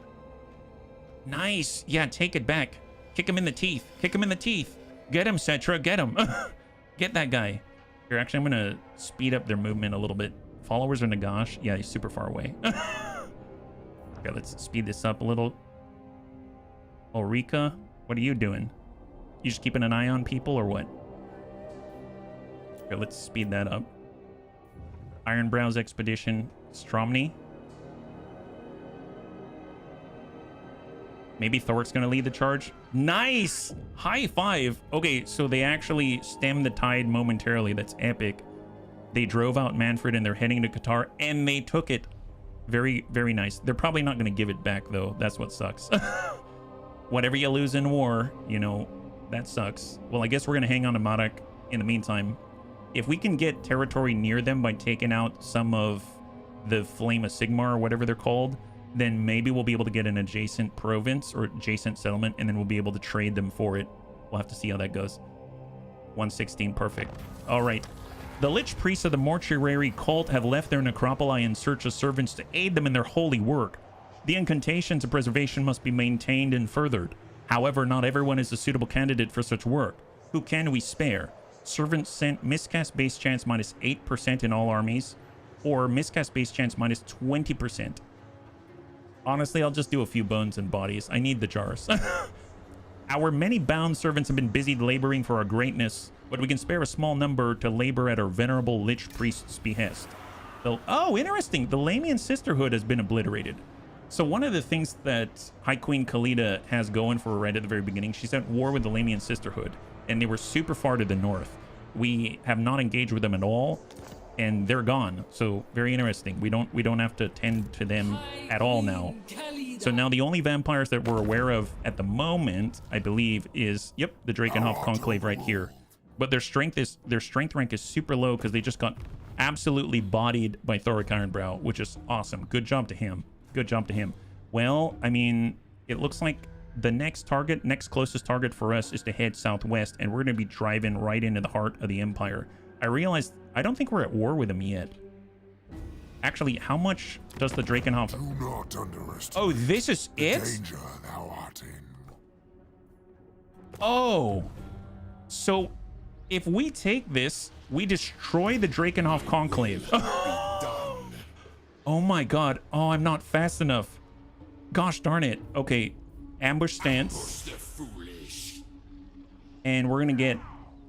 Nice. Yeah, take it back. Kick him in the teeth. Kick him in the teeth. Get him, Cetra. Get him. Get that guy. Here, actually, I'm going to speed up their movement a little bit. Followers are Nagash. Yeah, he's super far away. Okay, let's speed this up a little. Ulrika, what are you doing? You just keeping an eye on people or what? Okay, let's speed that up. Ironbrow's Expedition. Stromny. Maybe Thor's going to lead the charge. Nice! High five! Okay, so they actually stemmed the tide momentarily. That's epic. They drove out Manfred and they're heading to Qatar, and they took it. Very, very nice. They're probably not going to give it back, though. That's what sucks. Whatever you lose in war, you know, that sucks. Well, I guess we're going to hang on to Marak in the meantime. If we can get territory near them by taking out some of the Flame of Sigmar or whatever they're called, then maybe we'll be able to get an adjacent province or adjacent settlement, and then we'll be able to trade them for it. We'll have to see how that goes. 116, perfect. All right. The Lich Priests of the Mortuary Cult have left their necropoli in search of servants to aid them in their holy work. The incantations of preservation must be maintained and furthered. However, not everyone is a suitable candidate for such work. Who can we spare? Servants sent miscast base chance -8% in all armies, or miscast base chance -20%. Honestly, I'll just do a few bones and bodies. I need the jars. Our many bound servants have been busy laboring for our greatness, but we can spare a small number to labor at our venerable Lich Priest's behest. Oh, interesting. The Lamian Sisterhood has been obliterated. So one of the things that High Queen Khalida has going for her right at the very beginning, she's at war with the Lamian Sisterhood, and they were super far to the north. We have not engaged with them at all, and they're gone. So very interesting. We don't have to tend to them at all now. So now the only vampires that we're aware of at the moment, I believe, is the Drakenhof Conclave right here. But their strength rank is super low because they just got absolutely bodied by Thoric Ironbrow, which is awesome. Good job to him. Good job to him. Well, I mean, it looks like the next closest target for us is to head southwest, and we're going to be driving right into the heart of the Empire. I realized I don't think we're at war with them yet. Actually, how much does the Drakenhof... Do not underestimate. Oh, this is it? Danger thou art in. Oh. So, if we take this, we destroy the Drakenhof Conclave. Oh my god. Oh, I'm not fast enough. Gosh darn it. Okay. Ambush stance. And we're going to get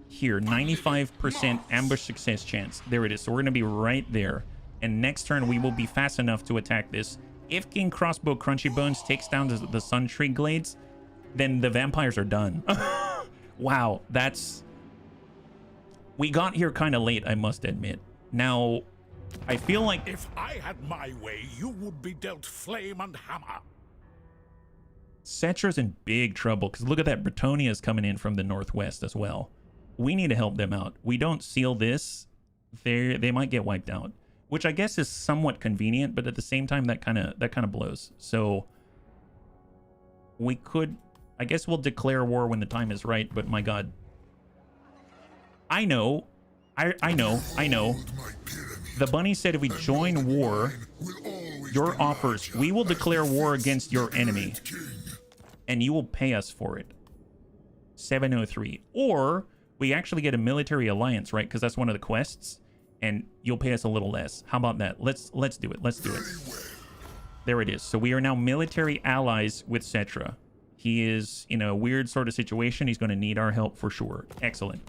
here 95% ambush success chance. There it is. So we're going to be right there. And next turn we will be fast enough to attack this. If King Crossbow Crunchy Bones takes down the Sun Tree Glades, then the vampires are done. Wow, that's... We got here kind of late, I must admit. Now, I feel like... If I had my way, you would be dealt flame and hammer. Cetra's in big trouble, because look at that. Bretonia's coming in from the northwest as well. We need to help them out. We don't seal this, they might get wiped out, which I guess is somewhat convenient, but at the same time that kind of blows. So we could, I guess we'll declare war when the time is right, but my god. I know. The bunny said if we join war, your offers, we will declare war against your enemy. And you will pay us for it. 703. Or we actually get a military alliance, right? Because that's one of the quests. And you'll pay us a little less. How about that? Let's do it. Let's do it. There it is. So we are now military allies with Cetra. He is in a weird sort of situation. He's going to need our help for sure. Excellent.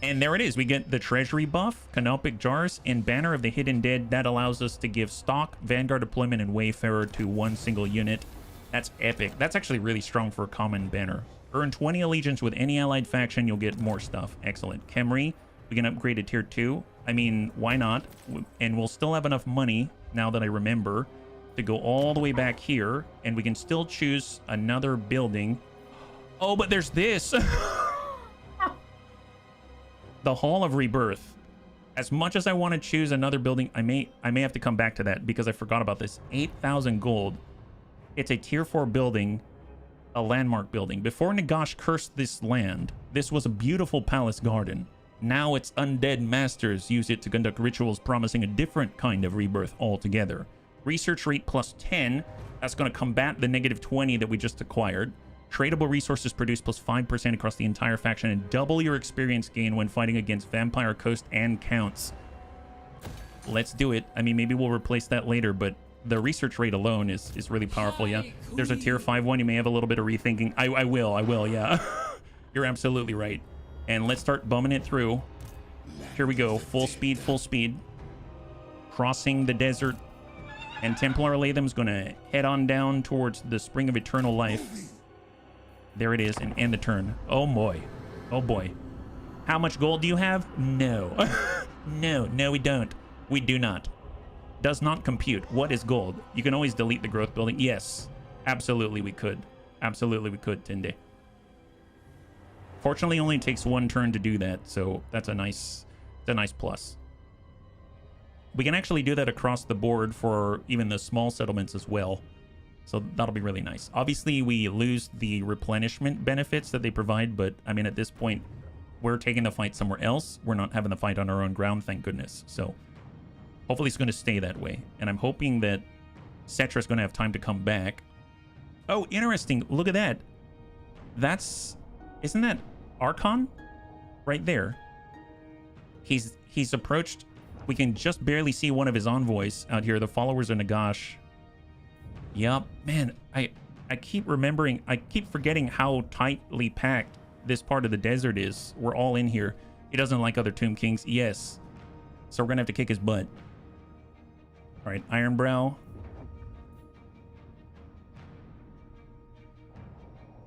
And there it is. We get the treasury buff, Canopic Jars, and Banner of the Hidden Dead. That allows us to give stock, Vanguard deployment, and Wayfarer to one single unit. That's epic. That's actually really strong for a common banner. Earn 20 allegiance with any allied faction. You'll get more stuff. Excellent. Khemri, we can upgrade to tier 2. I mean, why not? And we'll still have enough money, now that I remember, to go all the way back here. And we can still choose another building. Oh, but there's this. The Hall of Rebirth. As much as I want to choose another building, I may have to come back to that because I forgot about this. 8,000 gold. It's a tier 4 building, a landmark building. Before Nagash cursed this land, this was a beautiful palace garden. Now its undead masters use it to conduct rituals promising a different kind of rebirth altogether. Research rate plus 10. That's going to combat the negative 20 that we just acquired. Tradable resources produced plus 5% across the entire faction and double your experience gain when fighting against Vampire Coast and Counts. Let's do it. I mean, maybe we'll replace that later, but the research rate alone is really powerful, yeah. There's a tier 5 one. You may have a little bit of rethinking. I will, yeah. You're absolutely right. And let's start bumming it through. Here we go. Full speed, full speed. Crossing the desert. And Templar Lathem's going to head on down towards the Spring of Eternal Life. There it is, and end the turn. Oh boy. Oh boy. How much gold do you have? No. No, we don't. We do not. Does not compute. What is gold? You can always delete the growth building. Yes. Absolutely we could. Absolutely we could, Tinde. Fortunately, it only takes one turn to do that, so that's a nice plus. We can actually do that across the board for even the small settlements as well. So that'll be really nice. Obviously, we lose the replenishment benefits that they provide, but I mean, at this point, we're taking the fight somewhere else. We're not having the fight on our own ground, thank goodness. So hopefully it's going to stay that way. And I'm hoping that Cetra's going to have time to come back. Oh, interesting. Look at that. Isn't that Archon? Right there. He's approached. We can just barely see one of his envoys out here. The followers of Nagash. Yep, man, I keep forgetting how tightly packed this part of the desert is. We're all in here. He doesn't like other Tomb Kings. Yes. So we're going to have to kick his butt. All right, Ironbrow.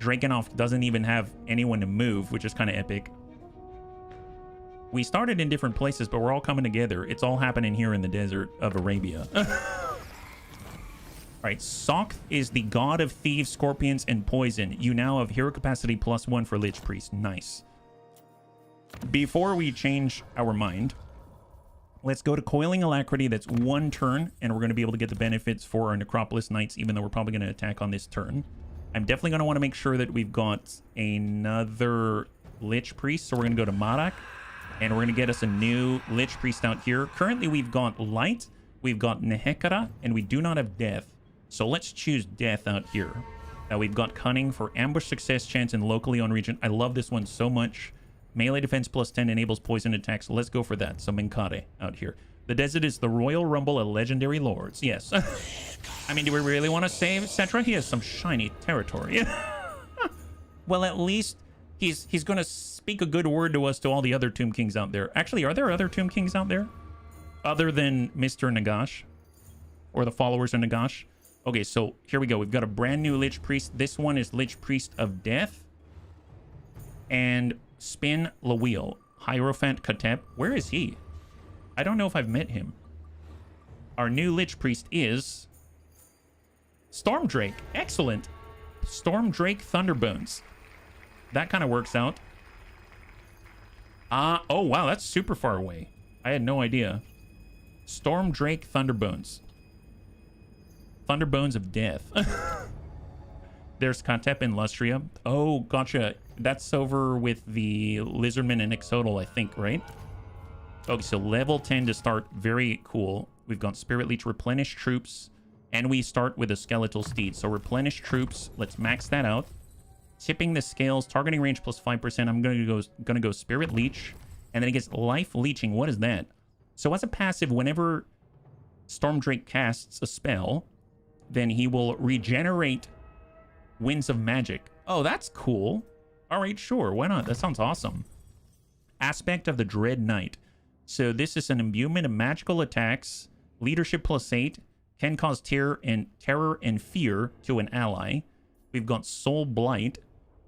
Drakenhof doesn't even have anyone to move, which is kind of epic. We started in different places, but we're all coming together. It's all happening here in the desert of Arabia. Alright, Sokth is the god of thieves, scorpions, and poison. You now have hero capacity plus 1 for Lich Priest. Nice. Before we change our mind, let's go to Coiling Alacrity. That's 1 turn, and we're going to be able to get the benefits for our Necropolis Knights, even though we're probably going to attack on this turn. I'm definitely going to want to make sure that we've got another Lich Priest, so we're going to go to Marak, and we're going to get us a new Lich Priest out here. Currently, we've got Light, we've got Nehekara, and we do not have Death. So let's choose Death out here. We've got Cunning for ambush success chance in locally owned region. I love this one so much. Melee defense plus 10 enables poison attacks. So let's go for that. So Minkare out here. The desert is the Royal Rumble of Legendary Lords. Yes. I mean, do we really want to save Cetra? He has some shiny territory. Well, at least he's going to speak a good word to us, to all the other Tomb Kings out there. Actually, are there other Tomb Kings out there? Other than Mr. Nagash? Or the followers of Nagash? Okay, so here we go. We've got a brand new Lich Priest. This one is Lich Priest of Death. And Spin the Wheel. Hierophant Katep. Where is he? I don't know if I've met him. Our new Lich Priest is Stormdrake. Excellent. Stormdrake Thunderbones. That kind of works out. Oh, wow. That's super far away. I had no idea. Stormdrake Thunderbones. Thunderbones of Death. There's Katep and Lustria. Oh, gotcha. That's over with the Lizardman and Exodal, I think, right? Okay, so level 10 to start. Very cool. We've got Spirit Leech, Replenish Troops, and we start with a Skeletal Steed. So Replenish Troops, let's max that out. Tipping the scales, targeting range plus 5%. I'm gonna go Spirit Leech, and then it gets Life Leeching. What is that? So as a passive, whenever Stormdrake casts a spell, then he will regenerate Winds of Magic. Oh, that's cool. All right, sure. Why not? That sounds awesome. Aspect of the Dread Knight. So this is an imbuement of magical attacks. Leadership plus 8 can cause terror and fear to an ally. We've got Soul Blight,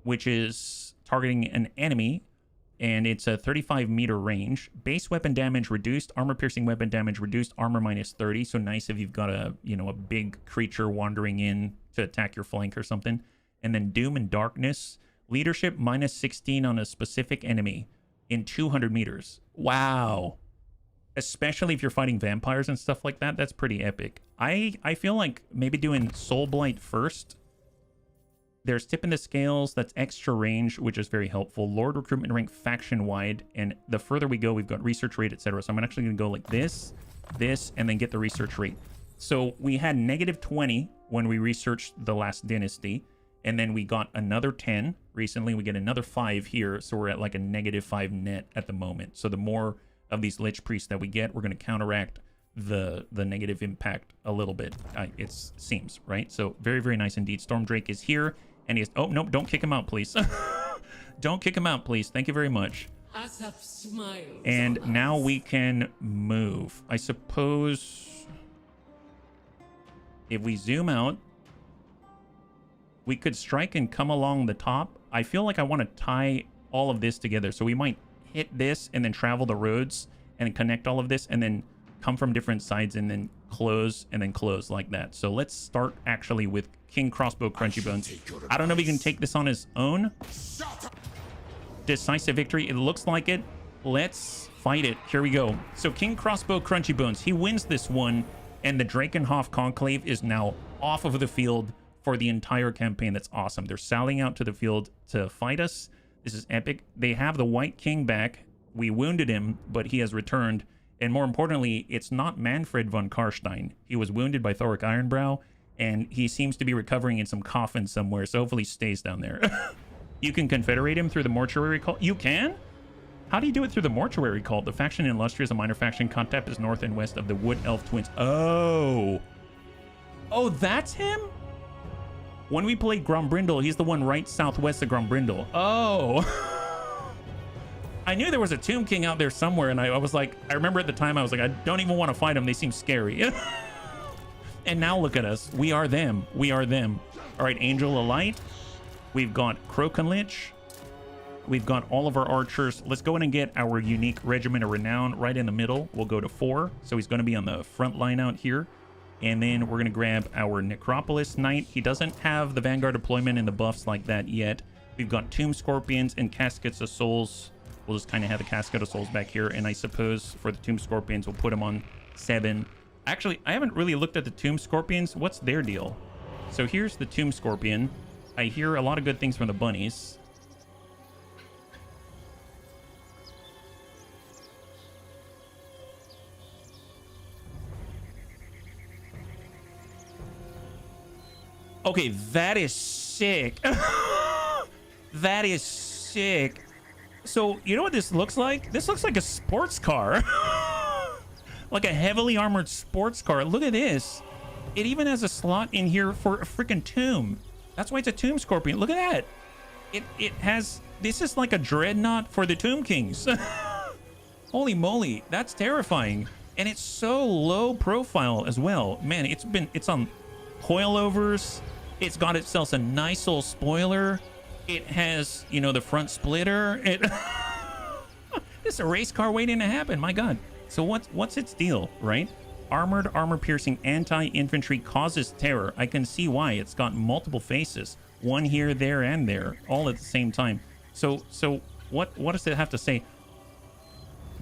which is targeting an enemy, and it's a 35-meter range. Base weapon damage reduced, armor-piercing weapon damage reduced, armor minus 30. So nice if you've got a big creature wandering in to attack your flank or something. And then Doom and Darkness, leadership minus 16 on a specific enemy in 200 meters. Wow. Especially if you're fighting vampires and stuff like that, that's pretty epic. I feel like maybe doing Soul Blight first. There's Tipping the Scales, that's extra range, which is very helpful. Lord Recruitment Rank faction-wide, and the further we go, we've got research rate, etc. So I'm actually going to go like this, and then get the research rate. So we had -20 when we researched the last dynasty, and then we got another 10 recently. We get another 5 here, so we're at like a -5 net at the moment. So the more of these Lich Priests that we get, we're going to counteract the negative impact a little bit. It seems, right? So very, very nice indeed. Stormdrake is here. And he's... Oh, nope, don't kick him out, please. Don't kick him out, please. Thank you very much. Asap smiles. And now we can move. I suppose if we zoom out, we could strike and come along the top. I feel like I want to tie all of this together. So we might hit this and then travel the roads and connect all of this and then come from different sides and then close like that. So let's start actually with King Crossbow Crunchy Bones. I don't know if he can take this on his own. Decisive victory. It looks like it. Let's fight it. Here we go. So King Crossbow Crunchy Bones, he wins this one, and the Drakenhof Conclave is now off of the field for the entire campaign. That's awesome. They're sallying out to the field to fight us. This is epic. They have the White King back. We wounded him, but he has returned. And more importantly, it's not Manfred von Karstein. He was wounded by Thoric Ironbrow, and he seems to be recovering in some coffin somewhere, so hopefully he stays down there. You can confederate him through the Mortuary Cult. You can? How do you do it through the Mortuary Cult? The faction Illustrious, a minor faction, contact is north and west of the Wood Elf Twins. Oh. Oh, that's him? When we played Grombrindle, he's the one right southwest of Grombrindle. Oh. I knew there was a Tomb King out there somewhere, and I was like, I remember at the time, I was like, I don't even want to fight them. They seem scary. And now look at us. We are them. We are them. All right, Angel of Light. We've got Crokenlich. We've got all of our archers. Let's go in and get our unique Regiment of Renown right in the middle. We'll go to 4. So he's going to be on the front line out here. And then we're going to grab our Necropolis Knight. He doesn't have the Vanguard deployment and the buffs like that yet. We've got Tomb Scorpions and Caskets of Souls. We'll just kind of have the Casket of Souls back here. And I suppose for the Tomb Scorpions, we'll put them on 7. Actually, I haven't really looked at the Tomb Scorpions. What's their deal? So here's the Tomb Scorpion. I hear a lot of good things from the bunnies. Okay, that is sick. That is sick. So, you know what this looks like? This looks like a sports car. Like a heavily armored sports car. Look at this. It even has a slot in here for a freaking tomb. That's why it's a Tomb Scorpion. Look at that. It has... This is like a dreadnought for the Tomb Kings. Holy moly. That's terrifying. And it's so low profile as well. Man, it's on coilovers. It's got itself a nice little spoiler. It has, you know, the front splitter. This is a race car waiting to happen. My God. So what's its deal, right? Armored, armor-piercing, anti-infantry causes terror. I can see why. It's got multiple faces. One here, there, and there, all at the same time. So what does it have to say?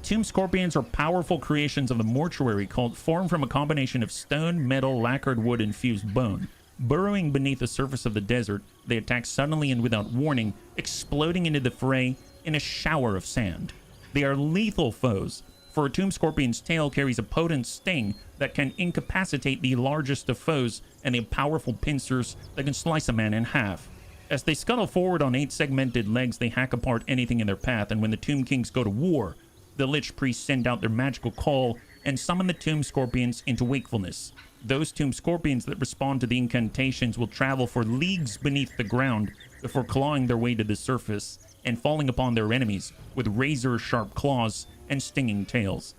Tomb Scorpions are powerful creations of the Mortuary Cult, formed from a combination of stone, metal, lacquered wood, and fused bone. Burrowing beneath the surface of the desert, they attack suddenly and without warning, exploding into the fray in a shower of sand. They are lethal foes, For a Tomb Scorpion's tail carries a potent sting that can incapacitate the largest of foes, and they have powerful pincers that can slice a man in half. As they scuttle forward on 8 segmented legs, they hack apart anything in their path, and when the Tomb Kings go to war, the Lich Priests send out their magical call and summon the Tomb Scorpions into wakefulness. Those Tomb Scorpions that respond to the incantations will travel for leagues beneath the ground before clawing their way to the surface and falling upon their enemies with razor-sharp claws and stinging tails.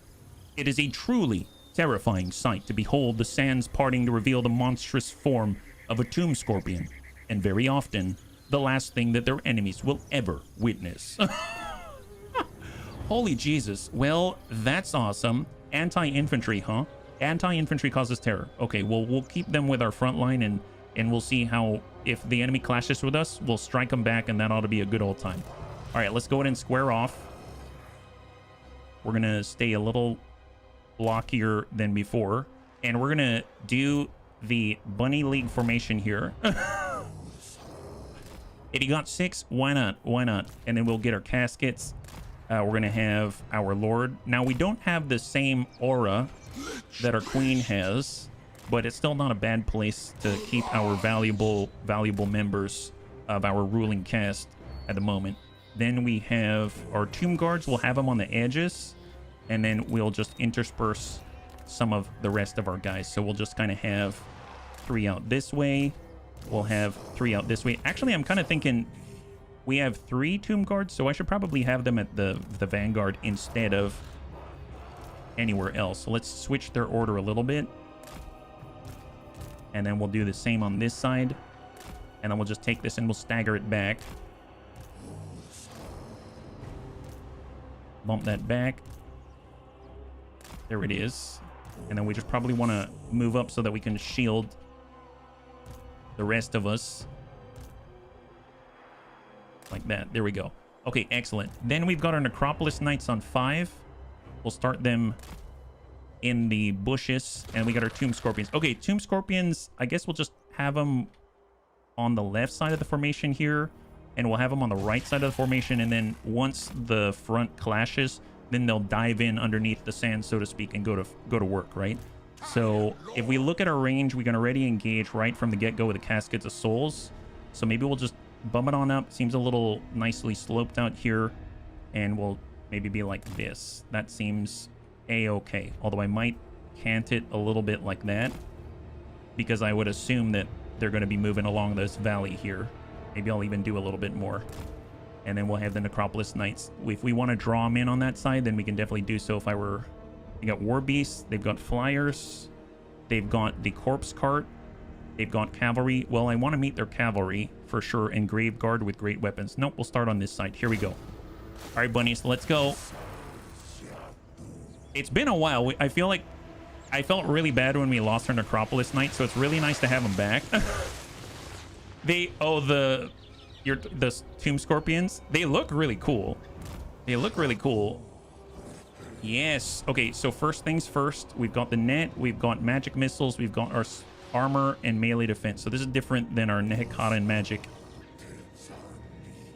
It is a truly terrifying sight to behold the sands parting to reveal the monstrous form of a Tomb Scorpion, and very often, the last thing that their enemies will ever witness. Holy Jesus. Well, that's awesome. Anti-infantry, huh? Anti-infantry causes terror. Okay, well, we'll keep them with our front line, and we'll see how, if the enemy clashes with us, we'll strike them back, and that ought to be a good old time. All right, let's go ahead and square off. We're going to stay a little blockier than before, and we're going to do the Bunny League formation here. If you got 6, why not? Why not? And then we'll get our caskets. We're going to have our Lord. Now, we don't have the same aura that our Queen has, but it's still not a bad place to keep our valuable members of our ruling caste at the moment. Then we have our Tomb Guards. We'll have them on the edges, and then we'll just intersperse some of the rest of our guys. So we'll just kind of have 3 out this way. We'll have 3 out this way. Actually, I'm kind of thinking we have 3 Tomb Guards, so I should probably have them at the Vanguard instead of anywhere else. So let's switch their order a little bit. And then we'll do the same on this side. And then we'll just take this and we'll stagger it back. Bump that back. There it is. And then we just probably want to move up so that we can shield the rest of us. Like that. There we go. Okay, excellent. Then we've got our Necropolis Knights on 5. We'll start them in the bushes. And we got our Tomb Scorpions. Okay, Tomb Scorpions, I guess we'll just have them on the left side of the formation here. And we'll have them on the right side of the formation. And then once the front clashes, then they'll dive in underneath the sand, so to speak, and go to work, right? So if we look at our range, we can already engage right from the get-go with the Caskets of Souls. So maybe we'll just bump it on up. Seems a little nicely sloped out here. And we'll maybe be like this. That seems a-okay. Although I might cant it a little bit like that, because I would assume that they're going to be moving along this valley here. Maybe I'll even do a little bit more. And then we'll have the Necropolis Knights. If we want to draw them in on that side, then we can definitely do so. If I were... They got War Beasts. They've got Flyers. They've got the Corpse Cart. They've got Cavalry. Well, I want to meet their Cavalry for sure. And Grave Guard with great weapons. Nope, we'll start on this side. Here we go. All right, bunnies, let's go. It's been a while. I feel like I felt really bad when we lost our Necropolis Knight, so it's really nice to have them back. The Tomb Scorpions, they look really cool. They look really cool. Yes. Okay, so first things first, we've got the net, we've got magic missiles, we've got our armor and melee defense. So this is different than our Nehekata and magic.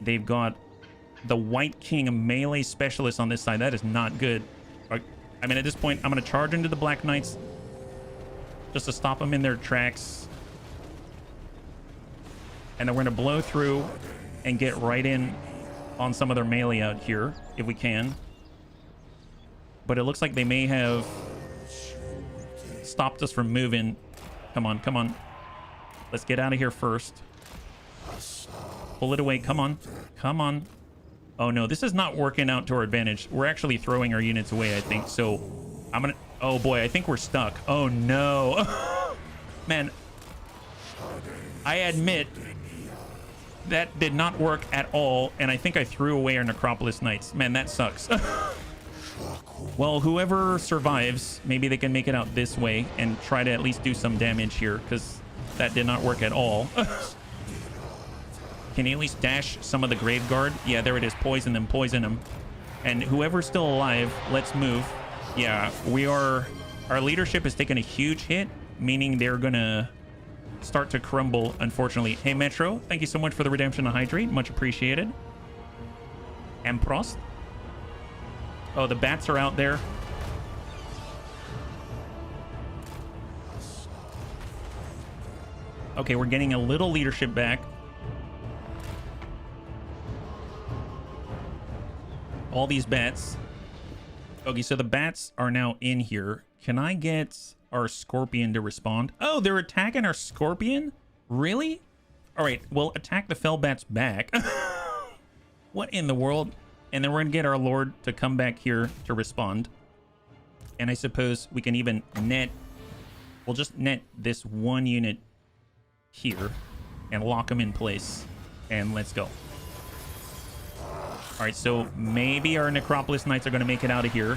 They've got the White King, a melee specialist on this side. That is not good. I mean, at this point, I'm going to charge into the Black Knights just to stop them in their tracks. And then we're going to blow through and get right in on some of their melee out here, if we can. But it looks like they may have stopped us from moving. Come on, come on. Let's get out of here first. Pull it away. Come on. Come on. Oh, no. This is not working out to our advantage. We're actually throwing our units away, I think. So I'm going to... Oh, boy. I think we're stuck. Oh, no. Man. I admit... that did not work at all, and I think I threw away our Necropolis Knights. Man, that sucks. Well, whoever survives, maybe they can make it out this way and try to at least do some damage here, because that did not work at all. Can you at least dash some of the Grave Guard? Yeah, there it is. Poison them, poison them. And whoever's still alive, let's move. Yeah, we are... Our leadership has taken a huge hit, meaning they're gonna... start to crumble, unfortunately. Hey, Metro, thank you so much for the redemption of Hydrate. Much appreciated. Emprost. Oh, the bats are out there. Okay, we're getting a little leadership back. All these bats. Okay, so the bats are now in here. Can I get our scorpion to respond? Oh, they're attacking our scorpion? Really? All right, well, attack the fell bats back. What in the world? And then we're gonna get our lord to come back here to respond. And I suppose we can even net. We'll just net this one unit here and lock them in place. And let's go. All right, so maybe our Necropolis Knights are going to make it out of here.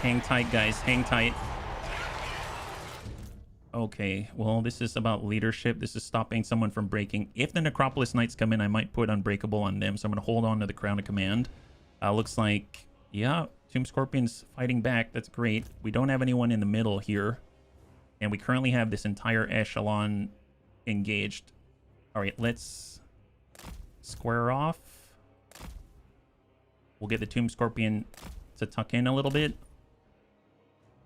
Hang tight, guys. Hang tight. Okay, well, this is about leadership. This is stopping someone from breaking. If the Necropolis Knights come in, I might put Unbreakable on them. So I'm going to hold on to the Crown of Command. Looks like, yeah, Tomb Scorpion's fighting back. That's great. We don't have anyone in the middle here. And we currently have this entire echelon engaged. All right, let's square off. We'll get the Tomb Scorpion to tuck in a little bit.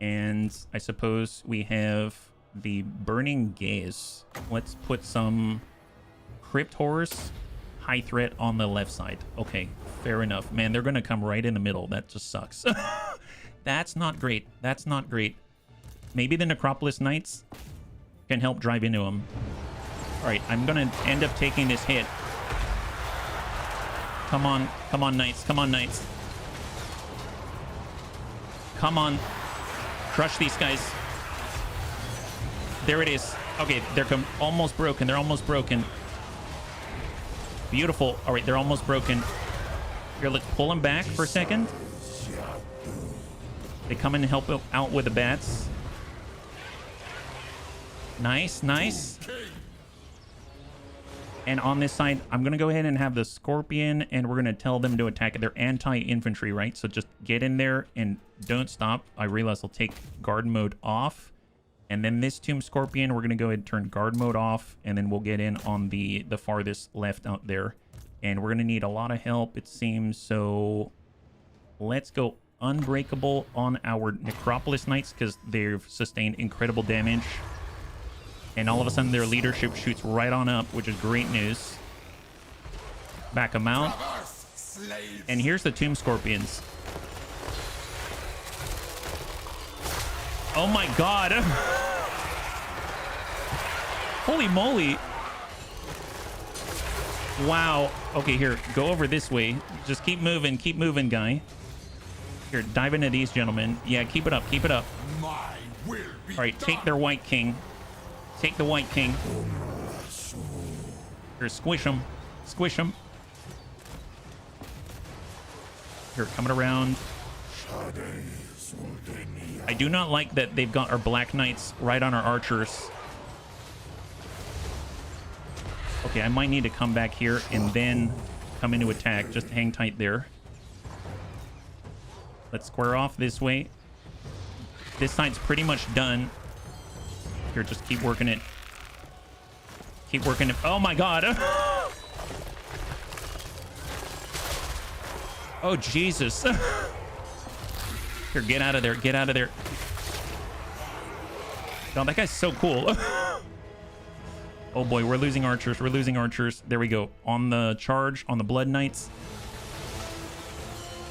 And I suppose we have the Burning Gaze. Let's put some Crypt Horrors, high threat on the left side. Okay, fair enough. Man, they're going to come right in the middle. That just sucks. That's not great. That's not great. Maybe the Necropolis Knights can help drive into them. All right, I'm going to end up taking this hit. Come on, Knights. Come on, Knights. Come on. Crush these guys. There it is. Okay, they're almost broken. They're almost broken. Beautiful. All right, they're almost broken. Here, let's pull them back for a second. They come in and help out with the bats. Nice, nice. And on this side, I'm going to go ahead and have the Scorpion, and we're going to tell them to attack. They're anti-infantry, right? So just get in there and don't stop. I realize I'll take guard mode off. And then this Tomb Scorpion, we're going to go ahead and turn guard mode off, and then we'll get in on the farthest left out there. And we're going to need a lot of help, it seems. So let's go Unbreakable on our Necropolis Knights, because they've sustained incredible damage. And all of a sudden, their leadership shoots right on up, which is great news. Back them out. And here's the Tomb Scorpions. Oh my god. Holy moly. Wow. Okay, here. Go over this way. Just keep moving, guy. Here, dive into these gentlemen. Yeah, keep it up. Keep it up. All right, take their White King. Take the White King. Here, squish him. Squish him. Here, coming around. I do not like that they've got our Black Knights right on our archers. Okay, I might need to come back here and then come into attack. Just hang tight there. Let's square off this way. This side's pretty much done. Here, just keep working it. Keep working it. Oh my god. Oh, Jesus. Here, get out of there. Get out of there. No, that guy's so cool. Oh boy, we're losing archers. We're losing archers. There we go. On the charge, on the Blood Knights.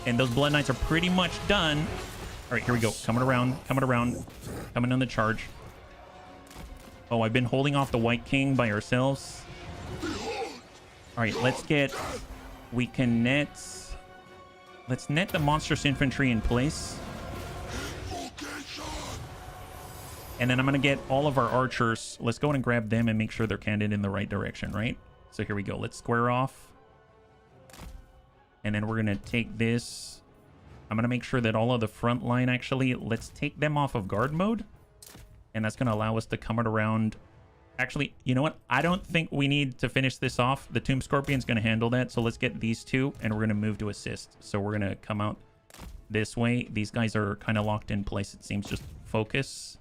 And those Blood Knights are pretty much done. All right, here we go. Coming around. Coming around. Coming on the charge. Oh, I've been holding off the White King by ourselves. All right, let's get... We can net... Let's net the monstrous infantry in place. And then I'm going to get all of our archers. Let's go and grab them and make sure they're cannoned in the right direction, right? So here we go. Let's square off. And then we're going to take this. I'm going to make sure that all of the front line, actually, let's take them off of guard mode. And that's going to allow us to come around. Actually, you know what? I don't think we need to finish this off. The Tomb Scorpion's going to handle that. So let's get these two, and we're going to move to assist. So we're going to come out this way. These guys are kind of locked in place, it seems. Just focus.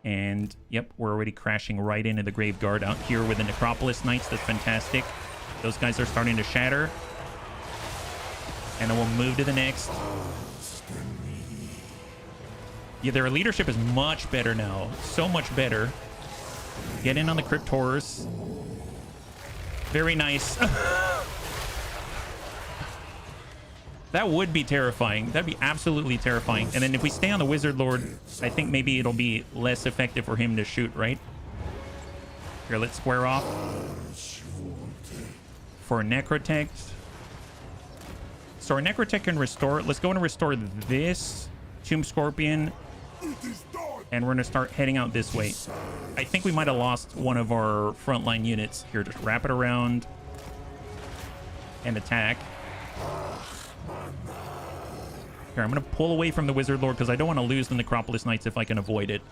And, yep, we're already crashing right into the Grave Guard out here with the Necropolis Knights. That's fantastic. Those guys are starting to shatter. And then we'll move to the next. Yeah, their leadership is much better now. So much better. Get in on the Crypt Horrors. Very nice. That would be terrifying. That'd be absolutely terrifying. And then if we stay on the Wizard Lord, I think maybe it'll be less effective for him to shoot, right? Here, let's square off. For Necrotech. So our Necrotech can restore. Let's go and restore this Tomb Scorpion. And we're going to start heading out this way. I think we might have lost one of our frontline units. Here, just wrap it around. And attack. Here, I'm going to pull away from the Wizard Lord because I don't want to lose the Necropolis Knights if I can avoid it.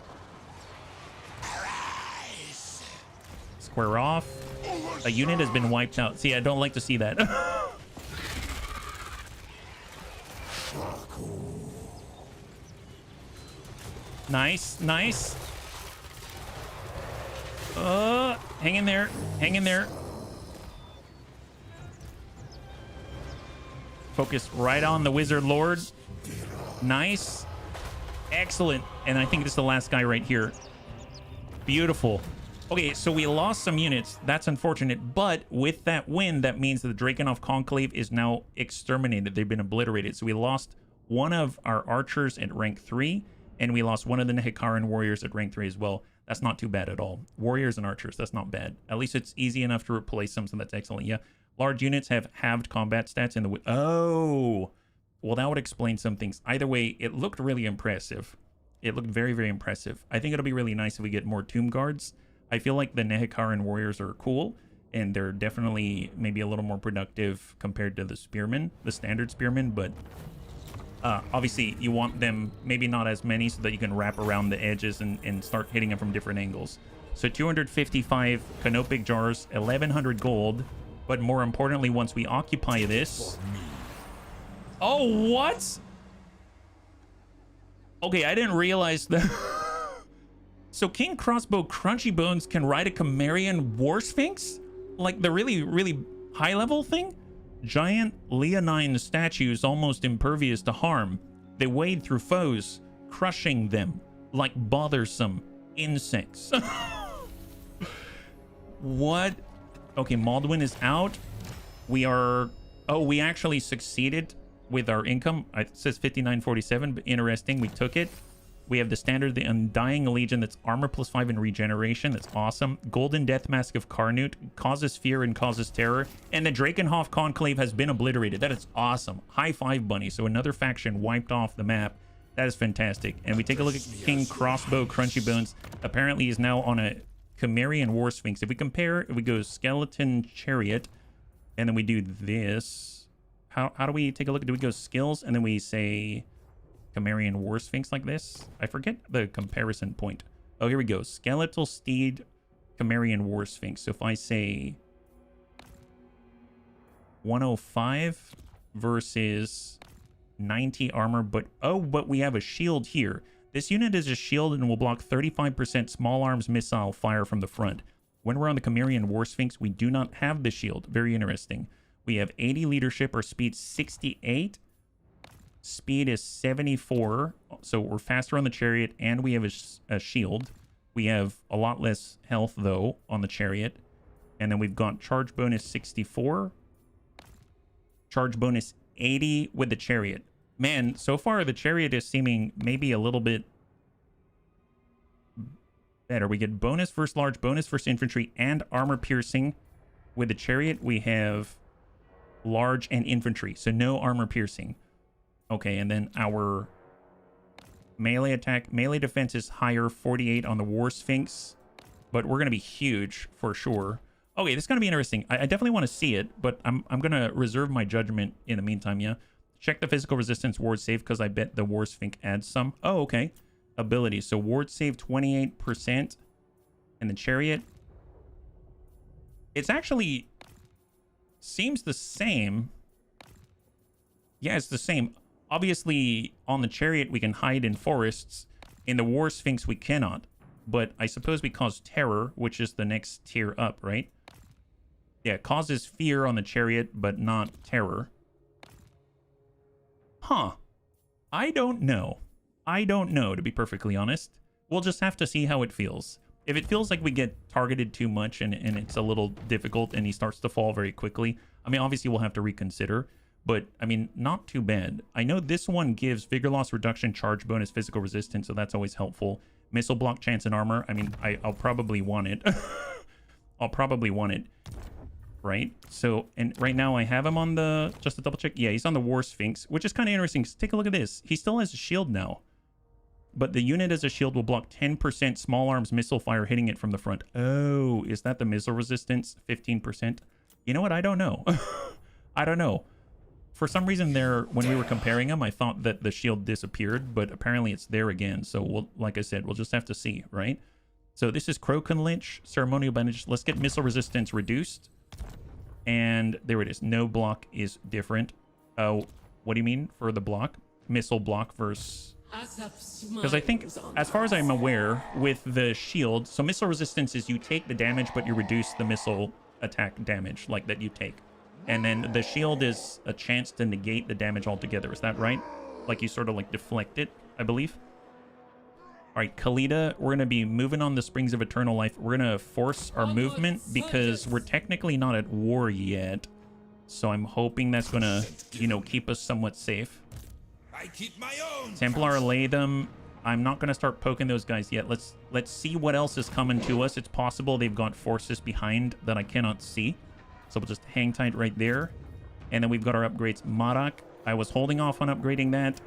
Square off. A unit has been wiped out. See, I don't like to see that. Nice, nice. Hang in there. Hang in there. Focus right on the Wizard Lord. Nice. Excellent. And I think this is the last guy right here. Beautiful. Okay, so we lost some units. That's unfortunate. But with that win, that means that the Drakenhof Conclave is now exterminated. They've been obliterated. So we lost one of our archers at rank 3. And we lost one of the Nehikaran warriors at rank 3 as well. That's not too bad at all. Warriors and archers, that's not bad. At least it's easy enough to replace them, so that's excellent. Yeah, large units have halved combat stats in the... Oh! Well, that would explain some things. Either way, it looked really impressive. It looked very, very impressive. I think it'll be really nice if we get more Tomb Guards. I feel like the Nehikaran warriors are cool, and they're definitely maybe a little more productive compared to the spearmen, the standard spearmen, but... obviously, you want them, maybe not as many, so that you can wrap around the edges and start hitting them from different angles. So 255 canopic jars, 1,100 gold. But more importantly, once we occupy this... Oh, what? Okay, I didn't realize that. So King Crossbow Crunchy Bones can ride a Cimmerian War Sphinx? Like the really, really high-level thing? Giant leonine statues almost impervious to harm. They wade through foes, crushing them like bothersome insects. What? Okay, Maldwin is out. We are... Oh, we actually succeeded with our income. It says 5947, but interesting. We took it. We have the standard, the Undying Legion, that's armor +5 and regeneration. That's awesome. Golden Death Mask of Carnute causes fear and causes terror. And the Drakenhof Conclave has been obliterated. That is awesome. High five, Bunny. So another faction wiped off the map. That is fantastic. And we take a look at King Crossbow Crunchy Bones. Apparently he's now on a Cimmerian War Sphinx. If we compare, if we go Skeleton Chariot, and then we do this. How do we take a look? Do we go skills, and then we say... Cimmerian War Sphinx like this? I forget the comparison point. Oh, here we go. Skeletal Steed, Cimmerian War Sphinx. So if I say 105 versus 90 armor, but we have a shield here. This unit is a shield and will block 35% small arms missile fire from the front. When we're on the Cimmerian War Sphinx, we do not have the shield. Very interesting. We have 80 leadership, our speed 68. Speed is 74, so we're faster on the chariot, and we have a shield. We have a lot less health, though, on the chariot. And then we've got charge bonus 64. Charge bonus 80 with the chariot. Man, so far the chariot is seeming maybe a little bit better. We get bonus versus large, bonus versus infantry, and armor piercing. With the chariot, we have large and infantry, so no armor piercing. Okay, and then our melee attack, melee defense is higher, 48 on the War Sphinx, but we're going to be huge for sure. Okay, this is going to be interesting. I definitely want to see it, but I'm going to reserve my judgment in the meantime, yeah? Check the physical resistance ward save, because I bet the War Sphinx adds some. Oh, okay. Abilities. So ward save 28%, and the chariot. It's actually seems the same. Yeah, it's the same. Obviously, on the chariot, we can hide in forests. In the War Sphinx, we cannot. But I suppose we cause terror, which is the next tier up, right? Yeah, it causes fear on the chariot, but not terror. Huh. I don't know. I don't know, to be perfectly honest. We'll just have to see how it feels. If it feels like we get targeted too much and it's a little difficult and he starts to fall very quickly, I mean, obviously we'll have to reconsider. But, I mean, not too bad. I know this one gives vigor loss reduction, charge bonus, physical resistance, so that's always helpful. Missile block, chance, and armor. I mean, I'll probably want it. I'll probably want it. Right? So, and right now I have him on the... Just to double check. Yeah, he's on the War Sphinx, which is kind of interesting. Take a look at this. He still has a shield now. But the unit as a shield will block 10% small arms missile fire hitting it from the front. Oh, is that the missile resistance? 15%? You know what? I don't know. I don't know. For some reason there, when we were comparing them, I thought that the shield disappeared, but apparently it's there again. So, we'll, like I said, we'll just have to see, right? So this is Croken Lich, Ceremonial Bandage. Let's get missile resistance reduced. And there it is. No block is different. Oh, what do you mean for the block? Missile block versus... Because I think, as far as I'm aware, with the shield, so missile resistance is you take the damage, but you reduce the missile attack damage, like that you take. And then the shield is a chance to negate the damage altogether. Is that right? Like you sort of like deflect it, I believe. All right, Khalida, we're going to be moving on the Springs of Eternal Life. We're going to force our movement because we're technically not at war yet. So I'm hoping that's going to, you know, keep us somewhat safe. I keep my own. Templar Latham. I'm not going to start poking those guys yet. Let's see what else is coming to us. It's possible they've got forces behind that I cannot see. So we'll just hang tight right there. And then we've got our upgrades. Marak, I was holding off on upgrading that.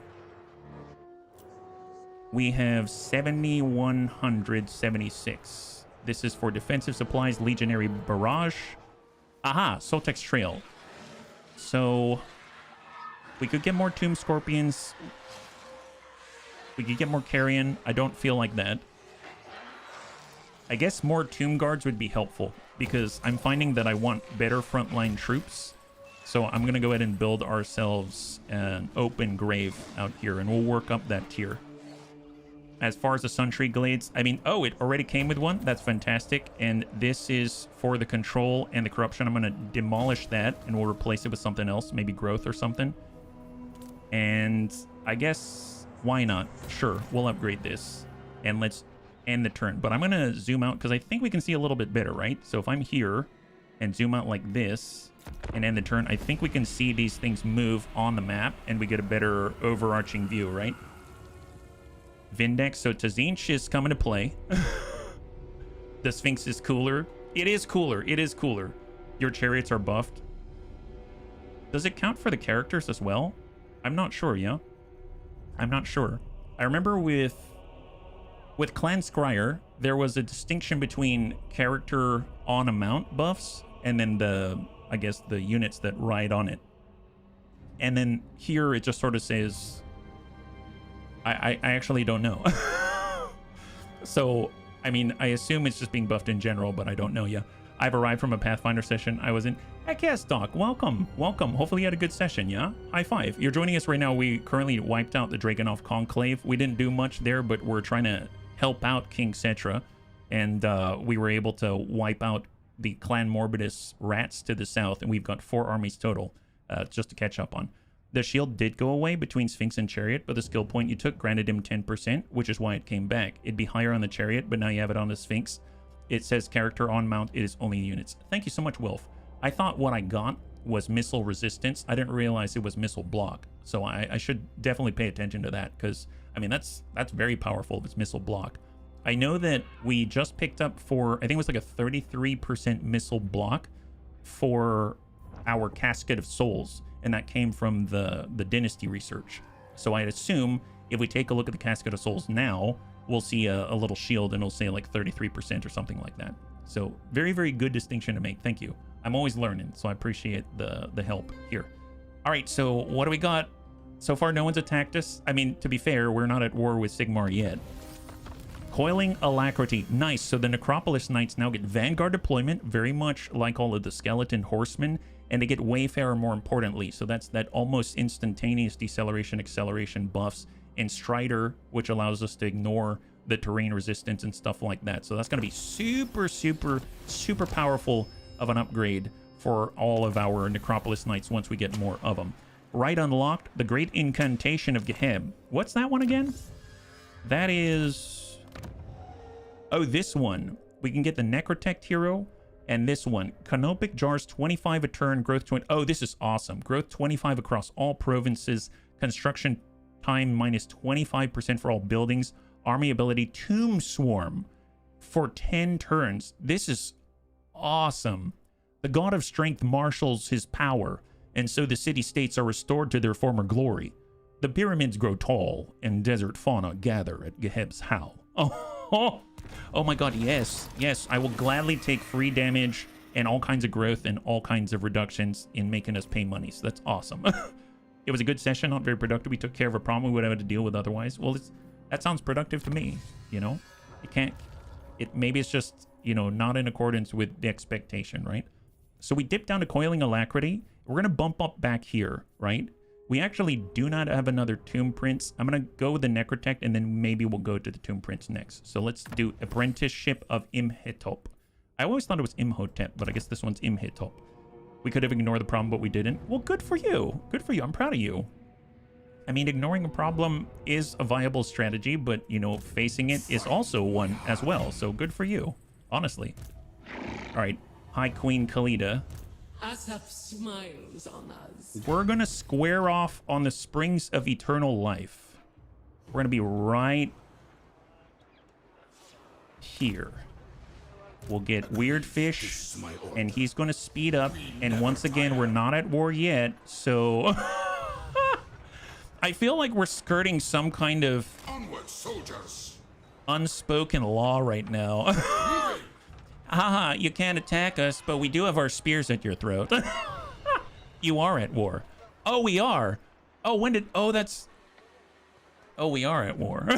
We have 7,176. This is for defensive supplies, Legionary Barrage. Aha, Soltex Trail. So we could get more Tomb Scorpions. We could get more Carrion. I don't feel like that. I guess more Tomb Guards would be helpful, because I'm finding that I want better frontline troops. So I'm going to go ahead and build ourselves an open grave out here, and we'll work up that tier. As far as the Suntree Glades, I mean, oh, it already came with one. That's fantastic. And this is for the Control and the Corruption. I'm going to demolish that, and we'll replace it with something else, maybe Growth or something. And I guess, why not? Sure, we'll upgrade this, and let's end the turn. But I'm going to zoom out because I think we can see a little bit better, right? So if I'm here and zoom out like this and end the turn, I think we can see these things move on the map and we get a better overarching view, right? Vindex, so Tazinch is coming to play. The Sphinx is cooler. It is cooler. It is cooler. Your chariots are buffed. Does it count for the characters as well? I'm not sure, yeah? I'm not sure. I remember with Clan Scryer, there was a distinction between character on a mount buffs and then the, I guess, the units that ride on it. And then here it just sort of says, I actually don't know. So, I mean, I assume it's just being buffed in general, but I don't know, yeah. I've arrived from a Pathfinder session I was in. Heck yes, Doc. Welcome. Welcome. Hopefully you had a good session, yeah? High five. You're joining us right now. We currently wiped out the Dragonov Conclave. We didn't do much there, but we're trying to help out King Cetra. And we were able to wipe out the Clan Morbidus rats to the south. And we've got 4 armies total just to catch up on. The shield did go away between Sphinx and Chariot, but the skill point you took granted him 10%, which is why it came back. It'd be higher on the Chariot, but now you have it on the Sphinx. It says character on mount. It is only units. Thank you so much, Wilf. I thought what I got was missile resistance. I didn't realize it was missile block. So I should definitely pay attention to that because, I mean, that's very powerful if it's missile block. I know that we just picked up for, I think it was like a 33% missile block for our Casket of Souls. And that came from the Dynasty research. So I'd assume if we take a look at the Casket of Souls now, we'll see a little shield and it'll say like 33% or something like that. So very, very good distinction to make. Thank you. I'm always learning, so I appreciate the help here. All right, so what do we got? So far, no one's attacked us. I mean, to be fair, we're not at war with Sigmar yet. Coiling Alacrity. Nice. So the Necropolis Knights now get Vanguard deployment, very much like all of the Skeleton Horsemen, and they get Wayfarer more importantly. So that's that almost instantaneous deceleration, acceleration buffs, and Strider, which allows us to ignore the terrain resistance and stuff like that. So that's going to be super, super, super powerful of an upgrade for all of our Necropolis Knights once we get more of them. Right unlocked, the Great Incantation of Geheb. What's that one again? That is... Oh, this one. We can get the Necrotect hero and this one. Canopic Jars, 25 a turn, growth 20. Oh, this is awesome. Growth 25 across all provinces. Construction time minus 25% for all buildings. Army ability Tomb Swarm for 10 turns. This is awesome. The God of Strength marshals his power, and so the city-states are restored to their former glory. The pyramids grow tall, and desert fauna gather at Geheb's howl. Oh my god, yes. Yes, I will gladly take free damage and all kinds of growth and all kinds of reductions in making us pay money. So that's awesome. It was a good session, not very productive. We took care of a problem we would have had to deal with otherwise. Well, that sounds productive to me, you know? Maybe it's just, you know, not in accordance with the expectation, right? So we dip down to Coiling Alacrity. We're going to bump up back here, right? We actually do not have another Tomb Prince. I'm going to go with the Necrotect, and then maybe we'll go to the Tomb Prince next. So let's do Apprenticeship of Imhotep. I always thought it was Imhotep, but I guess this one's Imhotep. We could have ignored the problem, but we didn't. Well, good for you. Good for you. I'm proud of you. I mean, ignoring a problem is a viable strategy, but, you know, facing it is also one as well. So good for you, honestly. All right, High Queen Khalida. Asaph smiles on us. We're going to square off on the Springs of Eternal Life. We're going to be right here. We'll get Weird Fish, and he's going to speed up. And once again, we're not at war yet, so... I feel like we're skirting some kind of unspoken law right now. Haha, you can't attack us, but we do have our spears at your throat. You are at war. Oh, we are. Oh, when did... Oh, that's... Oh, we are at war.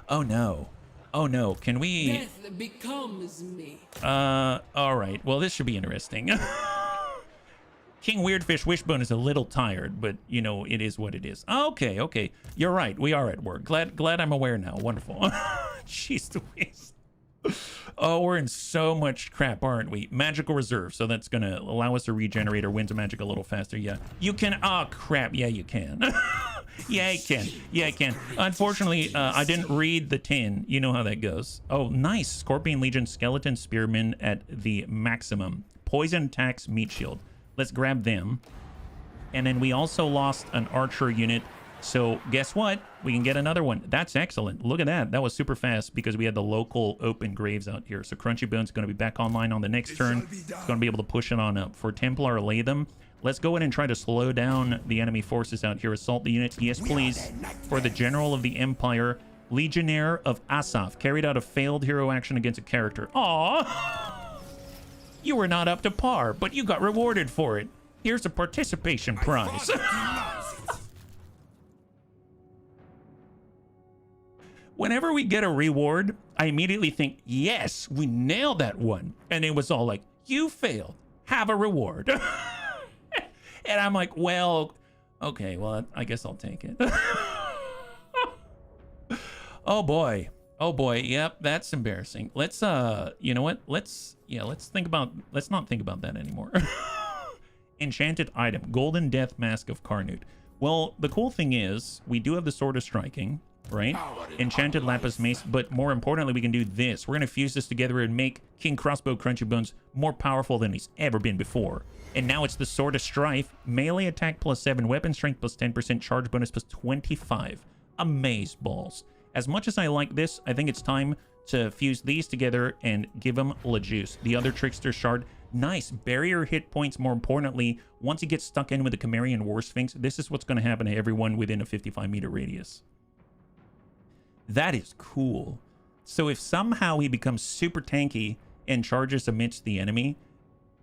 Oh, no. Oh, no. Can we... Death becomes me. All right. Well, this should be interesting. King Weirdfish Wishbone is a little tired, but, you know, it is what it is. Okay, okay. You're right. We are at war. Glad I'm aware now. Wonderful. Jeez Louise. Oh, we're in so much crap, aren't we? Magical Reserve, so that's gonna allow us to regenerate our Winds of Magic a little faster. Yeah, you can. Oh crap, yeah, you can. Yeah, I can. Yeah, I can. Unfortunately, I didn't read the tin. You know how that goes. Oh, nice. Scorpion Legion Skeleton Spearmen at the maximum. Poison attacks, meat shield. Let's grab them. And then we also lost an archer unit. So guess what? We can get another one. That's excellent. Look at that. That was super fast because we had the local open graves out here. So Crunchy Bone's going to be back online on the next turn. It's going to be able to push it on up. For Templar Latham, let's go in and try to slow down the enemy forces out here. Assault the units. Yes, please. For the General of the Empire, Legionnaire of Asaph, carried out a failed hero action against a character. Aww. You were not up to par, but you got rewarded for it. Here's a participation prize. Whenever we get a reward, I immediately think, yes, we nailed that one. And it was all like, you failed. Have a reward. And I'm like, well, okay, well, I guess I'll take it. Oh boy. Oh boy. Yep, that's embarrassing. Let's you know what? Let's not think about that anymore. Enchanted item, Golden Death Mask of Carnute. Well, the cool thing is we do have the Sword of Striking, right? Enchanted Lapis Mace, but more importantly, we can do this. We're going to fuse this together and make King Crossbow Crunchy Bones more powerful than he's ever been before. And now it's the Sword of Strife, melee attack +7, weapon strength +10%, charge bonus +25. Amaze balls. As much as I like this, I think it's time to fuse these together and give them la juice. The other Trickster Shard, nice. Barrier hit points, more importantly. Once he gets stuck in with the Chimerian War Sphinx, this is what's going to happen to everyone within a 55-meter radius. That is cool. So if somehow he becomes super tanky and charges amidst the enemy,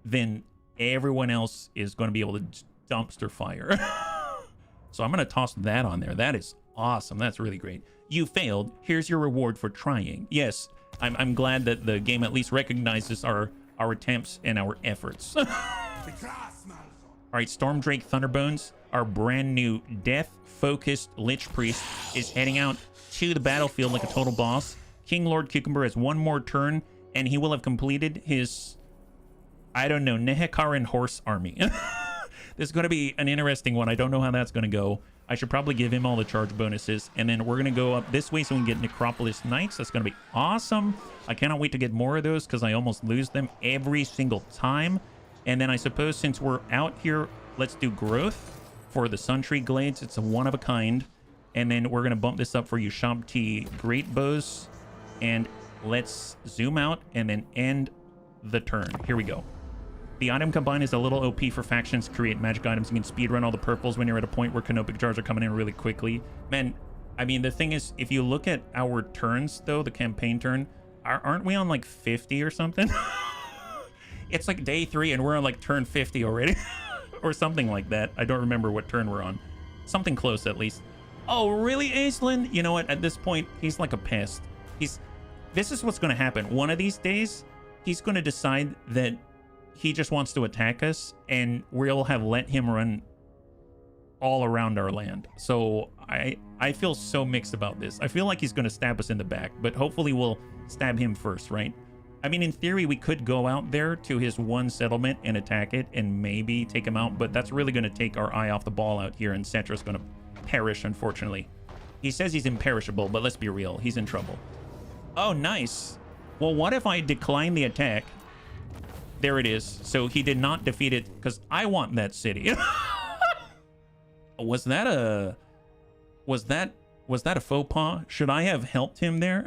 then everyone else is going to be able to dumpster fire. So I'm going to toss that on there. That is awesome. That's really great. You failed. Here's your reward for trying. Yes, I'm glad that the game at least recognizes our attempts and our efforts. All right, Stormdrake Thunderbones, our brand new death-focused Lich Priest, is heading out to the battlefield like a total boss. King Lord Cucumber has one more turn, and he will have completed his, I don't know, Nehekaran horse army. This is going to be an interesting one. I don't know how that's going to go. I should probably give him all the charge bonuses. And then we're going to go up this way so we can get Necropolis Knights. That's going to be awesome. I cannot wait to get more of those because I almost lose them every single time. And then I suppose since we're out here, let's do growth for the Sun Tree Glades. It's a one of a kind. And then we're going to bump this up for Ushabti Great Bows. And let's zoom out and then end the turn. Here we go. The item combine is a little OP for factions. Create magic items. You can speedrun all the purples when you're at a point where canopic jars are coming in really quickly. Man, I mean, the thing is, if you look at our turns, though, the campaign turn, aren't we on like 50 or something? It's like day 3 and we're on like turn 50 already. Or something like that. I don't remember what turn we're on. Something close, at least. Oh, really, Aislinn? You know what? At this point, he's like a pest. This is what's going to happen. One of these days, he's going to decide that he just wants to attack us, and we'll have let him run all around our land. So I feel so mixed about this. I feel like he's going to stab us in the back, but hopefully we'll stab him first, right? I mean, in theory, we could go out there to his one settlement and attack it and maybe take him out, but that's really going to take our eye off the ball out here, and Cetra's going to perish, unfortunately. He says he's imperishable, but let's be real. He's in trouble. Oh, nice. Well, what if I decline the attack? There it is. So he did not defeat it because I want that city. Was that a faux pas? Should I have helped him there?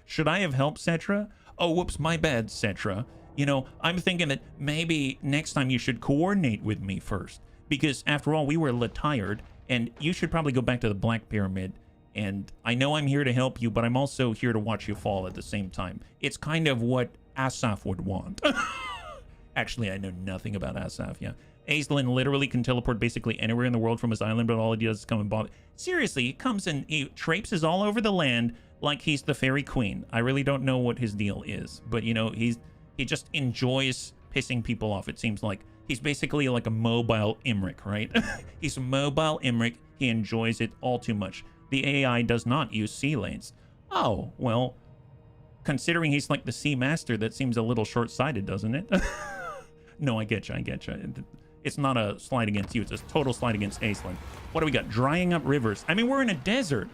Should I have helped Cetra? Oh, whoops, my bad, Cetra. You know, I'm thinking that maybe next time you should coordinate with me first, because after all, we were tired, and you should probably go back to the Black Pyramid. And I know I'm here to help you, but I'm also here to watch you fall at the same time. It's kind of what Asaf would want. Actually, I know nothing about Asaf, yeah. Aislinn literally can teleport basically anywhere in the world from his island, but all he does is come and bother. Seriously, he comes and he traipses all over the land like he's the fairy queen. I really don't know what his deal is, but you know, he just enjoys pissing people off, it seems like. He's basically like a mobile Imric, right? He's a mobile Imric. He enjoys it all too much. The AI does not use sea lanes. Oh, well, considering he's like the sea master, that seems a little short-sighted, doesn't it? No, I get you. It's not a slide against you. It's a total slide against Aislinn. What do we got? Drying up rivers. I mean, we're in a desert.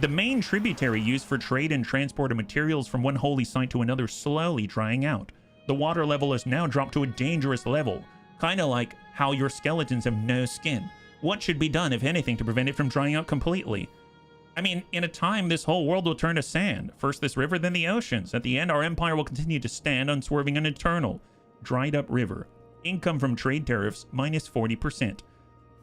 The main tributary used for trade and transport of materials from one holy site to another slowly drying out. The water level has now dropped to a dangerous level. Kind of like how your skeletons have no skin. What should be done, if anything, to prevent it from drying out completely? I mean, in a time, this whole world will turn to sand. First this river, then the oceans. At the end, our empire will continue to stand unswerving and eternal. Dried up river. Income from trade tariffs, minus 40%.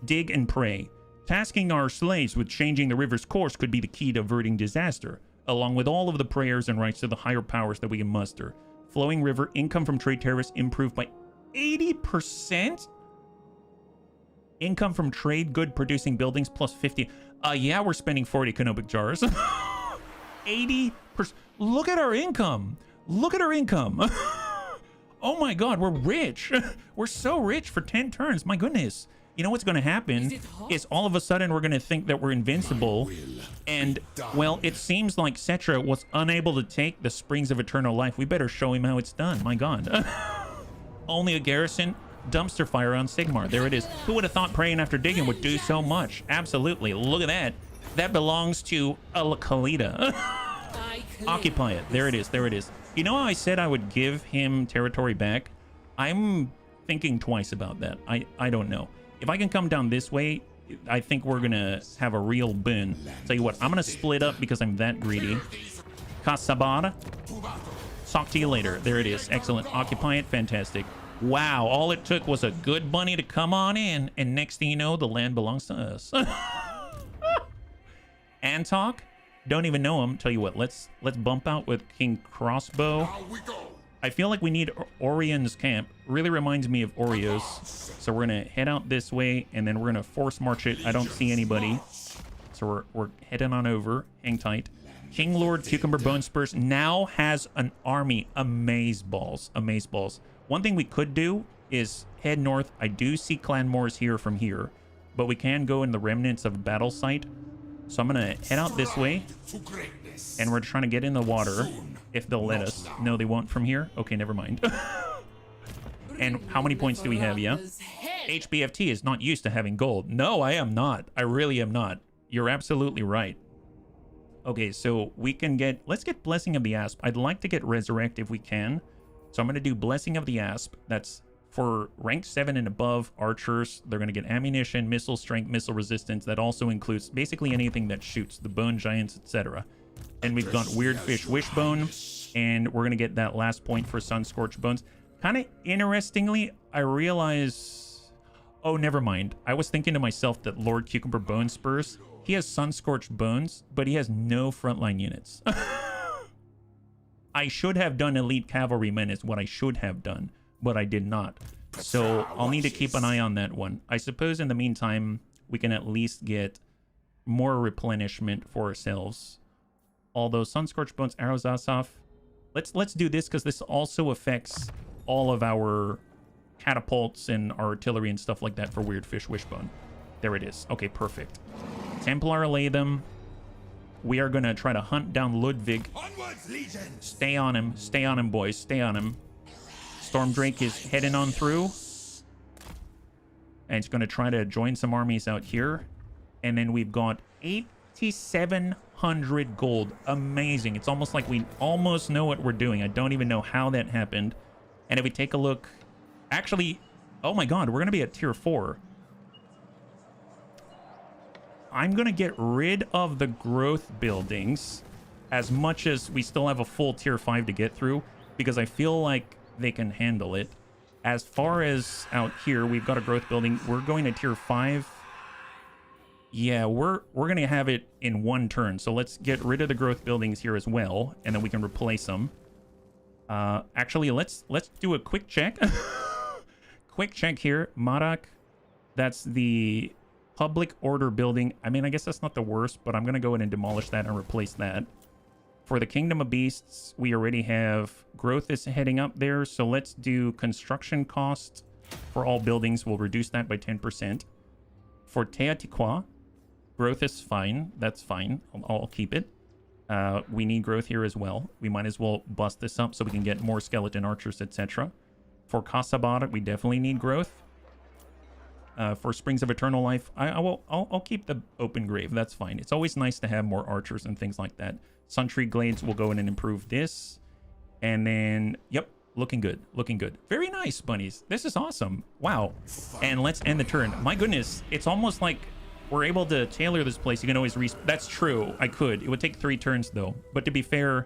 Dig and pray. Tasking our slaves with changing the river's course could be the key to averting disaster, along with all of the prayers and rites to the higher powers that we can muster. Flowing river, income from trade tariffs improved by 80%? Income from trade good producing buildings plus 50. Yeah, we're spending 40 canopic jars. 80%. Look at our income. Look at our income. Oh my god, we're rich. We're so rich for 10 turns. My goodness. You know what's going to happen is all of a sudden we're going to think that we're invincible. And, well, it seems like Cetra was unable to take the springs of eternal life. We better show him how it's done. My god. Only a garrison. Dumpster fire on Sigmar. There it is. Who would have thought praying after digging would do so much? Absolutely. Look at that. That belongs to Khalida. Occupy it. There it is. There it is. You know how I said I would give him territory back? I'm thinking twice about that. I don't know. If I can come down this way, I think we're going to have a real boon. Tell you what, I'm going to split up because I'm that greedy. Kasabada. Talk to you later. There it is. Excellent. Occupy it. Fantastic. Wow, all it took was a good bunny to come on in, and next thing you know, the land belongs to us. Antok? Don't even know him. Tell you what, let's bump out with King Crossbow. I feel like we need Orion's camp. Really reminds me of Oreo's. So we're gonna head out this way, and then we're gonna force march it. I don't see anybody, so we're heading on over. Hang tight. King Lord Cucumber Bone Spurs now has an army. Amaze balls. Amaze balls. One thing we could do is head north. I do see Clan Moors here from here, but we can go in the remnants of battle site. So I'm going to head out this way, and we're trying to get in the water if they'll let us. No, they won't from here? Okay, never mind. And how many points do we have, yeah? HBFT is not used to having gold. No, I am not. I really am not. You're absolutely right. Okay, so we can get... Let's get Blessing of the Asp. I'd like to get Resurrect if we can. So I'm going to do Blessing of the Asp. That's for rank 7 and above archers. They're going to get ammunition, missile strength, missile resistance. That also includes basically anything that shoots. The bone giants, etc. And we've got Weird Fish Wishbone. And we're going to get that last point for Sunscorched Bones. Kind of interestingly, I realize... Oh, never mind. I was thinking to myself that Lord Cucumber Bone Spurs, he has Sunscorched Bones, but he has no frontline units. I should have done Elite Cavalrymen is what I should have done, but I did not. So I'll need to keep an eye on that one. I suppose in the meantime, we can at least get more replenishment for ourselves. Although Sunscorched Bones, Arrows Asaf, let's do this because this also affects all of our catapults and artillery and stuff like that for Weird Fish Wishbone. There it is. Okay, perfect. Templar lay them. We are going to try to hunt down Ludwig. Onwards, Legion. Stay on him. Stay on him, boys. Stay on him. Stormdrake is heading on through. And it's going to try to join some armies out here. And then we've got 8,700 gold. Amazing. It's almost like we almost know what we're doing. I don't even know how that happened. And if we take a look... Actually, oh my god, we're going to be at tier 4. I'm going to get rid of the growth buildings as much as we still have a full tier 5 to get through, because I feel like they can handle it. As far as out here, we've got a growth building. We're going to tier 5. Yeah, we're going to have it in one turn. So let's get rid of the growth buildings here as well, and then we can replace them. Actually, let's do a quick check. Quick check here. Marak, that's the public order building. I mean, I guess that's not the worst, but I'm going to go ahead and demolish that and replace that. For the Kingdom of Beasts, we already have growth is heading up there. So let's do construction cost for all buildings. We'll reduce that by 10%. For Teotihuacan, growth is fine. That's fine. I'll keep it. We need growth here as well. We might as well bust this up so we can get more skeleton archers, etc. For Casabar, we definitely need growth. For Springs of Eternal Life, I'll keep the open grave. That's fine. It's always nice to have more archers and things like that. Suntree Glades will go in and improve this. And then, yep, looking good. Looking good. Very nice, bunnies. This is awesome. Wow. And let's end the turn. My goodness, it's almost like we're able to tailor this place. You can always That's true. I could. It would take 3 turns, though. But to be fair,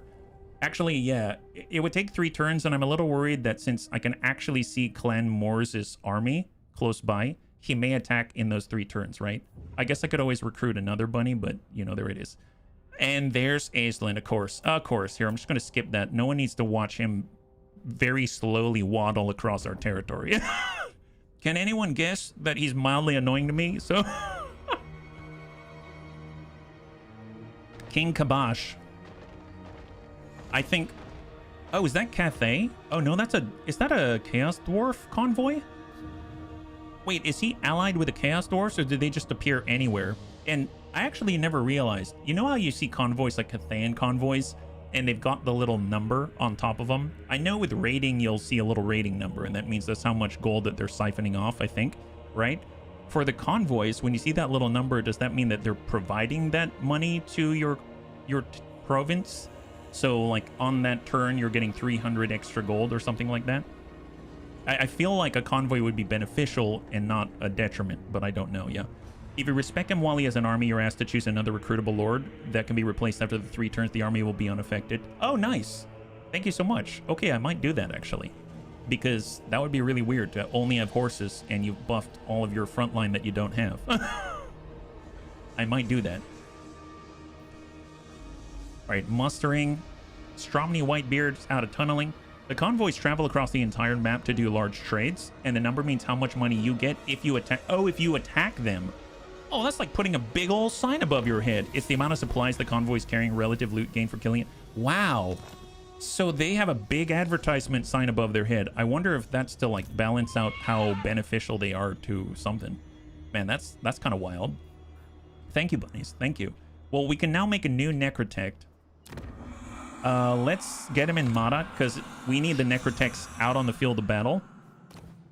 actually, yeah, it would take 3 turns. And I'm a little worried that since I can actually see Clan Moore's army close by, he may attack in those 3 turns, right? I guess I could always recruit another bunny, but, you know, there it is. And there's Aislinn, of course. Of course. Here, I'm just going to skip that. No one needs to watch him very slowly waddle across our territory. Can anyone guess that he's mildly annoying to me? So... King Kabash. I think... Oh, is that Cathay? Oh, no, that's a... Is that a Chaos Dwarf convoy? Wait, is he allied with the Chaos Dwarfs, or did they just appear anywhere? And I actually never realized. You know how you see convoys like Cathayan convoys, and they've got the little number on top of them? I know with raiding, you'll see a little raiding number, and that means that's how much gold that they're siphoning off, I think, right? For the convoys, when you see that little number, does that mean that they're providing that money to your province? So, like, on that turn, you're getting 300 extra gold or something like that? I feel like a convoy would be beneficial and not a detriment, but I don't know, yeah. If you respect him while he has an army, you're asked to choose another recruitable lord that can be replaced after the 3 turns. The army will be unaffected. Oh, nice. Thank you so much. Okay, I might do that, actually. Because that would be really weird to only have horses and you've buffed all of your front line that you don't have. I might do that. All right, mustering. Stromny Whitebeard's out of tunneling. The convoys travel across the entire map to do large trades, and the number means how much money you get if you attack. Oh, if you attack them. Oh, that's like putting a big old sign above your head. It's the amount of supplies the convoy's carrying, relative loot gain for killing it. Wow. So they have a big advertisement sign above their head. I wonder if that's to like balance out how beneficial they are to something. Man, that's kind of wild. Thank you, bunnies. Thank you. Well, we can now make a new Necrotect. Let's get him in Mada, because we need the Necrotects out on the field of battle.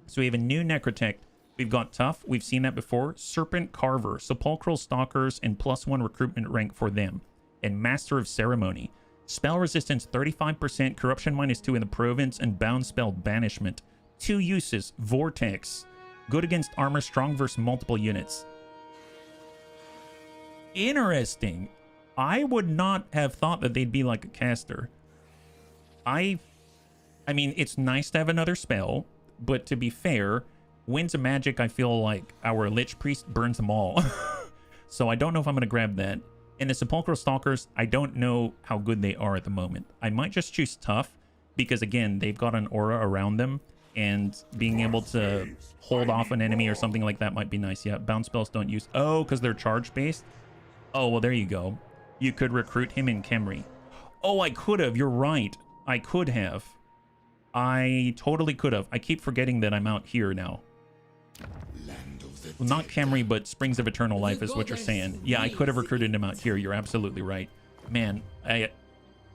So we have a new Necrotect. We've got Tough. We've seen that before. Serpent Carver, Sepulchral Stalkers, and +1 recruitment rank for them. And Master of Ceremony. Spell resistance 35%, corruption -2 in the province, and bound spell banishment. 2 uses, Vortex. Good against armor, strong versus multiple units. Interesting. I would not have thought that they'd be like a caster. I mean, it's nice to have another spell, but to be fair, Winds of Magic, I feel like our Lich Priest burns them all. So I don't know if I'm going to grab that. And the Sepulchral Stalkers, I don't know how good they are at the moment. I might just choose Tough, because again, they've got an aura around them, and being able to hold off an enemy or something like that might be nice. Yeah, bound spells don't use... Oh, because they're charge-based? Oh, well, there you go. You could recruit him in Khemri. Oh, I could have. You're right. I could have. I totally could have. I keep forgetting that I'm out here now. Well, not Khemri, but Springs of Eternal Life is what you're saying. Yeah, I could have recruited him out here. You're absolutely right. Man,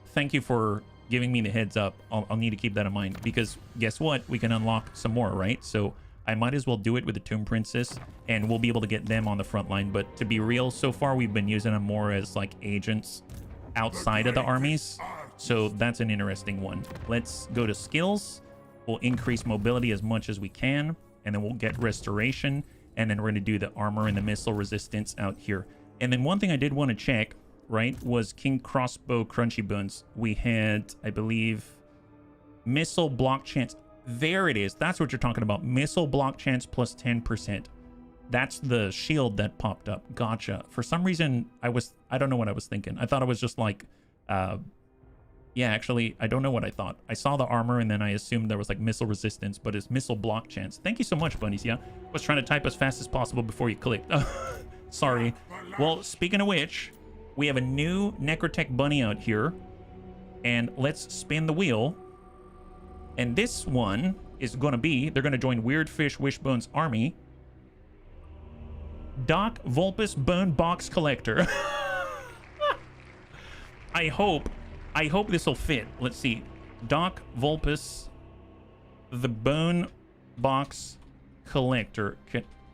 thank you for giving me the heads up. I'll need to keep that in mind, because guess what? We can unlock some more, right? So I might as well do it with the Tomb Princess, and we'll be able to get them on the front line. But to be real, so far we've been using them more as like agents outside of the armies. So that's an interesting one. Let's go to skills. We'll increase mobility as much as we can, and then we'll get restoration, and then we're going to do the armor and the missile resistance out here. And then one thing I did want to check, right, was King Crossbow Crunchy Bones. We had, I believe, missile block chance. There it is. That's what you're talking about. Missile block chance plus 10%. That's the shield that popped up. Gotcha. For some reason, I don't know what I was thinking. I thought it was just like, yeah, actually, I don't know what I thought. I saw the armor, and then I assumed there was like missile resistance, but it's missile block chance. Thank you so much, bunnies. Yeah, I was trying to type as fast as possible before you clicked. Sorry. Well, speaking of which, we have a new Necrotech bunny out here, and let's spin the wheel. And this one is going to be, they're going to join Weird Fish Wishbone's army. Doc Vulpus Bone Box Collector. I hope this will fit. Let's see. Doc Vulpus, the Bone Box Collector.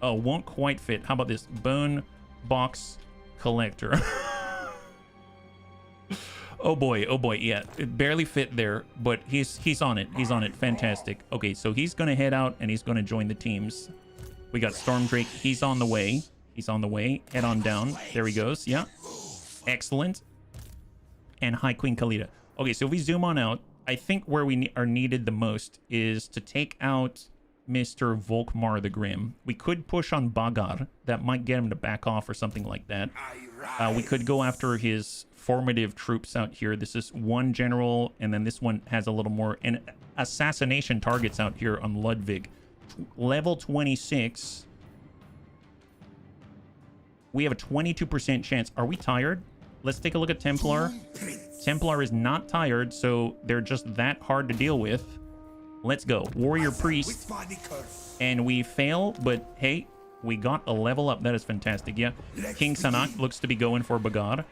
Oh, won't quite fit. How about this? Bone Box Collector. Oh boy, yeah. It barely fit there, but he's on it. He's on it. Fantastic. Okay, so he's going to head out, and he's going to join the teams. We got Storm Drake. He's on the way. He's on the way. Head on down. There he goes. Yeah. Excellent. And High Queen Khalida. Okay, so if we zoom on out, I think where we are needed the most is to take out Mr. Volkmar the Grim. We could push on Bagar. That might get him to back off or something like that. We could go after his formative troops out here. This is one general, and then this one has a little more. And assassination targets out here on Ludwig. Level 26. We have a 22% chance. Are we tired? Let's take a look at Templar. Templar is not tired, so they're just that hard to deal with. Let's go. Warrior Priest. And we fail, but hey, we got a level up. That is fantastic. Yeah. King Sanak looks to be going for Bagad.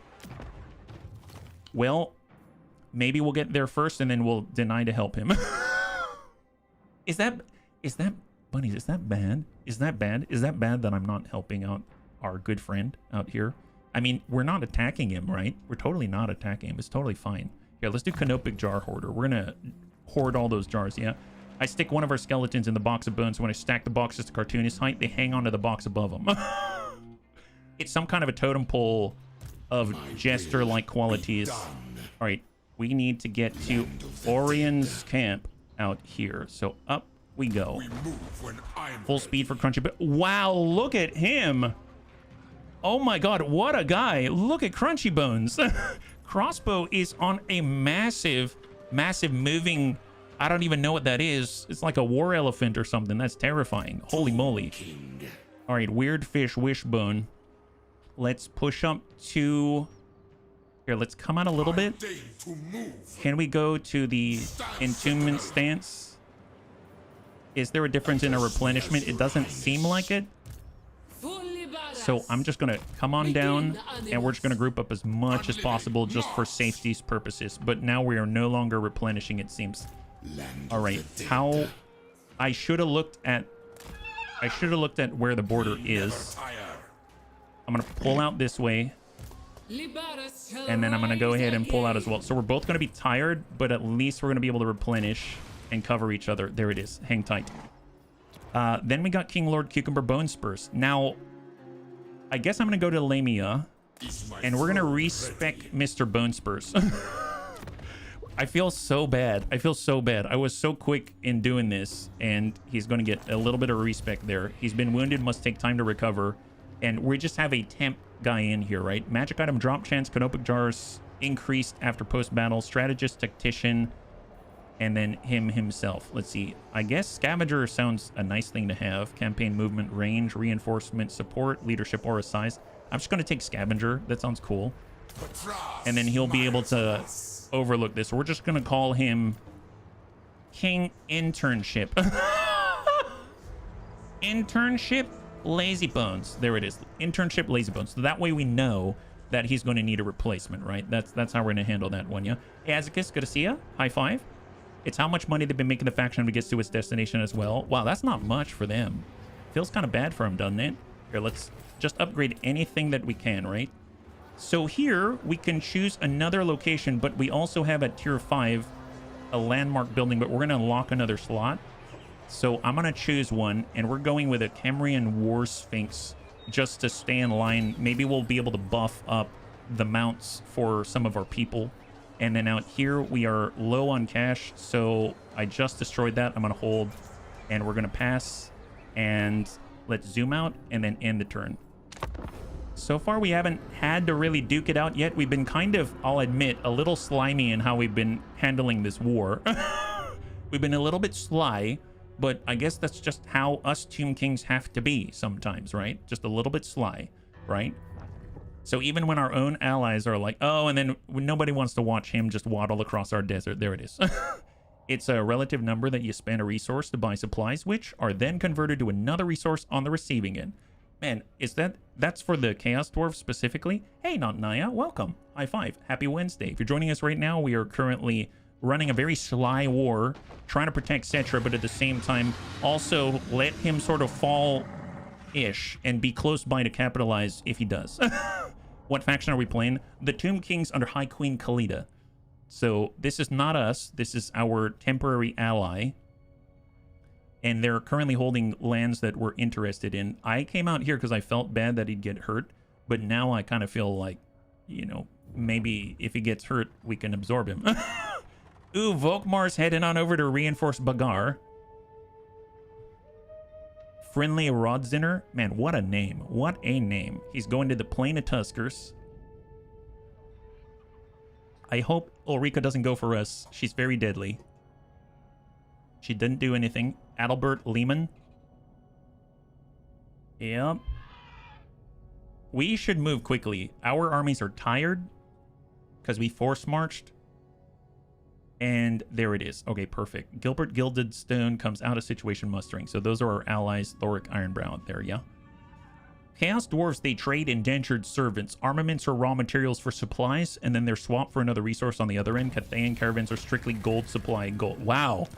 Well, maybe we'll get there first, and then we'll deny to help him. Is that bunnies? Is that bad? Is that bad? Is that bad that I'm not helping out our good friend out here? I mean, we're not attacking him, right? We're totally not attacking him. It's totally fine. Here, let's do Canopic Jar Hoarder. We're going to hoard all those jars, yeah? I stick one of our skeletons in the box of bones. When I stack the boxes to cartoonist height, they hang onto the box above them. It's some kind of a totem pole of jester-like qualities. All right, we need to get to Orion's camp out here. So up we go. Full speed for Crunchy. But wow, look at him. Oh my god, what a guy. Look at Crunchy Bones. Crossbow is on a massive moving... I don't even know what that is. It's like a war elephant or something. That's terrifying. Holy moly. All right, Weird Fish Wishbone. Let's push up to... Here, let's come out a little bit. Can we go to the Entombment stance? Is there a difference in a replenishment? It doesn't seem like it. So I'm just going to come on down, and we're just going to group up as much as possible just for safety's purposes. But now we are no longer replenishing, it seems. All right, how... I should have looked at I should have looked at where the border is. I'm going to pull out this way. And then I'm going to go ahead and pull out as well. So we're both going to be tired, but at least we're going to be able to replenish and cover each other. There it is. Hang tight. Then we got King Lord Cucumber Bone Spurs. Now, I guess I'm going to go to Lamia, and we're going to respec Mr. Bone Spurs. I feel so bad. I feel so bad. I was so quick in doing this, and he's going to get a little bit of respec there. He's been wounded, must take time to recover. And we just have a temp guy in here, right? Magic item drop chance, canopic jars increased after post-battle, strategist, tactician, and then him himself. Let's see. I guess scavenger sounds a nice thing to have. Campaign movement, range, reinforcement, support, leadership, aura size. I'm just going to take scavenger. That sounds cool. And then he'll be able to overlook this. We're just going to call him King Internship. Internship Lazy Bones. There it is. Internship Lazy Bones. So that way we know that he's going to need a replacement, right? That's how we're going to handle that one, yeah? Hey, Azakis, good to see ya. High five. It's how much money they've been making the faction when it gets to its destination as well. Wow, that's not much for them. Feels kind of bad for them, doesn't it? Here, let's just upgrade anything that we can, right? So here, we can choose another location, but we also have at tier 5 a landmark building, but we're going to unlock another slot. So I'm going to choose one, and we're going with a Cambrian War Sphinx just to stay in line. Maybe we'll be able to buff up the mounts for some of our people. And then out here, we are low on cash, so I just destroyed that. I'm going to hold, and we're going to pass, and let's zoom out, and then end the turn. So far, we haven't had to really duke it out yet. We've been kind of, I'll admit, a little slimy in how we've been handling this war. We've been a little bit sly, but I guess that's just how us Tomb Kings have to be sometimes, right? Just a little bit sly, right? So even when our own allies are like, oh, and then nobody wants to watch him just waddle across our desert. There it is. It's a relative number that you spend a resource to buy supplies, which are then converted to another resource on the receiving end. Man, that's for the Chaos Dwarf specifically? Hey, not Naya, welcome. High five. Happy Wednesday. If you're joining us right now, we are currently running a very sly war, trying to protect Cetra, but at the same time, also let him sort of fall-ish and be close by to capitalize if he does. What faction are we playing? The Tomb Kings under High Queen Khalida. So this is not us. This is our temporary ally. And they're currently holding lands that we're interested in. I came out here because I felt bad that he'd get hurt. But now I kind of feel like, you know, maybe if he gets hurt, we can absorb him. Ooh, Volkmar's heading on over to reinforce Bagar. Friendly Rodzinner. Man, what a name. What a name. He's going to the Plain of Tuskers. I hope Ulrika doesn't go for us. She's very deadly. She didn't do anything. Adalbert Lehman. Yep. We should move quickly. Our armies are tired because we force marched. And there it is. Okay, perfect. Gilbert Gilded Stone comes out of situation mustering. So those are our allies. Thoric Ironbrow out there, yeah? Chaos Dwarves, they trade indentured servants. Armaments are raw materials for supplies, and then they're swapped for another resource on the other end. Cathayan caravans are strictly gold supply. Gold. Wow.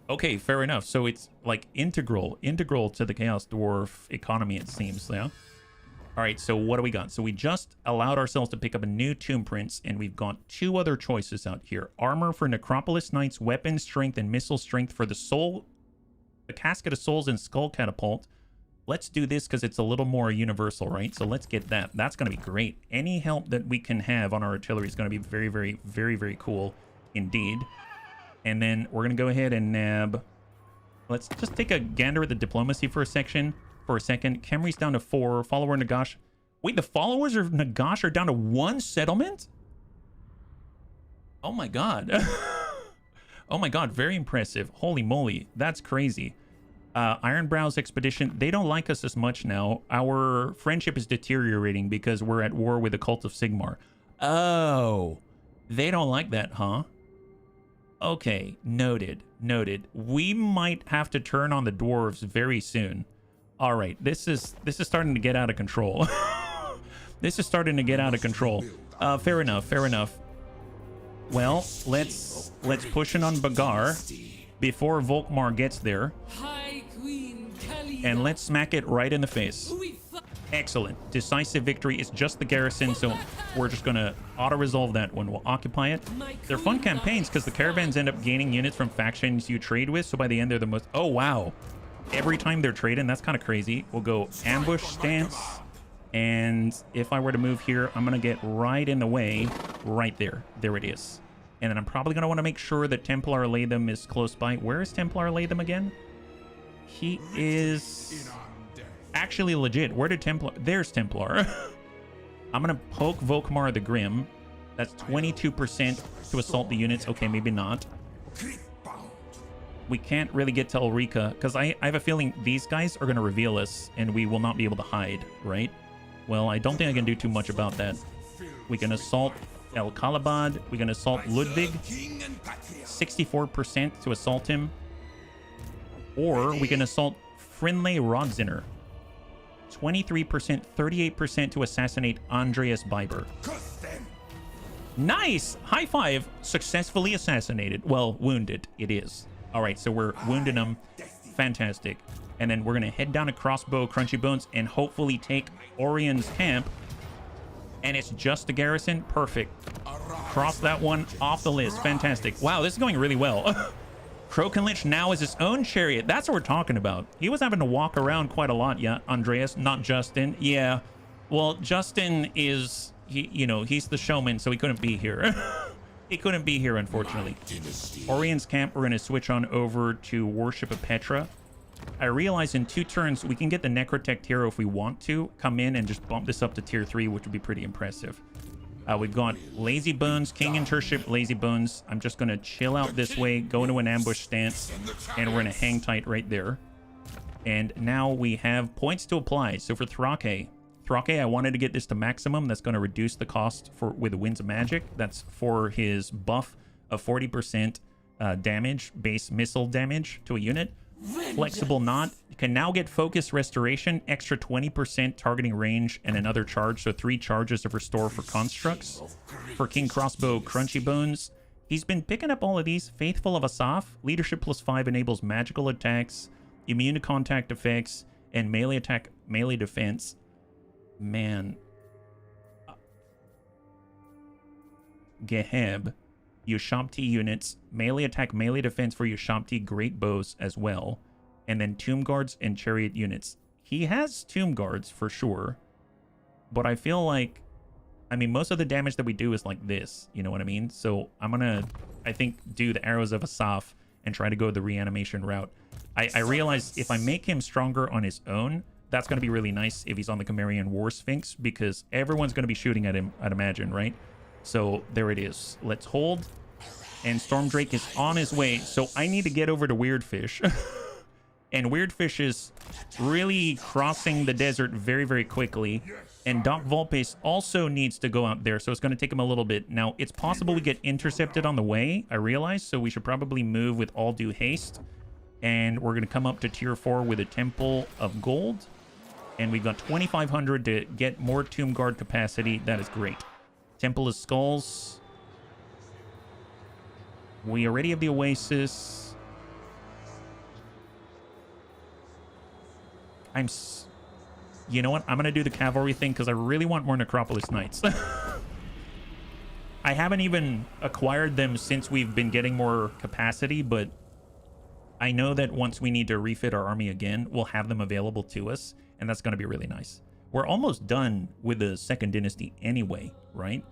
Okay, fair enough. So it's like integral to the Chaos Dwarf economy, it seems, yeah? All right, so what do we got? So we just allowed ourselves to pick up a new Tomb Prince, and we've got two other choices out here. Armor for Necropolis Knights, weapon strength, and missile strength for the soul, the Casket of Souls, and Skull Catapult. Let's do this because it's a little more universal, right? So let's get that. That's going to be great. Any help that we can have on our artillery is going to be very, very, very, very cool indeed. And then we're going to go ahead and nab... Let's just take a gander at the diplomacy for a second. Khemri's down to 4. Follower Nagash. Wait, the followers of Nagash are down to 1 settlement? Oh my god. Oh my god, very impressive. Holy moly, that's crazy. Ironbrow's expedition, they don't like us as much now. Our friendship is deteriorating because we're at war with the Cult of Sigmar. Oh, they don't like that, huh? Okay, noted. We might have to turn on the dwarves very soon. All right, this is starting to get out of control. This is starting to get out of control. Fair enough. Well, let's push in on Bagar before Volkmar gets there. High Queen Khalida. And let's smack it right in the face. Excellent. Decisive victory is just the garrison, so we're just going to auto-resolve that one. We'll occupy it. They're fun campaigns because the caravans end up gaining units from factions you trade with, so by the end they're the most... Oh, wow. Every time they're trading, that's kind of crazy. We'll go ambush stance, and if I were to move here, I'm going to get right in the way, right there. There it is. And then I'm probably going to want to make sure that Templar Latham is close by. Where is Templar Latham again? He is... actually legit. Where did Templar... There's Templar. I'm going to poke Volkmar the Grim. That's 22% to assault the units. Okay, maybe not. We can't really get to Ulrika because I have a feeling these guys are going to reveal us and we will not be able to hide, right? Well, I don't think I can do too much about that. We can assault El Kalabad. We can assault Ludwig. 64% to assault him. Or we can assault Frinley Rodziner. 23%, 38% to assassinate Andreas Biber. Nice! High five! Successfully assassinated. Well, wounded. It is. All right, so we're wounding him. Fantastic. And then we're going to head down to Crossbow Crunchy Bones and hopefully take Orion's camp. And it's just a garrison. Perfect. Cross that one off the list. Fantastic. Wow, this is going really well. Krokenlich now is his own chariot. That's what we're talking about. He was having to walk around quite a lot, yeah, Andreas, not Justin. Yeah. Well, Justin is, he's the showman, so he couldn't be here. He couldn't be here, unfortunately. Orion's camp, we're going to switch on over to Worship of Petra. I realize in 2 turns, we can get the Necrotect hero if we want to come in and just bump this up to tier 3, which would be pretty impressive. We've got Lazy Bones, King Intership, Lazy Bones. I'm just going to chill out this way, go into an ambush stance, and we're going to hang tight right there. And now we have points to apply. So for Thrake, I wanted to get this to maximum. That's going to reduce the cost with Winds of Magic. That's for his buff of 40% damage, base missile damage to a unit. Flexible Knot. You can now get Focus Restoration, extra 20% targeting range, and another charge, so 3 charges of Restore for constructs. For King Crossbow Crunchy Bones, he's been picking up all of these. Faithful of Asaf, Leadership +5 enables magical attacks, immune to contact effects, and melee attack, melee defense. Man. Geheb. Ushabti units, melee attack, melee defense for Ushabti great bows as well, and then Tomb Guards and Chariot units. He has Tomb Guards for sure, but I feel like, most of the damage that we do is like this, you know what I mean? So I'm gonna, I think, do the Arrows of Asaf and try to go the reanimation route. I realize if I make him stronger on his own, that's gonna be really nice if he's on the Cimmerian War Sphinx, because everyone's gonna be shooting at him, I'd imagine, right? So there it is. Let's hold. And Stormdrake is on his way. So I need to get over to Weirdfish. And Weirdfish is really crossing the desert very, very quickly. And Doc Volpes also needs to go out there. So it's going to take him a little bit. Now, it's possible we get intercepted on the way, I realize. So we should probably move with all due haste. And we're going to come up to tier 4 with a Temple of Gold. And we've got 2,500 to get more Tomb Guard capacity. That is great. Temple of Skulls. We already have the Oasis. You know what? I'm going to do the cavalry thing because I really want more Necropolis Knights. I haven't even acquired them since we've been getting more capacity, but I know that once we need to refit our army again, we'll have them available to us, and that's going to be really nice. We're almost done with the 2nd Dynasty anyway, right?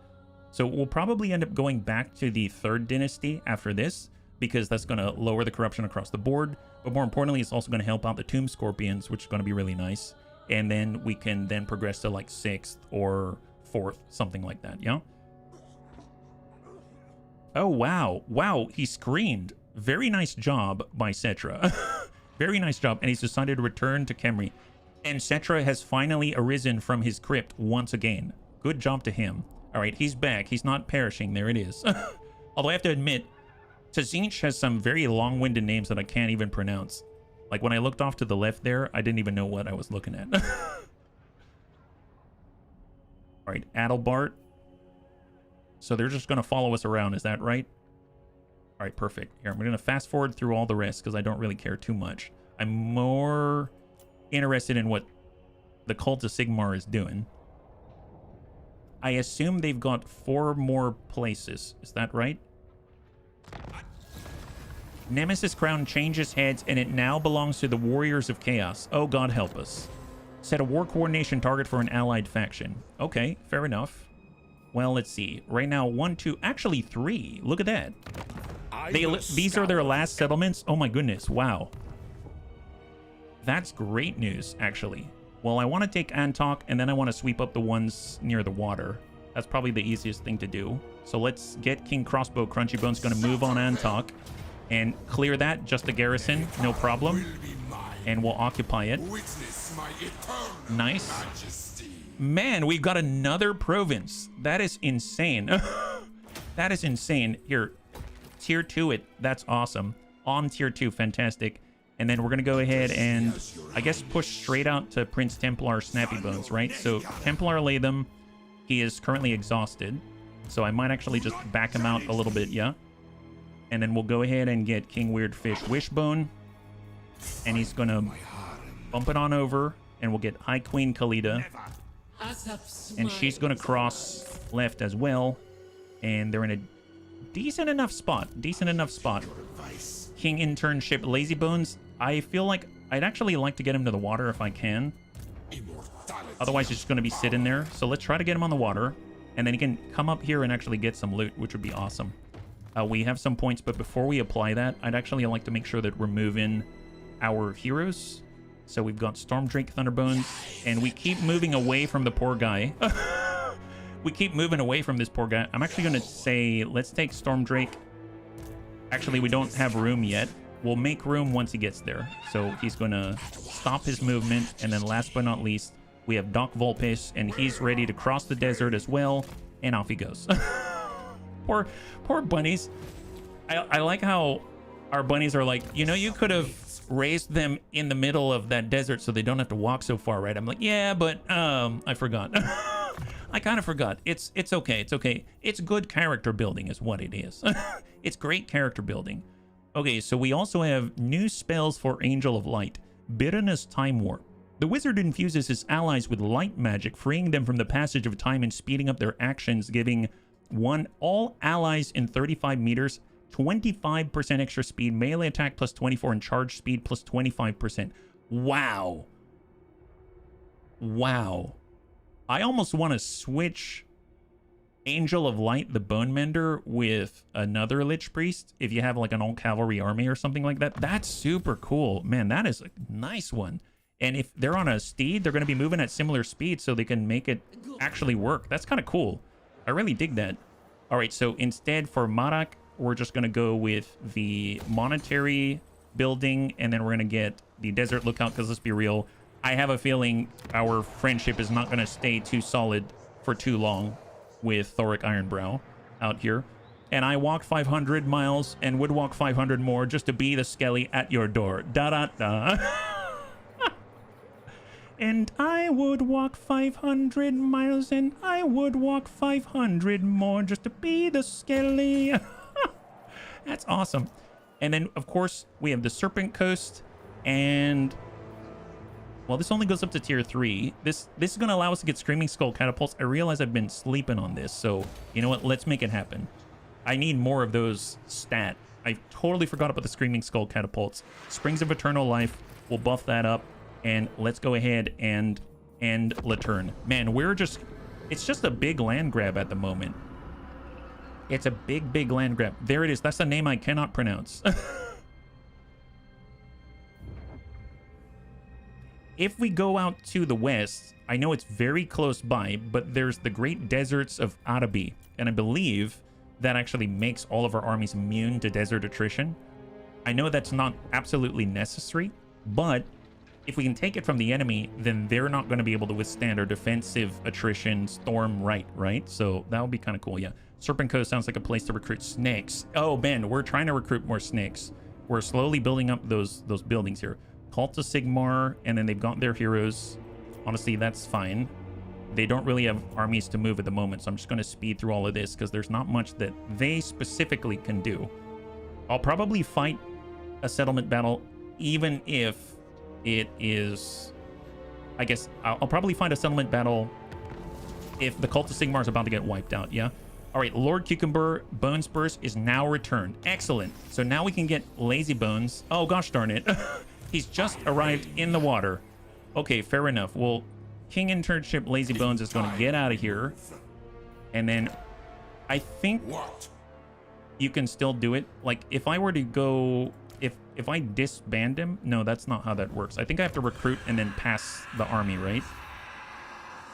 So we'll probably end up going back to the 3rd Dynasty after this, because that's going to lower the corruption across the board. But more importantly, it's also going to help out the Tomb Scorpions, which is going to be really nice. And then we can then progress to like 6th or 4th, something like that, yeah? Oh, wow. Wow, he screamed. Very nice job by Cetra. Very nice job. And he's decided to return to Khemri. And Cetra has finally arisen from his crypt once again. Good job to him. All right, he's back. He's not perishing. There it is. Although I have to admit, Tzinch has some very long-winded names that I can't even pronounce. Like when I looked off to the left there, I didn't even know what I was looking at. All right, Adalbart. So they're just going to follow us around. Is that right? All right, perfect. Here, I'm going to fast forward through all the rest because I don't really care too much. I'm more interested in what the Cult of Sigmar is doing. I assume they've got 4 more places. Is that right? Nemesis Crown changes heads, and it now belongs to the Warriors of Chaos. Oh, God help us. Set a war coordination target for an allied faction. Okay, fair enough. Well, let's see. Right now, 1, 2, actually 3. Look at that. These are their last settlements? Oh my goodness, wow. That's great news, actually. Well, I want to take Antok, and then I want to sweep up the ones near the water. That's probably the easiest thing to do. So let's get King Crossbow. Crunchy Bone's going to move on Antok and clear that, just the garrison, no problem. And we'll occupy it. Nice. Man, we've got another province. That is insane. That is insane. Here, tier 2 it. That's awesome. On tier 2, fantastic. And then we're going to go ahead and, I guess, push straight out to Prince Templar Snappy Bones, right? So Templar Latham, he is currently exhausted. So I might actually just back him out a little bit, yeah? And then we'll go ahead and get King Weirdfish Wishbone. And he's going to bump it on over. And we'll get High Queen Khalida. And she's going to cross left as well. And they're in a decent enough spot. Decent enough spot. King Internship Lazy Bones. I feel like I'd actually like to get him to the water if I can. Otherwise, he's just going to be sitting there. So let's try to get him on the water. And then he can come up here and actually get some loot, which would be awesome. We have some points, but before we apply that, I'd actually like to make sure that we're moving our heroes. So we've got Stormdrake Thunderbones, and we keep moving away from the poor guy. We keep moving away from this poor guy. I'm actually going to say, let's take Stormdrake. Actually, we don't have room yet. We'll make room once he gets there. So he's going to stop his movement, and then last but not least, we have Doc Volpes, and he's ready to cross the desert as well, and off he goes. Poor bunnies. I like how our bunnies are like, you know, you could have raised them in the middle of that desert so they don't have to walk so far, right? I'm like, yeah, but I forgot. I kind of forgot. It's okay. It's okay. It's good character building is what it is. It's great character building. Okay, so we also have new spells for Angel of Light. Bitterness Time Warp. The wizard infuses his allies with light magic, freeing them from the passage of time and speeding up their actions, giving all allies in 35 meters 25% extra speed, melee attack plus 24, and charge speed plus 25%. Wow. Wow. I almost want to switch Angel of Light, the Bone Mender, with another Lich Priest if you have like an all-cavalry army or something like that. That's super cool. Man, that is a nice one. And if they're on a steed, they're going to be moving at similar speed so they can make it actually work. That's kind of cool. I really dig that. All right, so instead for Marak, we're just going to go with the monetary building, and then we're going to get the Desert Lookout, because let's be real, I have a feeling our friendship is not going to stay too solid for too long with Thoric Ironbrow out here. And I walk 500 miles and would walk 500 more just to be the Skelly at your door. Da-da-da. And I would walk 500 miles and I would walk 500 more just to be the Skelly. That's awesome. And then, of course, we have the Serpent Coast. And, well, this only goes up to tier 3. This is going to allow us to get Screaming Skull Catapults. I realize I've been sleeping on this. So, you know what? Let's make it happen. I need more of those stat. I totally forgot about the Screaming Skull Catapults. Springs of Eternal Life. We'll buff that up. And let's go ahead and end Laterne. Man, it's just a big land grab at the moment. It's a big land grab. There it is. That's a name I cannot pronounce. If we go out to the west, I know it's very close by, but there's the Great Deserts of Arabi. And I believe that actually makes all of our armies immune to desert attrition. I know that's not absolutely necessary, but if we can take it from the enemy, then they're not going to be able to withstand our defensive attrition storm right? So that would be kind of cool, yeah. Serpent Coast sounds like a place to recruit snakes. Oh, man, we're trying to recruit more snakes. We're slowly building up those buildings here. Cult of Sigmar, and then they've got their heroes. Honestly, that's fine. They don't really have armies to move at the moment, so I'm just going to speed through all of this because there's not much that they specifically can do. I'll probably fight a settlement battle even if it is I guess I'll probably find a settlement battle if the Cult of Sigmar is about to get wiped out, yeah? All right, Lord Cucumber Bone Spurs is now returned. Excellent. So now we can get Lazy Bones. Oh, gosh darn it. He's just arrived in the water. Okay, fair enough. Well, King Internship Lazy Bones is going to get out of here. And then I think you can still do it. Like, if I were to go... If I disband him... No, that's not how that works. I think I have to recruit and then pass the army, right?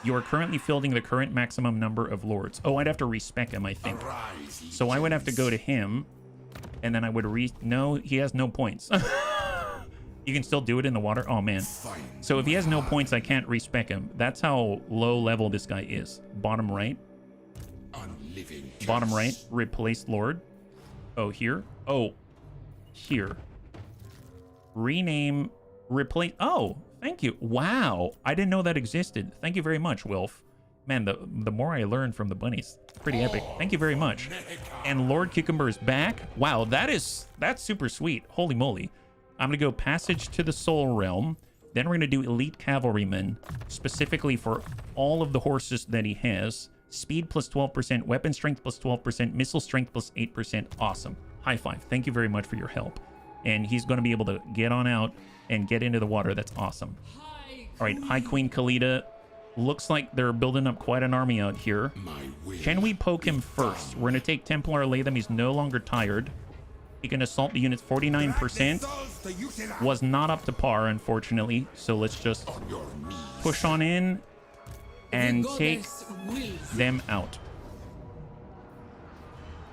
You are currently fielding the current maximum number of lords. Oh, I'd have to respec him, I think. So I would have to go to him, and then I would No, he has no points. You can still do it in the water? Oh, man. So if he has no points, I can't respec him. That's how low level this guy is. Bottom right. Bottom right. Replace lord. Oh, here. Oh, here. Rename. Replace. Oh, thank you. Wow. I didn't know that existed. Thank you very much, Wilf. Man, the more I learn from the bunnies, pretty epic. Thank you very much. And Lord Cucumber is back. Wow, that's super sweet. Holy moly. I'm going to go Passage to the Soul Realm. Then we're going to do Elite Cavalryman, specifically for all of the horses that he has. Speed plus 12%, weapon strength plus 12%, missile strength plus 8%. Awesome. High five. Thank you very much for your help. And he's going to be able to get on out and get into the water. That's awesome. All right, High Queen Khalida. Looks like they're building up quite an army out here. Can we poke him first? We're going to take Templar Latham. He's no longer tired. He can assault the units. 49% was not up to par, unfortunately. So let's just push on in and take them out.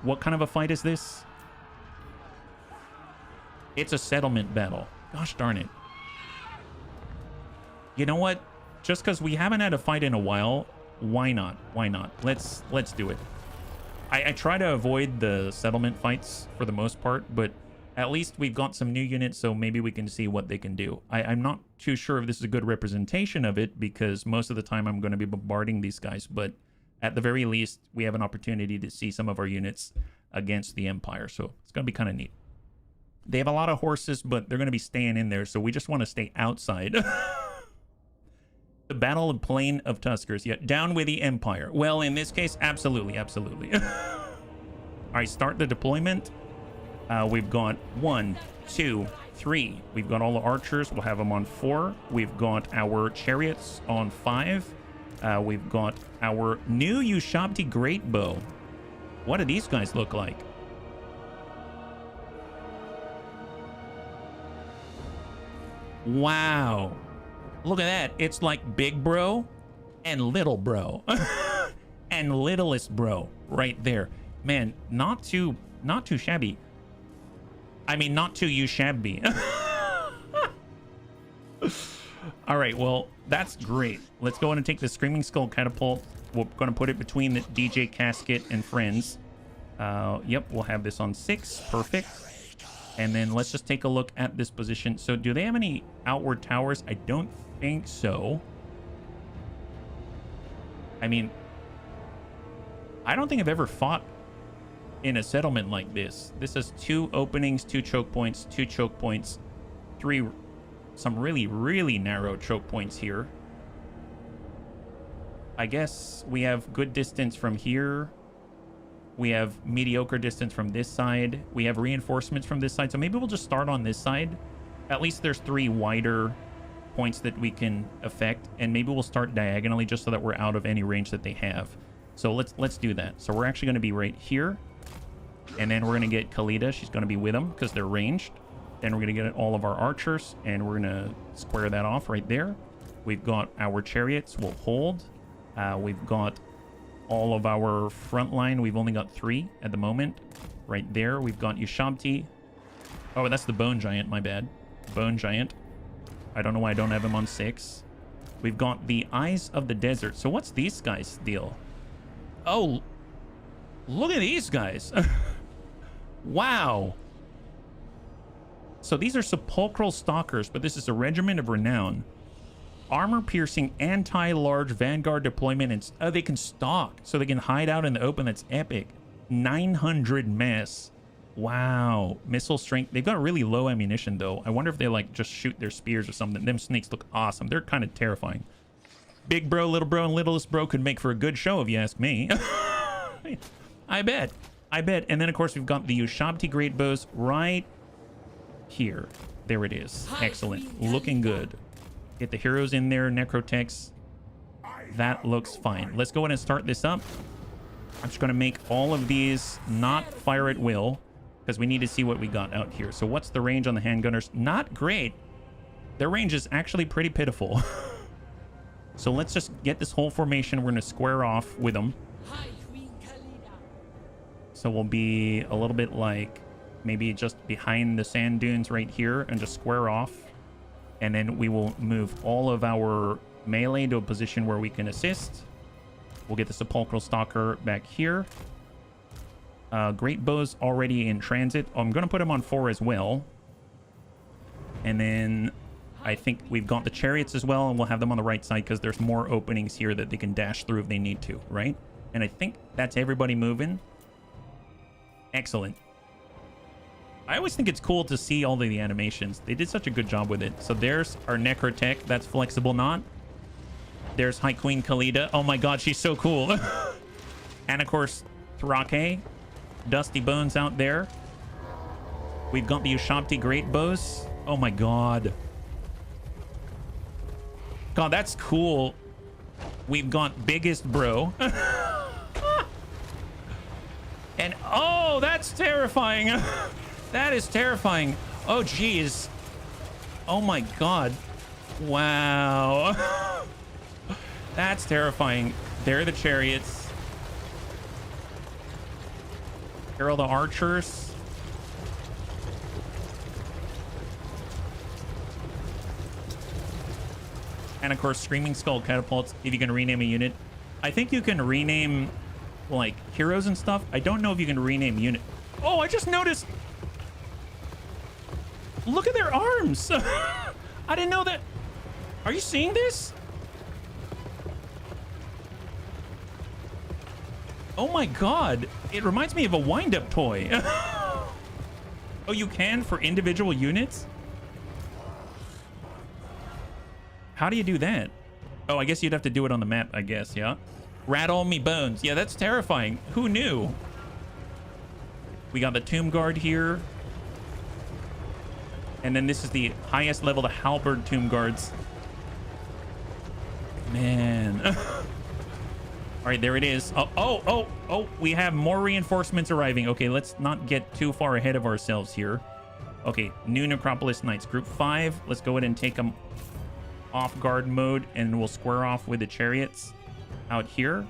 What kind of a fight is this? It's a settlement battle. Gosh darn it. You know what? Just because we haven't had a fight in a while, why not? Why not? Let's do it. I try to avoid the settlement fights for the most part, but at least we've got some new units, so maybe we can see what they can do. I'm not too sure if this is a good representation of it, because most of the time I'm going to be bombarding these guys, but at the very least, we have an opportunity to see some of our units against the Empire, so it's going to be kind of neat. They have a lot of horses, but they're going to be staying in there, so we just want to stay outside. The Battle of Plain of Tuskers. Yeah, down with the Empire. Well, in this case, absolutely, absolutely. All right, start the deployment. We've got 1, 2, 3. We've got all the archers. We'll have them on 4. We've got our chariots on 5. We've got our new Ushabti Great Bow. What do these guys look like? Wow. Look at that. It's like big bro and little bro. And littlest bro right there. Man, not too shabby. I mean, not too you shabby. All right, well, that's great. Let's go in and take the Screaming Skull Catapult. We're going to put it between the DJ Casket and Friends. Yep, we'll have this on 6. Perfect. And then let's just take a look at this position. So do they have any outward towers? I don't think so. I mean, I don't think I've ever fought in a settlement like this. This has 2 openings, 2 choke points, 2 choke points, 3, some really, really narrow choke points here. I guess we have good distance from here. We have mediocre distance from this side. We have reinforcements from this side. So maybe we'll just start on this side. At least there's 3 wider points that we can affect. And maybe we'll start diagonally just so that we're out of any range that they have. So let's do that. So we're actually going to be right here. And then we're going to get Khalida. She's going to be with them because they're ranged. Then we're going to get all of our archers. And we're going to square that off right there. We've got our chariots. We'll hold. We've got all of our front line. We've only got 3 at the moment. Right there. We've got Ushabti. Oh, that's the Bone Giant. My bad. Bone Giant. I don't know why I don't have him on 6. We've got the Eyes of the Desert. So what's these guys' deal? Oh, look at these guys. Wow. So these are Sepulchral Stalkers, but this is a Regiment of Renown. Armor-piercing, anti-large vanguard deployment, and they can stalk, so they can hide out in the open. That's epic. 900 mass. Wow. Missile strength. They've got really low ammunition, though. I wonder if they, like, just shoot their spears or something. Them snakes look awesome. They're kind of terrifying. Big bro, and littlest bro could make for a good show, if you ask me. I bet. I bet. And then, of course, we've got the Ushabti Great Bows right here. There it is. Excellent. Looking good. Get the heroes in there. Necrotechs. That looks fine. Let's go ahead and start this up. I'm just going to make all of these not fire at will, because we need to see what we got out here. So what's the range on the handgunners? Not great. Their range is actually pretty pitiful. So let's just get this whole formation. We're going to square off with them. High Queen Khalida. So we'll be a little bit like maybe just behind the sand dunes right here and just square off. And then we will move all of our melee to a position where we can assist. We'll get the Sepulchral Stalker back here. Great Bows already in transit. I'm going to put him on 4 as well. And then I think we've got the chariots as well, and we'll have them on the right side because there's more openings here that they can dash through if they need to, right? And I think that's everybody moving. Excellent. I always think it's cool to see all of the animations. They did such a good job with it. So there's our Necrotech. That's flexible knot. There's High Queen Khalida. Oh my god, she's so cool. And of course, Thrake. Dusty Bones out there. We've got the Ushabti Great Bows. Oh my god. God, that's cool. We've got Biggest Bro. And oh, that's terrifying. That is terrifying. Oh, geez. Oh my god. Wow. That's terrifying. There are the chariots. Here are the archers. And of course, Screaming Skull catapults, if you can rename a unit. I think you can rename, like, heroes and stuff. I don't know if you can rename unit. Oh, I just noticed. Look at their arms. I didn't know that. Are you seeing this? Oh my god. It reminds me of a wind-up toy. Oh, you can for individual units? How do you do that? Oh, I guess you'd have to do it on the map, I guess, yeah? Rattle me bones. Yeah, that's terrifying. Who knew? We got the Tomb Guard here. And then this is the highest level, the Halberd Tomb Guards. Man. All right, there it is. Oh, we have more reinforcements arriving. Okay, let's not get too far ahead of ourselves here. Okay, new Necropolis Knights, Group 5. Let's go ahead and take them off guard mode, and we'll square off with the chariots out here.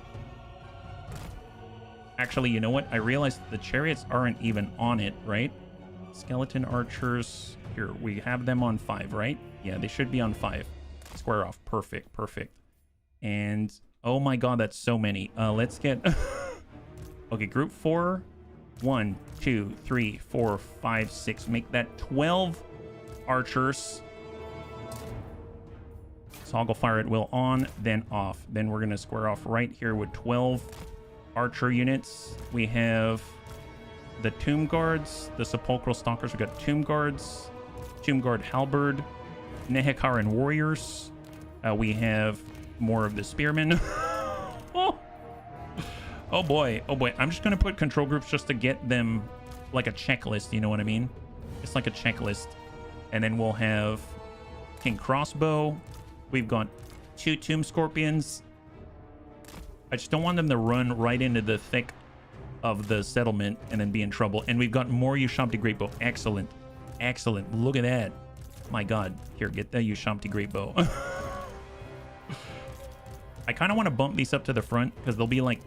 Actually, you know what? I realized the chariots aren't even on it, right? Skeleton archers. Here, we have them on 5, right? Yeah, they should be on 5. Square off. Perfect, perfect. And oh my god, that's so many. Let's get... Okay, group 4. 1, 2, 3, 4, 5, 6. Make that 12 archers. Toggle fire at will on, then off. Then we're going to square off right here with 12 archer units. We have the Tomb Guards, the Sepulchral Stalkers. We've got Tomb Guards, Tomb Guard Halberd, Nehekaran Warriors. We have more of the Spearmen. Oh boy, oh boy. I'm just going to put control groups just to get them like a checklist, you know what I mean? It's like a checklist. And then we'll have King Crossbow. We've got 2 Tomb Scorpions. I just don't want them to run right into the thick of the settlement and then be in trouble. And we've got more Ushabti Great Bow. Excellent. Excellent. Look at that. My god. Here, get the Ushabti Great Bow. I kind of want to bump these up to the front because they'll be like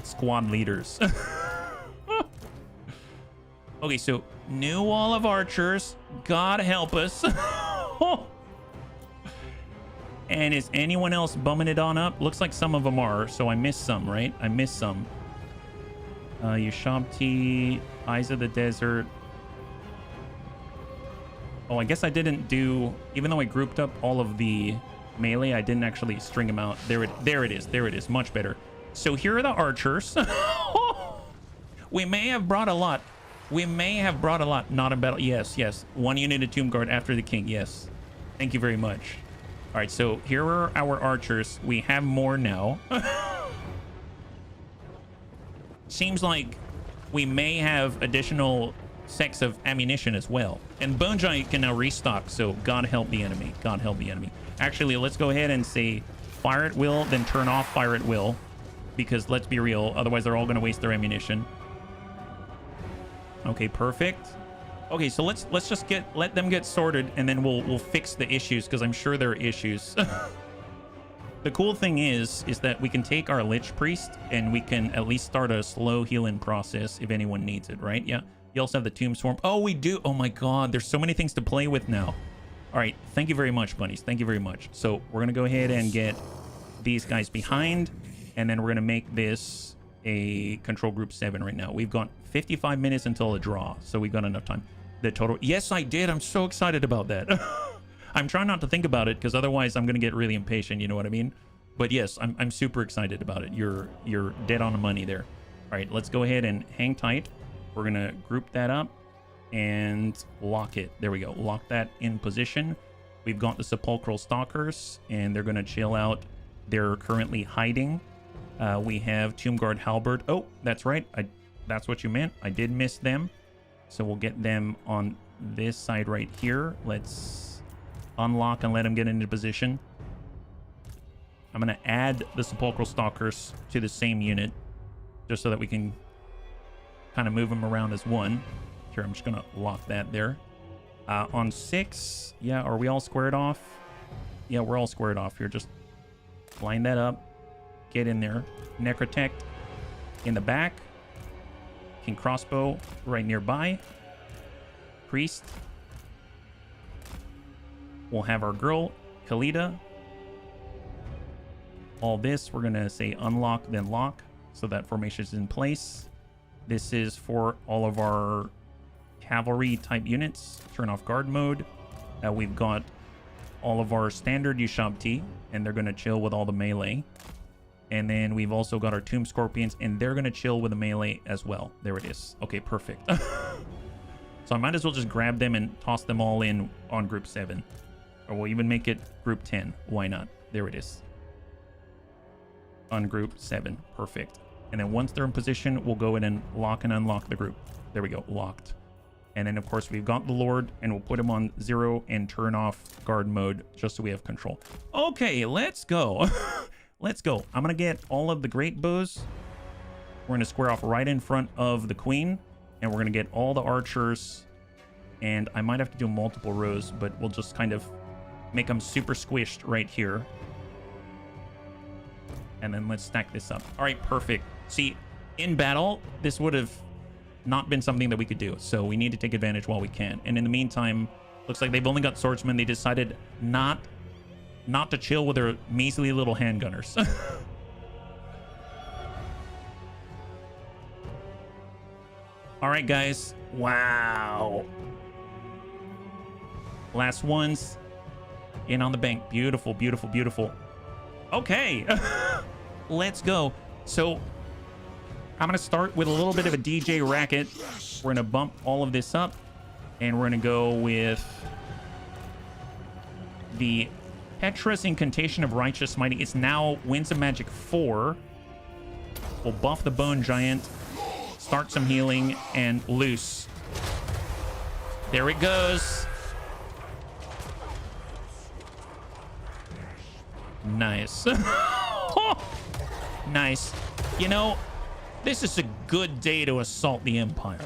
squad leaders. Okay, so new wall of archers. God help us. And is anyone else bumming it on up? Looks like some of them are, so I missed some, right? I missed some. Ushabti, Eyes of the Desert. Oh, I guess I didn't do... Even though I grouped up all of the melee, I didn't actually string them out. There it is. Much better. So here are the archers. We may have brought a lot. We may have brought a lot not in battle. Yes, yes. 1 unit of Tomb Guard after the king. Yes. Thank you very much. All right, so here are our archers. We have more now. Seems like we may have additional sets of ammunition as well. And Bone Giant can now restock, so God help the enemy. God help the enemy. Actually, let's go ahead and say fire at will, then turn off fire at will. Because let's be real, otherwise they're all going to waste their ammunition. Okay, perfect. Okay, so let's just let them get sorted, and then we'll fix the issues, because I'm sure there are issues. The cool thing is that we can take our Lich Priest, and we can at least start a slow healing process if anyone needs it, right? Yeah. You also have the Tomb Swarm. Oh, we do. Oh my God, there's so many things to play with now. All right, thank you very much, bunnies. Thank you very much. So we're gonna go ahead and get these guys behind, and then we're gonna make this a control group 7 right now. We've got 55 minutes until a draw, so we've got enough time. The total, yes, I did. I'm so excited about that. I'm trying not to think about it, because otherwise I'm gonna get really impatient, you know what I mean? But yes, I'm super excited about it. You're dead on the money there. All right, let's go ahead and hang tight. We're gonna group that up and lock it. There we go. Lock that in position. We've got the Sepulchral Stalkers, and they're gonna chill out. They're currently hiding. We have Tomb Guard Halberd. Oh, that's right. That's what you meant. I did miss them. So we'll get them on this side right here. Let's unlock and let them get into position. I'm going to add the Sepulchral Stalkers to the same unit just so that we can kind of move them around as one. Here, I'm just going to lock that there. On 6, yeah, are we all squared off? Yeah, we're all squared off here. Just line that up. Get in there. Necrotect in the back. King Crossbow right nearby. Priest. We'll have our girl, Khalida. All this, we're going to say unlock, then lock, so that formation is in place. This is for all of our cavalry type units. Turn off guard mode. We've got all of our standard Ushabti, and they're going to chill with all the melee. And then we've also got our Tomb Scorpions, and they're going to chill with the melee as well. There it is. Okay, perfect. So I might as well just grab them and toss them all in on group 7. Or we'll even make it group 10. Why not? There it is. On group 7. Perfect. And then once they're in position, we'll go in and lock and unlock the group. There we go. Locked. And then, of course, we've got the Lord, and we'll put him on 0 and turn off guard mode just so we have control. Okay, let's go. Let's go. I'm going to get all of the great bows. We're going to square off right in front of the queen. And we're going to get all the archers. And I might have to do multiple rows, but we'll just kind of make them super squished right here. And then let's stack this up. All right, perfect. See, in battle, this would have not been something that we could do. So we need to take advantage while we can. And in the meantime, looks like they've only got swordsmen. They decided not to chill with their measly little handgunners. All right, guys. Wow. Last ones in on the bank. Beautiful, beautiful, beautiful. Okay. Let's go. So I'm going to start with a little bit of a DJ racket. We're going to bump all of this up, and we're going to go with the Petra's Incantation of Righteous Mighty. It's now Winds of Magic 4. We'll buff the Bone Giant, start some healing, and loose. There it goes. Nice. Nice. You know, this is a good day to assault the Empire.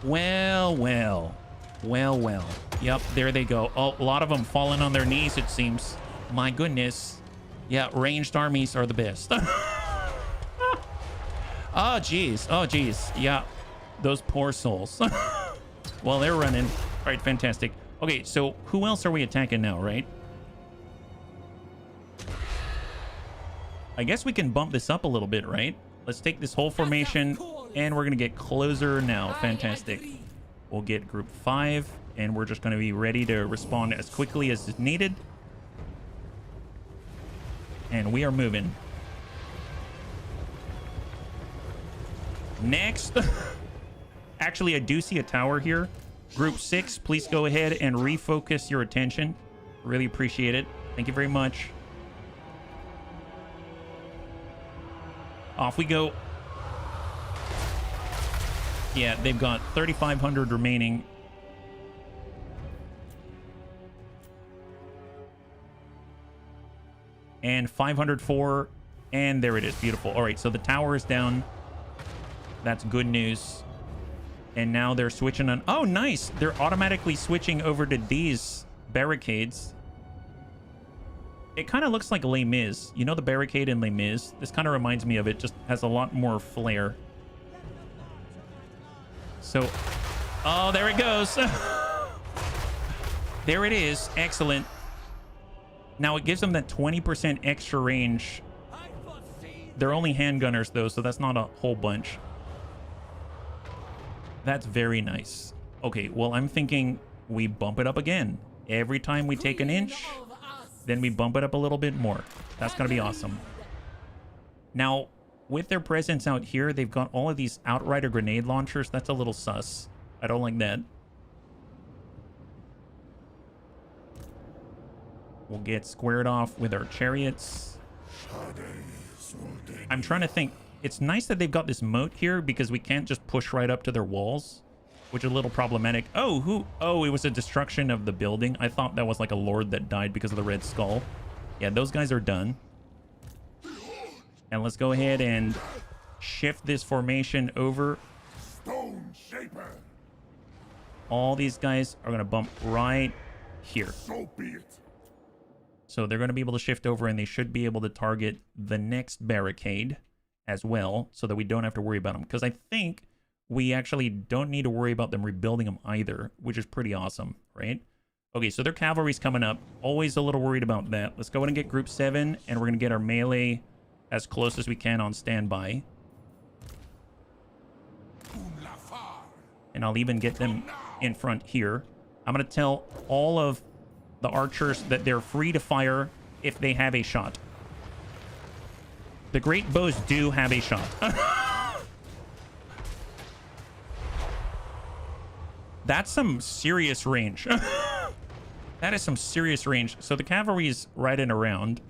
Well, well. Well, well. Yep, there they go. Oh, a lot of them falling on their knees, it seems. My goodness. Yeah, ranged armies are the best. Oh, geez. Oh, geez. Yeah, those poor souls. Well, they're running. All right, fantastic. Okay, so who else are we attacking now, right? I guess we can bump this up a little bit, right? Let's take this whole formation, and we're going to get closer now. Fantastic. We'll get group 5, and we're just going to be ready to respond as quickly as is needed. And we are moving. Next. Actually, I do see a tower here. Group 6, please go ahead and refocus your attention. Really appreciate it. Thank you very much. Off we go. Yeah, they've got 3,500 remaining. And 504. And there it is. Beautiful. All right, so the tower is down. That's good news. And now they're switching on. Oh, nice. They're automatically switching over to these barricades. It kind of looks like Les Mis. You know the barricade in Les Mis? This kind of reminds me of it. Just has a lot more flair. So, oh, there it goes. There it is. Excellent. Now it gives them that 20% extra range. They're only handgunners though, so that's not a whole bunch. That's very nice. Okay, well, I'm thinking we bump it up again. Every time we take an inch, then we bump it up a little bit more. That's gonna be awesome. Now, with their presence out here, they've got all of these Outrider grenade launchers. That's a little sus. I don't like that. We'll get squared off with our chariots. I'm trying to think. It's nice that they've got this moat here because we can't just push right up to their walls, which is a little problematic. Oh, oh, it was a destruction of the building. I thought that was like a lord that died because of the red skull. Yeah, those guys are done. And let's go ahead and shift this formation over. Stone Shaper. All these guys are going to bump right here. So be it. So they're going to be able to shift over, and they should be able to target the next barricade as well, so that we don't have to worry about them. Because I think we actually don't need to worry about them rebuilding them either, which is pretty awesome, right? Okay, so their cavalry's coming up. Always a little worried about that. Let's go ahead and get group 7, and we're going to get our melee as close as we can on standby. And I'll even get them in front here. I'm going to tell all of the archers that they're free to fire if they have a shot. The great bows do have a shot. That's some serious range. That is some serious range. So the cavalry's riding around,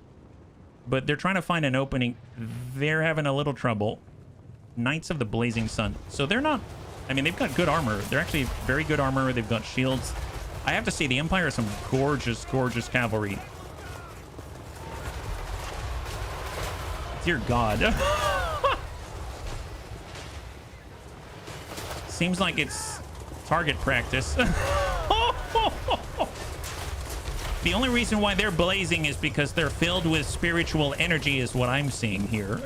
but they're trying to find an opening. They're having a little trouble. Knights of the Blazing Sun. So they're not... I mean, they've got good armor. They're actually very good armor. They've got shields. I have to say, the Empire has some gorgeous, gorgeous cavalry. Dear God. Seems like it's target practice. The only reason why they're blazing is because they're filled with spiritual energy, is what I'm seeing here.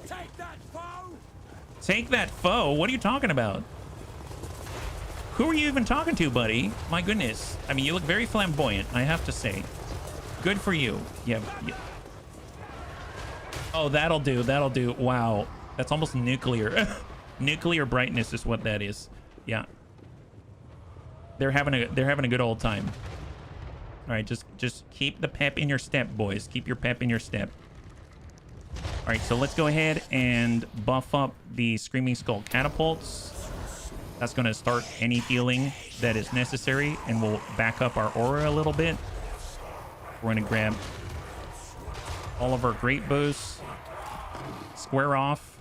Take that foe. Take that foe? What are you talking about? Who are you even talking to, buddy? My goodness. I mean, you look very flamboyant, I have to say. Good for you. Yeah. Oh, that'll do. That'll do. Wow. That's almost nuclear. Nuclear brightness is what that is. Yeah. They're having a good old time. All right, just keep the pep in your step, boys. Keep your pep in your step. All right, so let's go ahead and buff up the Screaming Skull catapults. That's going to start any healing that is necessary, and we'll back up our aura a little bit. We're going to grab all of our great bows, square off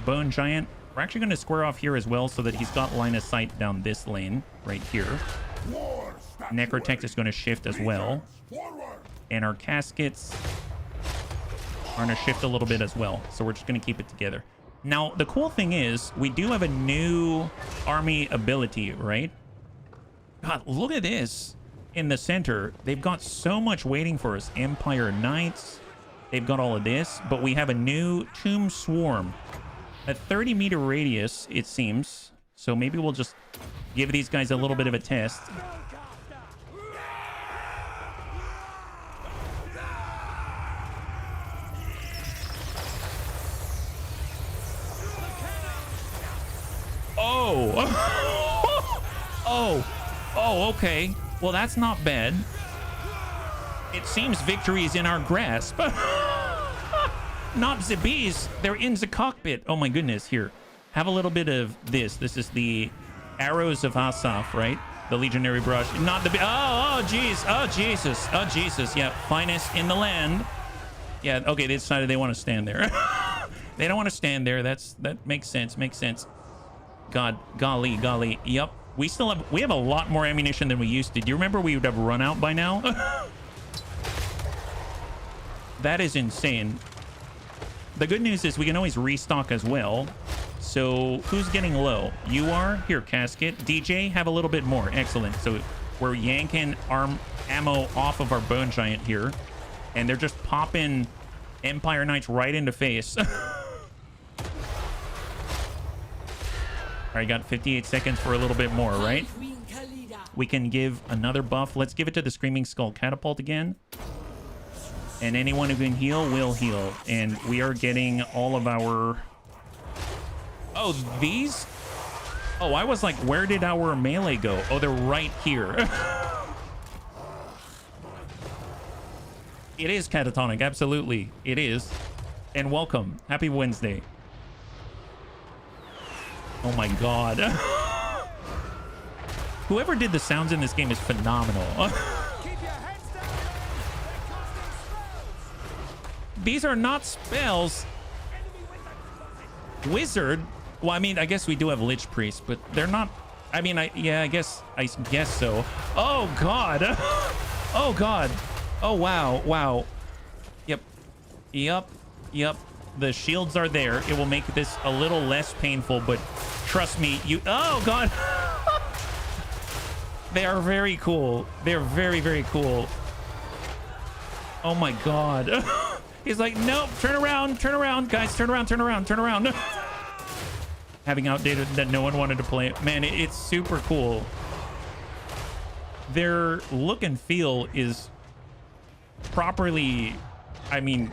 Bone Giant. We're actually going to square off here as well, so that he's got line of sight down this lane right here. Necrotect is going to shift as well, and our caskets are going to shift a little bit as well, so we're just going to keep it together. Now, the cool thing is, we do have a new army ability, right? God, look at this. In the center, they've got so much waiting for us. Empire Knights. They've got all of this, but we have a new Tomb Swarm. A 30-meter radius, it seems. So maybe we'll just give these guys a little bit of a test. Oh, okay. Well, that's not bad. It seems victory is in our grasp. Not the bees. They're in the cockpit. Oh my goodness. Here, have a little bit of this. This is the arrows of Asaf, right? The legionary brush. Not the bee. Oh, jeez. Oh, Jesus. Oh, Jesus. Yeah, finest in the land. Yeah, okay, they decided they want to stand there. They don't want to stand there. That makes sense. Makes sense. God, golly. Yep. We have a lot more ammunition than we used to. Do you remember we would have run out by now? That is insane. The good news is we can always restock as well. So who's getting low? You are? Here, casket. DJ, have a little bit more. Excellent. So we're yanking ammo off of our bone giant here. And they're just popping Empire Knights right into face. All right, got 58 seconds for a little bit more, right? High Queen Khalida. We can give another buff. Let's give it to the Screaming Skull Catapult again. And anyone who can heal will heal. And we are getting all of our... Oh, these? Oh, I was like, where did our melee go? Oh, they're right here. It is catatonic. Absolutely. It is. And welcome. Happy Wednesday. Oh my God. Whoever did the sounds in this game is phenomenal. These are not spells. Wizard? Well, I mean, I guess we do have Lich Priest, but they're not... I mean, I guess so. Oh, God. Oh, God. Oh, wow. Yep. The shields are there. It will make this a little less painful, but trust me, oh, God. They are very cool. They're very, very cool. Oh, my God. He's like, nope, turn around, guys, turn around. Having outdated that no one wanted to play. Man, it's super cool. Their look and feel is properly, I mean,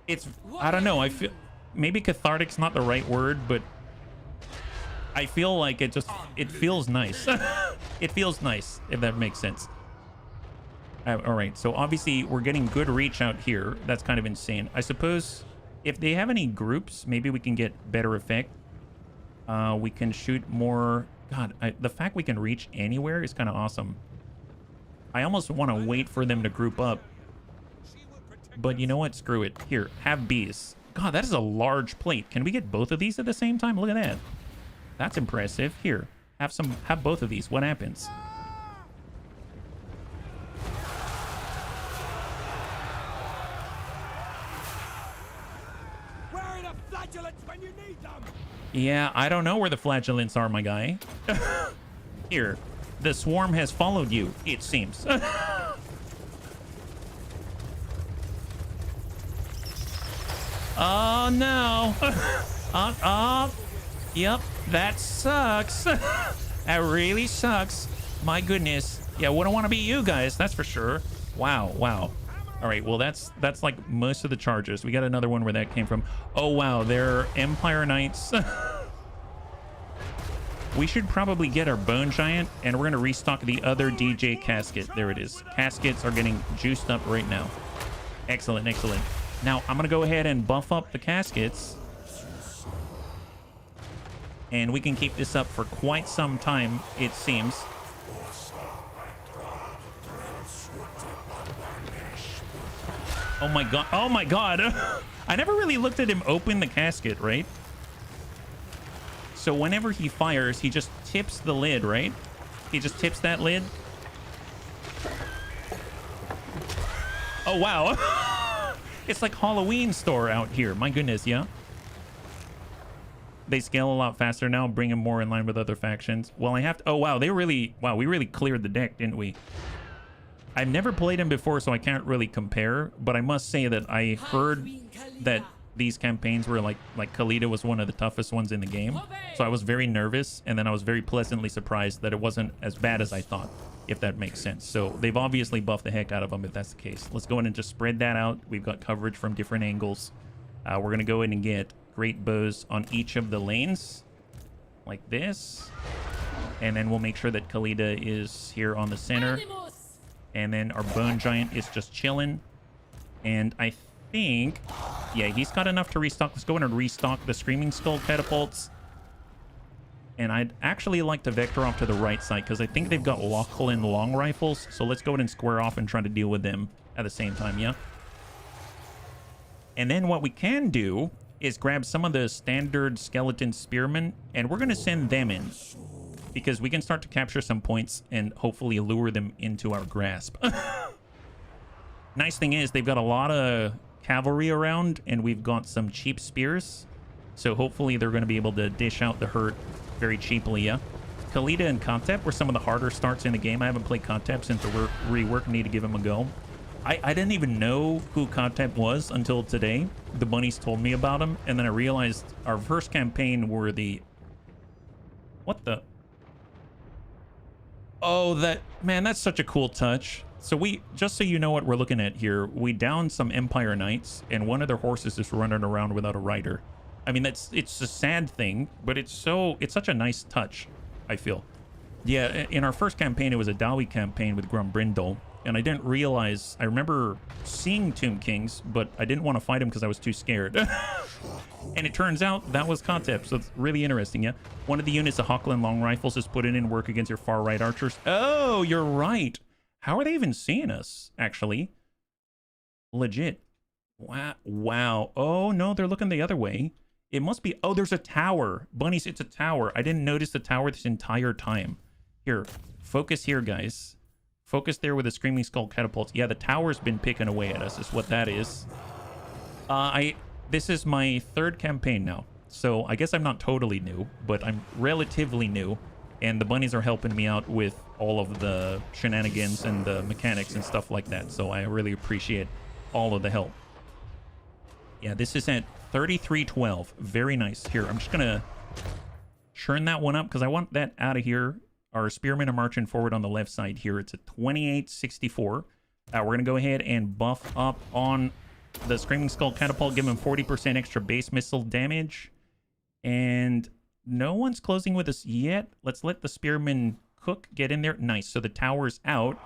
it's, I don't know, I feel, maybe cathartic's not the right word, but I feel like it feels nice. It feels nice, if that makes sense. All right, so obviously we're getting good reach out here. That's kind of insane. I suppose if they have any groups, maybe we can get better effect. We can shoot more. God, the fact we can reach anywhere is kind of awesome. I almost want to wait for them to group up. But you know what? Screw it. Here, have bees. God, that is a large plate. Can we get both of these at the same time? Look at that. That's impressive. Here, have both of these. What happens? When you need them. Yeah, I don't know where the flagellants are, my guy. Here, the swarm has followed you, it seems. Oh, no. Yep, that sucks. That really sucks. My goodness. Yeah, wouldn't want to be you guys, that's for sure. Wow. All right, well, that's like most of the charges. We got another one where that came from. Oh, wow, they're Empire Knights. We should probably get our Bone Giant, and we're going to restock the other DJ casket. There it is. Caskets are getting juiced up right now. Excellent. Now, I'm going to go ahead and buff up the caskets. And we can keep this up for quite some time, it seems. Oh my god. I never really looked at him open the casket, right? So whenever he fires, he just tips the lid, right? He just tips that lid. Oh, wow. It's like Halloween store out here. My goodness, yeah. They scale a lot faster now, bring them more in line with other factions. Well, I have to... Oh, wow. We really cleared the deck, didn't we? I've never played him before, so I can't really compare, but I must say that I heard that these campaigns were like Khalida was one of the toughest ones in the game. So I was very nervous, and then I was very pleasantly surprised that it wasn't as bad as I thought, if that makes sense. So they've obviously buffed the heck out of them, if that's the case. Let's go in and just spread that out. We've got coverage from different angles. We're going to go in and get great bows on each of the lanes, like this. And then we'll make sure that Khalida is here on the center. And then our Bone Giant is just chilling. And I think Yeah, he's got enough to restock. Let's go in and restock the Screaming Skull catapults. And I'd actually like to vector off to the right side because I think they've got Lachlan long rifles. So let's go ahead and square off and try to deal with them at the same time, yeah? And then what we can do is grab some of the standard skeleton spearmen, and we're going to send them in because we can start to capture some points and hopefully lure them into our grasp. Nice thing is they've got a lot of cavalry around, and we've got some cheap spears. So hopefully they're going to be able to dish out the hurt very cheaply, yeah? Khalida and Kontep were some of the harder starts in the game. I haven't played Kontep since the rework. Need to give him a go. I didn't even know who Kontep was until today. The bunnies told me about him, and then I realized our first campaign were the... What the... Oh, that... Man, that's such a cool touch. So we... Just so you know what we're looking at here, we downed some Empire Knights, and one of their horses is running around without a rider. I mean, it's a sad thing, but it's such a nice touch, I feel. Yeah, in our first campaign, it was a Dawi campaign with Grumbrindle, and I didn't realize... I remember seeing Tomb Kings, but I didn't want to fight him because I was too scared. And it turns out that was Kontep, so it's really interesting, yeah? One of the units of Hochland long rifles is put in work against your far right archers. Oh, you're right. How are they even seeing us, actually? Legit. Wow. Oh, no, they're looking the other way. It must be... Oh, there's a tower. Bunnies, it's a tower. I didn't notice the tower this entire time. Here, focus here, guys. Focus there with the Screaming Skull catapults. Yeah, the tower's been picking away at us, is what that is. This is my third campaign now. So I guess I'm not totally new, but I'm relatively new. And the bunnies are helping me out with all of the shenanigans and the mechanics and stuff like that. So I really appreciate all of the help. Yeah, this is at 3312. Very nice. Here, I'm just going to churn that one up because I want that out of here. Our spearmen are marching forward on the left side here. It's a 2864. We're going to go ahead and buff up on the Screaming Skull catapult, give him 40% extra base missile damage. And no one's closing with us yet. Let's let the spearman cook get in there. Nice. So the tower's out.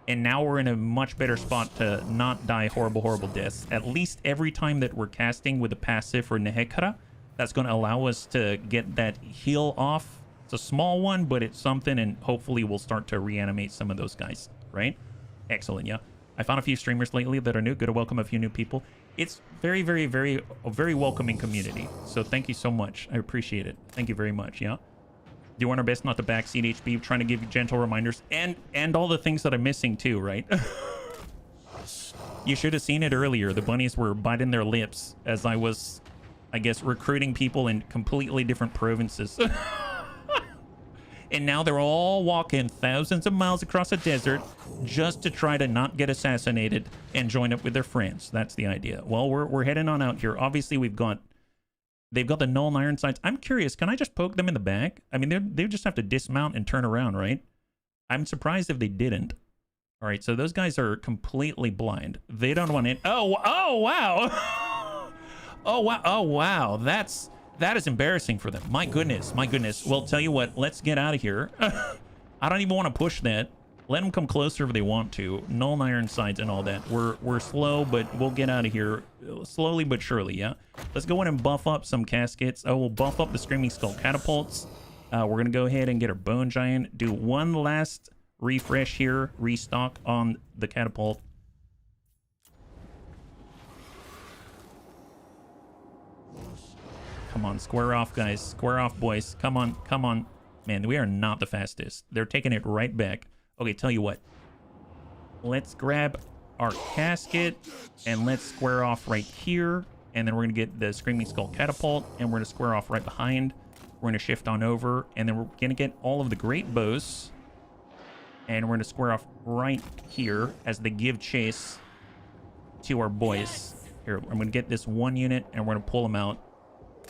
And now we're in a much better spot to not die horrible deaths. At least every time that we're casting with a passive for Nehekra, that's going to allow us to get that heal off. It's a small one, but it's something, and hopefully we'll start to reanimate some of those guys, right? Excellent, yeah. I found a few streamers lately that are new. Good to welcome a few new people. It's a very welcoming community. So thank you so much. I appreciate it. Thank you very much, yeah. Do our best not to backseat HB, trying to give you gentle reminders and all the things that I'm missing too, right? You should have seen it earlier. The bunnies were biting their lips as I was, I guess, recruiting people in completely different provinces. And now they're all walking thousands of miles across a desert just to try to not get assassinated and join up with their friends. That's the idea. Well, we're heading on out here. Obviously, they've got the null and iron sights. I'm curious, can I just poke them in the back? I mean, they just have to dismount and turn around, right? I'm surprised if they didn't. All right, so those guys are completely blind. They don't want it. Oh, wow. Oh, wow. That is embarrassing for them. My goodness. Well, tell you what, let's get out of here. I don't even want to push that. Let them come closer if they want to. Null and iron sights and all that. We're slow, but we'll get out of here slowly but surely, yeah? Let's go in and buff up some caskets. Oh, we'll buff up the Screaming Skull catapults. We're going to go ahead and get our Bone Giant. Do one last refresh here. Restock on the catapult. Come on, square off, guys. Square off, boys. Come on. Man, we are not the fastest. They're taking it right back. Okay, tell you what. Let's grab our casket and let's square off right here. And then we're going to get the Screaming Skull catapult and we're going to square off right behind. We're going to shift on over and then we're going to get all of the great bows. And we're going to square off right here as they give chase to our boys. Here, I'm going to get this one unit and we're going to pull them out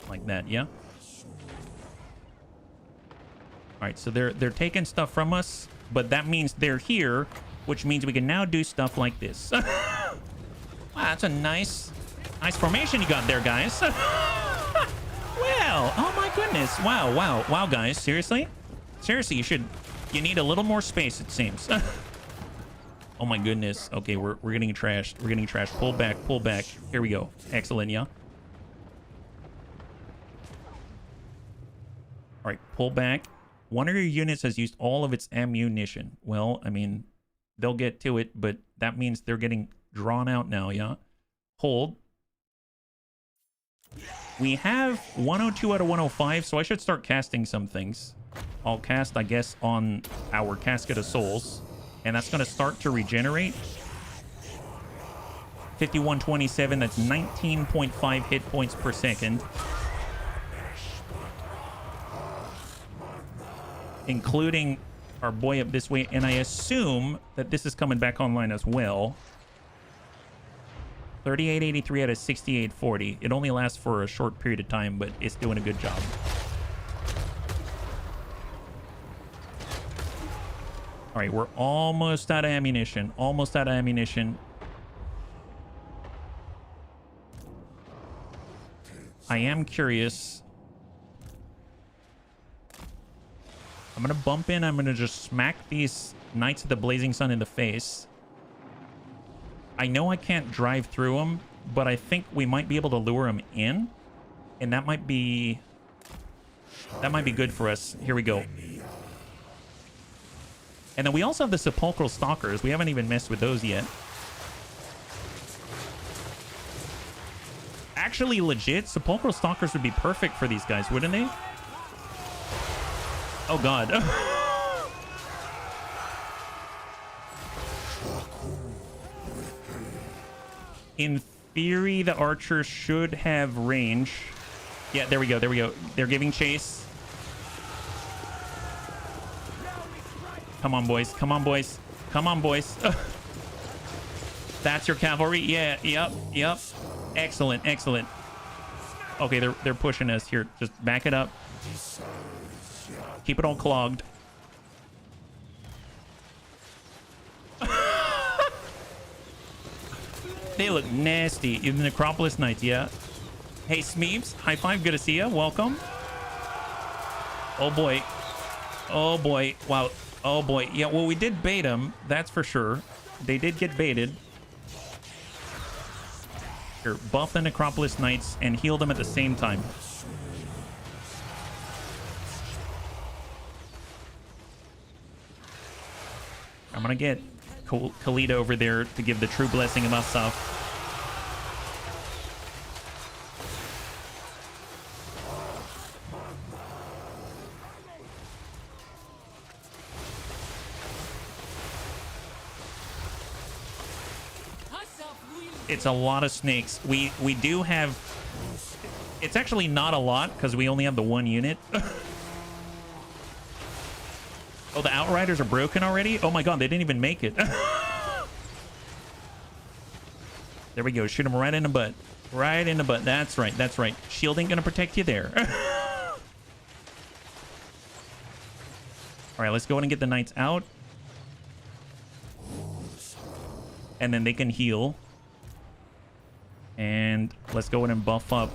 like that, yeah? All right, so they're taking stuff from us, but that means they're here, which means we can now do stuff like this. Wow, that's a nice formation you got there, guys. Well, oh my goodness. Wow, guys, seriously, you need a little more space, it seems. Oh my goodness. Okay, we're getting trashed. We're getting trashed. Pull back, pull back. Here we go. Excellent, yeah. All right, pull back. One of your units has used all of its ammunition. Well, I mean, they'll get to it, but that means they're getting drawn out now, yeah? Hold. We have 102 out of 105, so I should start casting some things. I'll cast, I guess, on our Casket of Souls, and that's going to start to regenerate. 5127, that's 19.5 hit points per second. Including our boy up this way, and I assume that this is coming back online as well. 3883 out of 6840. It only lasts for a short period of time, but it's doing a good job. All right, we're almost out of ammunition. Almost out of ammunition. I am curious. I'm going to bump in. I'm going to just smack these Knights of the Blazing Sun in the face. I know I can't drive through them, but I think we might be able to lure them in. And that might be good for us. Here we go. And then we also have the Sepulchral Stalkers. We haven't even messed with those yet. Actually, legit, Sepulchral Stalkers would be perfect for these guys, wouldn't they? Oh, God. In theory, the archers should have range. Yeah, there we go. There we go. They're giving chase. Come on, boys. Come on, boys. Come on, boys. That's your cavalry. Yeah, yep. Excellent, excellent. Okay, they're pushing us here. Just back it up. Keep it all clogged. They look nasty. Even the Necropolis Knights, yeah. Hey, Smeeps. High five. Good to see you. Welcome. Oh, boy. Oh, boy. Wow. Oh, boy. Yeah, well, we did bait them. That's for sure. They did get baited. Here, buff the Necropolis Knights and heal them at the same time. I'm going to get Khalida over there to give the true blessing of Asaf. It's a lot of snakes. We do have... It's actually not a lot because we only have the one unit. Oh, the Outriders are broken already? Oh my god, they didn't even make it. There we go. Shoot them right in the butt. Right in the butt. That's right. That's right. Shield ain't gonna protect you there. Alright, let's go ahead and get the Knights out. And then they can heal. And let's go ahead and buff up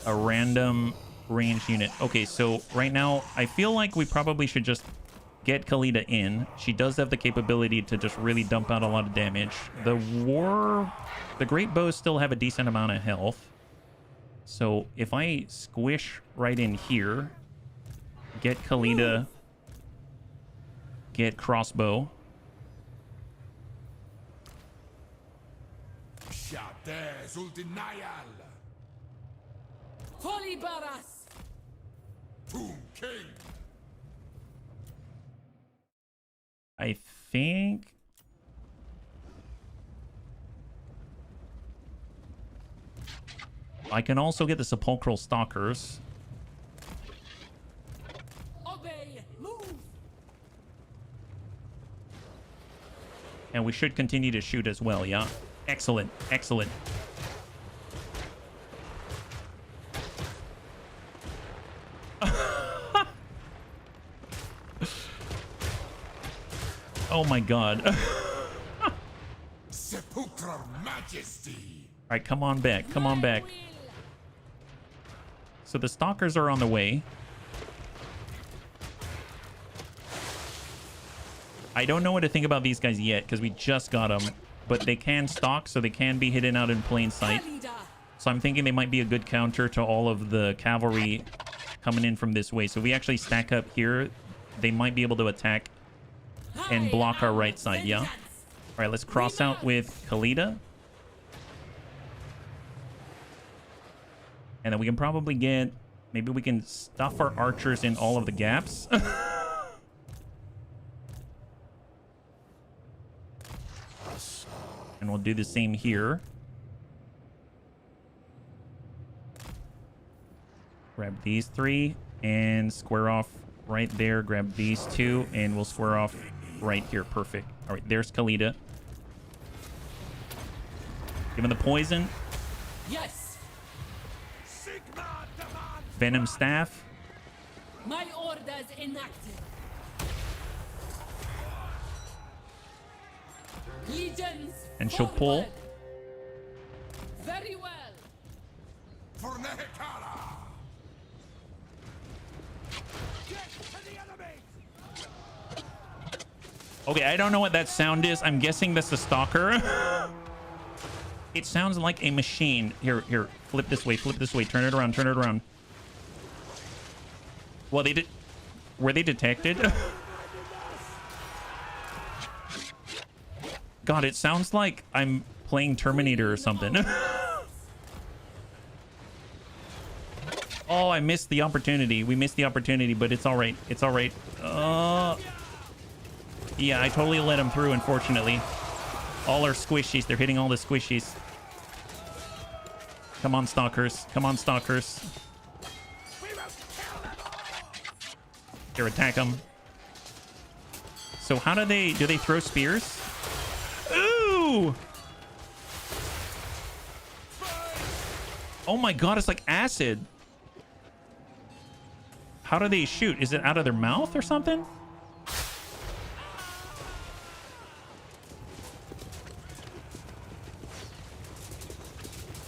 a random range unit. Okay, so right now, I feel like we probably should just get Khalida in. She does have the capability to just really dump out a lot of damage. The Great Bows still have a decent amount of health. So if I squish right in here, get Khalida, get Crossbow. I think I can also get the Sepulchral Stalkers. Obey, move. And we should continue to shoot as well, yeah? Excellent, excellent. Oh my god. Sepulchral Majesty. All right, come on back. Come on back. So the Stalkers are on the way. I don't know what to think about these guys yet because we just got them, but they can stalk, so they can be hidden out in plain sight. Khalida. So I'm thinking they might be a good counter to all of the cavalry coming in from this way. So if we actually stack up here, they might be able to attack and block our right side, yeah? All right, let's cross out with Khalida. And then we can probably get... Maybe we can stuff our archers in all of the gaps. And we'll do the same here. Grab these three and square off right there. Grab these two and we'll square off right here. Perfect. All right, there's Khalida. Give him the poison. Yes. Venom staff. My orders enacted. Legions. And she'll pull. forward. Very well. For Nehekara! Okay, I don't know what that sound is. I'm guessing that's the stalker. It sounds like a machine. Here, flip this way, turn it around, turn it around. Well, they did. Were they detected? God, it sounds like I'm playing Terminator or something. Oh, I missed the opportunity. We missed the opportunity, but it's all right. It's all right. Yeah, I totally let him through, unfortunately. All our squishies. They're hitting all the squishies. Come on, stalkers. Come on, stalkers. Here, attack them. So how do they throw spears? Ooh! Oh my god, it's like acid. How do they shoot? Is it out of their mouth or something?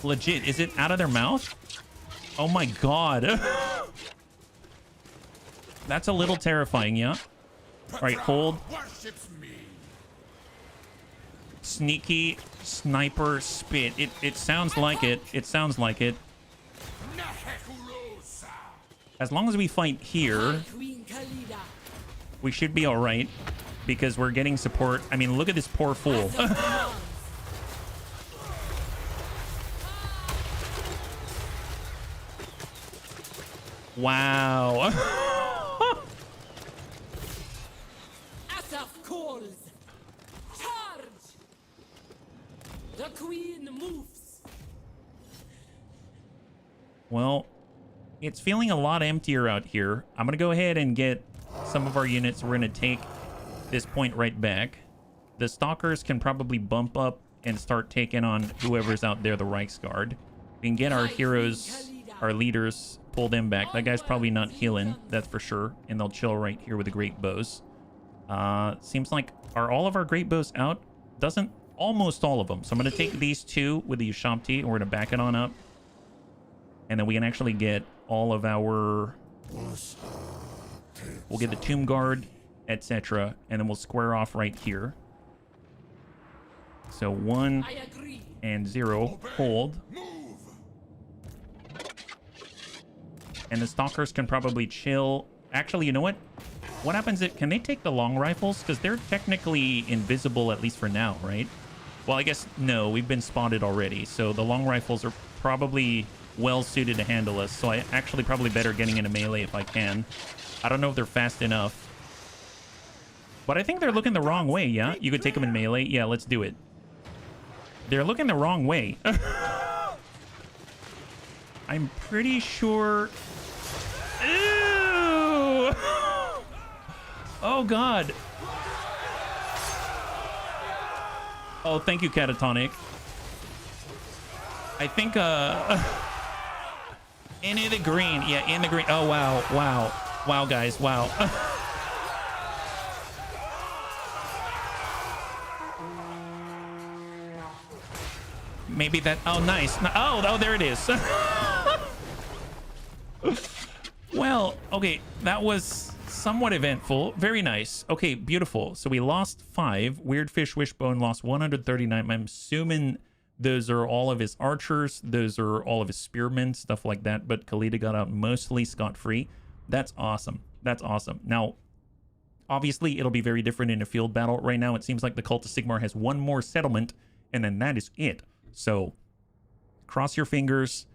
Legit, is it out of their mouth? Oh my god. That's a little terrifying, yeah? All right, hold. Sneaky sniper spit. It sounds like it. It sounds like it. As long as we fight here, High Queen Khalida. we should be all right because we're getting support. I mean, look at this poor fool. Wow. Asaf calls. Charge. The queen moves. Well, it's feeling a lot emptier out here. I'm going to go ahead and get some of our units. We're going to take this point right back. The stalkers can probably bump up and start taking on whoever's out there, the Reichsguard. We can get our heroes, our leaders, pull them back. That guy's probably not healing, that's for sure. And they'll chill right here with the great bows. Seems like, are all of our great bows out? Doesn't, almost all of them. So I'm going to take these two with the Ushabti and we're going to back it on up. And then we can actually get all of our... We'll get the Tomb Guard, etc. And then we'll square off right here. So 1 and 0. Hold. And the stalkers can probably chill. Actually, you know what? What happens if... Can they take the long rifles? Because they're technically invisible, at least for now, right? Well, I guess no. We've been spotted already. So the long rifles are probably well suited to handle us. So I actually probably better getting into melee if I can. I don't know if they're fast enough. But I think they're looking the wrong way, yeah? You could take them in melee? Yeah, let's do it. They're looking the wrong way. I'm pretty sure... Ew! Oh, God. Oh, thank you, Catatonic. I think, into the green. Yeah, in the green. Oh, wow. Wow. Wow, guys. Wow. Maybe that... Oh, nice. Oh, there it is. Well, okay. That was somewhat eventful. Very nice. Okay, beautiful. So we lost 5. Weird Fish Wishbone lost 139. I'm assuming those are all of his archers. Those are all of his spearmen, stuff like that. But Khalida got out mostly scot-free. That's awesome. That's awesome. Now, obviously, it'll be very different in a field battle. Right now, it seems like the Cult of Sigmar has one more settlement, and then that is it. So, cross your fingers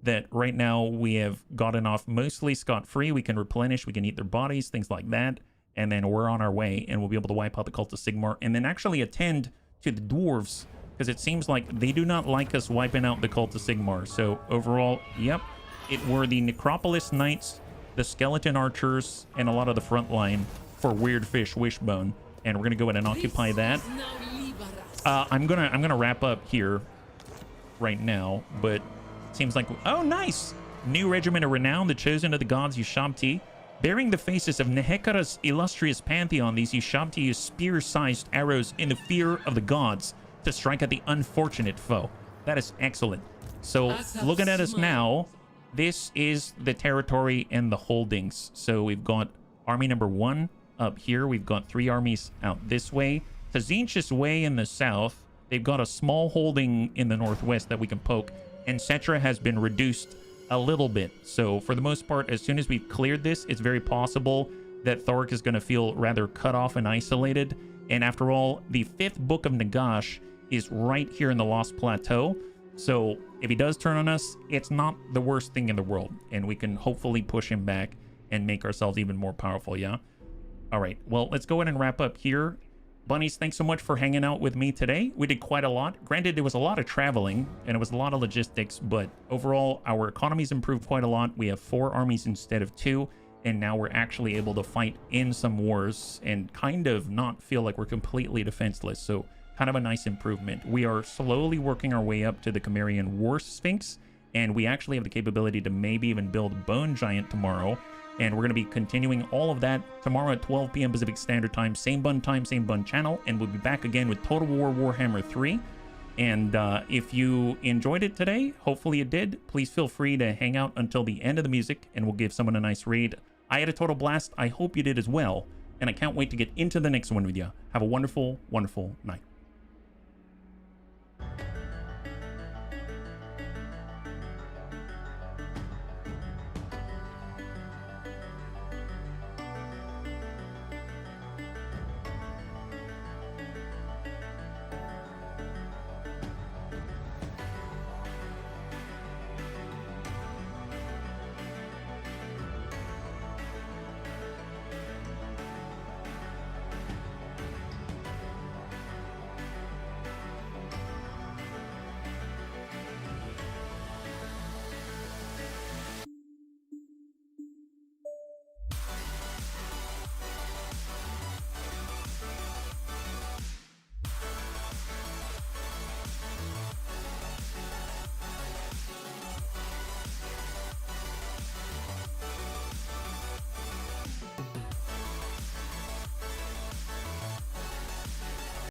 that right now we have gotten off mostly scot-free. We can replenish, we can eat their bodies, things like that, and then we're on our way, and we'll be able to wipe out the Cult of Sigmar, and then actually attend to the dwarves, because it seems like they do not like us wiping out the Cult of Sigmar. So, overall, yep, it were the Necropolis Knights, the Skeleton Archers, and a lot of the front line for Weird Fish Wishbone, and we're gonna go ahead and occupy that. I'm gonna wrap up here right now, but it seems like, oh nice, new regiment of renown, the chosen of the gods Ushabti, bearing the faces of Nehekara's illustrious pantheon. These Ushabti use spear-sized arrows in the fear of the gods to strike at the unfortunate foe. That is excellent. So looking at us now, this is the territory and the holdings. So we've got army number 1 up here. We've got 3 armies out this way. Tzeentch's Way in the south. They've got a small holding in the northwest that we can poke. And Cetra has been reduced a little bit. So for the most part, as soon as we've cleared this, it's very possible that Thorek is going to feel rather cut off and isolated. And after all, the 5th book of Nagash is right here in the Lost Plateau. So if he does turn on us, it's not the worst thing in the world. And we can hopefully push him back and make ourselves even more powerful, yeah? All right, well, let's go ahead and wrap up here. Bunnies, thanks so much for hanging out with me today. We did quite a lot. Granted, there was a lot of traveling and it was a lot of logistics, but overall, our economy's improved quite a lot. We have 4 armies instead of 2, and now we're actually able to fight in some wars and kind of not feel like we're completely defenseless. So kind of a nice improvement. We are slowly working our way up to the Chimerian War Sphinx, and we actually have the capability to maybe even build Bone Giant tomorrow. And we're going to be continuing all of that tomorrow at 12 p.m. Pacific Standard Time. Same bun time, same bun channel. And we'll be back again with Total War Warhammer 3. And if you enjoyed it today, hopefully you did, please feel free to hang out until the end of the music and we'll give someone a nice read. I had a total blast. I hope you did as well. And I can't wait to get into the next one with you. Have a wonderful, wonderful night.